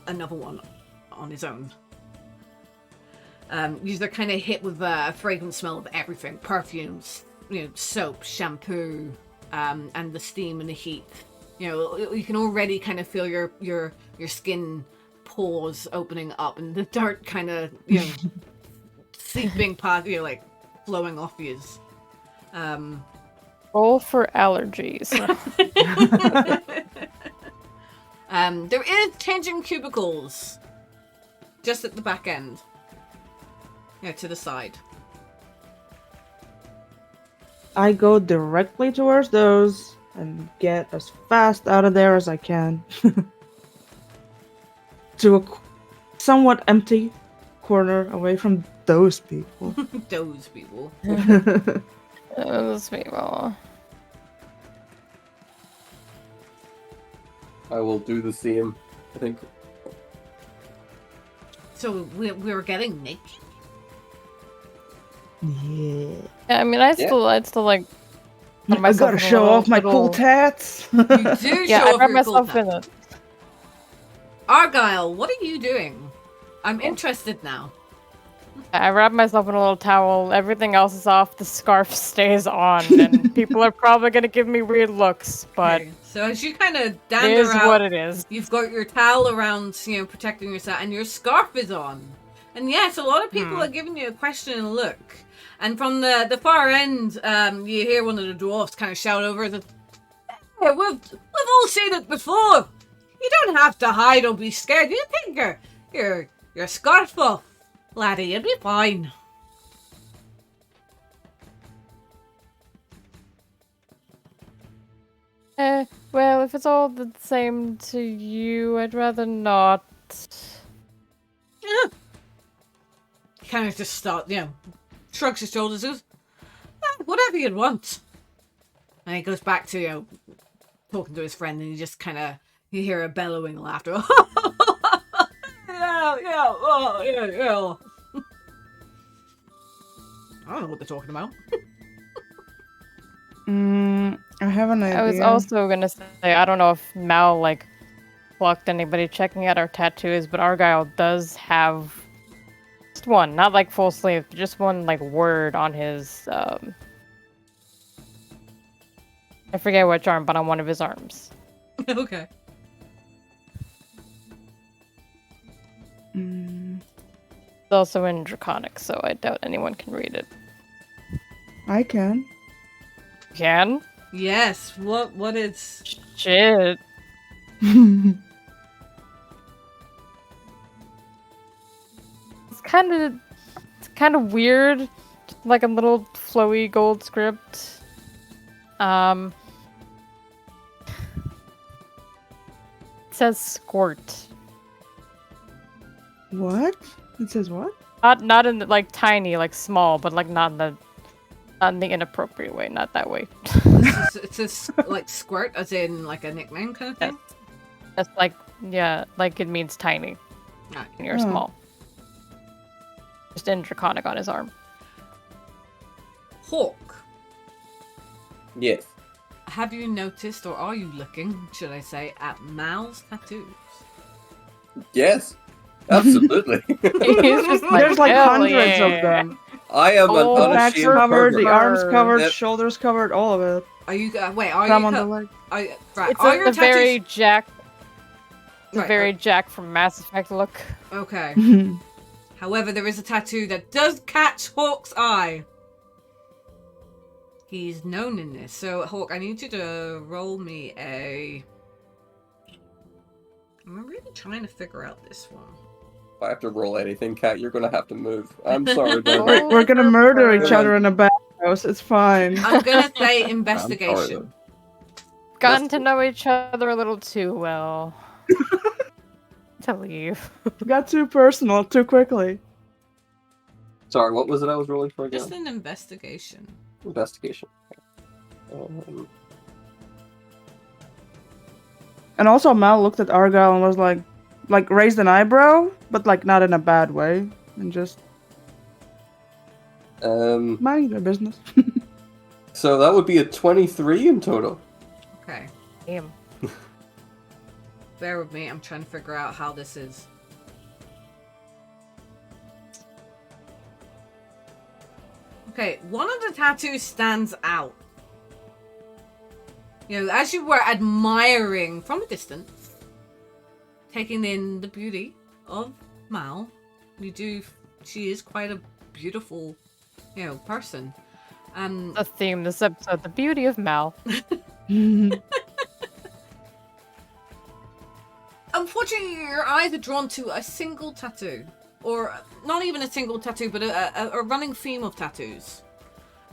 another one on his own. They're kind of hit with a fragrant smell of everything: perfumes, soap, shampoo, and the steam and the heat. You can already kind of feel your skin pores opening up, and the dirt kind of seeping past, like flowing off you. Roll for allergies. There is changing cubicles just at the back end. To the side. I go directly towards those and get as fast out of there as I can. To a somewhat empty corner away from those people. Those people. Those people. I will do the same, I think. So we're getting naked? Yeah. Yeah, I mean, I'd still like. I gotta show off my cool tats. You do Yeah, show I off wrap your cool myself in it. Argyle, what are you doing? I'm interested now. I wrap myself in a little towel. Everything else is off. The scarf stays on, and people are probably gonna give me weird looks. But Okay. So as you kind of it dander is out, what it is. you've got your towel around, protecting yourself, and your scarf is on. And yes, a lot of people are giving you a questioning look. And from the far end, you hear one of the dwarfs kind of shout over the, "Hey, we've all seen it before. You don't have to hide or be scared. You take your scarf off, laddie. You'll be fine." Well, if it's all the same to you, I'd rather not. Yeah. He kind of just shrugs his shoulders, goes, "Whatever you'd want." And he goes back to, talking to his friend, and you hear a bellowing laughter. Yeah. I don't know what they're talking about. I have an idea. I was also gonna say, I don't know if Mal, plucked anybody checking out our tattoos, but Argyle does have just one, not full sleeve, but just one, word on his, I forget which arm, but on one of his arms. Okay. It's also in Draconic, so I doubt anyone can read it. I can. Can? Yes. What is? Shit. It's kind of weird, like a little flowy gold script. It says squirt. What? It says what? Not in the, tiny, small, but not in the inappropriate way, not that way. It says squirt, as in a nickname kind of thing. That's it means tiny. Right. And you're small. Just in Draconic on his arm. Hawk, Yes. have you noticed, or are you looking, should I say, at Mal's tattoos? Yes. Absolutely. He's just There's hell hundreds of yeah. them. I am Oh, an The back's unashamed covered, pervert. the arms covered, Yep. shoulders covered, all of it. Are you? Wait, are Thumb you? on the leg. It's Are your a very tattoos? Jack, Right, very Jack from Mass Effect look. Okay. However, there is a tattoo that does catch Hawk's eye. He's known in this. So, Hawk, I need you to roll me a... I'm really trying to figure out this one. If I have to roll anything, Kat, you're gonna have to move. I'm sorry, but We're gonna murder each other in a bathhouse. It's fine. I'm gonna say I'm investigation. sorry, Gotten to know each other a little too well. To leave. Got too personal too quickly. Sorry, what was it I was rolling for again? Just an investigation. Investigation. And also Mal looked at Argyle and was like raised an eyebrow, but like not in a bad way, and just minding their business. So that would be a 23 in total. Okay. Damn. Bear with me, I'm trying to figure out how this is. Okay, one of the tattoos stands out. You know, as you were admiring from a distance, taking in the beauty of Mal, she is quite a beautiful, person. The theme this episode, the beauty of Mal. Unfortunately, your eyes are drawn to a single tattoo. Or not even a single tattoo, but a running theme of tattoos.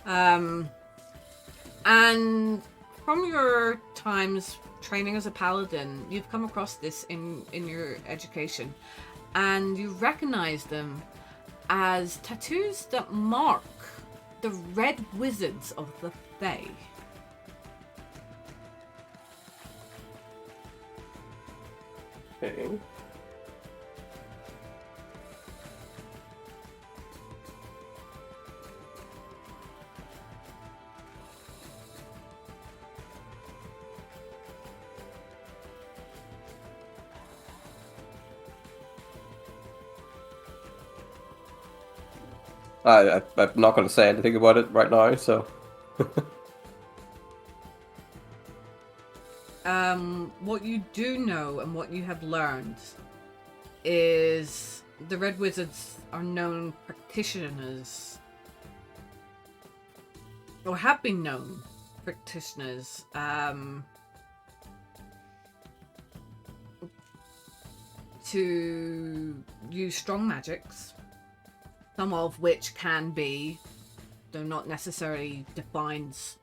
And from your times training as a paladin, you've come across this in your education. And you recognize them as tattoos that mark the red wizards of the Fae. Okay. I'm not going to say anything about it right now, so... What you do know and what you have learned is the Red Wizards are known practitioners, or have been known practitioners, to use strong magics, some of which can be, though not necessarily defines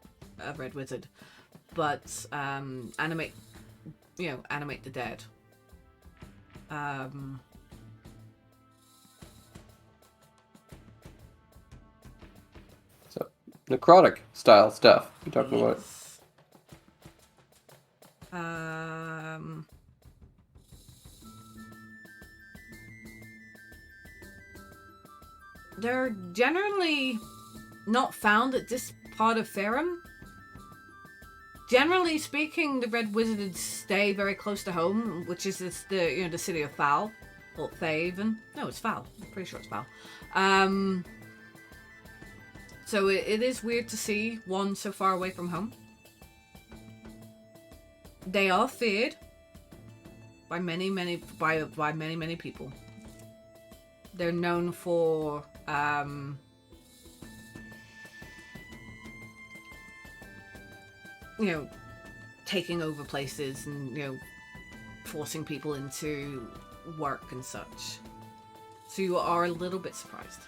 a Red Wizard, but animate the dead. So, necrotic style stuff you're talking about. They're generally not found at this part of Faerun. Generally speaking, the Red Wizards stay very close to home, which is the city of Foul, or Thaven. No, it's Foul. I'm pretty sure it's Foul. So it is weird to see one so far away from home. They are feared by many people. They're known for taking over places and forcing people into work and such. So you are a little bit surprised.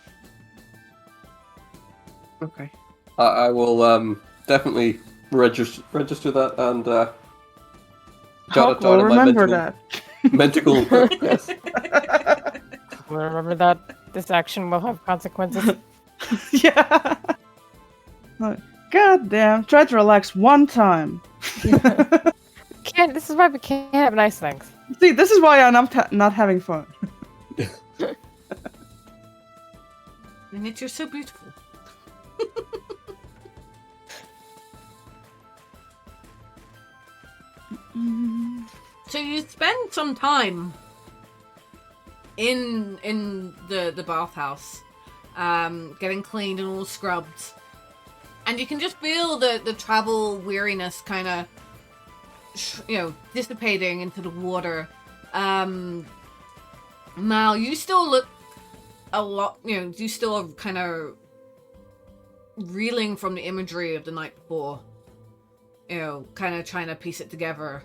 Okay. I will definitely register that and jot it down in my remember mental. that. Yes. Remember that this action will have consequences. Yeah. God damn. Try to relax one time. This is why we can't have nice things. See, this is why I'm not having fun. And yet you're so beautiful. So you spend some time in the bathhouse, getting cleaned and all scrubbed, and you can just feel the travel weariness kind of dissipating into the water. Mal, you still look a lot, you still are kind of reeling from the imagery of the night before, kind of trying to piece it together.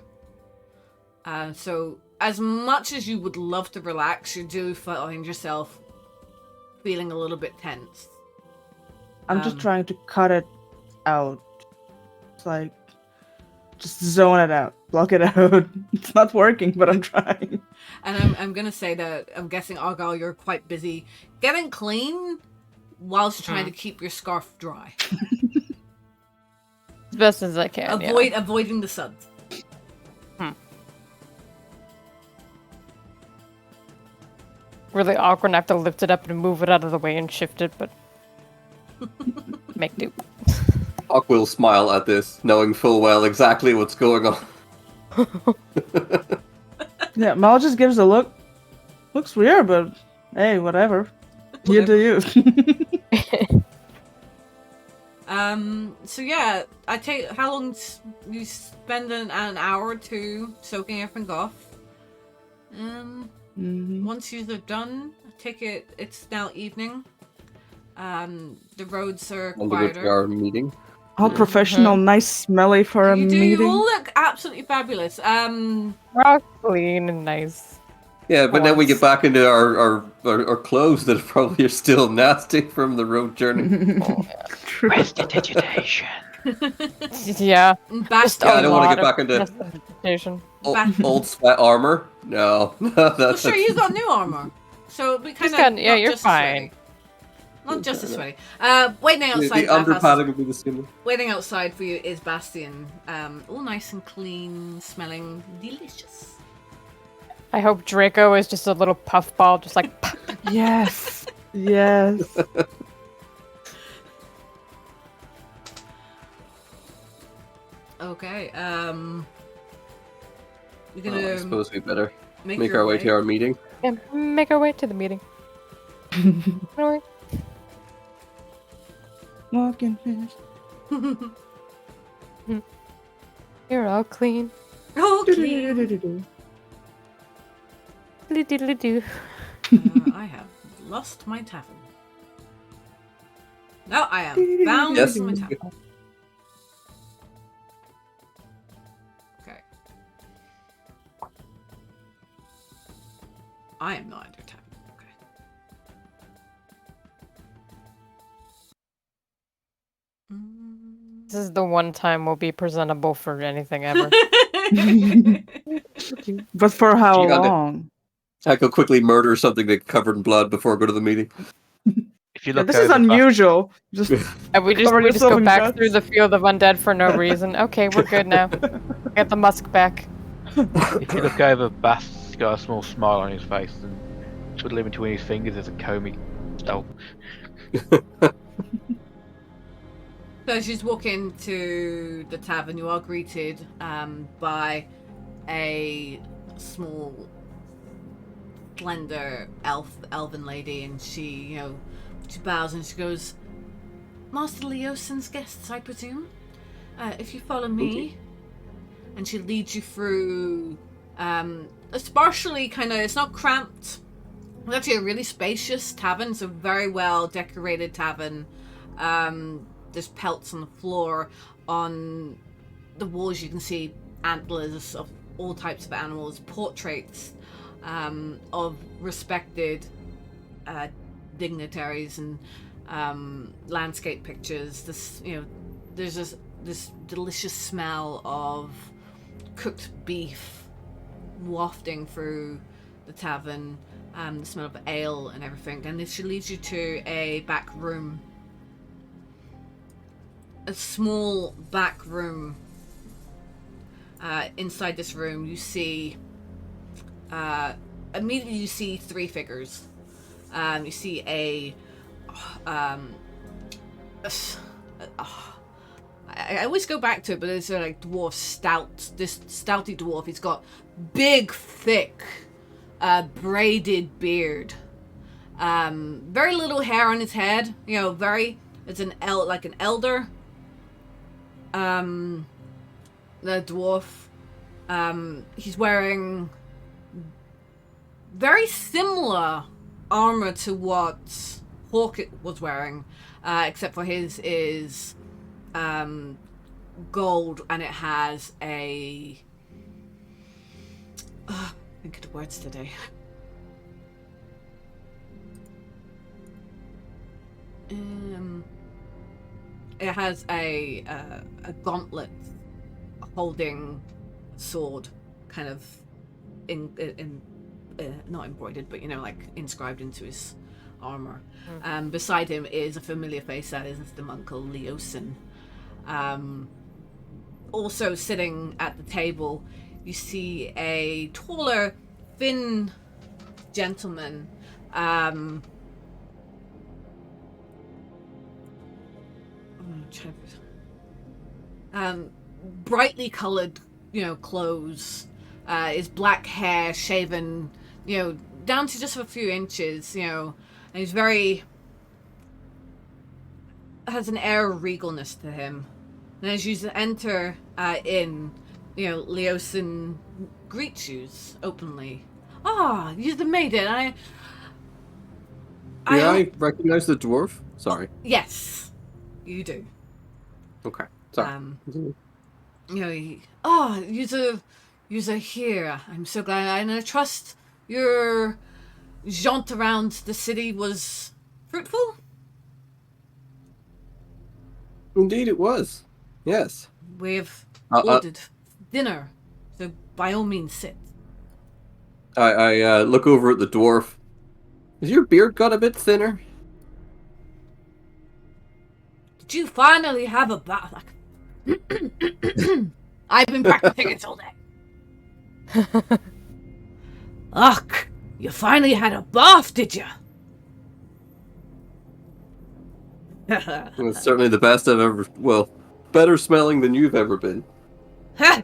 So as much as you would love to relax, you do find yourself feeling a little bit tense. I'm just trying to cut it out. It's like, just zone it out. Block it out. It's not working, but I'm trying. And I'm going to say that I'm guessing, Argyle, you're quite busy getting clean whilst trying to keep your scarf dry. As best as I can. Avoiding the suds. Really awkward. I have to lift it up and move it out of the way and shift it, but make do. Hawk will smile at this, knowing full well exactly what's going on. Yeah, Mal just gives a look. Looks weird, but hey, whatever. You do you. So yeah, how long you spend an hour or two soaking everything off. Once you're done, it's now evening. The roads are quieter. Our meeting. All professional, nice, smelly for a meeting. You all look absolutely fabulous. We're all clean and nice. Yeah, but then we get back into our clothes that probably are still nasty from the road journey. True. Where's the digitation? Yeah. I don't want to get back into old sweat armor. No, that's sure, you got new armor, so it'll be kind of you're fine. Not just as sweaty. Waiting outside. The underpadding will be the skin. Waiting outside for you is Bastian. All nice and clean, smelling delicious. I hope Draco is just a little puffball, just like. Yes. Yes. Okay. We're gonna. I suppose we better make our way to our meeting. Yeah, make our way to the meeting. Alright. Walking fast. You're all clean. Oh, clean. Diddly-diddly-doo. I have lost my tavern. No, I am bound to my tavern. Okay. I am not under tavern. Okay. This is the one time we'll be presentable for anything ever. But for how long? I could quickly murder something that covered in blood before I go to the meeting. If you look This is unusual. Just and we just go back through the field of undead for no reason. Okay, we're good now. Get the musk back. If you look over, Bast's got a small smile on his face and twiddling between his fingers as a comey stole. So as you walk into the tavern, you are greeted by a small, slender elven lady, and she bows and she goes, "Master Leosin's guests, I presume. If you follow me," and she leads you through a sparsely it's not cramped. It's actually a really spacious tavern. It's a very well decorated tavern. There's pelts on the floor. On the walls you can see antlers of all types of animals, portraits of respected dignitaries, and landscape pictures. There's this delicious smell of cooked beef wafting through the tavern, the smell of ale and everything. And this leads you to a back room. A small back room. Inside this room you see immediately you see three figures. You see I always go back to it, but it's like dwarf this stouty dwarf. He's got big thick braided beard, very little hair on his head, it's an elder. The dwarf, he's wearing very similar armor to what Hawk was wearing, except for his is gold, and it has a think of the words today. It has a gauntlet holding a sword, kind of in not embroidered, but inscribed into his armor. Beside him is a familiar face, that is the monk Leosin. Also sitting at the table, you see a taller, thin gentleman. Brightly colored, clothes. His black hair shaven, down to just a few inches, and he's has an air of regalness to him. And as you enter Leosin greets you openly. Ah, you're the maiden. I recognize the dwarf? Sorry. Yes, you do. Okay, sorry. You're here. I'm so glad. And I trust your jaunt around the city was fruitful? Indeed it was. Yes. We've ordered dinner, so by all means sit. I look over at the dwarf. Has your beard got a bit thinner? Did you finally have a bath? I've been practicing it all day. Ugh, you finally had a bath, did you? It's certainly the best I've ever... Well, better smelling than you've ever been. Ha!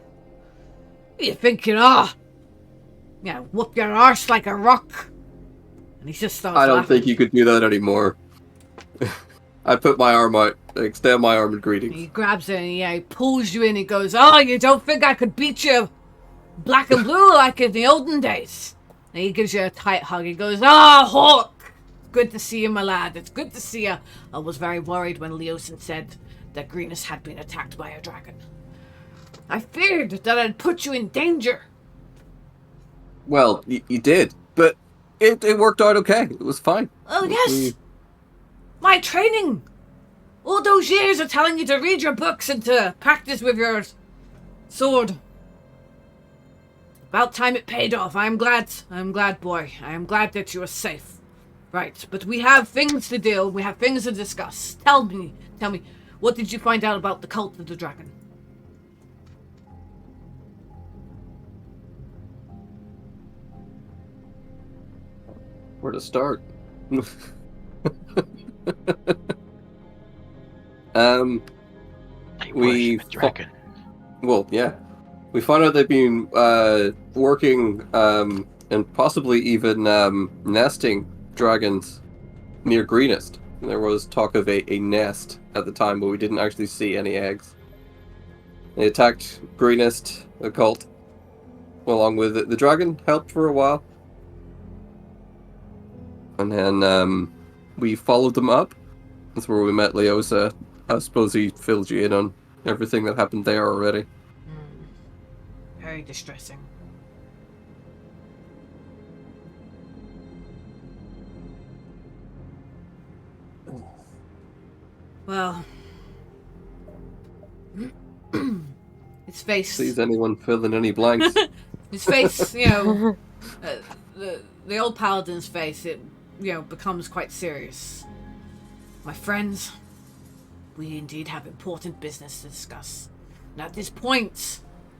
You think you are? Yeah, whoop your arse like a rock. And he just starts I don't laughing. think you could do that anymore. I put my arm out, extend my arm in greetings. He grabs it and he pulls you in. He goes, "Oh, you don't think I could beat you black and blue like in the olden days?" And he gives you a tight hug. He goes, "Ah, Hawk! Good to see you, my lad. It's good to see you. I was very worried when Leosin said that Greenus had been attacked by a dragon. I feared that I'd put you in danger." Well, you did, but it worked out okay. It was fine. Oh, yes! My training! All those years of telling you to read your books and to practice with your sword. About time it paid off. I'm glad, boy. I am glad that you are safe. Right, but we have things to deal. We have things to discuss. Tell me, what did you find out about the cult of the dragon? Where to start? We dragon. Well, yeah. We found out they've been working and possibly even nesting dragons near Greenest. There was talk of a nest at the time, but we didn't actually see any eggs. They attacked Greenest, the cult, along with the dragon, helped for a while. And then we followed them up. That's where we met Leosa. I suppose he filled you in on everything that happened there already. Very distressing. Well, his face. Please, anyone fill in any blanks? His face, the old paladin's face, it, becomes quite serious. My friends, we indeed have important business to discuss. And at this point,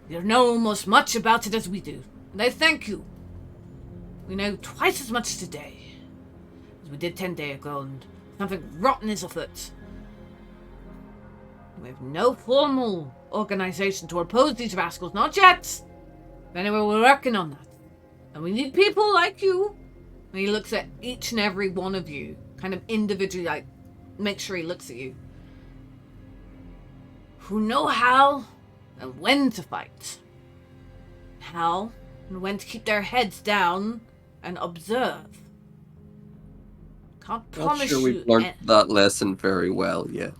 you know almost much about it as we do. And I thank you. We know twice as much today as we did 10 days ago, and something rotten is afoot. We have no formal organization to oppose these rascals, not yet. But anyway, we're working on that. And we need people like you. And he looks at each and every one of you, kind of individually, make sure he looks at you. Who know how and when to fight. How and when to keep their heads down and observe. Can't promise Not sure we've learned that lesson very well yet.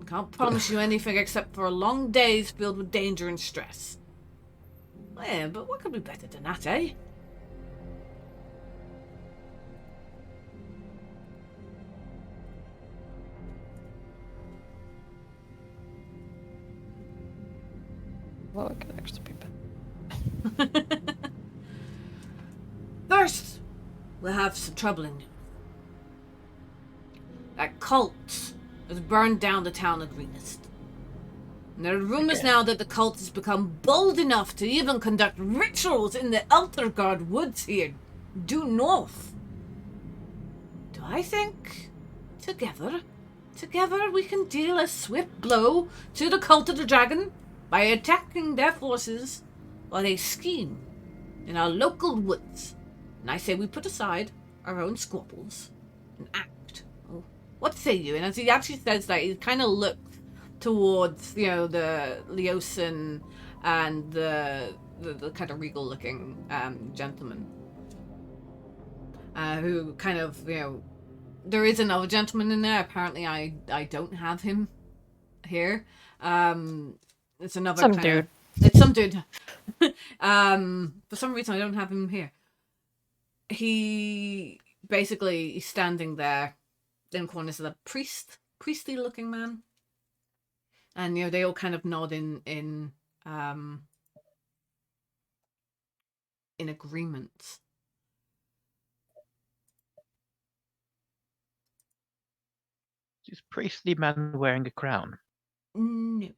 Can't promise you anything except for long days filled with danger and stress. Yeah, but what could be better than that, eh? Well, it could actually be better. First, we'll have some troubling news. cult has burned down the town of Greenest. And there are rumors now that the cult has become bold enough to even conduct rituals in the Eltergard woods here, due north. Do I think together we can deal a swift blow to the cult of the dragon by attacking their forces while they scheme in our local woods? And I say we put aside our own squabbles and act. Oh, what say you? And as he actually says that, he kind of looks towards, the Leosin and the kind of regal-looking gentleman, who kind of, there is another gentleman in there. Apparently, I don't have him here. It's another dude. It's some dude. For some reason, I don't have him here. He basically is standing there in corners of the priestly-looking man. And they all kind of nod in agreement. Is priestly man wearing a crown? No,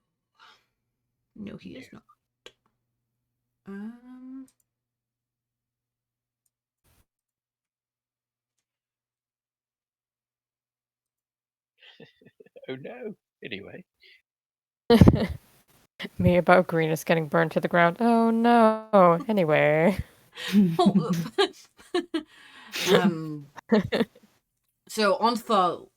he is not. Oh no. Anyway. Me about Greenest getting burned to the ground. Oh no. Anyway. So on for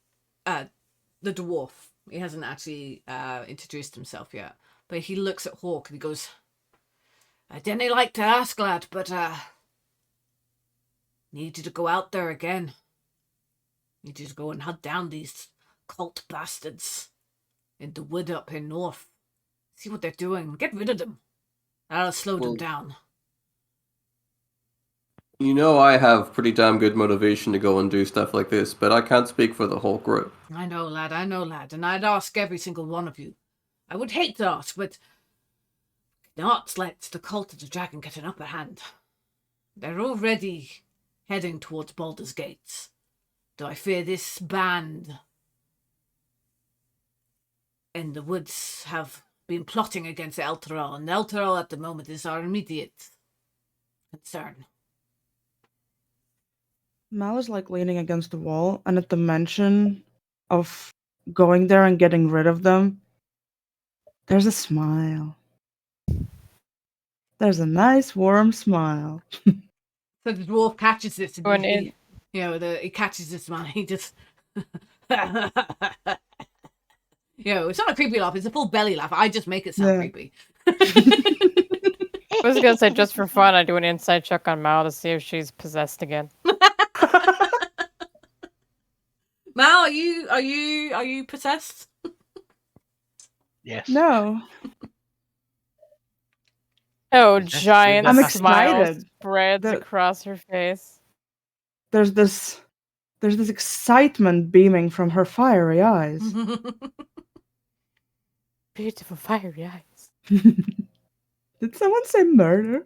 the dwarf. He hasn't actually introduced himself yet, but he looks at Hawk and he goes, "I didn't like to ask, lad, but need you to go out there again. Need you to go and hunt down these cult bastards in the wood up in north. See what they're doing. Get rid of them. That'll slow them down." I have pretty damn good motivation to go and do stuff like this, but I can't speak for the whole group. I know, lad, and I'd ask every single one of you. I would hate to ask, but not let the cult of the dragon get an upper hand. They're already heading towards Baldur's Gates. Do I fear this band in the woods have been plotting against Elturel, and Elturel at the moment is our immediate concern. Mal is leaning against the wall, and at the mention of going there and getting rid of them, there's a smile. There's a nice warm smile. So the dwarf catches this, and he catches this man. He just, it's not a creepy laugh. It's a full belly laugh. I just make it sound creepy. I was gonna say, just for fun, I do an inside check on Mal to see if she's possessed again. Mal, are you possessed? Yes. No. Oh, giant I'm smile excited. spreads across her face. There's this excitement beaming from her fiery eyes. Beautiful fiery eyes. Did someone say murder?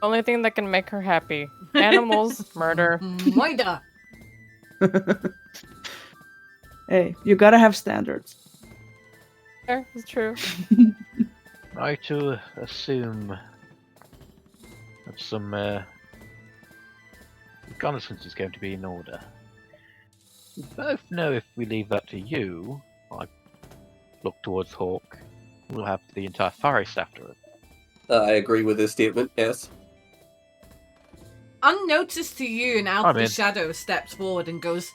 Only thing that can make her happy. Animals, murder. Moida. Hey, you gotta have standards. Yeah, it's true. I to assume that some reconnaissance is going to be in order. We both know if we leave that to you, I look towards Hawk, we'll have the entire forest after it. I agree with this statement, yes. Unnoticed to you, and out of the shadow steps forward and goes,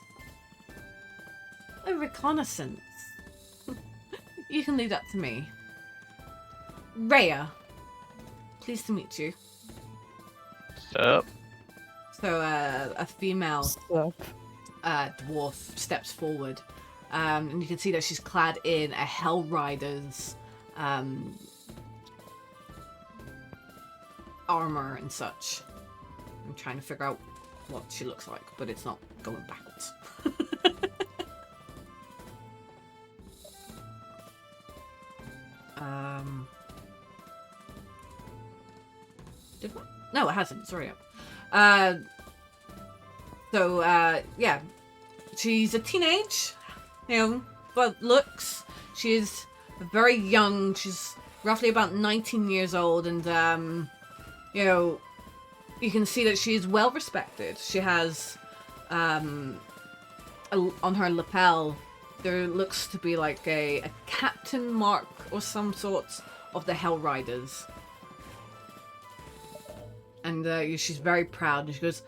"A reconnaissance. You can leave that to me. Rhea, pleased to meet you." Sup? So a female dwarf steps forward, and you can see that she's clad in a Hell Rider's armor and such. I'm trying to figure out what she looks like, but it's not going backwards. Did what? No, it hasn't. Sorry. So, yeah, she's a teenage, but looks, she's very young. She's roughly about 19 years old, and, you can see that she's well respected. She has, on her lapel, there looks to be like a captain mark or some sort of the Hell Riders. And she's very proud, and she goes,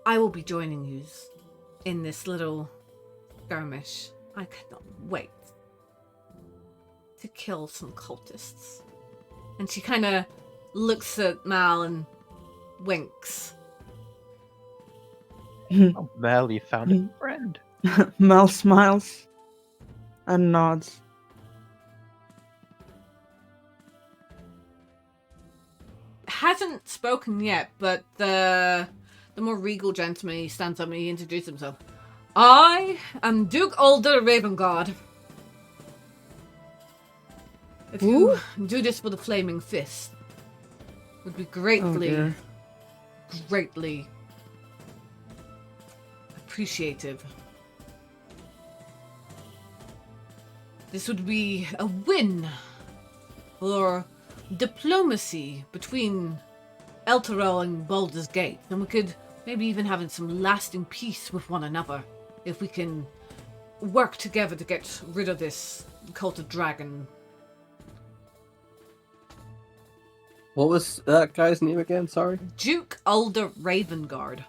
I will be joining you in this little skirmish. I cannot wait to kill some cultists. And she kind of looks at Mal and winks. Oh, Mel, you found a friend. Mel smiles and nods. Hasn't spoken yet, but the more regal gentleman, he stands up and he introduces himself. I am Duke Alder Ravengard. If you do this for the Flaming Fist, would be greatly appreciative. This would be a win for diplomacy between Elturel and Baldur's Gate, and we could maybe even have some lasting peace with one another if we can work together to get rid of this cult of dragon. What was that guy's name again? Sorry? Duke Alder Ravengard.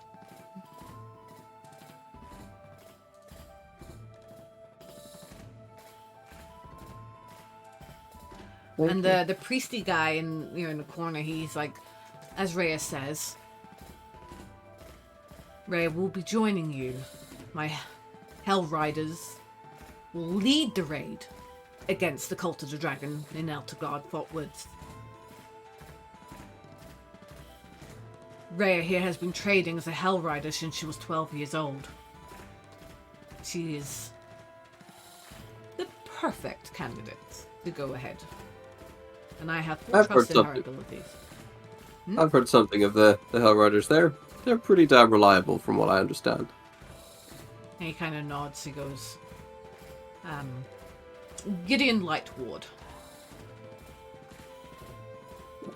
And the priesty guy in the corner, he's like, as Rhea says, Rhea will be joining you. My Hell Riders will lead the raid against the Cult of the Dragon in Elturgard Woods. Rhea here has been trading as a Hell Rider since she was 12 years old. She is the perfect candidate to go ahead. And I have full trust in her abilities. I've heard something of the Hell Riders. They're pretty damn reliable from what I understand. And he kind of nods. He goes, Gideon Lightward.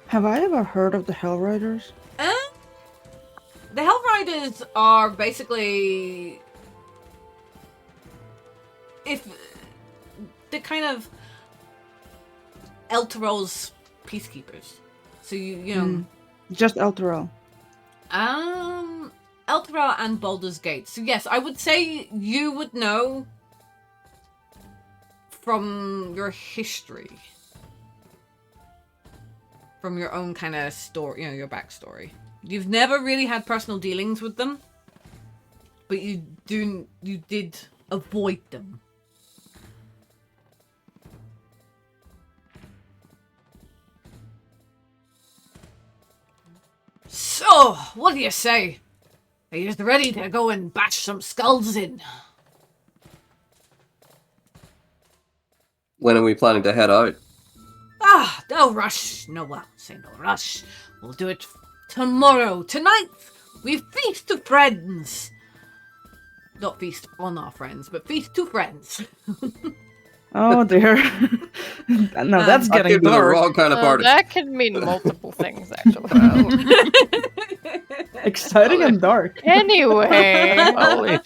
Have I ever heard of the Hell Riders? The Hell Riders are basically, if they're kind of Elturel's peacekeepers. So you know, just Elturel. Elturel and Baldur's Gate. So yes, I would say you would know from your history, from your own kind of story, your backstory. You've never really had personal dealings with them, but you did avoid them. So, what do you say? Are you ready to go and bash some skulls in? When are we planning to head out? No rush. No rush. We'll do it tomorrow. Tonight, we feast to friends. Not feast on our friends, but feast to friends. Oh dear. No, that's getting the dark. wrong kind of party. That could mean multiple things, actually. Exciting and dark. Anyway. Well,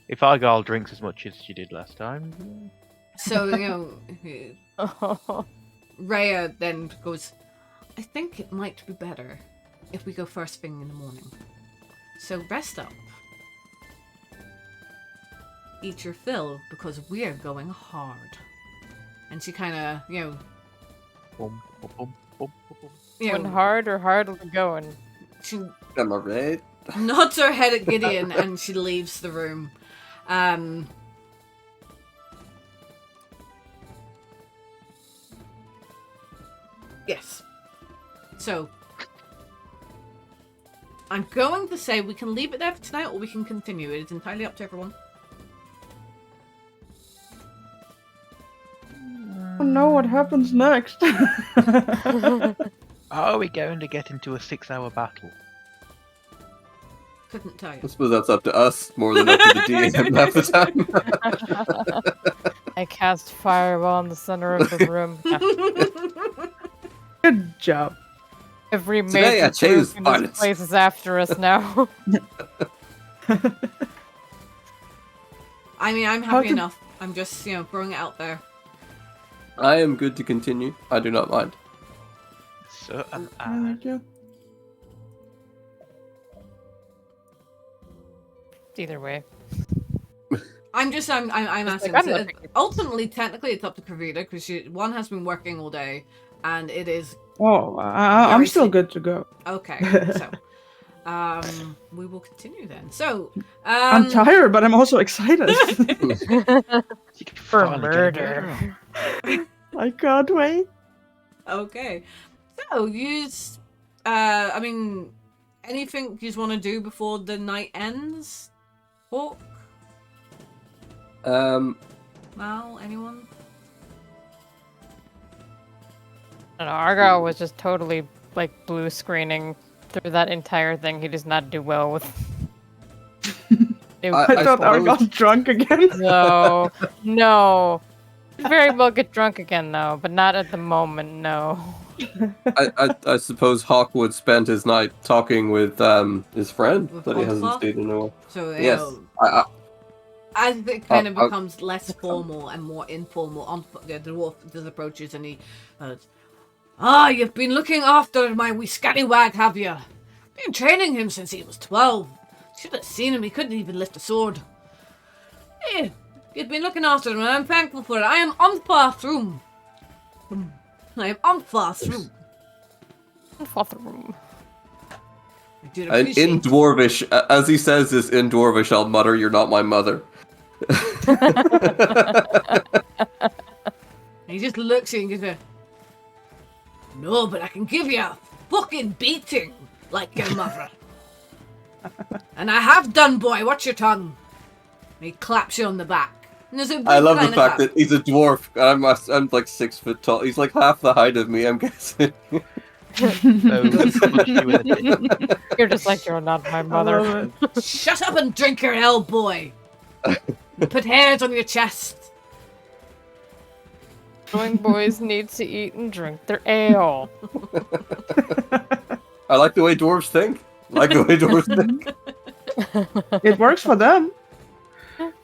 if Argyle drinks as much as she did last time. So, Rhea then goes, I think it might be better if we go first thing in the morning. So rest up. Eat your fill, because we're going hard. And she kind of, Going hard or hardly going? She Am I right? nods her head at Gideon and she leaves the room. Yes. So, I'm going to say we can leave it there for tonight or we can continue. It is entirely up to everyone. Oh no, what happens next? Are we going to get into a 6-hour battle? Couldn't tell I you. suppose that's up to us more than up to the DM half the time. I cast fireball in the center of the room. Good job. Every Today I major chose group in this violence. place is after us now. I mean, I'm How happy did- enough. I'm just, throwing it out there. I am good to continue. I do not mind. So am I. Thank you. Either way. I'm asking. I'm So, not picking- ultimately, technically, it's up to Kavita because one has been working all day, and it is Oh, I'm Very still sick. good to go. okay. So, we will continue then. So, I'm tired, but I'm also excited. You can For finally get a murder. I can't wait. Okay. So, I mean, anything you want to do before the night ends? Hawk? Mal? Anyone? I don't know, Argyle was just totally like blue screening through that entire thing. He does not do well with. I I thought I suppose- got drunk again. No, no. Could very well get drunk again though, but not at the moment. No. I suppose Hawkwood spent his night talking with his friend With that he hasn't Oliver? seen in a while. So, Yes. as it kind of I- becomes less formal and more informal, the dwarf just approaches and he goes, you've been looking after my wee scallywag, have you? Been training him since he was 12. Should have seen him, he couldn't even lift a sword. Eh, you've been looking after him and I'm thankful for it. I am on far through. I am on far through. Room. I do And appreciate in Dwarvish, as he says this in Dwarvish, I'll mutter, "You're not my mother." And he just looks at you and goes, no, but I can give you a fucking beating like your mother. And I have done, boy. Watch your tongue. And he claps you on the back. And there's a big I love the kind of fact clap. that he's a dwarf. I'm like 6 foot tall. He's like half the height of me, I'm guessing. So, publish you with a dick. You're just like, you're not my I mother. love it. Shut up and drink your ale, boy. Put hairs on your chest. Growing boys need to eat and drink their ale. I like the way dwarves think. I like the way dwarves think. It works for them.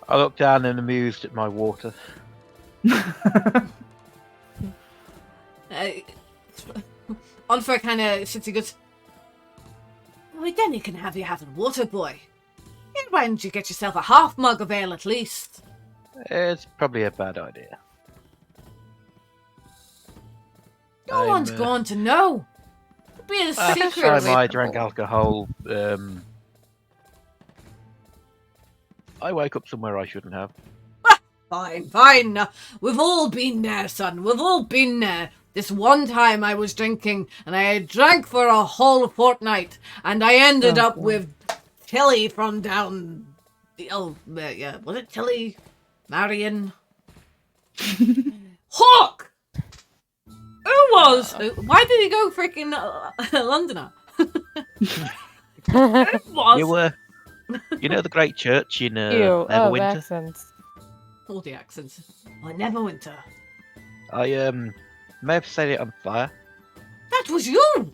I look down and amused at my water. Onfer kind of sits and goes, well, then you can have your having water, boy. Yeah, why don't you get yourself a half mug of ale at least? It's probably a bad idea. No one's going to know. It'll be a Last secret. time I drank alcohol, I woke up somewhere I shouldn't have. Fine, fine. We've all been there, son. We've all been there. This one time I was drinking, and I had drank for a whole fortnight, and I ended up with Tilly from down the was it Tilly? Marion? Hawk! Who was? Why did he go freaking Londoner? Who was? You know the great church in Ew. Neverwinter? Oh, accents. All the accents. I never winter. I may have set it on fire. That was you!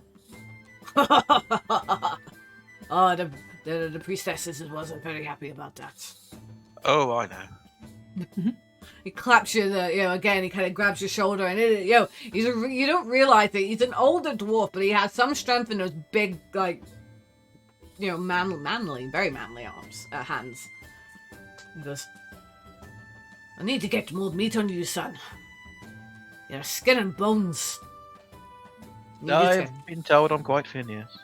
Oh, the priestesses wasn't very happy about that. Oh, I know. He claps you, again, he kind of grabs your shoulder, and you don't realize it. He's an older dwarf, but he has some strength in those big, like, manly, very manly hands. He goes, I need to get more meat on you, son. You're skin and bones. You need to- I've been told I'm quite thin, yes.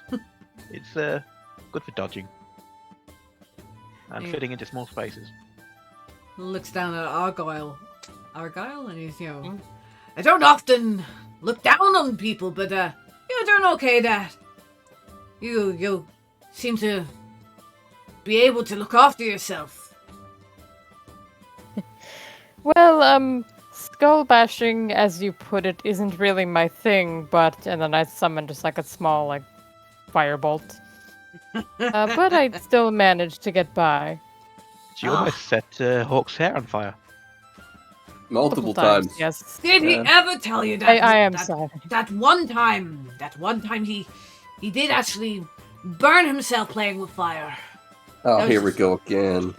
It's good for dodging. And Yeah. fitting into small spaces. Looks down at Argyle, and he's, I don't often look down on people, but you're doing okay there. You seem to be able to look after yourself. Well, skull bashing, as you put it, isn't really my thing, but... And then I summoned just like a small, like, firebolt. But I still managed to get by. So you almost set Hawk's hair on fire. Multiple times. Yes. Did he Yeah. ever tell you that? I am that, sorry. That one time he did actually burn himself playing with fire. Oh, That here was we go again.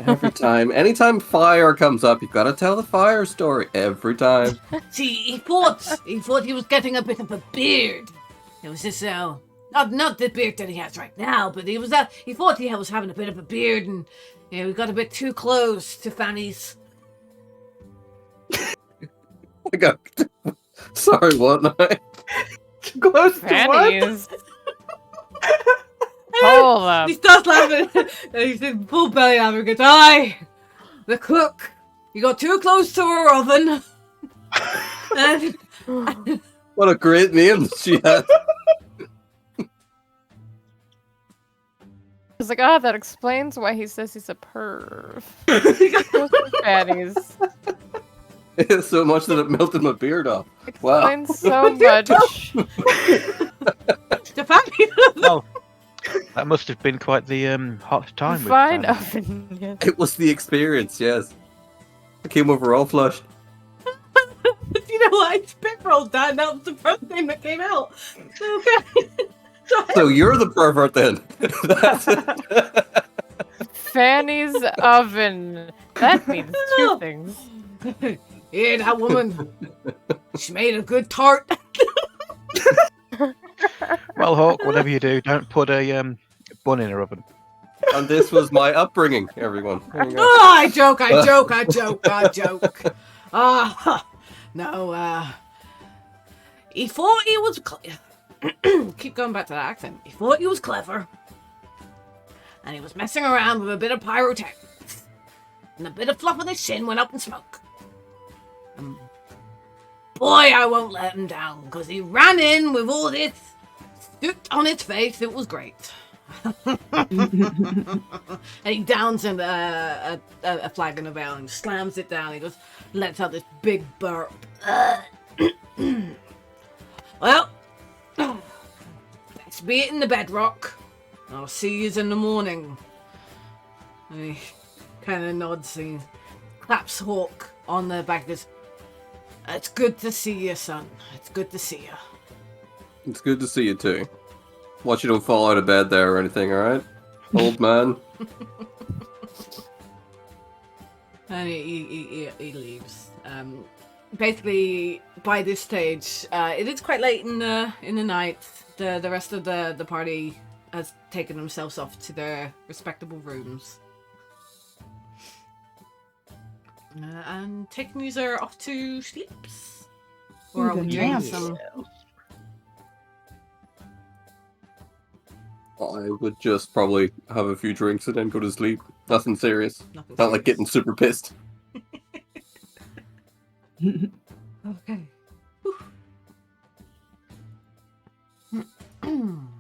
Every time. Anytime fire comes up, you've got to tell the fire story. Every time. See, he thought he was getting a bit of a beard. It was just not the beard that he has right now, but he thought he was having a bit of a beard, and we got a bit too close to Fanny's. I got... Sorry, what? Close to what? Fannies. Hold up. He starts laughing, and he's in full belly laughing. He goes, "Aye, the cook. You got too close to her oven." And What a great name that she had. It's like, that explains why he says he's a perv. Fannies. So much that it melted my beard off. Wow. Explains so much. the Fanny. Oh, that must have been quite the hot time. with, Fine oven. Yes. It was the experience, yes. I came over all flushed. You know what? I spit rolled that, and that was the first thing that came out. Okay. So you're the pervert then. That's it. Fanny's oven. That means two things. Yeah, that woman. She made a good tart. Well, Hawk, whatever you do, don't put a bun in her oven. And this was my upbringing, everyone. There you go. Oh, I joke. No, he thought he was keep going back to that accent. He thought he was clever. And he was messing around with a bit of pyrotechnics. And a bit of fluff on his shin went up in smoke. Boy, I won't let him down, because he ran in with all this soot on his face. It was great. And he downs in a flagon of ale and slams it down. He just lets out this big burp. Well, let's be it in the bedrock. I'll see yous in the morning. And he kind of nods and claps Hawk on the back. Goes, "It's good to see you, son. It's good to see you." It's good to see you too. Watch you don't fall out of bed there or anything, alright? Old man. And he leaves. Basically, by this stage, it is quite late in the night. The rest of the party has taken themselves off to their respectable rooms. And taking these are off to sleeps. Or are we doing Yes. some? I would just probably have a few drinks and then go to sleep. Nothing serious. Nothing Not like getting super pissed. Okay.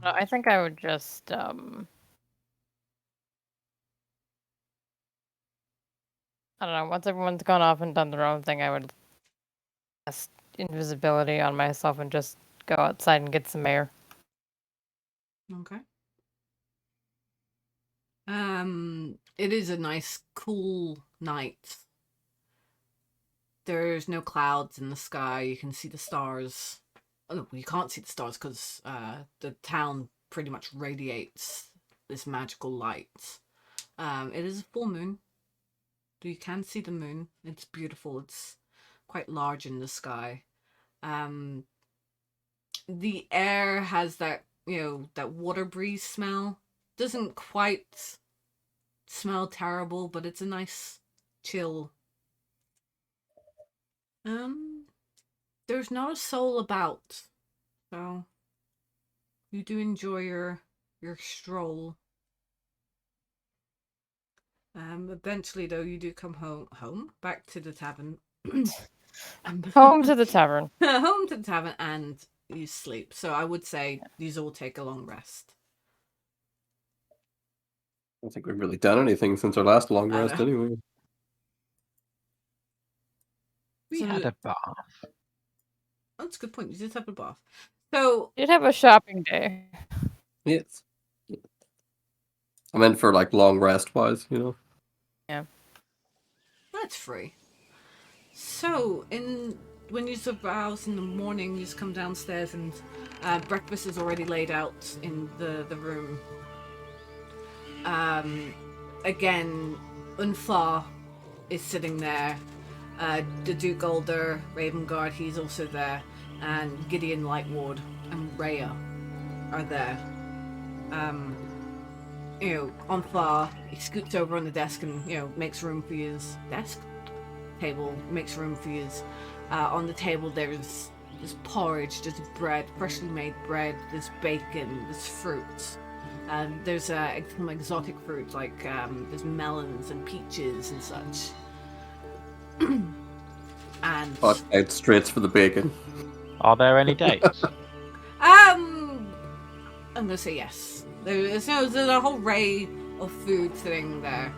I think I would just I don't know, once everyone's gone off and done their own thing, I would cast invisibility on myself and just go outside and get some air. Okay. It is a nice, cool night. There's no clouds in the sky. You can see the stars. Oh, no, you can't see the stars because the town pretty much radiates this magical light. It is a full moon. You can see the moon. It's beautiful. It's quite large in the sky. The air has that, that water breeze smell. Doesn't quite smell terrible, but it's a nice chill. There's not a soul about, so you do enjoy your stroll. Eventually, though, you do come home back to the tavern. Home to the tavern. Home to the tavern, and you sleep. So I would say these all take a long rest. I don't think we've really done anything since our last long I rest know. anyway. We had a bath. That's a good point. You did have a bath. So You'd have a shopping day. Yes. Yes. I meant for like long rest wise, you know. Yeah. That's free. So, when you arouse in the morning, you just come downstairs and breakfast is already laid out in the room. Again, Unfa is sitting there. The Duke Older, Ravengard, he's also there. And Gideon Lightward and Rhea are there. Unfa, he scoots over on the desk and, makes room for his desk. Table, makes room for you. On the table there's porridge, there's bread, freshly made bread, there's bacon, there's fruit. There's some exotic fruit like there's melons and peaches and such. And Out straight for the bacon. Are there any dates? I'm gonna say yes. There's a whole array of food sitting there.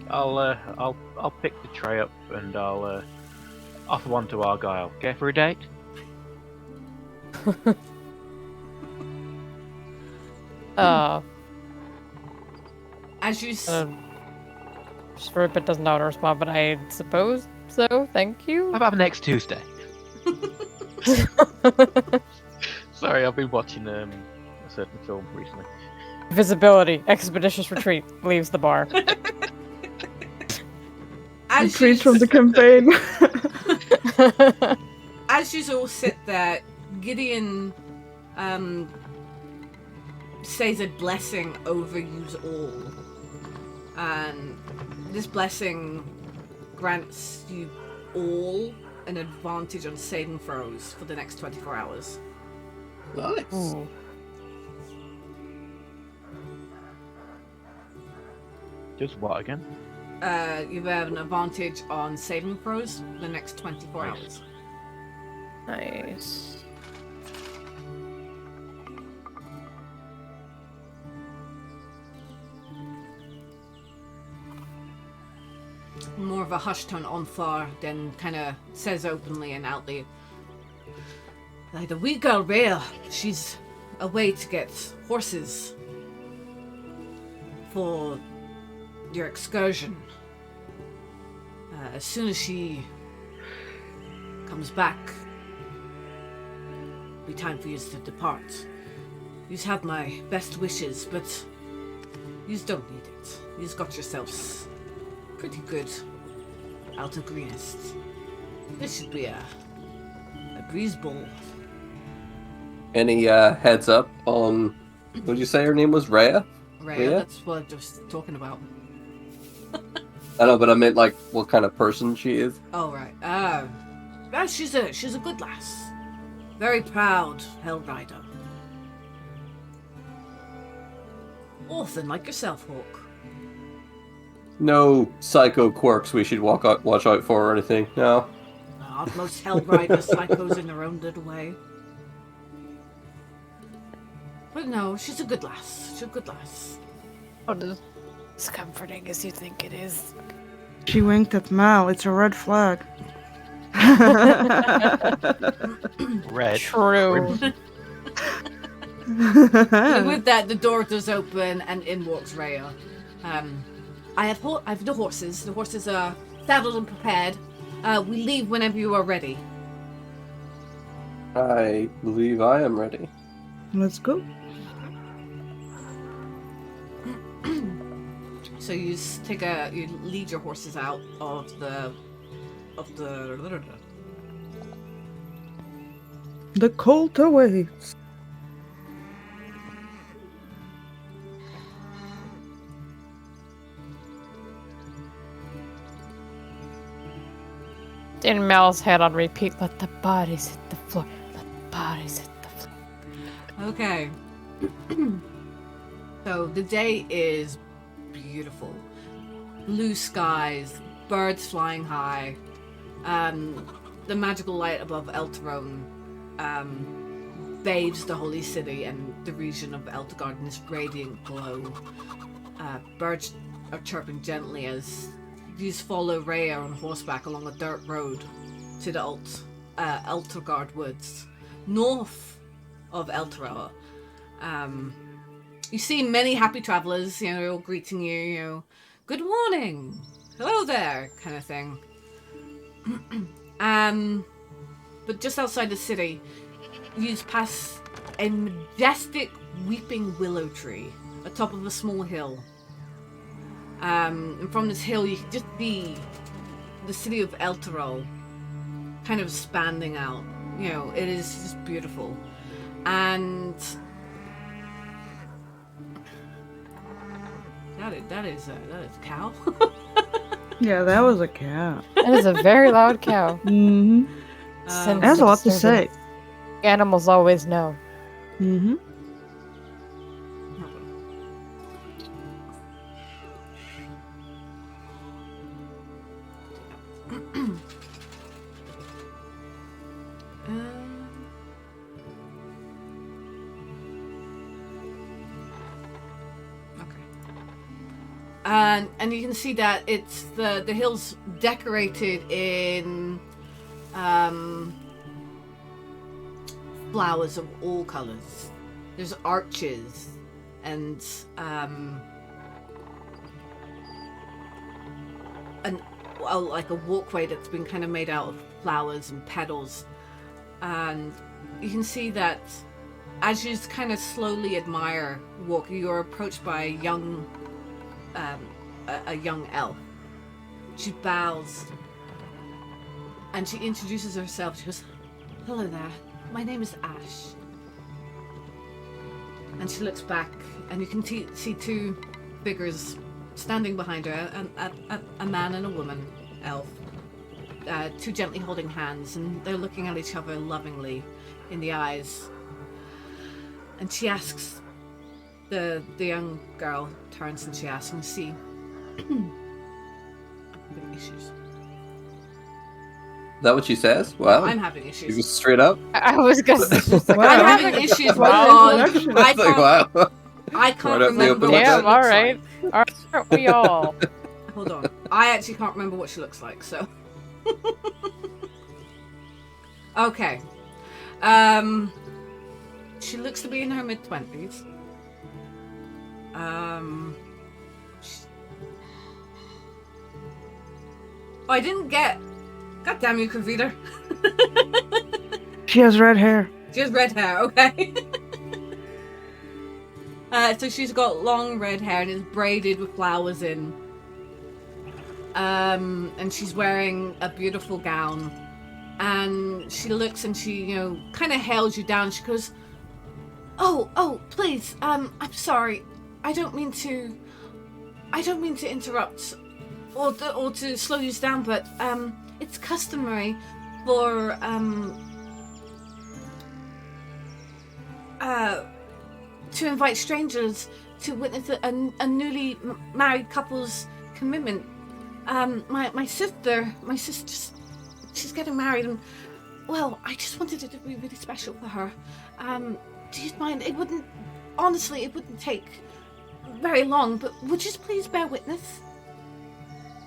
I'll pick the tray up and I'll offer one to Argyle. Go for a date? As you Rupert doesn't know how to respond, but I suppose so. Thank you. How about next Tuesday? Sorry, I've been watching a certain film recently. Visibility. Expeditious retreat. Leaves the bar. Retreat from the campaign. As you all sit there, Gideon says a blessing over you all. And this blessing grants you all an advantage on saving throws for the next 24 hours. Nice. Ooh. Just what again? You have an advantage on saving throws for the next 24 hours. Nice. More of a hushed tone on Thar, then kind of says openly and outly, like the wee girl Rhea, she's away to get horses for your excursion. As soon as she comes back, it'll be time for you to depart. You have my best wishes, but you don't need it. You got yourselves pretty good out of greenest. This should be a breeze bowl. Any heads up on, would you say her name was Rhea? Rhea, that's what I was talking about. I know, but I meant like what kind of person she is. Oh right. She's a good lass. Very proud Hell Rider. Orphan like yourself, Hawk. No psycho quirks we should watch out for or anything. No. Most Hell Rider psychos in their own little way. But no, she's a good lass. She's a good lass. Not as comforting as you think it is. She winked at Mal. It's a red flag. Red. True. And with that, the door does open and in walks Rhea. I have the horses. The horses are saddled and prepared. We leave whenever you are ready. I believe I am ready. Let's go. So you you lead your horses out of the The colt awaits. In Mel's head on repeat, let the bodies hit the floor. Let the bodies hit the floor. Okay. So the day is beautiful. Blue skies, birds flying high. The magical light above Elturone bathes the holy city and the region of Eltergard in this radiant glow. Birds are chirping gently as you follow Rhea on horseback along a dirt road to the Eltergard woods, north of Elturone. You see many happy travelers, you know, all greeting you, you know, good morning, hello there, kind of thing. But just outside the city, you pass a majestic weeping willow tree atop of a small hill. And from this hill, you can just see the city of Elturol kind of expanding out. You know, it is just beautiful. And that is a cow. Yeah, that was a cow. That is a very loud cow. Mm-hmm. Sensitive That's a lot to say. disturbance. Animals always know. Mm-hmm. And you can see that it's the hill's decorated in flowers of all colors. There's arches and like a walkway that's been kind of made out of flowers and petals. And you can see that as you kind of slowly admire walking, you're approached by a young elf. She bows and she introduces herself. She goes, hello there, my name is Ash. And she looks back and you can see two figures standing behind her, a man and a woman elf, two gently holding hands, and they're looking at each other lovingly in the eyes. And she asks, the young girl turns and she asks, and see, I'm having issues. Is that what she says? Wow. I'm having She issues. was straight up. I was gonna say, Wow. I'm having issues because Wow. I It's like, wow. can't Right out in the remember open what she damn, looks alright. like. Aren't we all? Hold on. I actually can't remember what she looks like, so. Okay. She looks to be in her mid-20s. Oh, I didn't get... God damn you, Kavita. She has red hair. She has red hair, okay. So she's got long red hair and it's braided with flowers in. And she's wearing a beautiful gown. And she looks and she, you know, kind of hails you down. She goes, oh, please, I'm sorry. I don't mean to interrupt or to slow you down, but it's customary for to invite strangers to witness a newly married couple's commitment. My sister, she's getting married, and well, I just wanted it to be really special for her. Do you mind? It wouldn't take very long, but would you please bear witness?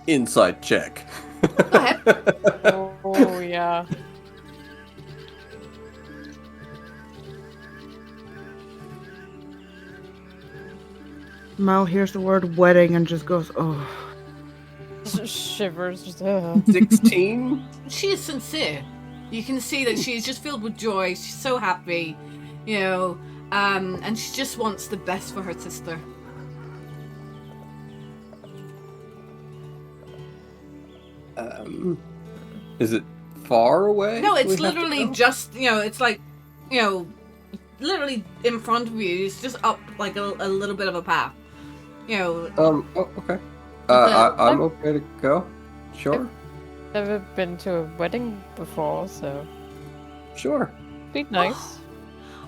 Inside check. Go ahead. Oh yeah. Mal hears the word wedding and just goes, oh. Shivers. Just, 16? She is sincere. You can see that she's just filled with joy. She's so happy, you know, and she just wants the best for her sister. Is it far away? No, we it's have to literally go? just, you know, it's like, you know, literally in front of you. It's just up like a little bit of a path. You know. Oh, okay. I'm okay to go. Sure. Never been to a wedding before, so Sure. be nice.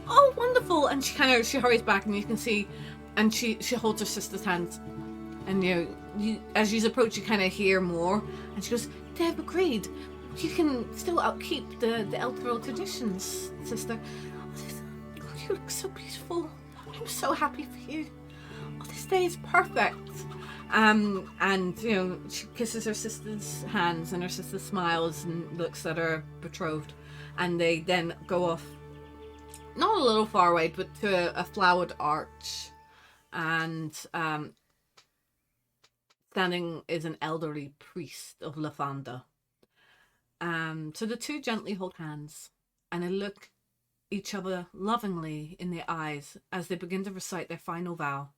Oh, wonderful! And she hurries back, and you can see, and she holds her sister's hands, and you as you approach, you kind of hear more, and she goes, "They've agreed. You can still upkeep the Elturol traditions, sister. Oh, you look so beautiful. I'm so happy for you. Oh, this day is perfect." And you know, she kisses her sister's hands, and her sister smiles and looks at her betrothed, and they then go off, not a little far away, but to a flowered arch, and standing is an elderly priest of Lafanda. So the two gently hold hands, and they look each other lovingly in the eyes as they begin to recite their final vow.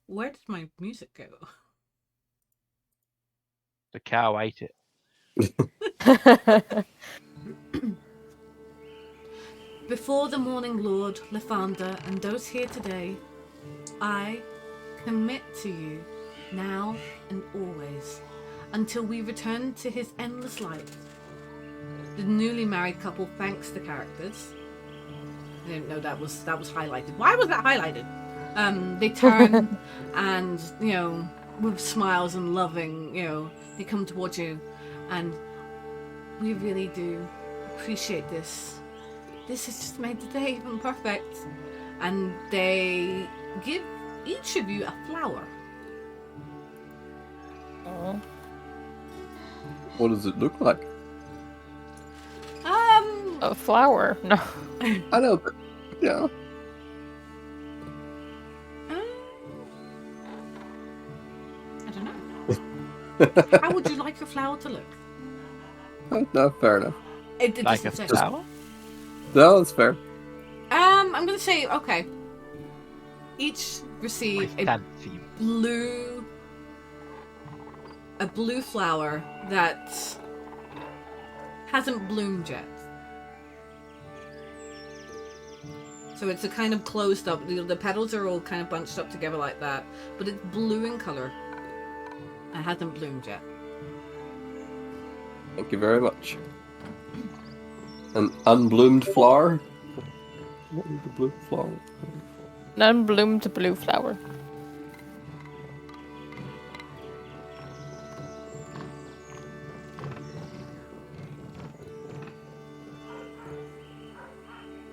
Where did my music go? The cow ate it. Before the morning lord, Lafanda, and those here today, I commit to you now and always, until we return to his endless light. The newly married couple thanks the characters. I didn't know that was highlighted. Why was that highlighted? They turn and, you know, with smiles and loving, you know, they come towards you, and we really do appreciate this. This has just made the day even perfect. And they give each of you a flower. Aw. What does it look like? A flower? No. I know, but yeah. I don't know. How would you like your flower to look? No, fair enough. It Like a doesn't say. flower? No, that's fair. I'm gonna say, okay. Each receive a Fancy. blue flower that hasn't bloomed yet. So it's a kind of closed up, the petals are all kind of bunched up together like that, but it's blue in color and hasn't bloomed yet. Thank you very much. An unbloomed flower? What is the blue flower? An unbloomed blue flower.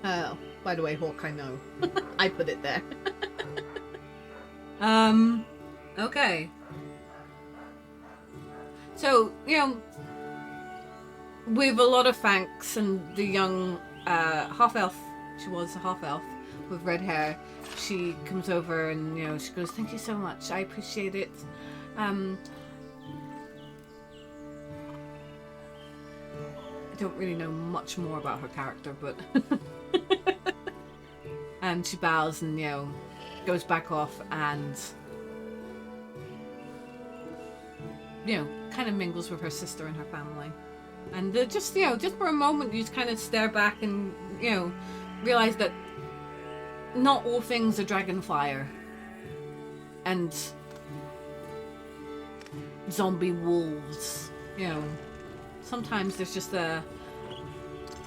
Oh, by the way, Hawk, I know. I put it there. Okay. So, you know, with a lot of thanks, and the young half-elf, she was a half-elf with red hair, she comes over and, you know, she goes, thank you so much, I appreciate it. I don't really know much more about her character, but and she bows and, you know, goes back off and, you know, kind of mingles with her sister and her family. And just, you know, just for a moment, you just kind of stare back and, you know, realize that not all things are dragonfire and zombie wolves. You know, sometimes there's just a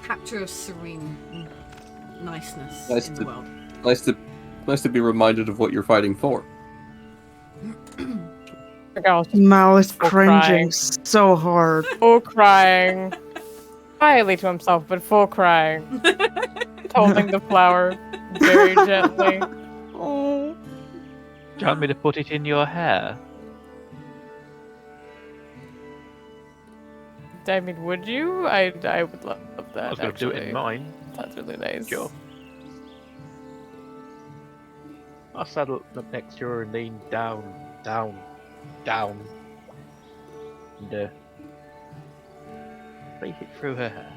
capture of serene niceness in the world. Nice to be reminded of what you're fighting for. Mal is Full cringing crying. so hard. Full crying. Quietly to himself, but full crying. Holding the flower very gently. Oh. Do you want me to put it in your hair? I mean, would you? I would love that. I was going to do it actually. in mine. That's really nice. Sure. I'll saddle up next to her and lean down. And place it through her hair.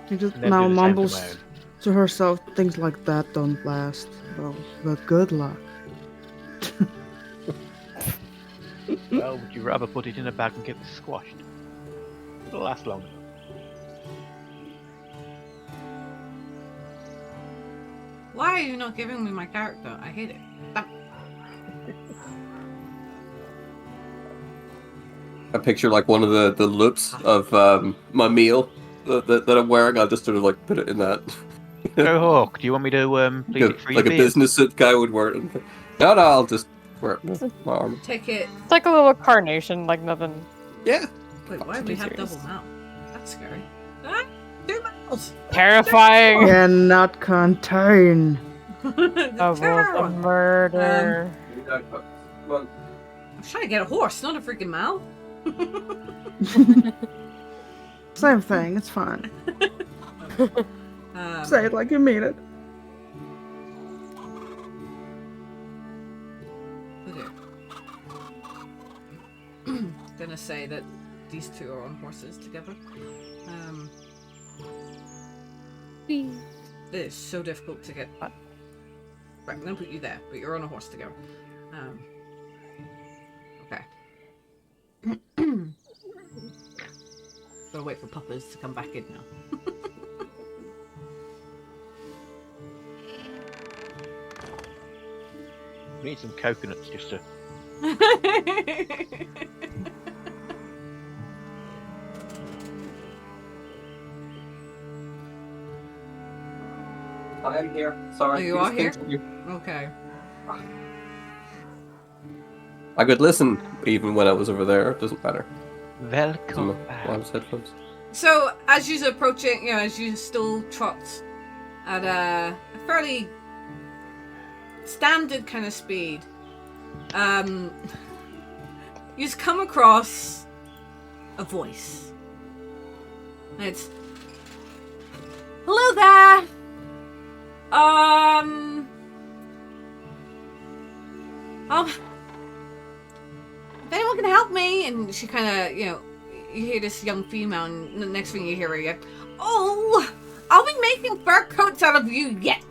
She just And then now do the same to mumbles my own. to herself, things like that don't last. Well, but good luck. Well, would you rather put it in a bag and get it squashed? It'll last long enough. Why are you not giving me my character? I hate it. I picture like one of the loops of my meal that I'm wearing. I'll just sort of like put it in that. Go Hawk, do you want me to please it through Like your a beard? business suit guy would wear it. No, I'll just wear it with my arm. Take it. It's like a little carnation, like nothing. Yeah. Wait, why do we have serious. double mouth? That's scary. Ah, 2 mouths! Terrifying! Cannot contain. Of Terrible. murder. Well, I'm trying to get a horse, not a freaking mouth. Same thing. It's fine. Say it like you mean it. Gonna say that these two are on horses together. It is so difficult to get. Right, I'm gonna put you there, but you're on a horse together. Okay. Gotta wait for Puppers to come back in now. We need some coconuts just to. I am here. Sorry. Oh, you are here? Continue. Okay. I could listen even when I was over there. It doesn't matter. Welcome Wireless headphones. So, as you're approaching, as you still trot at a fairly standard kind of speed, you come across a voice. And it's, hello there! If anyone can help me, and she kind of, you hear this young female, and the next thing you hear her, oh, I'll be making fur coats out of you yet.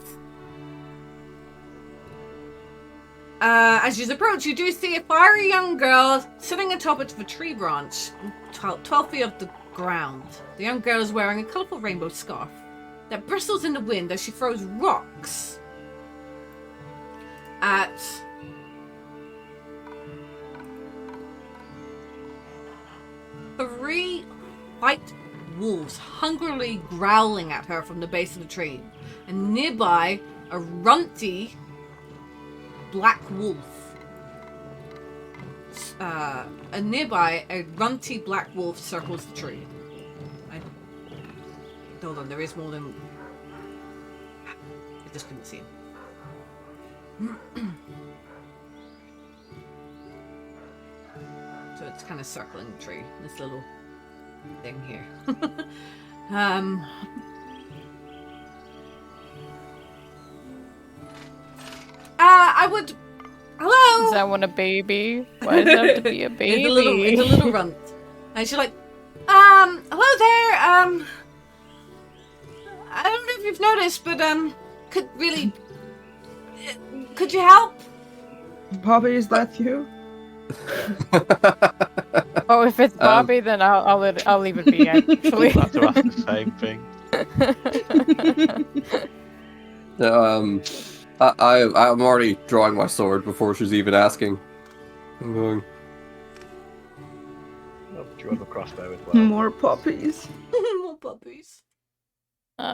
As you approach, you do see a fiery young girl sitting atop of a tree branch, 12 feet off the ground. The young girl is wearing a colourful rainbow scarf that bristles in the wind as she throws rocks at three white wolves hungrily growling at her from the base of the tree, and nearby a runty black wolf. A runty black wolf circles the tree. Hold on, there is more than. I just couldn't see him. So it's kind of circling the tree, this little thing here. I would. Hello. Is that one a baby? Why does it have to be a baby? It's a little runt, and she's like, hello there. I don't know if you've noticed, but could you help? Bobby, is that you? Oh, if it's Bobby, then I'll leave it be. Actually, That's the same thing. I'm already drawing my sword before she's even asking. I'm going. I'll draw the crossbow as well. More puppies. More puppies.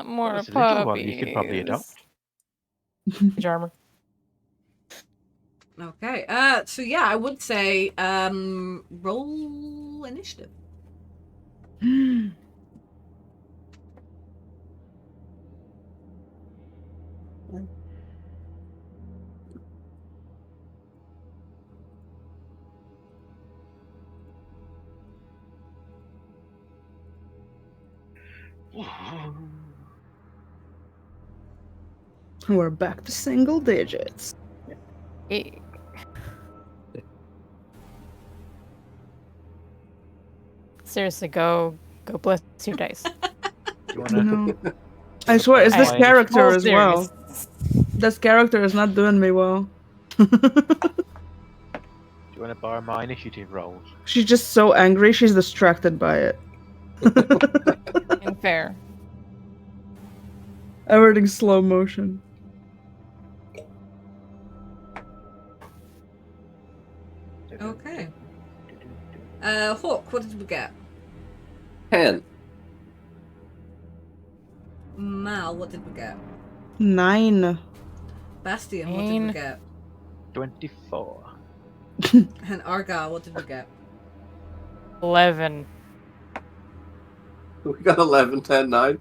More There's a puppies. little one you could probably adopt. Jarmer. Okay. So yeah, I would say roll initiative. We're back to single digits. Seriously, go bless your dice. Do you wanna... No. I swear, it's this I- character Oh, as well. serious. This character is not doing me well. Do you want to borrow my initiative rolls? She's just so angry, she's distracted by it. And fair. Everything's slow motion. Okay. Hawk, what did we get? 10. Mal, what did we get? 9. Bastian, what did we get? 24. And Arga, what did we get? 11. We got 11, 10, 9.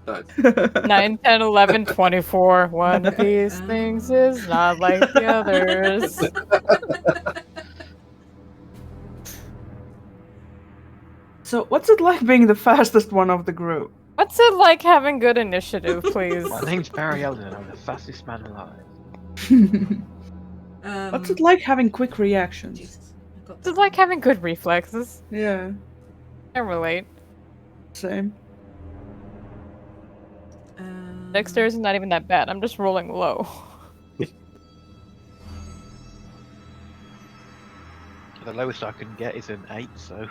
9, 10, 11, 24. One of these things is not like the others. So, what's it like being the fastest one of the group? What's it like having good initiative, please? My name's Barry Alden and I'm the fastest man alive. What's it like having quick reactions? Jesus. I got What's it like having good reflexes? Yeah, I relate. same. Dexterity is not even that bad. I'm just rolling low. The lowest I can get is an 8, so...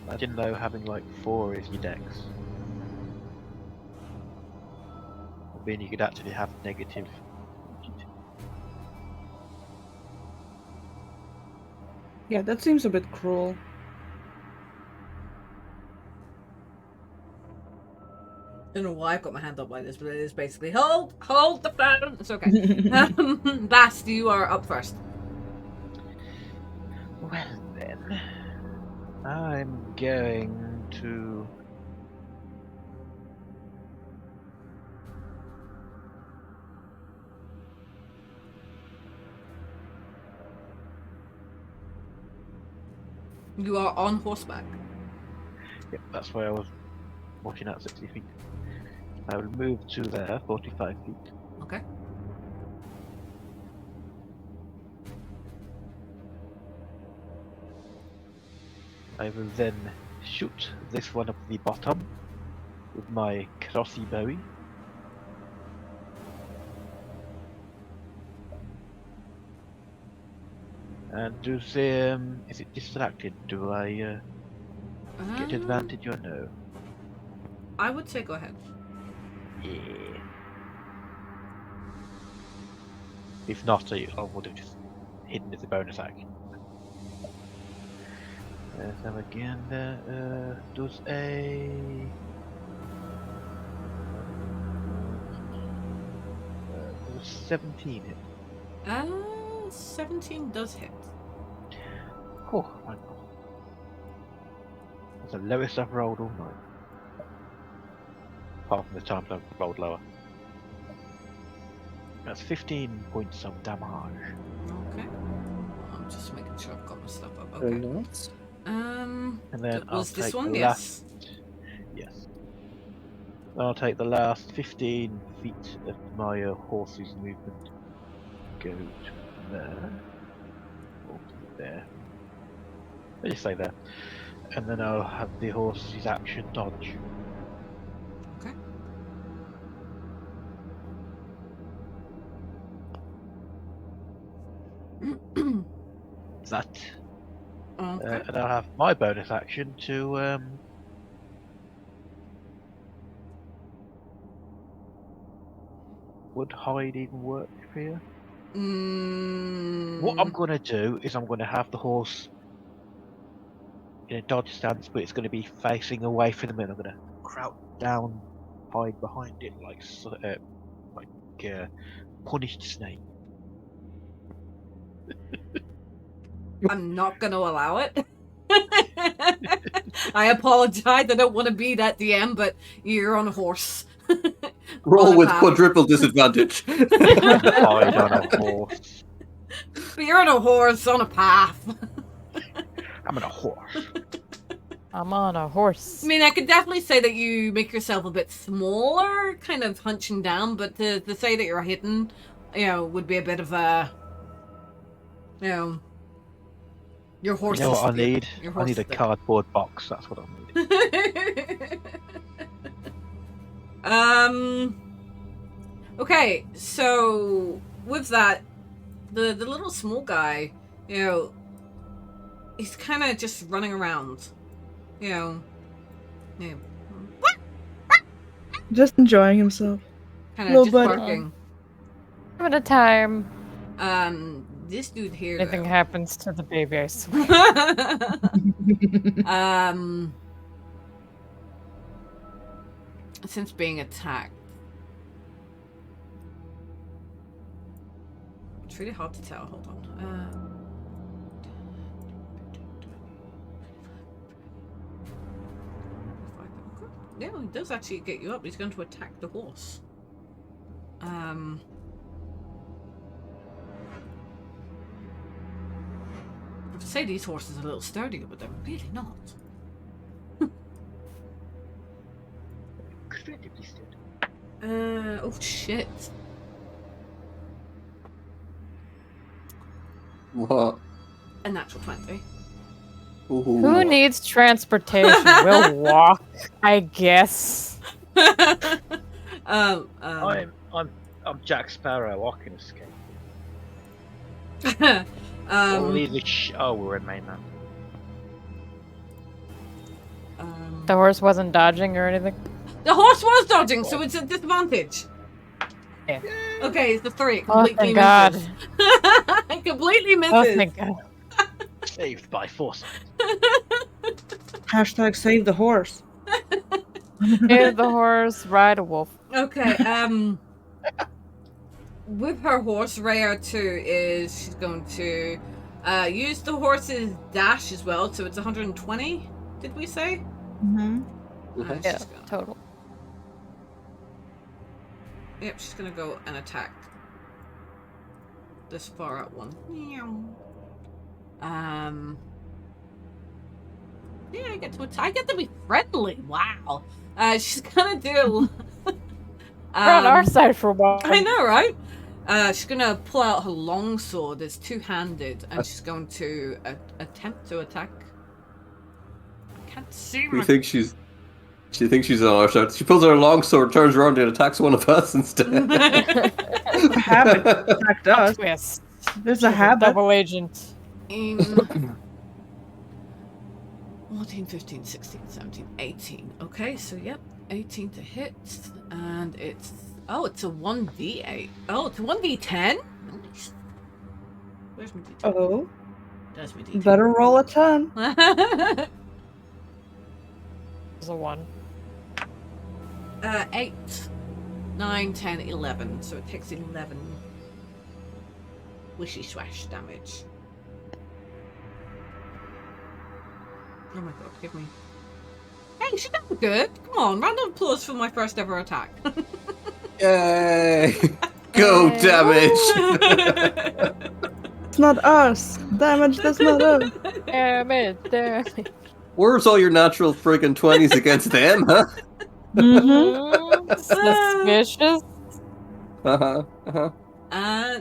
Imagine though having like 4 is your dex. Or being you could actually have negative. Yeah, that seems a bit cruel. I don't know why I've got my hand up like this, but it is basically hold the phone. It's okay. Bast, you are up first. Well then, I'm going to... You are on horseback. Yep, that's where I was watching at 60 feet. I will move to there, 45 feet. Okay. I will then shoot this one up the bottom with my crossy bowie. And do say, is it distracted? Do I get advantage or no? I would say go ahead. Yeah. If not, I would have just hidden as a bonus action. So again, does a 17 hit? 17 does hit. Oh my god. That's the lowest I've rolled all night. Apart from the times I've rolled lower. That's 15 points of damage. Okay. I'm just making sure I've got my stuff up. Very Okay. nice. And then I'll Was this take one? the Yes. last... Yes. I'll take the last 15 feet of my horse's movement. Go to there. Or to there. Let's just say there. And then I'll have the horse's action dodge. Okay. That. Okay. And I'll have my bonus action to would hide even work here? What I'm gonna do is I'm gonna have the horse in a dodge stance, but it's gonna be facing away from the middle. I'm gonna crouch down, hide behind it like punished snake. I'm not going to allow it. I apologize. I don't want to be that DM, but you're on a horse. Roll On a with path. quadruple disadvantage. Hide on a horse. But you're on a horse on a path. I'm on a horse. I'm on a horse. I mean, I could definitely say that you make yourself a bit smaller, kind of hunching down, but to say that you're hidden, would be a bit of a, your horse. You know what I need? Your I horse need a is there. cardboard box. That's what I need. Okay, so with that, the little small guy, he's kind of just running around, Just enjoying himself. kind of Little just buddy. barking. At a time. This dude here, Anything though. happens to the baby, I swear. Since being attacked, it's really hard to tell. Hold on. Yeah, he does actually get you up. He's going to attack the horse. I would say these horses are a little sturdier, but they're really not. Incredibly sturdy. Oh shit. What? A natural 20. Ooh. Who needs transportation? We'll walk, I guess. I'm Jack Sparrow. I can escape. Or either we're in mainland. The horse wasn't dodging or anything? The horse was dodging, so it's a disadvantage. Yeah. Okay, it's a 3. It Oh, completely thank God. misses. It completely misses. Oh, thank God. Saved by foresight. Hashtag save the horse. Save the horse, ride a wolf. Okay, with her horse, Rhea 2 is she's going to use the horse's dash as well, so it's 120, did we say? Mm-hmm. Yeah, total. Yep, she's gonna go and attack this far out one. Yeah, I get to attack. I get to be friendly. Wow. She's gonna do. We're on our side for a while. I know, right? She's gonna pull out her long sword. It's two-handed, and she's going to attempt to attack. I can't see my. She thinks she's on our side. She pulls out her long sword, turns around, and attacks one of us instead. A habit attacked us. Twist. There's a habit. Double agent. 14, 15, 16, 17, 18. Okay, so yep, 18 to hit, and it's a 1d8. Oh, it's a 1d10. Nice. Where's my d10? Oh. There's my d10. Better roll a 10. It's a 1. 8, 9, 10, 11. So it takes 11 wishy swash damage. Oh my god, give me. Hey, she done good. Come on, round of applause for my first ever attack. Yay! Go damage! It's not us. Damage, that's not us. Damage. Where's all your natural friggin' 20s against them, huh? Mm-hmm. Suspicious.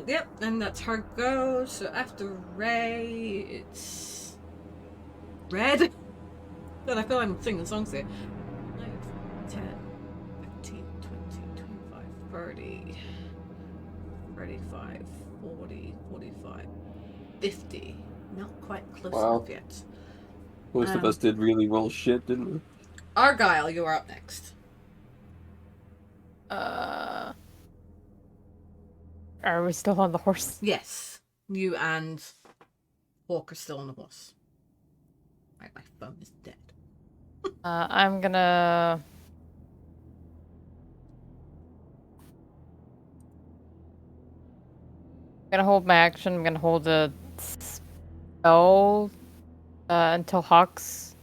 Yep, and that's her go. So after Ray, it's Red. God, I feel like I'm singing songs here. 9, 10, 15, 20, 25, 30, 35, 40, 45, 50. Not quite close enough yet. Most of us did really well shit, didn't we? Argyle, you are up next. Are we still on the horse? Yes. You and Hawk are still on the horse. Right, my phone is dead. I'm gonna hold my action. I'm gonna hold a spell until Hawk's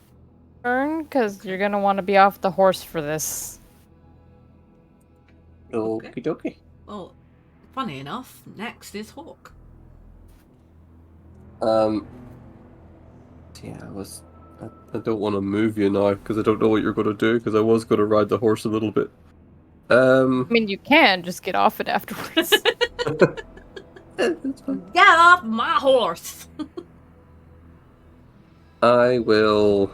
turn, because you're gonna want to be off the horse for this. Okie dokie. Well, funny enough, next is Hawk. Yeah, I don't want to move you now because I don't know what you're going to do, because I was going to ride the horse a little bit. I mean, you can just get off it afterwards. That's fine. Get off my horse! I will.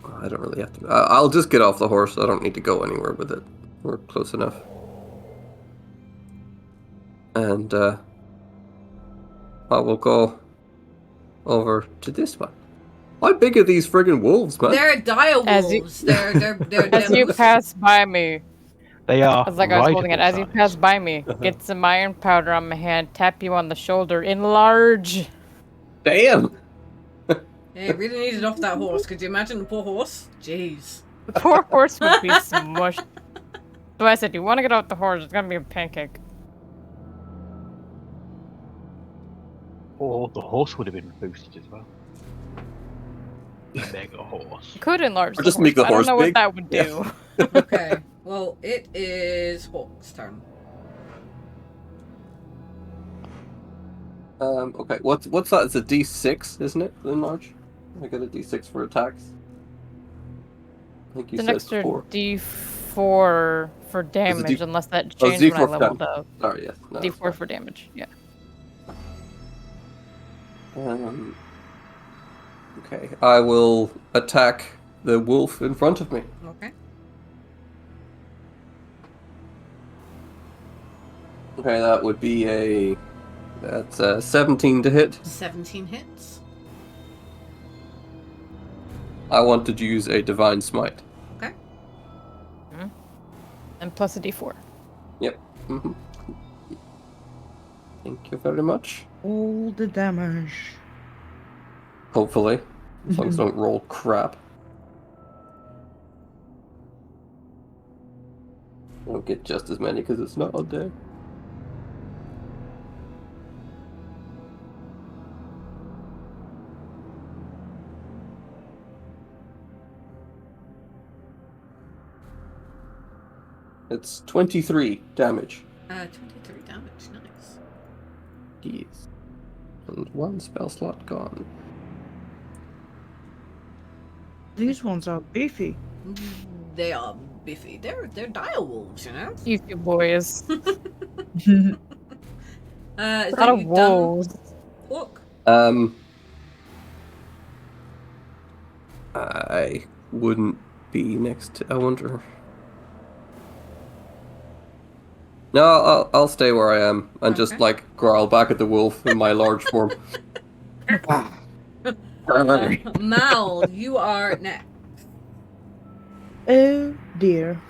I don't really have to. I'll just get off the horse. I don't need to go anywhere with it. We're close enough. And I will go over to this one. How big are these friggin' wolves, man? They're dire As you- wolves. They're As you pass by me, They are. I was holding it. As you pass by me, get some iron powder on my hand, tap you on the shoulder, enlarge. Damn! Yeah, really needed off that horse. Could you imagine the poor horse? Jeez. The poor horse would be smushed. So I said, you want to get off the horse, it's gonna be a pancake. Or the horse would have been boosted as well. mega horse. You could enlarge Or the just horse, make the but I don't horse know big. what that would Yeah. do. Okay. Well, it is Hawk's turn. Okay. What's that? It's a D6, isn't it? Enlarge. I get a D6 for attacks. I think you It's an said extra before. D4 for damage, unless that Oh, changed when I D4 for leveled damage. up. Sorry, yes. No, it's D4 fine. for damage, yeah. Okay, I will attack the wolf in front of me. Okay. Okay, that would be that's a 17 to hit. 17 hits. I wanted to use a divine smite. Okay. And plus a D4. Yep. Mm-hmm. Thank you very much. All the damage. Hopefully, as long as I don't roll crap. I don't get just as many because it's not all day. It's 23 damage. 23 damage. Nice. Yes. And one spell slot gone. These ones are beefy. They are biffy. They're dire wolves, you know. Easy boys. Is A that lot of you done, wolves. Hawk? I wouldn't be next to... I wonder... No, I'll stay where I am and just, Okay. like, growl back at the wolf in my large form. Mal, you are next. Oh dear.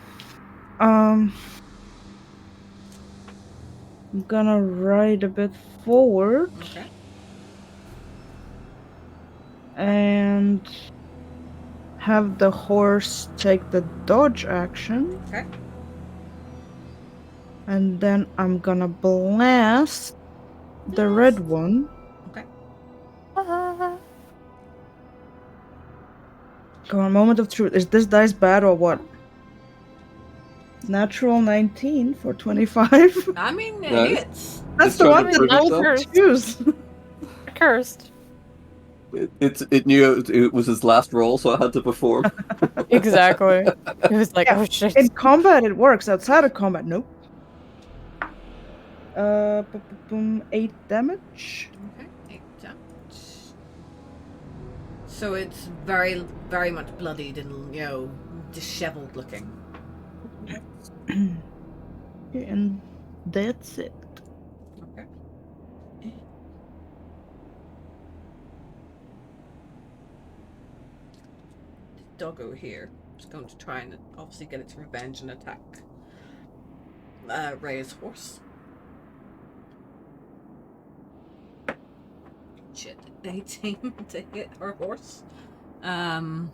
I'm gonna ride a bit forward Okay. and have the horse take the dodge action. Okay. And then I'm gonna blast the red one. Okay. Come on, moment of truth. Is this dice bad or what? Natural 19 for 25. I mean, it Nice. hits. That's It's the trying one to that prove rolled itself. the twos. Cursed. It knew it was his last roll, so I had to perform. Exactly. It was like, Yeah, oh shit. In combat, it works. Outside of combat, nope. 8 damage. Okay. 8 damage. So it's very, very much bloodied and, you know, disheveled looking. And that's it. Okay. Doggo here is going to try and obviously get its revenge and attack Rhea's horse. Shit, 18 to hit her horse. 2d6.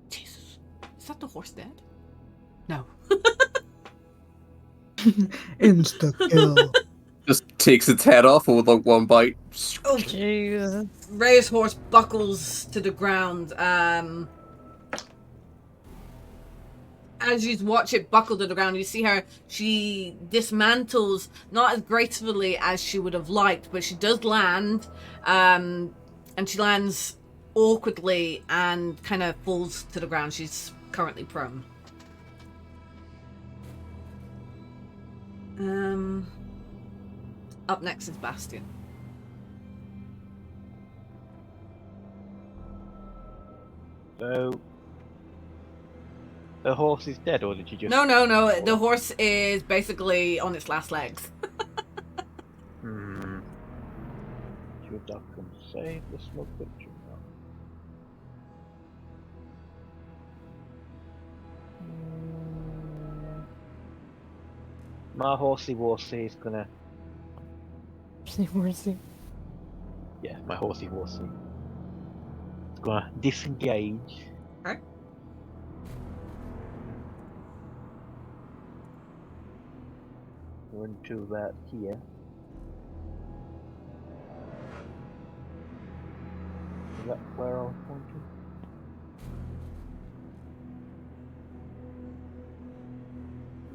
Jesus, is that the horse dead? No. Insta kill. Just takes its head off with like one bite. Oh, Jesus. Rhea's horse buckles to the ground. As you watch it buckle to the ground, you see her, she dismantles, not as gracefully as she would have liked, but she does land, and she lands awkwardly and kind of falls to the ground. She's currently prone. Up next is Bastion. So, the horse is dead, or did you just... No. The horse is basically on its last legs. Should I come save the smoke picture now? My horsey worsey is gonna... Mercy. Yeah, my horsey worsey. It's gonna disengage. Okay. run to about here. Is that where I was pointing?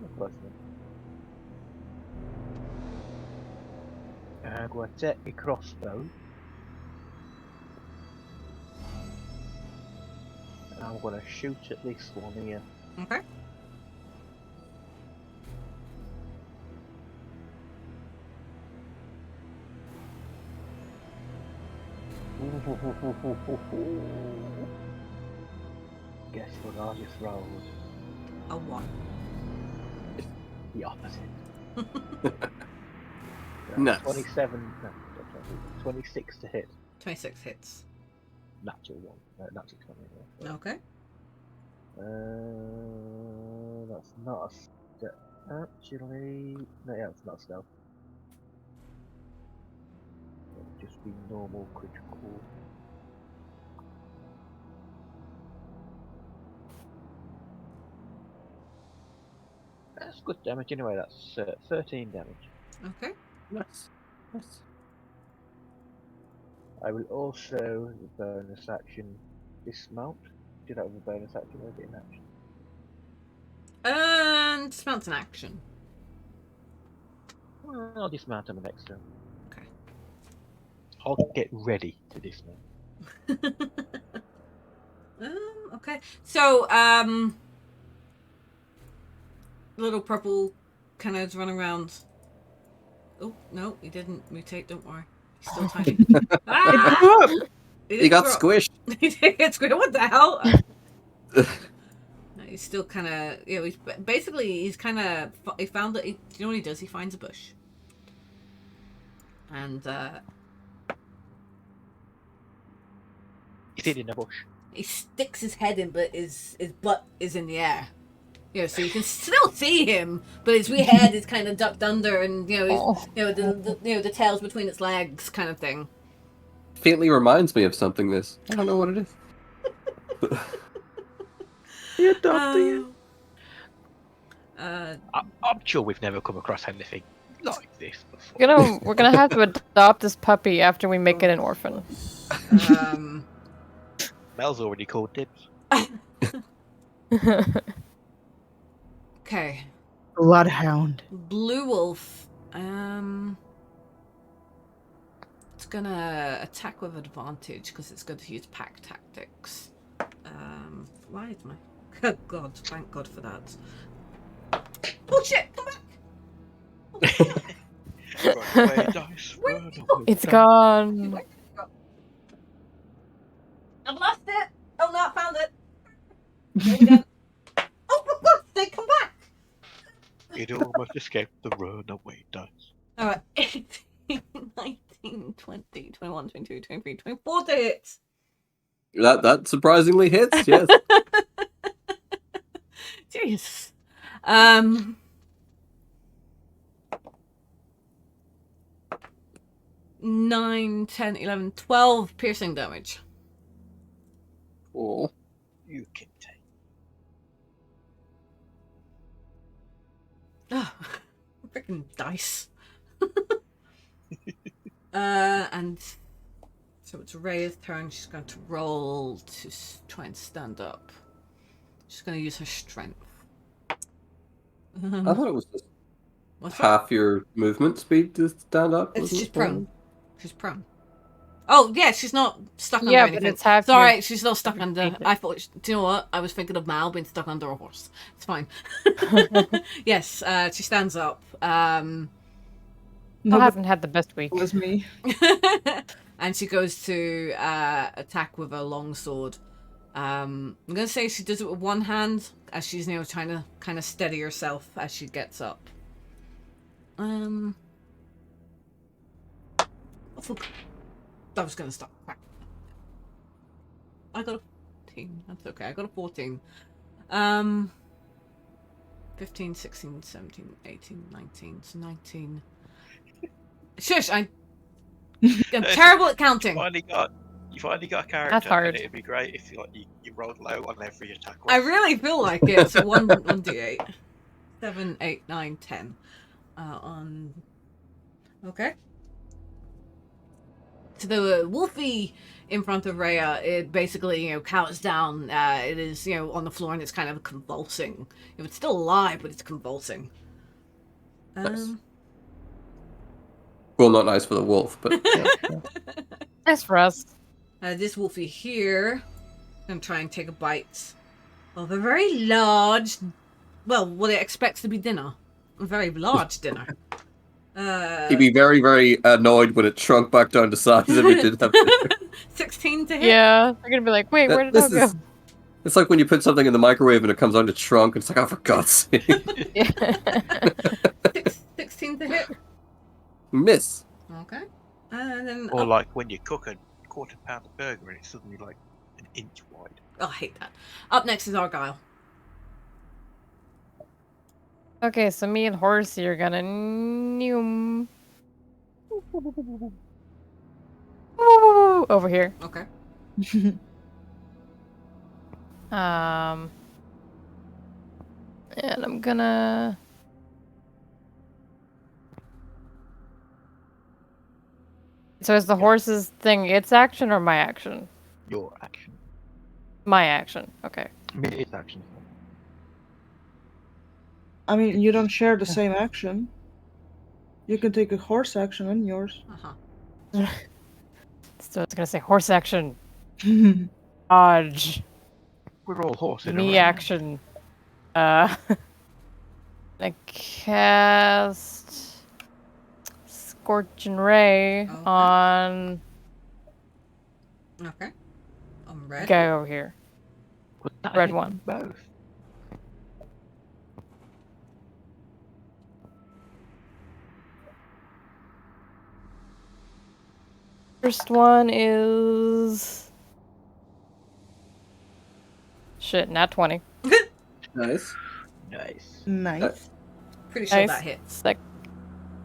Oh, close enough. I'm going to take my crossbow. And I'm going to shoot at this one here. Okay. Guess what I just rolled? A 1. The opposite. Nuts. 27, no, 26 to hit. 26 hits. Natural 1. No, natural 20. Okay. That's not a actually. No, yeah, it's not stealth. It'll just be normal critical. That's good damage anyway. That's 13 damage. Okay. Nice. Nice. I will also bonus action dismount. Do that with a bonus action or is it an action? And dismount's an action. Well, I'll dismount on the next turn. Okay. I'll get ready to dismount. Okay. So, little purple kind of run around. Oh, no, he didn't mutate, don't worry. He's still tiny. Ah! He got squished. He did get squished. What the hell? He's still kind of, you know, he's kind of, he found that, you know what he does? He finds a bush. And, He's hidden in a bush. he sticks his head in, but his butt is in the air. You know, so you can still see him, but his wee head is kind of ducked under, and you know, the tail's between its legs, kind of thing. Faintly reminds me of something. This I don't know what it is. You're adopting I'm sure we've never come across anything like this before. We're gonna have to adopt this puppy after we make it an orphan. Mel's already called dibs. Okay. Bloodhound. Blue Wolf. It's gonna attack with advantage because it's going to use pack tactics. Why is my? Oh God! Thank God for that. Oh shit! Come back! Run away, dice. Run away, It's dice. gone. I've lost it. Oh no! I found it. There you go. Oh for God's sake! Come back! It almost escaped the runaway dice. Alright, 18, 19, 20, 21, 22, 23, 24 to hit. That surprisingly hits. Yes. Jeez. 9, 10, 11, 12 piercing damage. Cool. You can take. Oh, freaking dice. And so it's Rhea's turn. She's going to roll to try and stand up. She's going to use her strength. I thought it was just What's that? half your movement speed to stand up. It's wasn't just it? prone. She's prone. Oh, yeah, she's not stuck under Yeah, anything. but it's half. It's alright, she's not stuck your under. painted. I thought, do you know what? I was thinking of Mal being stuck under a horse. It's fine. Yes, she stands up. Mal No, hasn't had the best week. it was me. And she goes to attack with a long sword. I'm going to say she does it with one hand, as she's trying to kind of steady herself as she gets up. Oh, fuck. I was going to stop. Crap. I got a 14. That's okay. I got a 14. 15, 16, 17, 18, 19. So 19. Shush! I'm terrible at counting. You finally got a character. That's hard. And it'd be great if you rolled low on every attack roll. I really feel like it. So 1d8. 7, 8, 9, 10. on. Okay. So the wolfie in front of Rhea, it basically, cowers down. It is, on the floor and it's kind of convulsing. It's still alive, but it's convulsing. Nice. Well, not nice for the wolf, but Nice for us. This wolfie here, gonna try and take a bite of a very large, well, what it expects to be dinner. A very large dinner. he'd be very, very annoyed when it shrunk back down to size if it didn't have. 16 to hit. Yeah, they're gonna be like, wait, where did it go? It's like when you put something in the microwave and it comes out, it's shrunk, and it's like, oh, for God's sake. 16 to hit. Miss. Okay. And then Or like when you cook a quarter-pound burger and it's suddenly like an inch wide. I hate that. Up next is Argyle. Okay, so me and Horsey are gonna noom over here. Okay. And I'm gonna. So is the horse's thing its action or my action? Your action. My action. Okay. I mean, it's action. I mean, you don't share the same action. You can take a horse action on yours. So it's gonna say horse action. Dodge. We're all horses. Me action. I cast Scorching Ray on Okay. On red. guy over here. Red one. Both. First one is shit, nat 20. Nice. Nice. Nice. Pretty sure Nice. that hits.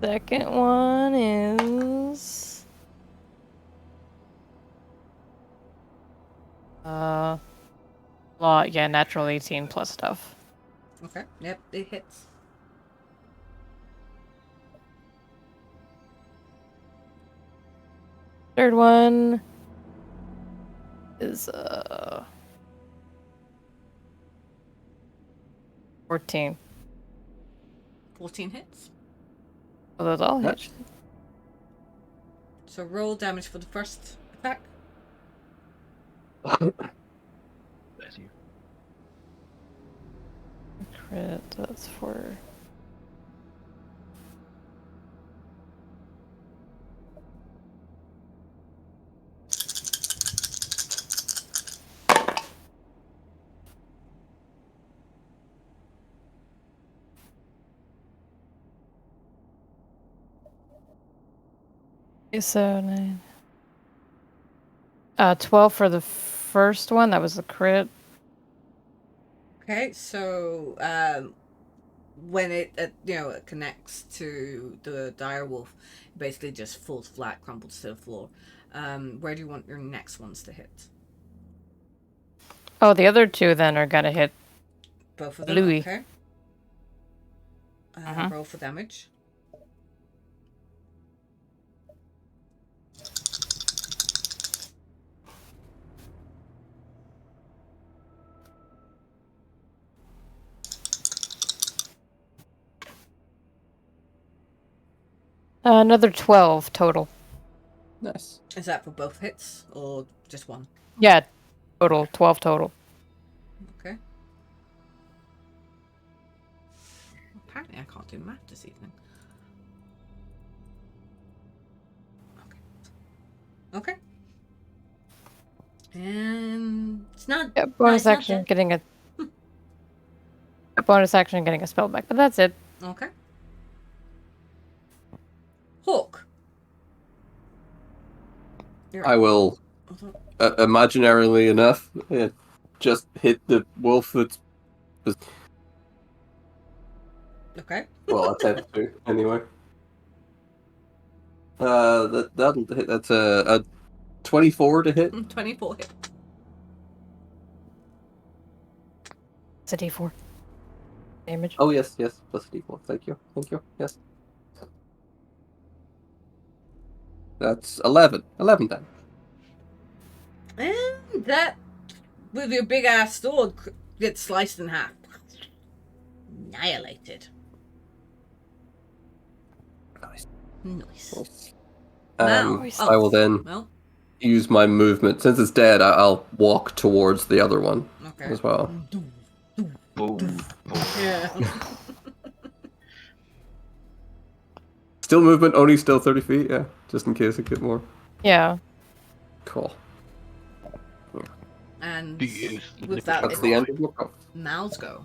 Second one is yeah, natural 18 plus stuff. Okay. Yep, it hits. Third one is 14. 14 hits. Oh, those all hit. So roll damage for the first attack. Bless you. Crit, that's for so 9. 12 for the first one. That was the crit. Okay, so when it it connects to the dire wolf, it basically just falls flat, crumbles to the floor. Where do you want your next ones to hit? Oh, the other two then are gonna hit Both of them. Louis. Okay. Roll for damage. Another 12 total. Nice. Is that for both hits or just one? Yeah, total 12 total. Okay. Apparently, I can't do math this evening. Okay. And it's not. Yeah, bonus it's not action dead. getting a bonus action getting a spell back, but that's it. Okay. Hawk. I will, imaginarily enough, just hit the wolf that's. Okay. Well, attempt to, anyway. That'll hit. That's a 24 to hit. 24 hit. It's a d4 damage. Oh, yes, plus a d4. Thank you. Yes. That's 11. 11 damage. And that, with your big ass sword, gets sliced in half. Annihilated. Nice. Nice. Now, Oh, I will then well, use my movement. Since it's dead, I'll walk towards the other one okay. as well. Boom. Yeah. Still movement, only still 30 feet, yeah. Just in case I get more. Yeah. Cool. And Yes, with that, That's the end of your go. Mal's go.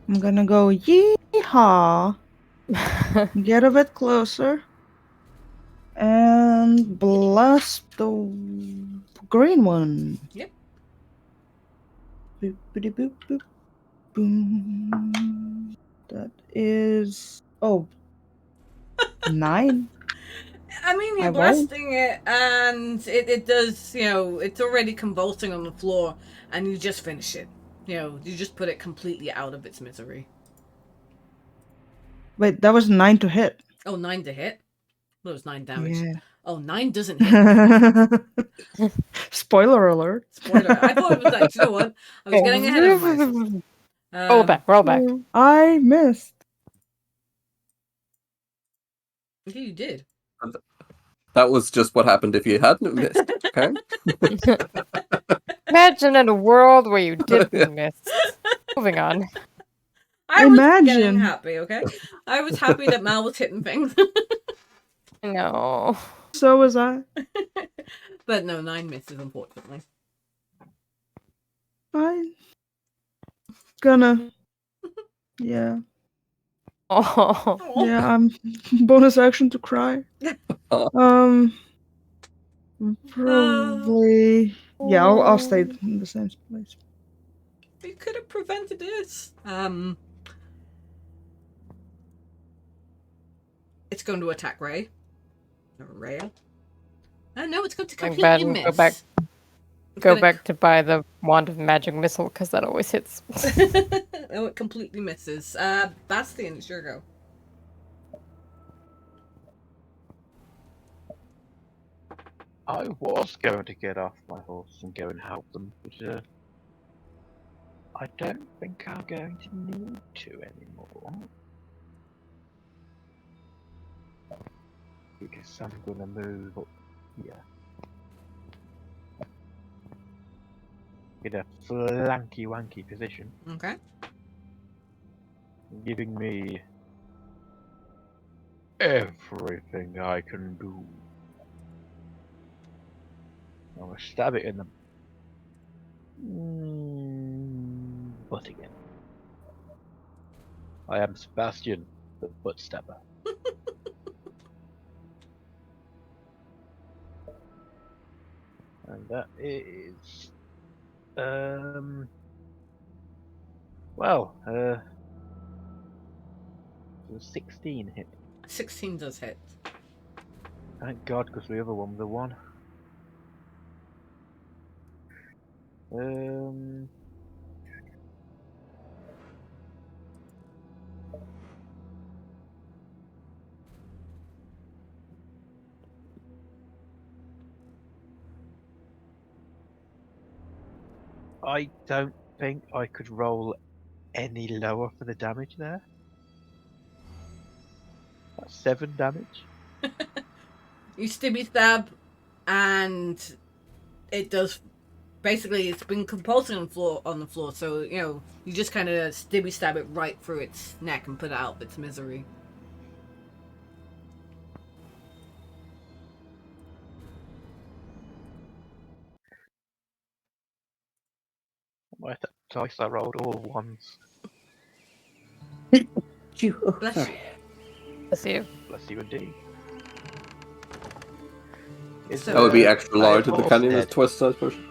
I'm gonna go yeehaw. Get a bit closer. And blast the green one. Yep. Boop, boop, boop, boop, boom. That is 9. I mean, I you're won't. blasting it, and it does, it's already convulsing on the floor, and you just finish it. You just put it completely out of its misery. Wait, that was 9 to hit. Oh, 9 to hit? Well, it was 9 damage. Yeah. Oh, 9 doesn't hit. Spoiler alert. Spoiler. I thought it was like, you know what? I was getting ahead of myself. Roll back. Roll back. I missed. Yeah, you did. That was just what happened if you hadn't missed, okay? Imagine in a world where you didn't miss. Moving on. I was getting Imagine. happy, okay? I was happy that Mal was hitting things. No. So was I. But no, 9 misses, unfortunately. I'm gonna. Yeah. Oh. Yeah, I'm bonus action to cry. Probably. Yeah, I'll stay in the same place. We could have prevented this. It's going to attack Ray. Ray? No, it's going to Going completely bad and miss. go back to buy the wand of magic missile because that always hits. Oh, it completely misses. Bastian, it's your go. I was going to get off my horse and go and help them, but I don't think I'm going to need to anymore. Because I'm gonna move up here. In a flanky wanky position, Okay. giving me everything I can do. I'm gonna stab it in the butt again. I am Sebastian, the butt stabber. And that is, well, 16 hit. 16 does hit. Thank God, because the other one was a 1. I don't think I could roll any lower for the damage there. That's 7 damage. You stibby stab, and it does. Basically, it's been compulsing on the floor, so you just kind of stibby stab it right through its neck and put it out of its misery. My dice I rolled all 1s. Bless you. Bless you. Bless you indeed. So- That would be extra I large if the horse canyon was dead. twice the size person.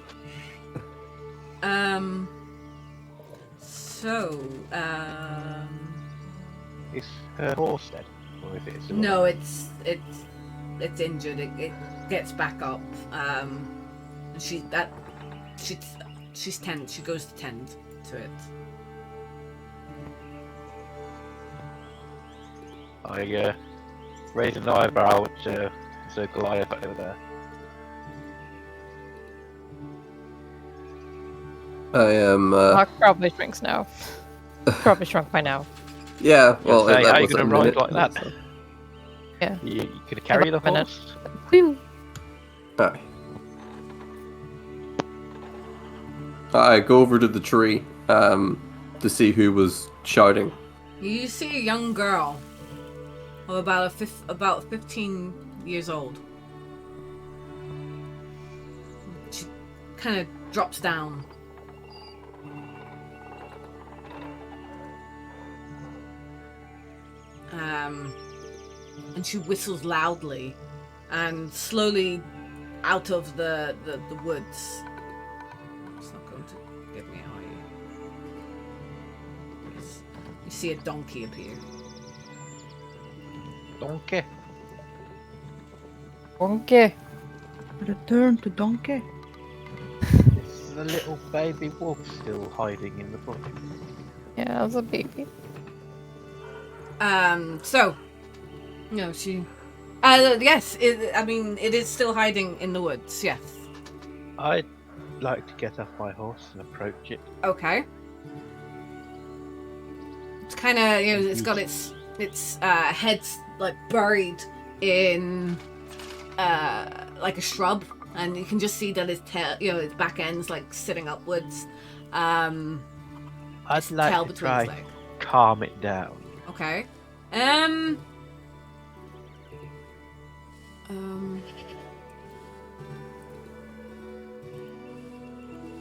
Is her horse dead? Or is it still No, alive? it's injured. It gets back up. And she's tend. She goes to tend to it. raise an eyebrow to the Goliath over there. I am. Hawk probably shrinks now. Probably shrunk by now. Yeah. Well, Say, that how you was a gonna ride minute. like that? So. Yeah. You gonna carry the About a minute. horse? Whew. Aye. I go over to the tree to see who was shouting. You see a young girl of about 15 years old. She kind of drops down. And she whistles loudly and slowly out of the woods. It's not going to get me, are you? Yes. You see a donkey appear. Donkey. Donkey. Return to donkey. Is the little baby wolf still hiding in the bush? Yeah, it was a baby. So, no, she. Yes, it is still hiding in the woods. Yes. I'd like to get off my horse and approach it. Okay. It's kind of, it's got its head like buried in like a shrub, and you can just see that its tail, its back end's like sitting upwards. I'd like tail to between its try legs. calm it down. Okay.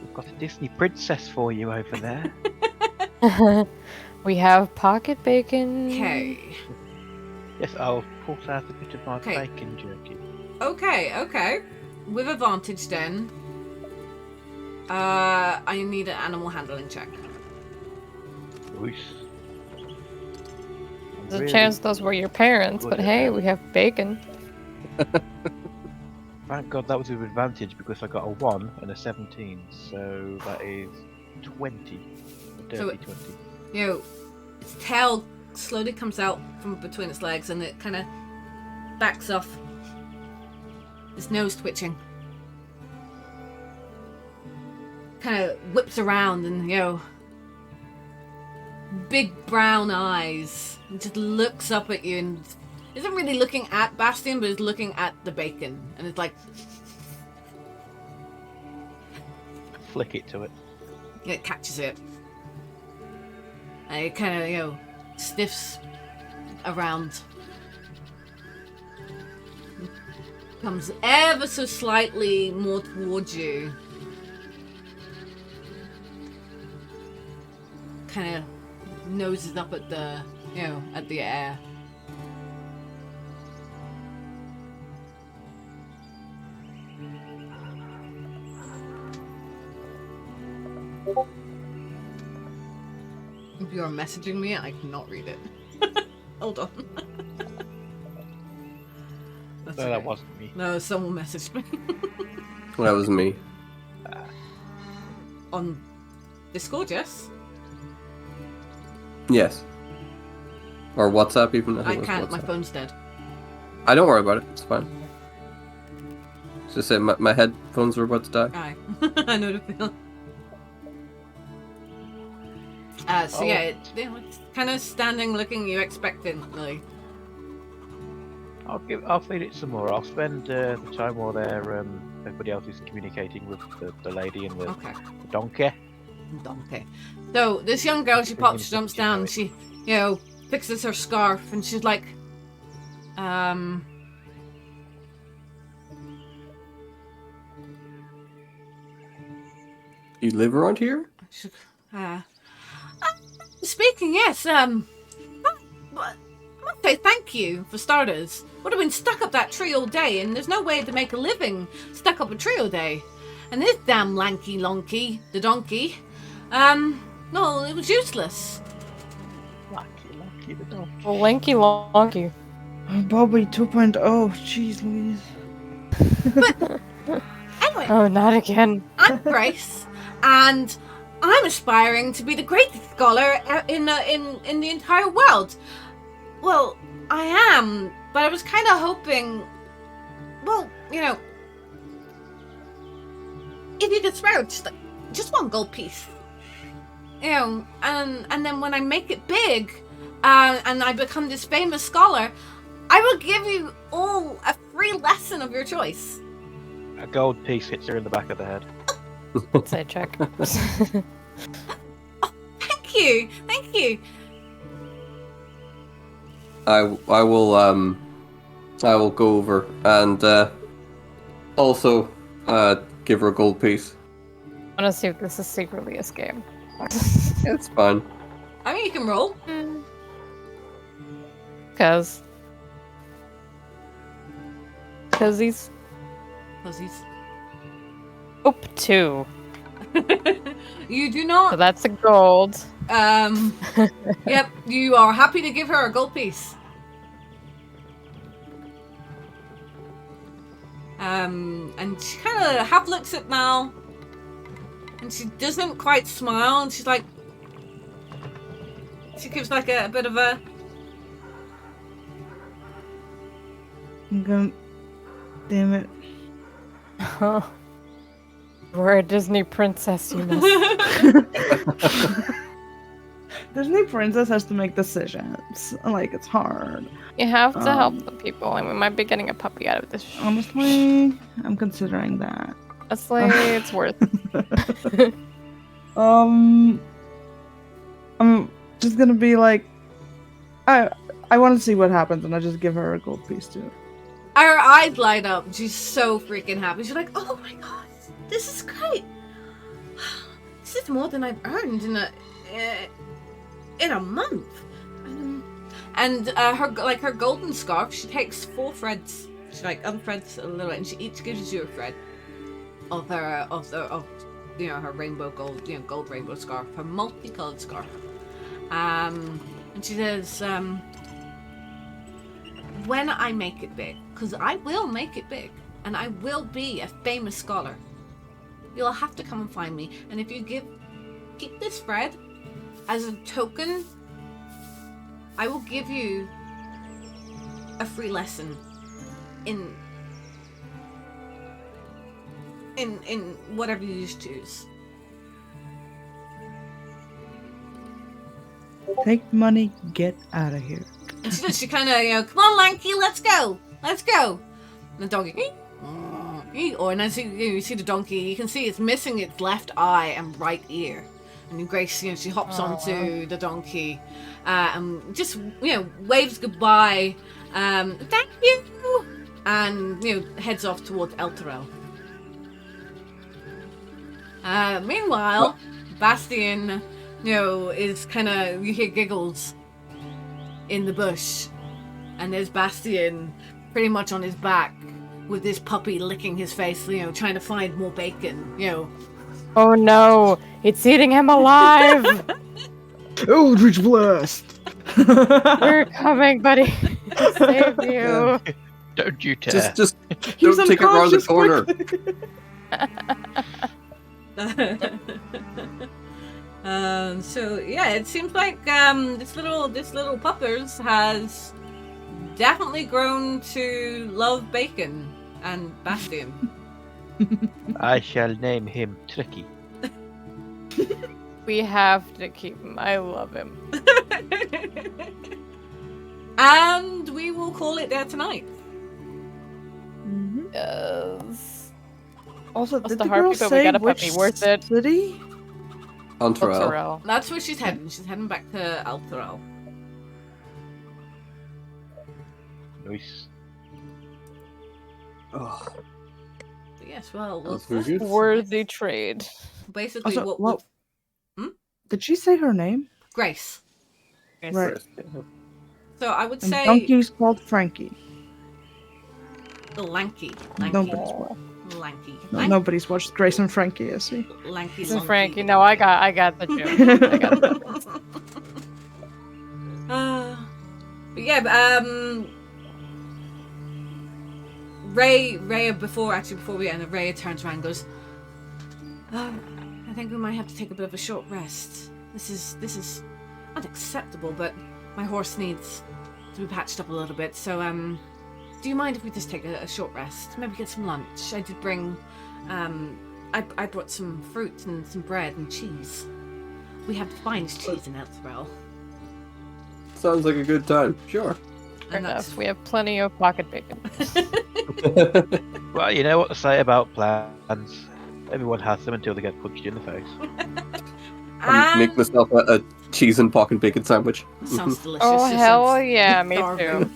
We've got a Disney princess for you over there. We have pocket bacon. Okay. Yes, I'll pull out a bit of my Okay. bacon jerky. Okay. With advantage then. I need an animal handling check. Oosh. There's a chance those were your parents, but hey, we have bacon. Thank God that was with advantage because I got a 1 and a 17, so that is 20. A dirty So 20. Its tail slowly comes out from between its legs, and it kind of backs off. Its nose twitching. Kind of whips around and, big brown eyes. And just looks up at you and isn't really looking at Bastion, but is looking at the bacon. And it's like... Flick it to it. It catches it. And it kind of, sniffs around. Comes ever so slightly more towards you. Kind of noses up at the, at the air. If you're messaging me, I cannot read it. Hold on. That's No, okay. that wasn't me. No, someone messaged me. That was me. On Discord, yes? Yes. Or WhatsApp even. I think it was can't, my WhatsApp. phone's dead. I don't worry about it. It's fine. It's just that my headphones were about to die. Aye. I know the feeling. So yeah, it's kind of standing looking at you expectantly. I'll feed it some more. I'll spend the time while everybody else is communicating with the lady and the Okay. donkey. Donkey. So this young girl, she jumps down, and she, fixes her scarf, and she's like, You live around here? speaking, yes, I must say thank you, for starters. Would have been stuck up that tree all day, and there's no way to make a living stuck up a tree all day. And this damn lanky lonky, the donkey, no, it was useless. Lucky the donkey. Well, lanky lonky. Bobby 2.0. Jeez Louise. Anyway, Oh, not again. I'm Grace, and I'm aspiring to be the greatest scholar in the entire world. Well, I am, but I was kind of hoping, well, you know, if you could spare just one gold piece, you know, and then when I make it big, and I become this famous scholar, I will give you all a free lesson of your choice. A gold piece hits her in the back of the head. Say check. Thank you, thank you. I will go over and also give her a gold piece. I want to see if this is secretly a scam. It's fine. I mean, you can roll. Because he's up 2. You do not. So that's a gold. Yep, you are happy to give her a gold piece. And she kind of half looks at Mal, and she doesn't quite smile, and she's like, she gives like a bit of a. I'm gonna. Damn it. We're a Disney princess, you must. Disney princess has to make decisions. Like, it's hard. You have to help the people, and we might be getting a puppy out of this. Honestly, I'm considering that. Honestly, it's worth it. I'm just gonna be like, I want to see what happens, and I just give her a gold piece too. Her eyes light up. She's so freaking happy. She's like, "Oh my god, this is great! This is more than I've earned in a month." And her golden scarf, she takes 4 threads. She like unthreads a little bit, and she each gives you a thread of her her rainbow gold, gold rainbow scarf, her multicolored scarf. And she says, when I make it big, because I will make it big, and I will be a famous scholar, you'll have to come and find me. And if you keep this thread as a token, I will give you a free lesson in whatever you choose. Take money, get out of here. And she kind of, come on, Lanky, let's go. And the donkey, and as you see the donkey, you can see it's missing its left eye and right ear. And Grace, she hops onto the donkey, and just, waves goodbye. Thank you, and heads off towards Elturel. Meanwhile, Bastian, is kind of, you hear giggles in the bush, and there's Bastian pretty much on his back with this puppy licking his face, trying to find more bacon, Oh no, it's eating him alive! Eldritch Blast! We're coming, buddy. To save you. Don't you dare. Just don't take it around the corner. So yeah, it seems like this little puppers has definitely grown to love bacon and Bastian. I shall name him Tricky. We have to keep him. I love him. And we will call it there tonight. Yes. Also, What's did the the hard girl people? say We got a which puppy. Worth it. city? Elturel. That's where she's heading. She's heading back to Elturel. Nice. Oh, But yes, well, that's very good. Worthy trade. basically Also, what Did she say her name? Grace. Right. So I would And say donkey's called Frankie. lanky. Nobody's watched. Lanky. Nobody's watched Grace and Frankie, has he? Lanky. So Frankie, no, I got the joke. I got the But yeah, Rhea, before we end, Rhea turns around and goes, I think we might have to take a bit of a short rest. This is unacceptable, but my horse needs to be patched up a little bit. So, do you mind if we just take a short rest? Maybe get some lunch. I did bring, I brought some fruit and some bread and cheese. We have the finest cheese in Elthwell. Sounds like a good time. Sure. Fair enough. We have plenty of pocket bacon. Well, you know what to say about plans. Everyone has them until they get punched in the face. I'm make myself a cheese and pocket bacon sandwich. Sounds delicious. Oh, It hell sounds yeah, me starving.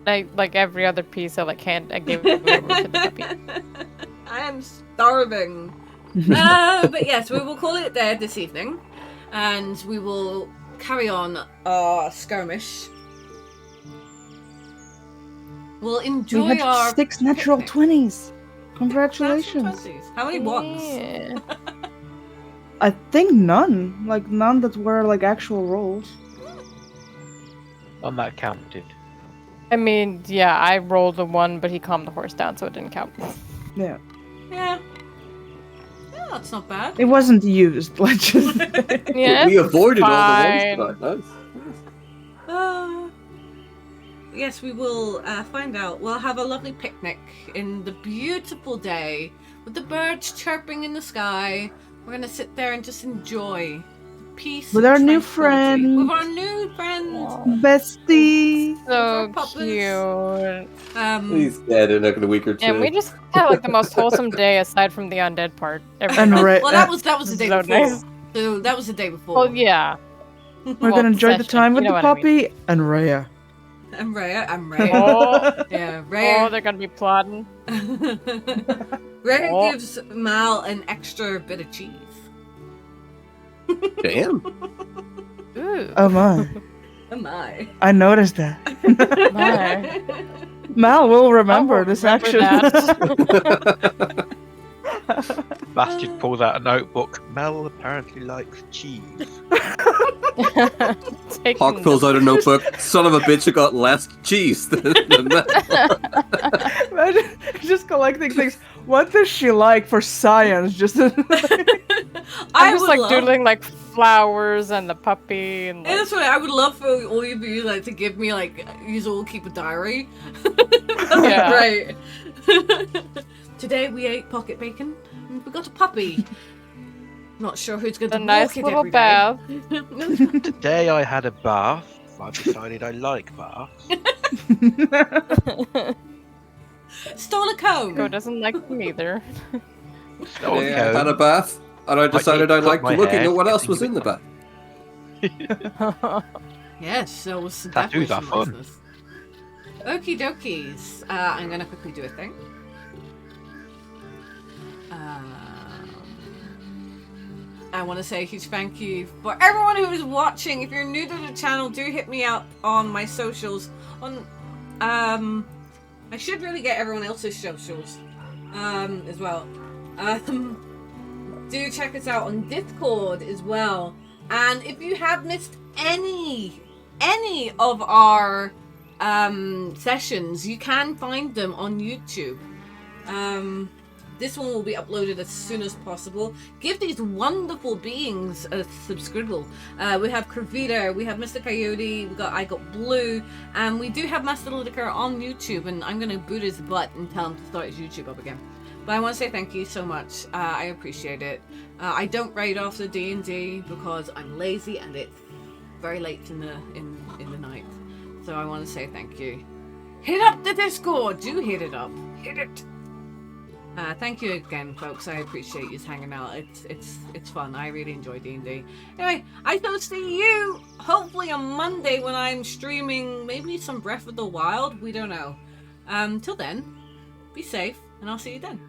too. Like every other piece, I gave it over to the puppy. I am starving. But yes, we will call it there this evening, and we will carry on our skirmish. We'll enjoy We had our 6 natural picnic. 20s. Congratulations. Natural 20s. How many ones? Yeah. I think none. Like, none that were, like, actual rolls. On that counted. I mean, yeah, I rolled a 1, but he calmed the horse down, so it didn't count. Yeah. Yeah. Yeah, that's not bad. It wasn't used. Let's just... Yeah, We avoided all fine. the ones tonight. Nice. Yes, we will find out. We'll have a lovely picnic in the beautiful day with the birds chirping in the sky. We're gonna sit there and just enjoy peace With and our new tranquility. friend. With our new friend. Bestie. So Puppets. cute. He's dead in a week or two. And we just had like the most wholesome day aside from the undead part. And well, that was the day So before. nice. So that was the day before. Well, yeah. We're gonna enjoy the session, time with you know the what I mean. puppy and Rhea. I'm Rhea. I'm Rhea. Oh, Yeah, oh, Rhea. they're gonna be plotting. Rhea Oh. gives Mal an extra bit of cheese. Damn. Ooh. Oh my. Oh my. I noticed that. My. Mal will remember I will this remember action. that. Bastard pulls out a notebook. Mel apparently likes cheese. Taking Hawk pulls out a notebook. Son of a bitch, I got less cheese than that. Imagine just collecting things. What does she like for science? Just I'm I just would like love, doodling like flowers and the puppy and Yeah, like, that's what I would love for all of you like to give me like you all keep a diary. That'd Yeah. be great. Today we ate pocket bacon and we got a puppy. Not sure who's going to a walk nice it little every day. bath. Today I had a bath. I've decided I like baths. Stole a comb. Go doesn't like them either. No one Today I had a cares. bath, and I decided I cut liked my looking hair, at what else getting was a in the bit- bath. Yes, there was some Tattoos definitely are some fun. business. Okie dokies. I'm gonna quickly do a thing. I want to say a huge thank you for everyone who is watching. If you're new to the channel, do hit me up on my socials. I should really get everyone else's socials as well. Do check us out on Discord as well. And if you have missed any of our sessions, you can find them on YouTube. This one will be uploaded as soon as possible. Give these wonderful beings a subscribe. We have Kravita, we have Mr. Coyote, I got Blue, and we do have Master Lidiker on YouTube, and I'm gonna boot his butt and tell him to start his YouTube up again. But I want to say thank you so much. I appreciate it. I don't raid off the D&D because I'm lazy and it's very late in the night. So I want to say thank you. Hit up the Discord. Do hit it up. Hit it. Thank you again, folks. I appreciate you hanging out. It's fun. I really enjoy D&D. Anyway, I shall see you hopefully on Monday when I'm streaming maybe some Breath of the Wild. We don't know. Till then, be safe, and I'll see you then.